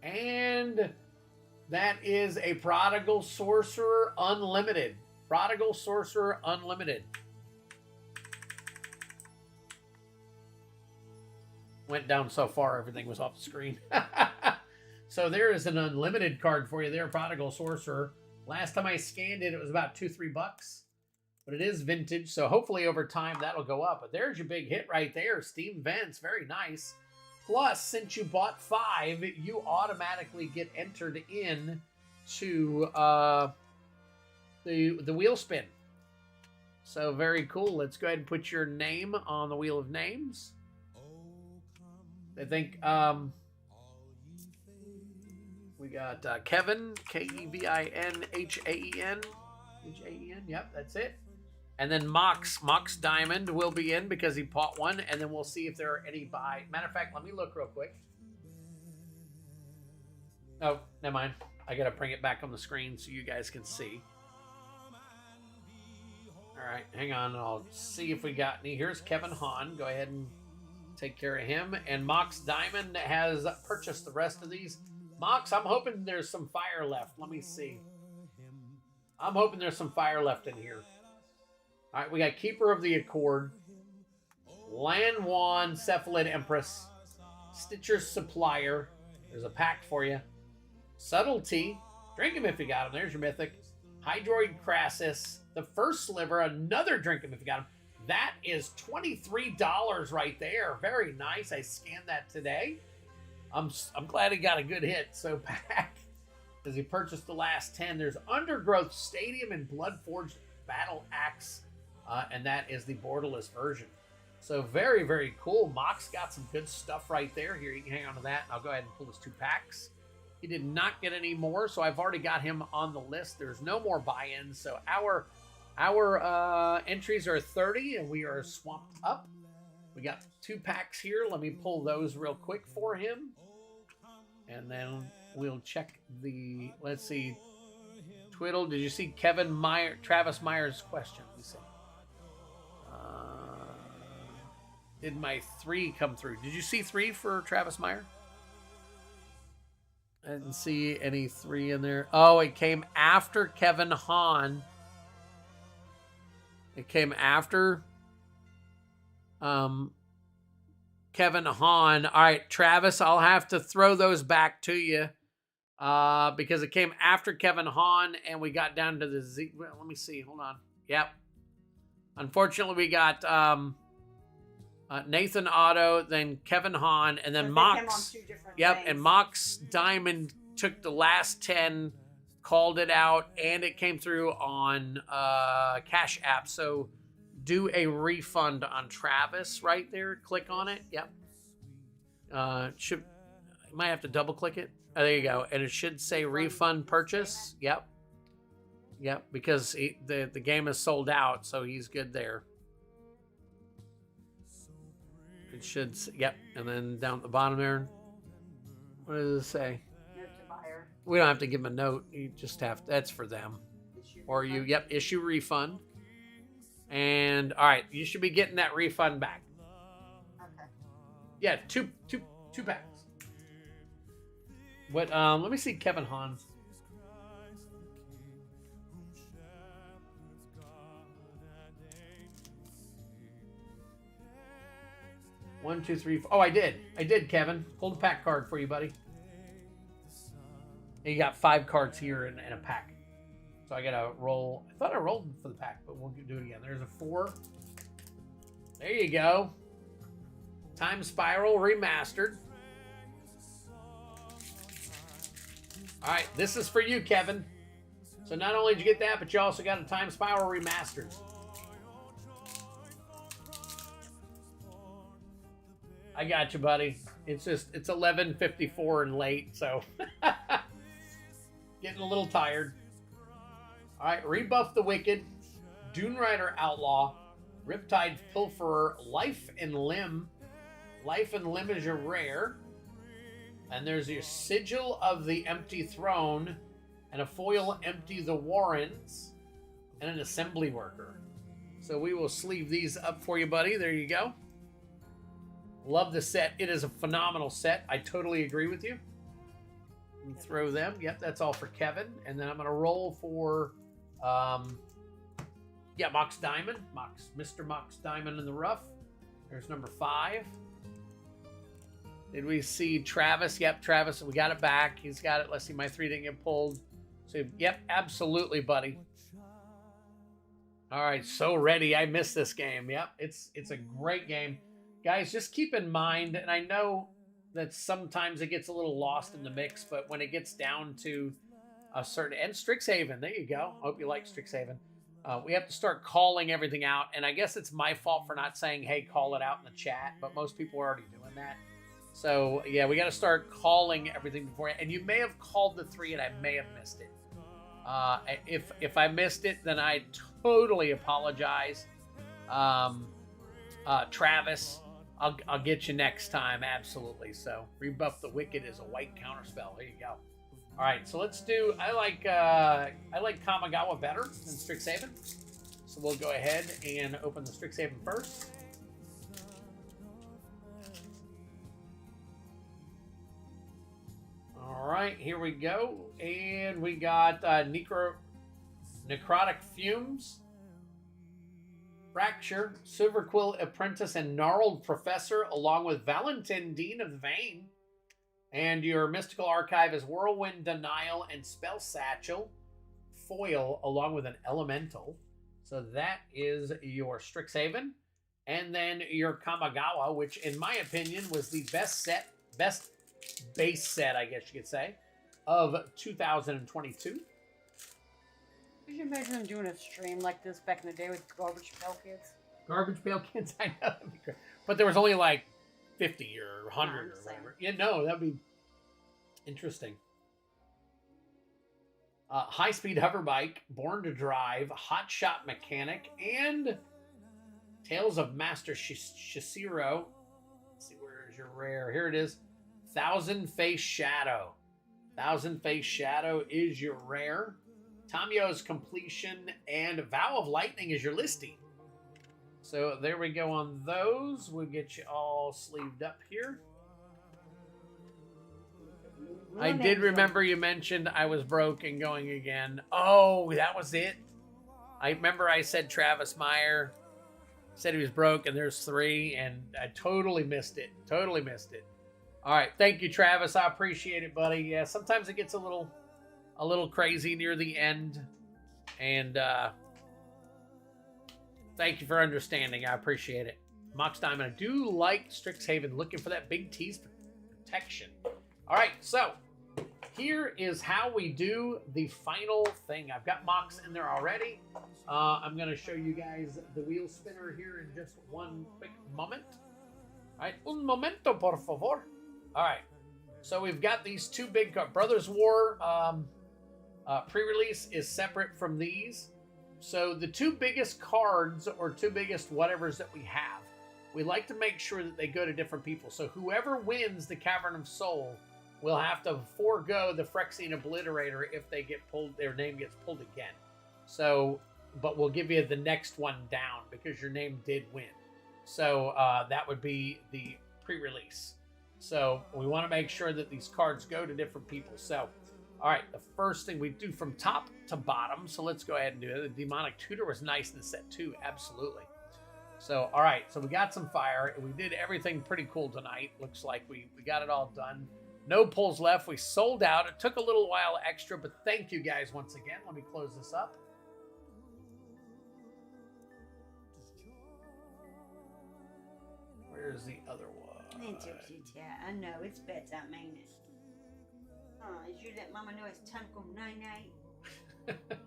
And that is a Prodigal Sorcerer Unlimited. Prodigal Sorcerer Unlimited. Went down so far, everything was off the screen. So there is an unlimited card for you there, Prodigal Sorcerer. Last time I scanned it, it was about $2-3 bucks. But it is vintage, so hopefully over time that'll go up. But there's your big hit right there. Steam Vents, very nice. Plus, since you bought 5, you automatically get entered in to the wheel spin. So very cool. Let's go ahead and put your name on the wheel of names. I think we got Kevin, Kevinhaen, Haen. Yep, that's it. And then Mox Diamond will be in because he bought one, and then we'll see if there are any buy. Matter of fact, let me look real quick. Oh, never mind. I got to bring it back on the screen so you guys can see. All right, hang on. I'll see if we got any. Here's Kevin Hahn. Go ahead and take care of him. And Mox Diamond has purchased the rest of these. Mox, I'm hoping there's some fire left. Let me see. I'm hoping there's some fire left in here. All right, we got Keeper of the Accord, Lan Wan, Cephalid Empress, Stitcher's Supplier. There's a pack for you. Subtlety. Drink him if you got him. There's your mythic. Hydroid Crassus. The First Sliver. Another drink him if you got him. That is $23 right there. Very nice. I scanned that today. I'm glad he got a good hit. So pack, because he purchased the last 10. There's Undergrowth Stadium and Bloodforged Battle Axe. And that is the borderless version. So very, very cool. Mox got some good stuff right there. Here, you can hang on to that. I'll go ahead and pull his 2 packs. He did not get any more, so I've already got him on the list. There's no more buy-ins. So our entries are 30, and we are swamped up. We got 2 packs here. Let me pull those real quick for him. And then we'll check the, let's see. Twiddle, did you see Travis Meyer's question? Let me see. Did my 3 come through? Did you see 3 for Travis Meyer? I didn't see any 3 in there. Oh, it came after Kevin Hahn. It came after Kevin Hahn. All right, Travis, I'll have to throw those back to you because it came after Kevin Hahn, and we got down to the Z. Well, let me see. Hold on. Yep. Unfortunately, we got Nathan Otto, then Kevin Hahn, and then Mox. Yep, things. And Mox Diamond took the last 10, called it out, and it came through on Cash App. So do a refund on Travis right there. Click on it. Yep. You might have to double click it. Oh, there you go. And it should say refund purchase. Yep. Yep, because the game is sold out, so he's good there. It should, yep. And then down at the bottom there, what does it say? Note to buyer. We don't have to give him a note. You just have, that's for them. Or you, yep, issue refund. And, all right, you should be getting that refund back. Okay. Yeah, two packs. What? Let me see Kevin Hahn. One, two, three, four. Oh, I did, Kevin. Pulled a pack card for you, buddy. And you got 5 cards here in a pack. So I gotta roll. I thought I rolled for the pack, but we'll do it again. There's a 4. There you go. Time Spiral Remastered. All right, this is for you, Kevin. So not only did you get that, but you also got a Time Spiral Remastered. I got you, buddy. It's 11:54 and late, so getting a little tired. All right, Rebuff the Wicked, Dune Rider Outlaw, Riptide Pilferer, Life and Limb. Life and Limb is your rare. And there's your Sigil of the Empty Throne, and a foil Empty the Warrens, and an Assembly Worker. So we will sleeve these up for you, buddy. There you go. Love the set. It is a phenomenal set. I totally agree with you. And throw them. Yep, that's all for Kevin. And then I'm going to roll for, Mox Diamond. Mr. Mox Diamond in the rough. There's number 5. Did we see Travis? Yep, Travis. We got it back. He's got it. Let's see. My 3 didn't get pulled. So, yep, absolutely, buddy. All right, so ready. I missed this game. Yep, it's a great game. Guys, just keep in mind, and I know that sometimes it gets a little lost in the mix, but when it gets down to a certain... And Strixhaven, there you go. Hope you like Strixhaven. We have to start calling everything out, and I guess it's my fault for not saying, hey, call it out in the chat, but most people are already doing that. So, yeah, we got to start calling everything before. And you may have called the 3, and I may have missed it. If I missed it, then I totally apologize. Travis, I'll get you next time, absolutely. So, Rebuff the Wicked is a white counterspell. There you go. All right, so let's do... I like Kamigawa better than Strixhaven. So we'll go ahead and open the Strixhaven first. All right, here we go. And we got Necrotic Fumes, Fracture, Silverquill Apprentice, and Gnarled Professor, along with Valentin, Dean of the Vein. And your Mystical Archive is Whirlwind Denial and Spell Satchel, Foil, along with an Elemental. So that is your Strixhaven. And then your Kamigawa, which in my opinion was the best base set, I guess you could say, of 2022. Could you imagine them doing a stream like this back in the day with Garbage Pail Kids? Garbage Pail Kids, I know. That'd be great. But there was only like 50 or 100 or whatever. Yeah, no, that'd be interesting. High Speed Hoverbike, Born to Drive, Hot Shot Mechanic, and Tales of Master Shishiro. Let's see, where's your rare? Here it is. Thousand Face Shadow. Thousand Face Shadow is your rare. Tamio's Completion and Vow of Lightning is your listing. So there we go on those. We'll get you all sleeved up here. I did remember you mentioned I was broke and going again. Oh, that was it? I remember I said Travis Meyer said he was broke and there's 3 and I totally missed it. Totally missed it. All right, thank you, Travis. I appreciate it, buddy. Yeah, sometimes it gets a little crazy near the end, and thank you for understanding. I appreciate it. Mox Diamond, I do like Strixhaven. Looking for that big tease protection. All right, so here is how we do the final thing. I've got Mox in there already. I'm going to show you guys the wheel spinner here in just one quick moment. All right, un momento, por favor. All right, so we've got these 2 big cards. Brothers War pre-release is separate from these. So the 2 biggest cards or 2 biggest whatevers that we have, we like to make sure that they go to different people. So whoever wins the Cavern of Souls will have to forego the Phyrexian Obliterator if they get pulled, their name gets pulled again. So, but we'll give you the next one down because your name did win. So that would be the pre-release. So we want to make sure that these cards go to different people. So, all right, the first thing we do from top to bottom. So let's go ahead and do it. The Demonic Tutor was nice in set 2. Absolutely. So, all right, so we got some fire. We did everything pretty cool tonight. Looks like we got it all done. No pulls left. We sold out. It took a little while extra, but thank you guys once again. Let me close this up. Where's the other one? I know, it's bedtime, ain't it? Did you let Mama know it's time to go night-night?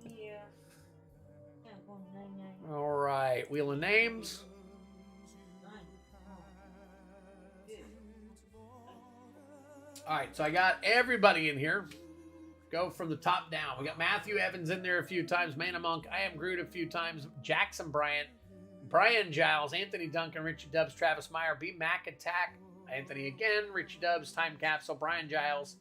Yeah. Time to go night-night. All right, Wheel of Names. All right, so I got everybody in here. Go from the top down. We got Matthew Evans in there a few times, Mana Monk, I Am Groot a few times, Jackson Bryant, Brian Giles, Anthony Duncan, Richie Dubs, Travis Meyer, B Mac Attack, Anthony again, Richie Dubs, Time Capsule, Brian Giles,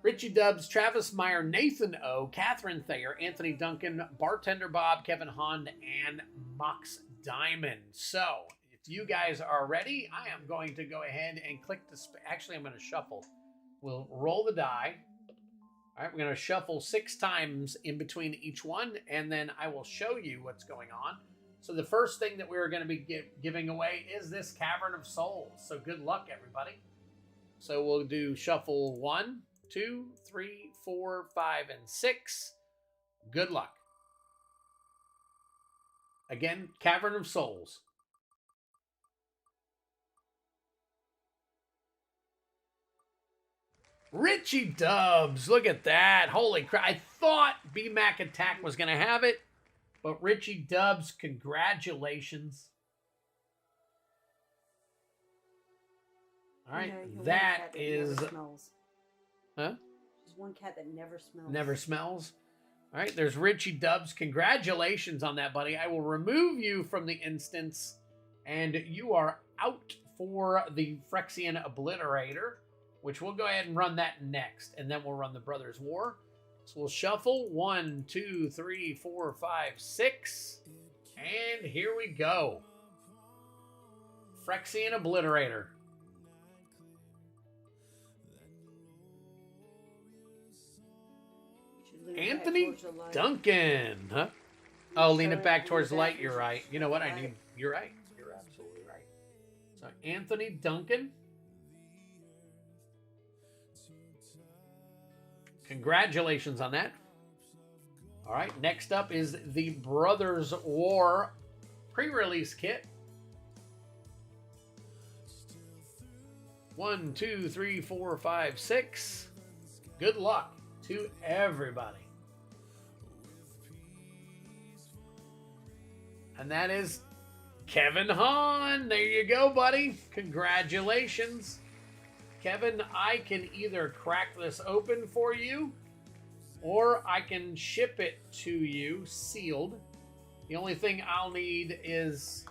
Richie Dubs, Travis Meyer, Nathan O, Catherine Thayer, Anthony Duncan, Bartender Bob, Kevin Hond, and Mox Diamond. So, if you guys are ready, I am going to go ahead and click the... Actually, I'm going to shuffle. We'll roll the die. All right, we're going to shuffle 6 times in between each one, and then I will show you what's going on. So the first thing that we're going to be giving away is this Cavern of Souls. So good luck, everybody. So we'll do shuffle 1, 2, 3, 4, 5, and 6. Good luck. Again, Cavern of Souls. Richie Dubs, look at that. Holy crap. I thought B-Mac Attack was going to have it. But Richie Dubs, congratulations. All right, that is... Huh? There's one cat that never smells. Never smells. All right, there's Richie Dubs. Congratulations on that, buddy. I will remove you from the instance, and you are out for the Phyrexian Obliterator, which we'll go ahead and run that next, and then we'll run the Brothers War. So we'll shuffle 1, 2, 3, 4, 5, 6. And here we go. Phyrexian Obliterator. Anthony Duncan. Huh? Oh, lean it back towards the light. You're right. You know what? You're right. You're absolutely right. So Anthony Duncan. Congratulations on that. All right, next up is the Brothers War pre-release kit. 1, 2, 3, 4, 5, 6. Good luck to everybody. And that is Kevin Hahn. There you go, buddy. Congratulations. Kevin, I can either crack this open for you, or I can ship it to you sealed. The only thing I'll need is,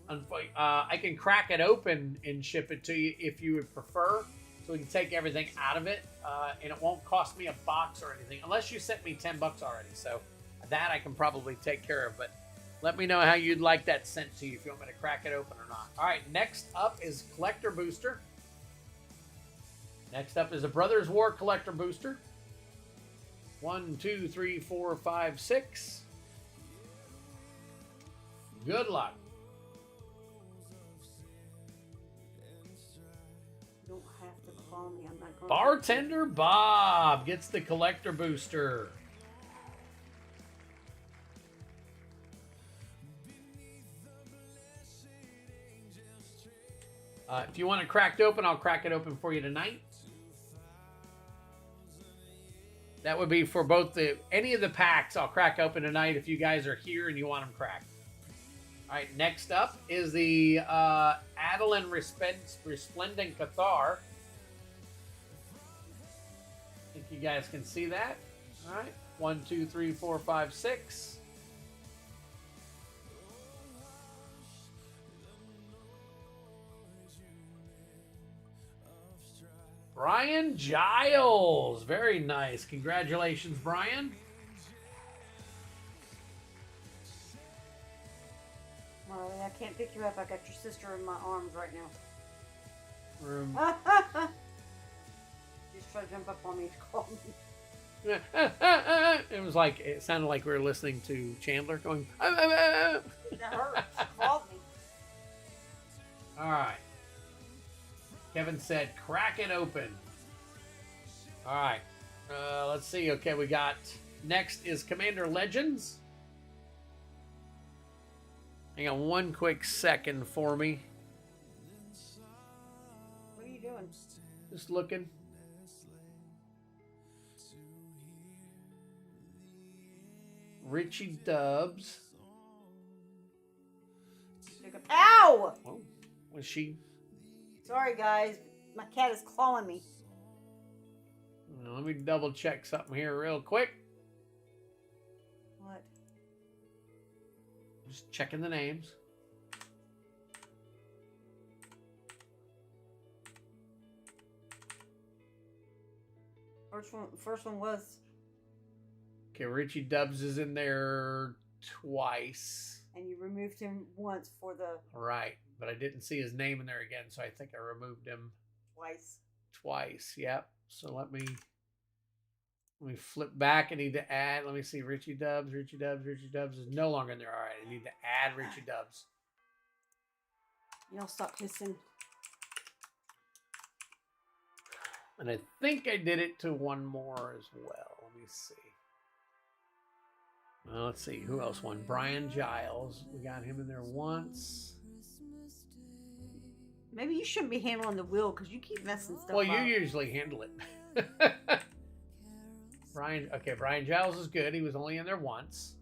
I can crack it open and ship it to you if you would prefer, so we can take everything out of it, and it won't cost me a box or anything, unless you sent me $10 already. So that I can probably take care of, but let me know how you'd like that sent to you, if you want me to crack it open or not. All right, next up is Collector Booster. Next up is a Brothers War Collector Booster. 1, 2, 3, 4, 5, 6. Good luck. You don't have to call me. I'm not going Bartender Bob gets the Collector Booster. If you want it cracked open, I'll crack it open for you tonight. That would be for both any of the packs I'll crack open tonight if you guys are here and you want them cracked. All right, next up is the Adeline Resplendent Cathar. I think you guys can see that. All right, 1, 2, 3, 4, 5, 6. Brian Giles. Very nice. Congratulations, Brian. Marley, I can't pick you up. I got your sister in my arms right now. room. Just try to jump up on me to call me. It was like, it sounded like we were listening to Chandler going. That hurt. She called me. All right. Kevin said, crack it open. All right. Let's see. Okay, we got next is Commander Legends. Hang on one quick second for me. What are you doing? Just looking. Richie Dubs. Ow! Oh, was she? Sorry, guys. My cat is clawing me. Let me double check something here real quick. What? Just checking the names. First one was. Okay, Richie Dubs is in there twice. And you removed him once for the. Right, but I didn't see his name in there again, so I think I removed him Twice. Yep. So let me flip back. I need to add. Let me see. Richie Dubs is no longer in there. All right, I need to add Richie Dubs. You don't stop hissing. And I think I did it to one more as well. Let me see. Well, let's see. Who else won? Brian Giles. We got him in there once. Maybe you shouldn't be handling the wheel because you keep messing stuff Well, up. you usually handle it. Brian Giles is good. He was only in there once.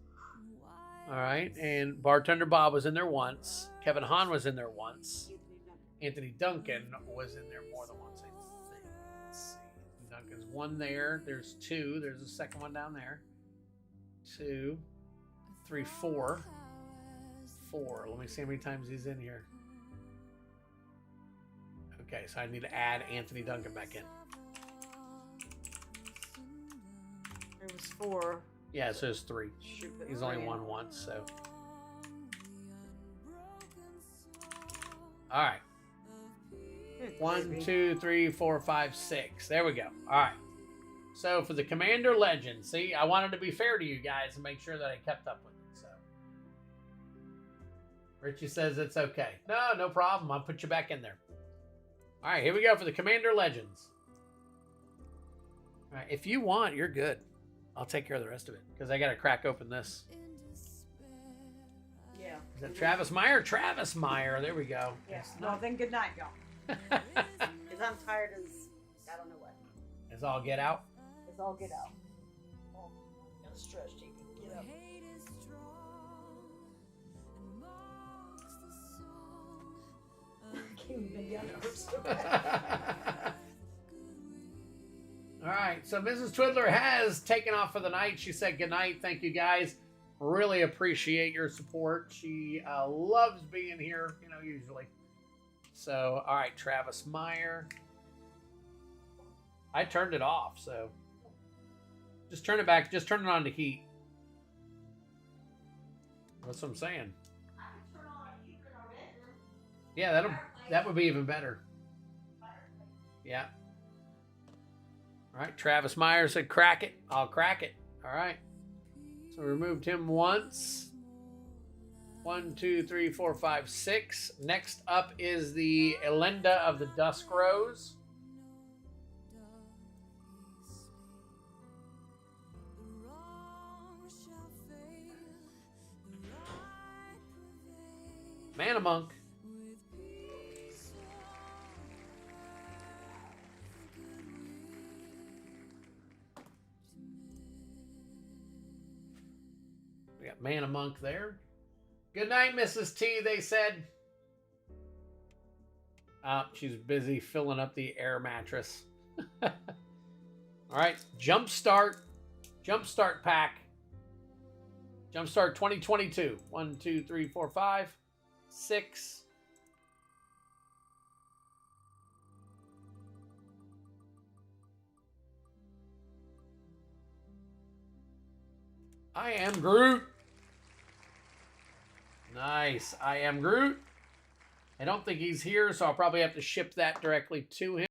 All right. And Bartender Bob was in there once. Kevin Hahn was in there once. Anthony Duncan was in there more than once, I think. Let's see. Duncan's one there. There's two. There's a second one down there. 2, 3, 4. 4. Let me see how many times he's in here. Okay, so I need to add Anthony Duncan back in. There was 4. Yeah, so there's 3. He's only won once, so. All right. 1, 2, 3, 4, 5, 6. There we go. All right. So for the Commander Legend, see, I wanted to be fair to you guys and make sure that I kept up with it. So Richie says it's okay. No problem. I'll put you back in there. All right, here we go for the Commander Legends. All right, if you want, you're good. I'll take care of the rest of it because I got to crack open this. Yeah. Is that Travis Meyer? Travis Meyer. There we go. Yes. Well, then good night, y'all. Because I'm tired as I don't know what. It's all get out. It's all get out. Oh, gotta stretch, JP. Get up. Can't even get up. All right, so Mrs. Twiddler has taken off for the night. She said good night. Thank you, guys. Really appreciate your support. She loves being here, usually. So, all right, Travis Meyer. I turned it off, so just turn it back. Just turn it on to heat. That's what I'm saying. Yeah, that would be even better. Yeah. All right, Travis Meyer said crack it. I'll crack it. All right. So we removed him once. 1, 2, 3, 4, 5, 6. Next up is the Elenda of the Dusk Rose. Mana Monk. We got Mana Monk there. Good night, Mrs. T, they said. She's busy filling up the air mattress. All right, Jumpstart pack. Jumpstart 2022. 1, 2, 3, 4, 5, 6. I am Groot. Nice. I am Groot. I don't think he's here, so I'll probably have to ship that directly to him.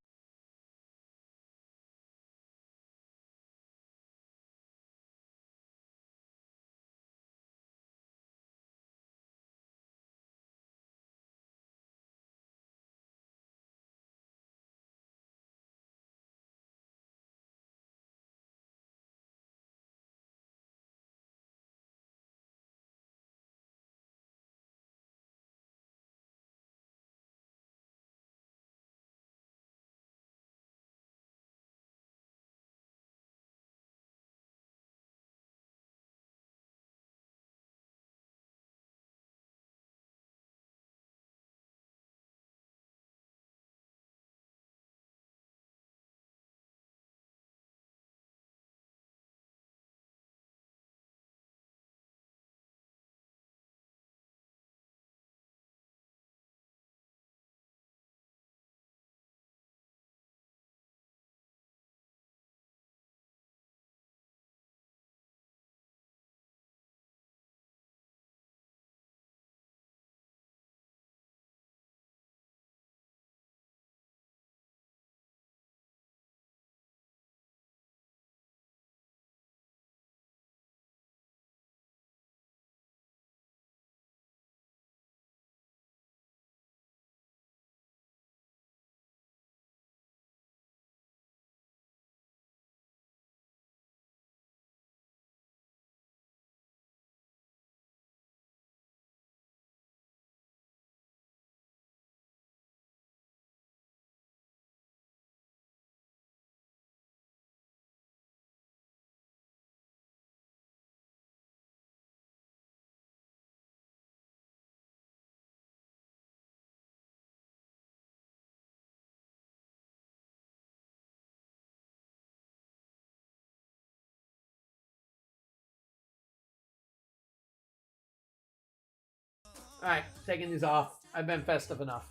All right, taking these off. I've been festive enough.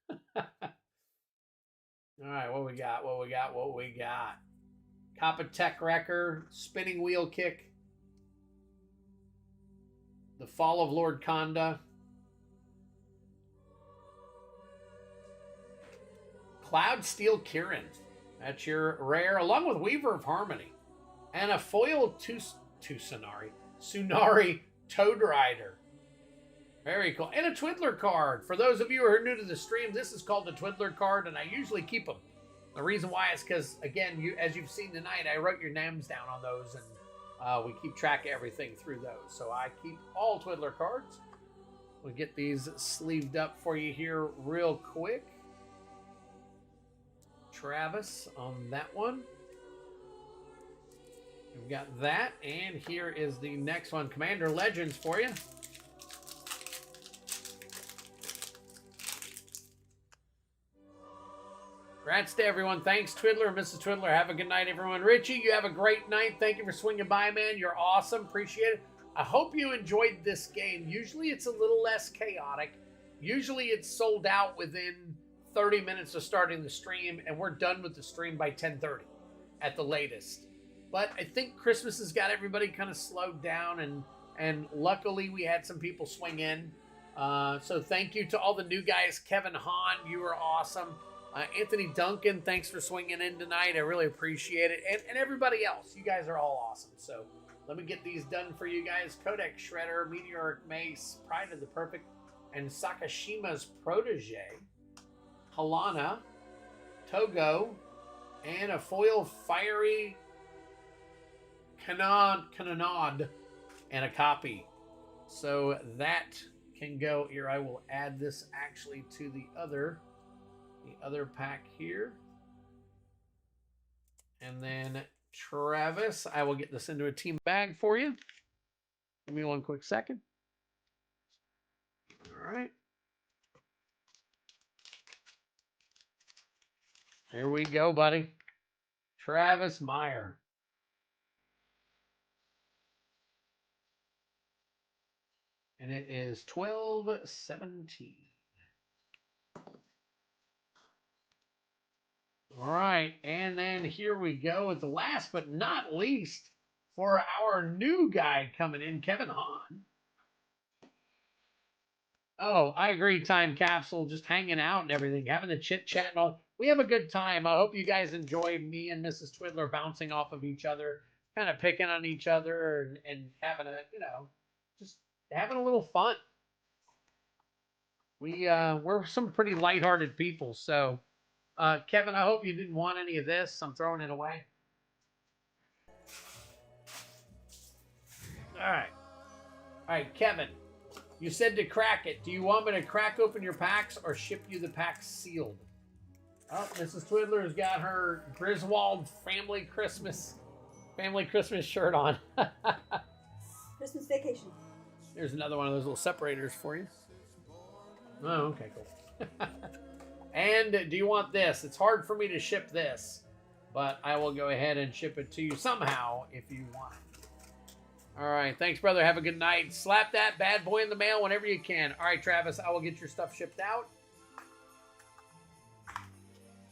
All right, what we got? What we got? What we got? Tech Wrecker, Spinning Wheel Kick, The Fall of Lord Conda, Cloud Steel Kirin. That's your rare, along with Weaver of Harmony, and a foil Tsunari Toad Rider. Very cool. And a Twiddler card. For those of you who are new to the stream, this is called the Twiddler card, and I usually keep them. The reason why is because, again, as you've seen tonight, I wrote your names down on those, and we keep track of everything through those. So I keep all Twiddler cards. We'll get these sleeved up for you here real quick. Travis on that one. We've got that, and here is the next one. Commander Legends for you. Congrats to everyone. Thanks, Twiddler and Mrs. Twiddler. Have a good night, everyone. Richie, you have a great night. Thank you for swinging by, man. You're awesome. Appreciate it. I hope you enjoyed this game. Usually it's a little less chaotic. Usually it's sold out within 30 minutes of starting the stream, and we're done with the stream by 10:30 at the latest. But I think Christmas has got everybody kind of slowed down, and luckily we had some people swing in. So thank you to all the new guys. Kevin Hahn, you were awesome. Anthony Duncan, thanks for swinging in tonight. I really appreciate it. And everybody else, you guys are all awesome. So let me get these done for you guys. Kodak Shredder, Meteoric Mace, Pride of the Perfect, and Sakashima's Protege. Halana, Togo, and a foil Fiery Kanonad, and a copy. So that can go here. I will add this actually to the other pack here. And then Travis, I will get this into a team bag for you. Give me one quick second. All right. Here we go, buddy. Travis Meyer. And it is 12/17. All right, and then here we go with the last but not least for our new guy coming in, Kevin Hahn. Oh, I agree. Time capsule, just hanging out and everything, having the chit chat and all. We have a good time. I hope you guys enjoy me and Mrs. Twiddler bouncing off of each other, kind of picking on each other and having a, just having a little fun. We're some pretty lighthearted people. So, Kevin, I hope you didn't want any of this. I'm throwing it away. All right, Kevin. You said to crack it. Do you want me to crack open your packs or ship you the packs sealed? Oh, Mrs. Twiddler has got her Griswold family Christmas shirt on. Christmas vacation. There's another one of those little separators for you. Oh, okay, cool. And do you want this? It's hard for me to ship this, but I will go ahead and ship it to you somehow if you want it. All right, thanks, brother. Have a good night. Slap that bad boy in the mail whenever you can. All right, Travis, I will get your stuff shipped out.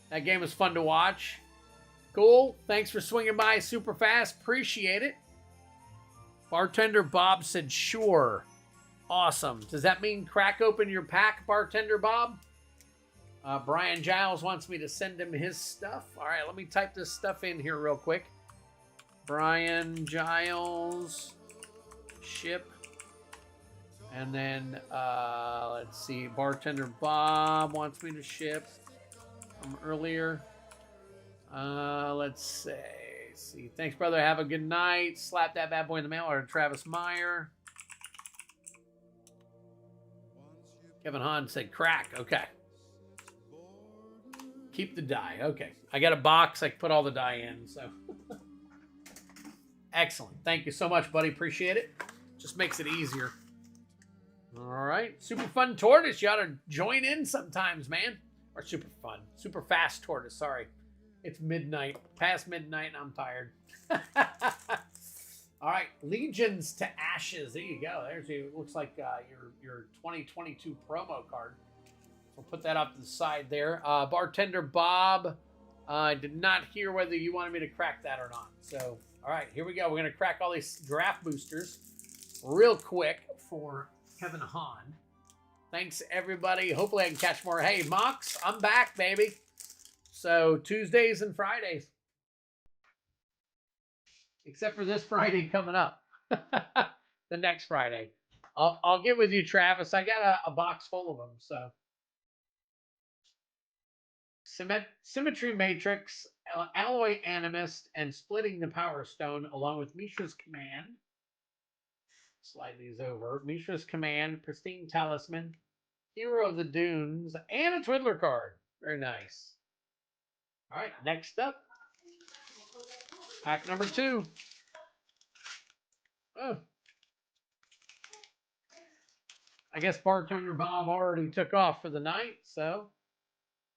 That game was fun to watch. Cool. Thanks for swinging by super fast. Appreciate it. Bartender Bob said, sure. Awesome. Does that mean crack open your pack, Bartender Bob? Brian Giles wants me to send him his stuff. All right, let me type this stuff in here real quick. Brian Giles, ship. And then, let's see, Bartender Bob wants me to ship from earlier. Let's see. Thanks, brother. Have a good night. Slap that bad boy in the mail. Or Travis Meyer. Kevin Hahn said crack. Okay. Keep the die. Okay. I got a box. I can put all the die in. So excellent. Thank you so much, buddy. Appreciate it. Just makes it easier. All right. Super fun tortoise. You ought to join in sometimes, man. Or super fun. Super fast tortoise. Sorry. It's midnight. Past midnight and I'm tired. All right. Legions to Ashes. There you go. There's your, looks like your 2022 promo card. We'll put that off to the side there. Bartender Bob, I did not hear whether you wanted me to crack that or not. So, all right, here we go. We're going to crack all these draft boosters real quick for Kevin Hahn. Thanks, everybody. Hopefully I can catch more. Hey, Mox, I'm back, baby. So, Tuesdays and Fridays. Except for this Friday coming up. The next Friday. I'll get with you, Travis. I got a box full of them, so. Symmetry Matrix, Alloy Animist, and Splitting the Power Stone, along with Mishra's Command. Slide these over. Mishra's Command, Pristine Talisman, Hero of the Dunes, and a Twiddler card. Very nice. All right, next up. Pack number 2. Oh. I guess Bartender Bob already took off for the night, so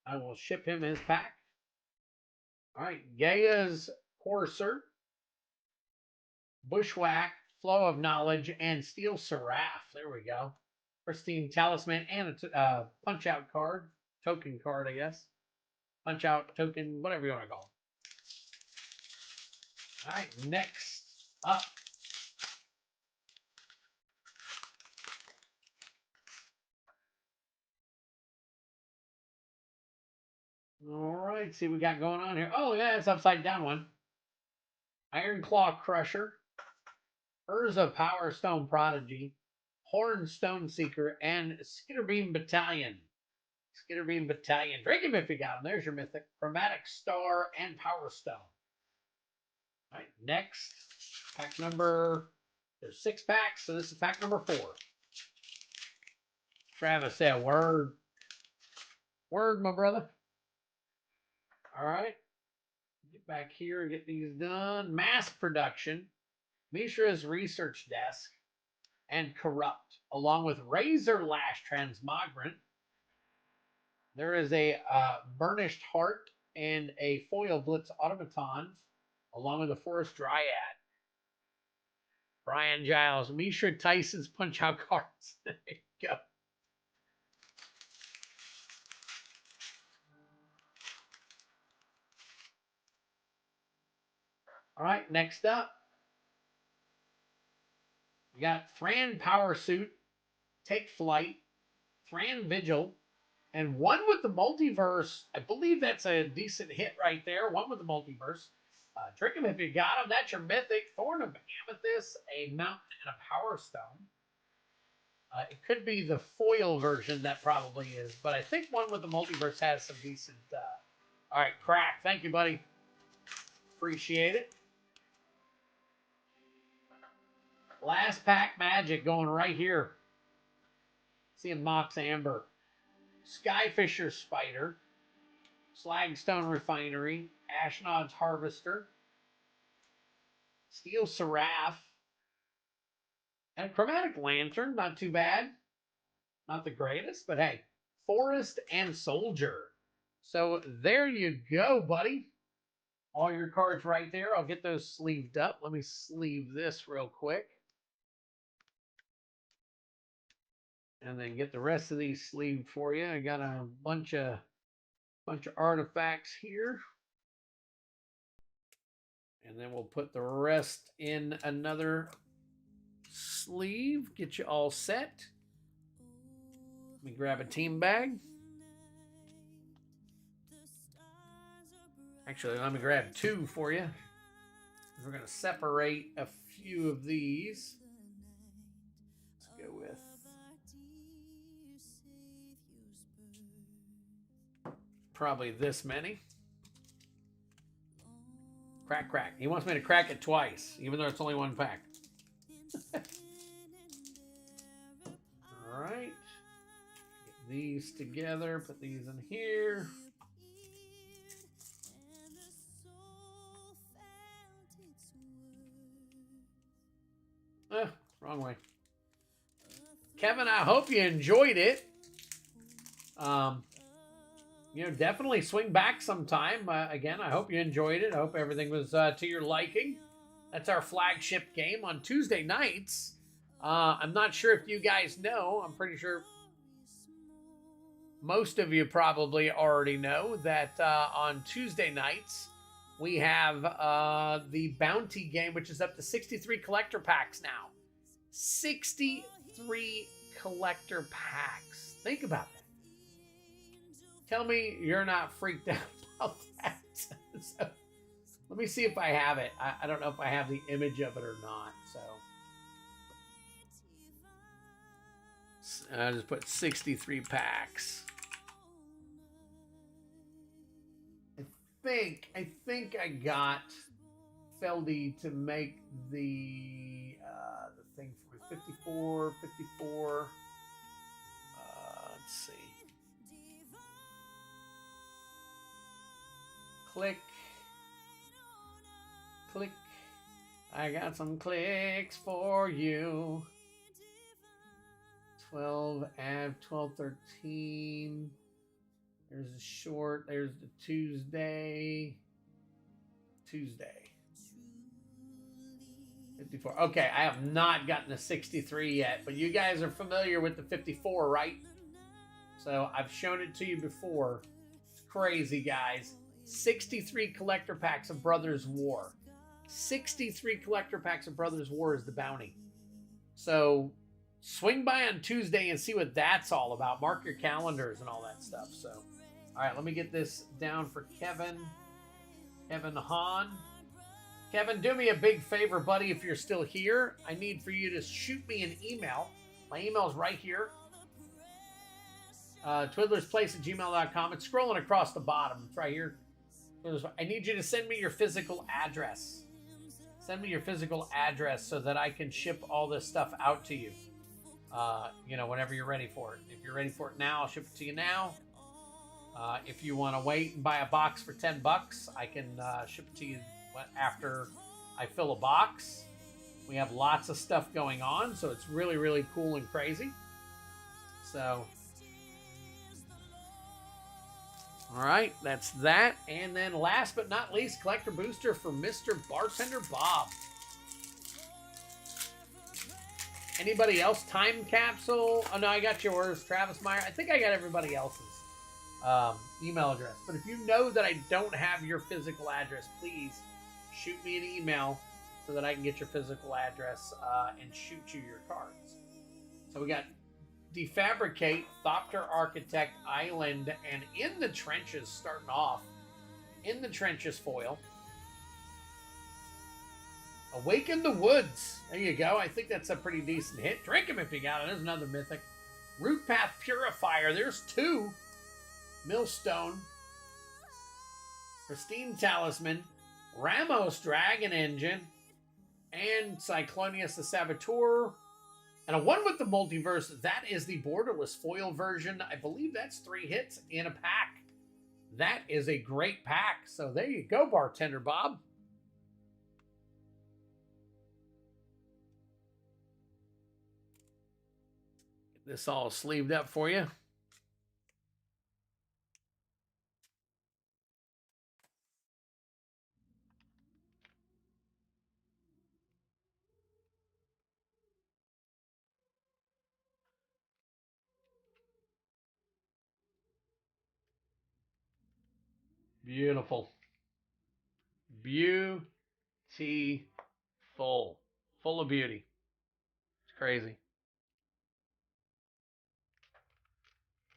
I will ship him his pack. All right, Gaia's Courser, Bushwhack, Flow of Knowledge, and Steel Seraph. There we go. Pristine Talisman and a punch-out card. Token card, I guess. Punch-out, token, whatever you want to call it. All right, next up. All right, see what we got going on here. Oh, yeah, it's upside down one. Iron Claw Crusher, Urza Power Stone Prodigy, Horn Stone Seeker, and Skitterbeam Battalion. Skitterbeam Battalion. Drink him if you got him. There's your mythic. Chromatic Star and Power Stone. All right, next. Pack number. There's 6 packs, so this is pack number 4. Travis said, word. Word, my brother. All right. Get back here and get these done. Mass Production. Mishra's Research Desk. And Corrupt, along with Razor Lash Transmogrant. There is a Burnished Heart and a Foil Blitz Automaton, along with a Forest Dryad. Brian Giles, Mishra Tyson's Punch Out cards. There you go. All right, next up. We got Thran Power Suit, Take Flight, Fran Vigil, and one with the multiverse. I believe that's a decent hit right there. One with the multiverse. Drink them if you got them. That's your mythic. Thorn of Amethyst, a mountain, and a power stone. It could be the foil version that probably is, but I think one with the multiverse has some decent. All right, Crack. Thank you, buddy. Appreciate it. Last pack magic going right here. Seeing Mox Amber. Skyfisher Spider. Slagstone Refinery. Ashnod's Harvester. Steel Seraph. And a Chromatic Lantern. Not too bad. Not the greatest, but hey. Forest and Soldier. So there you go, buddy. All your cards right there. I'll get those sleeved up. Let me sleeve this real quick. And then get the rest of these sleeved for you. I got a bunch of artifacts here. And then we'll put the rest in another sleeve. Get you all set. Let me grab a team bag. Actually, let me grab two for you. We're going to separate a few of these. Let's go with probably this many. Crack, crack. He wants me to crack it twice, even though it's only one pack. All right. Get these together. Put these in here. Wrong way. Kevin, I hope you enjoyed it. Definitely swing back sometime. Again, I hope you enjoyed it. I hope everything was to your liking. That's our flagship game on Tuesday nights. I'm not sure if you guys know. I'm pretty sure most of you probably already know that on Tuesday nights, we have the bounty game, which is up to 63 collector packs now. 63 collector packs. Think about that. Tell me you're not freaked out about that. So, let me see if I have it. I don't know if I have the image of it or not. So I just put 63 packs. I think I got Feldy to make the thing for me. 54. Let's see. Click. I got some clicks for you. 12, 13. There's a short. There's the Tuesday. 54. Okay, I have not gotten the 63 yet, but you guys are familiar with the 54, right? So I've shown it to you before. It's crazy, guys. 63 collector packs of Brothers War. 63 collector packs of Brothers War is the bounty. So swing by on Tuesday and see what that's all about. Mark your calendars and all that stuff. So, all right, let me get this down for Kevin Hahn. Kevin, do me a big favor, buddy, if you're still here. I need for you to shoot me an email. My email's right here. Twiddlersplace@gmail.com. It's scrolling across the bottom. It's right here. I need you to send me your physical address. Send me your physical address so that I can ship all this stuff out to you. Whenever you're ready for it. If you're ready for it now, I'll ship it to you now. If you want to wait and buy a box for $10, I can ship it to you after I fill a box. We have lots of stuff going on, so it's really, really cool and crazy. So, all right, that's that. And then last but not least, collector booster for Mr. Bartender Bob. Anybody else? Time capsule? Oh, no, I got yours. Travis Meyer. I think I got everybody else's email address. But if you know that I don't have your physical address, please shoot me an email so that I can get your physical address and shoot you your cards. So we got Defabricate, Thopter Architect, Island, and In the Trenches starting off. In the Trenches foil. Awaken the Woods. There you go. I think that's a pretty decent hit. Drink him if you got it. There's another mythic. Root Path Purifier. There's two. Millstone. Pristine Talisman. Ramos Dragon Engine. And Cyclonius the Saboteur. And a one with the Multiverse. That is the borderless foil version. I believe that's 3 hits in a pack. That is a great pack. So there you go, Bartender Bob. Get this all sleeved up for you. Beautiful. Beautiful. Full of beauty. It's crazy.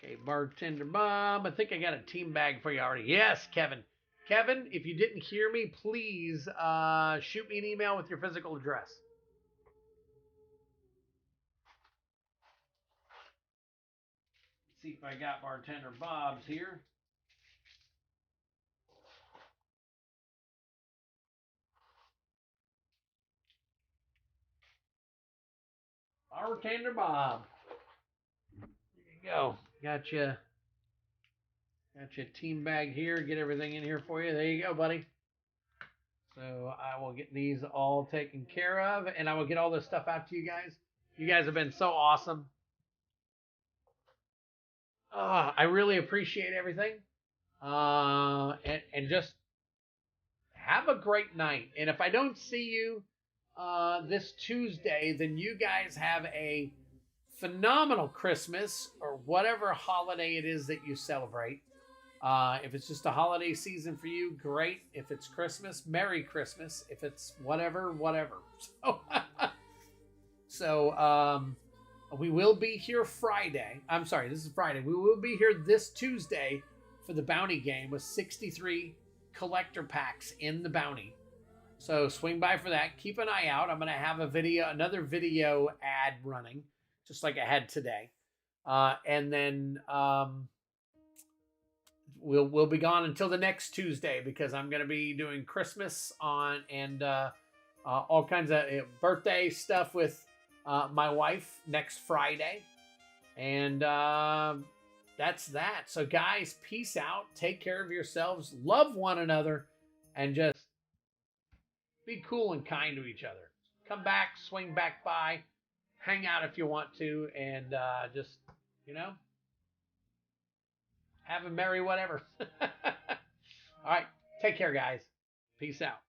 Okay, Bartender Bob. I think I got a team bag for you already. Yes, Kevin. Kevin, if you didn't hear me, please shoot me an email with your physical address. Let's see if I got Bartender Bob's here. Bartender Bob. There you go. Got you a team bag here. Get everything in here for you. There you go, buddy. So I will get these all taken care of, and I will get all this stuff out to you guys. You guys have been so awesome. I really appreciate everything. And just have a great night. And if I don't see you this Tuesday, then you guys have a phenomenal Christmas or whatever holiday it is that you celebrate. If it's just a holiday season for you, great. If it's Christmas, Merry Christmas. If it's whatever. So we will be here Friday. I'm sorry, this is Friday. We will be here this Tuesday for the bounty game with 63 collector packs in the bounty. So swing by for that. Keep an eye out. I'm going to have another video ad running, just like I had today. And then we'll be gone until the next Tuesday because I'm going to be doing Christmas and all kinds of birthday stuff with my wife next Friday. And that's that. So guys, peace out. Take care of yourselves. Love one another. And just be cool and kind to each other. Come back, swing back by, hang out if you want to, and just, have a merry whatever. All right. Take care, guys. Peace out.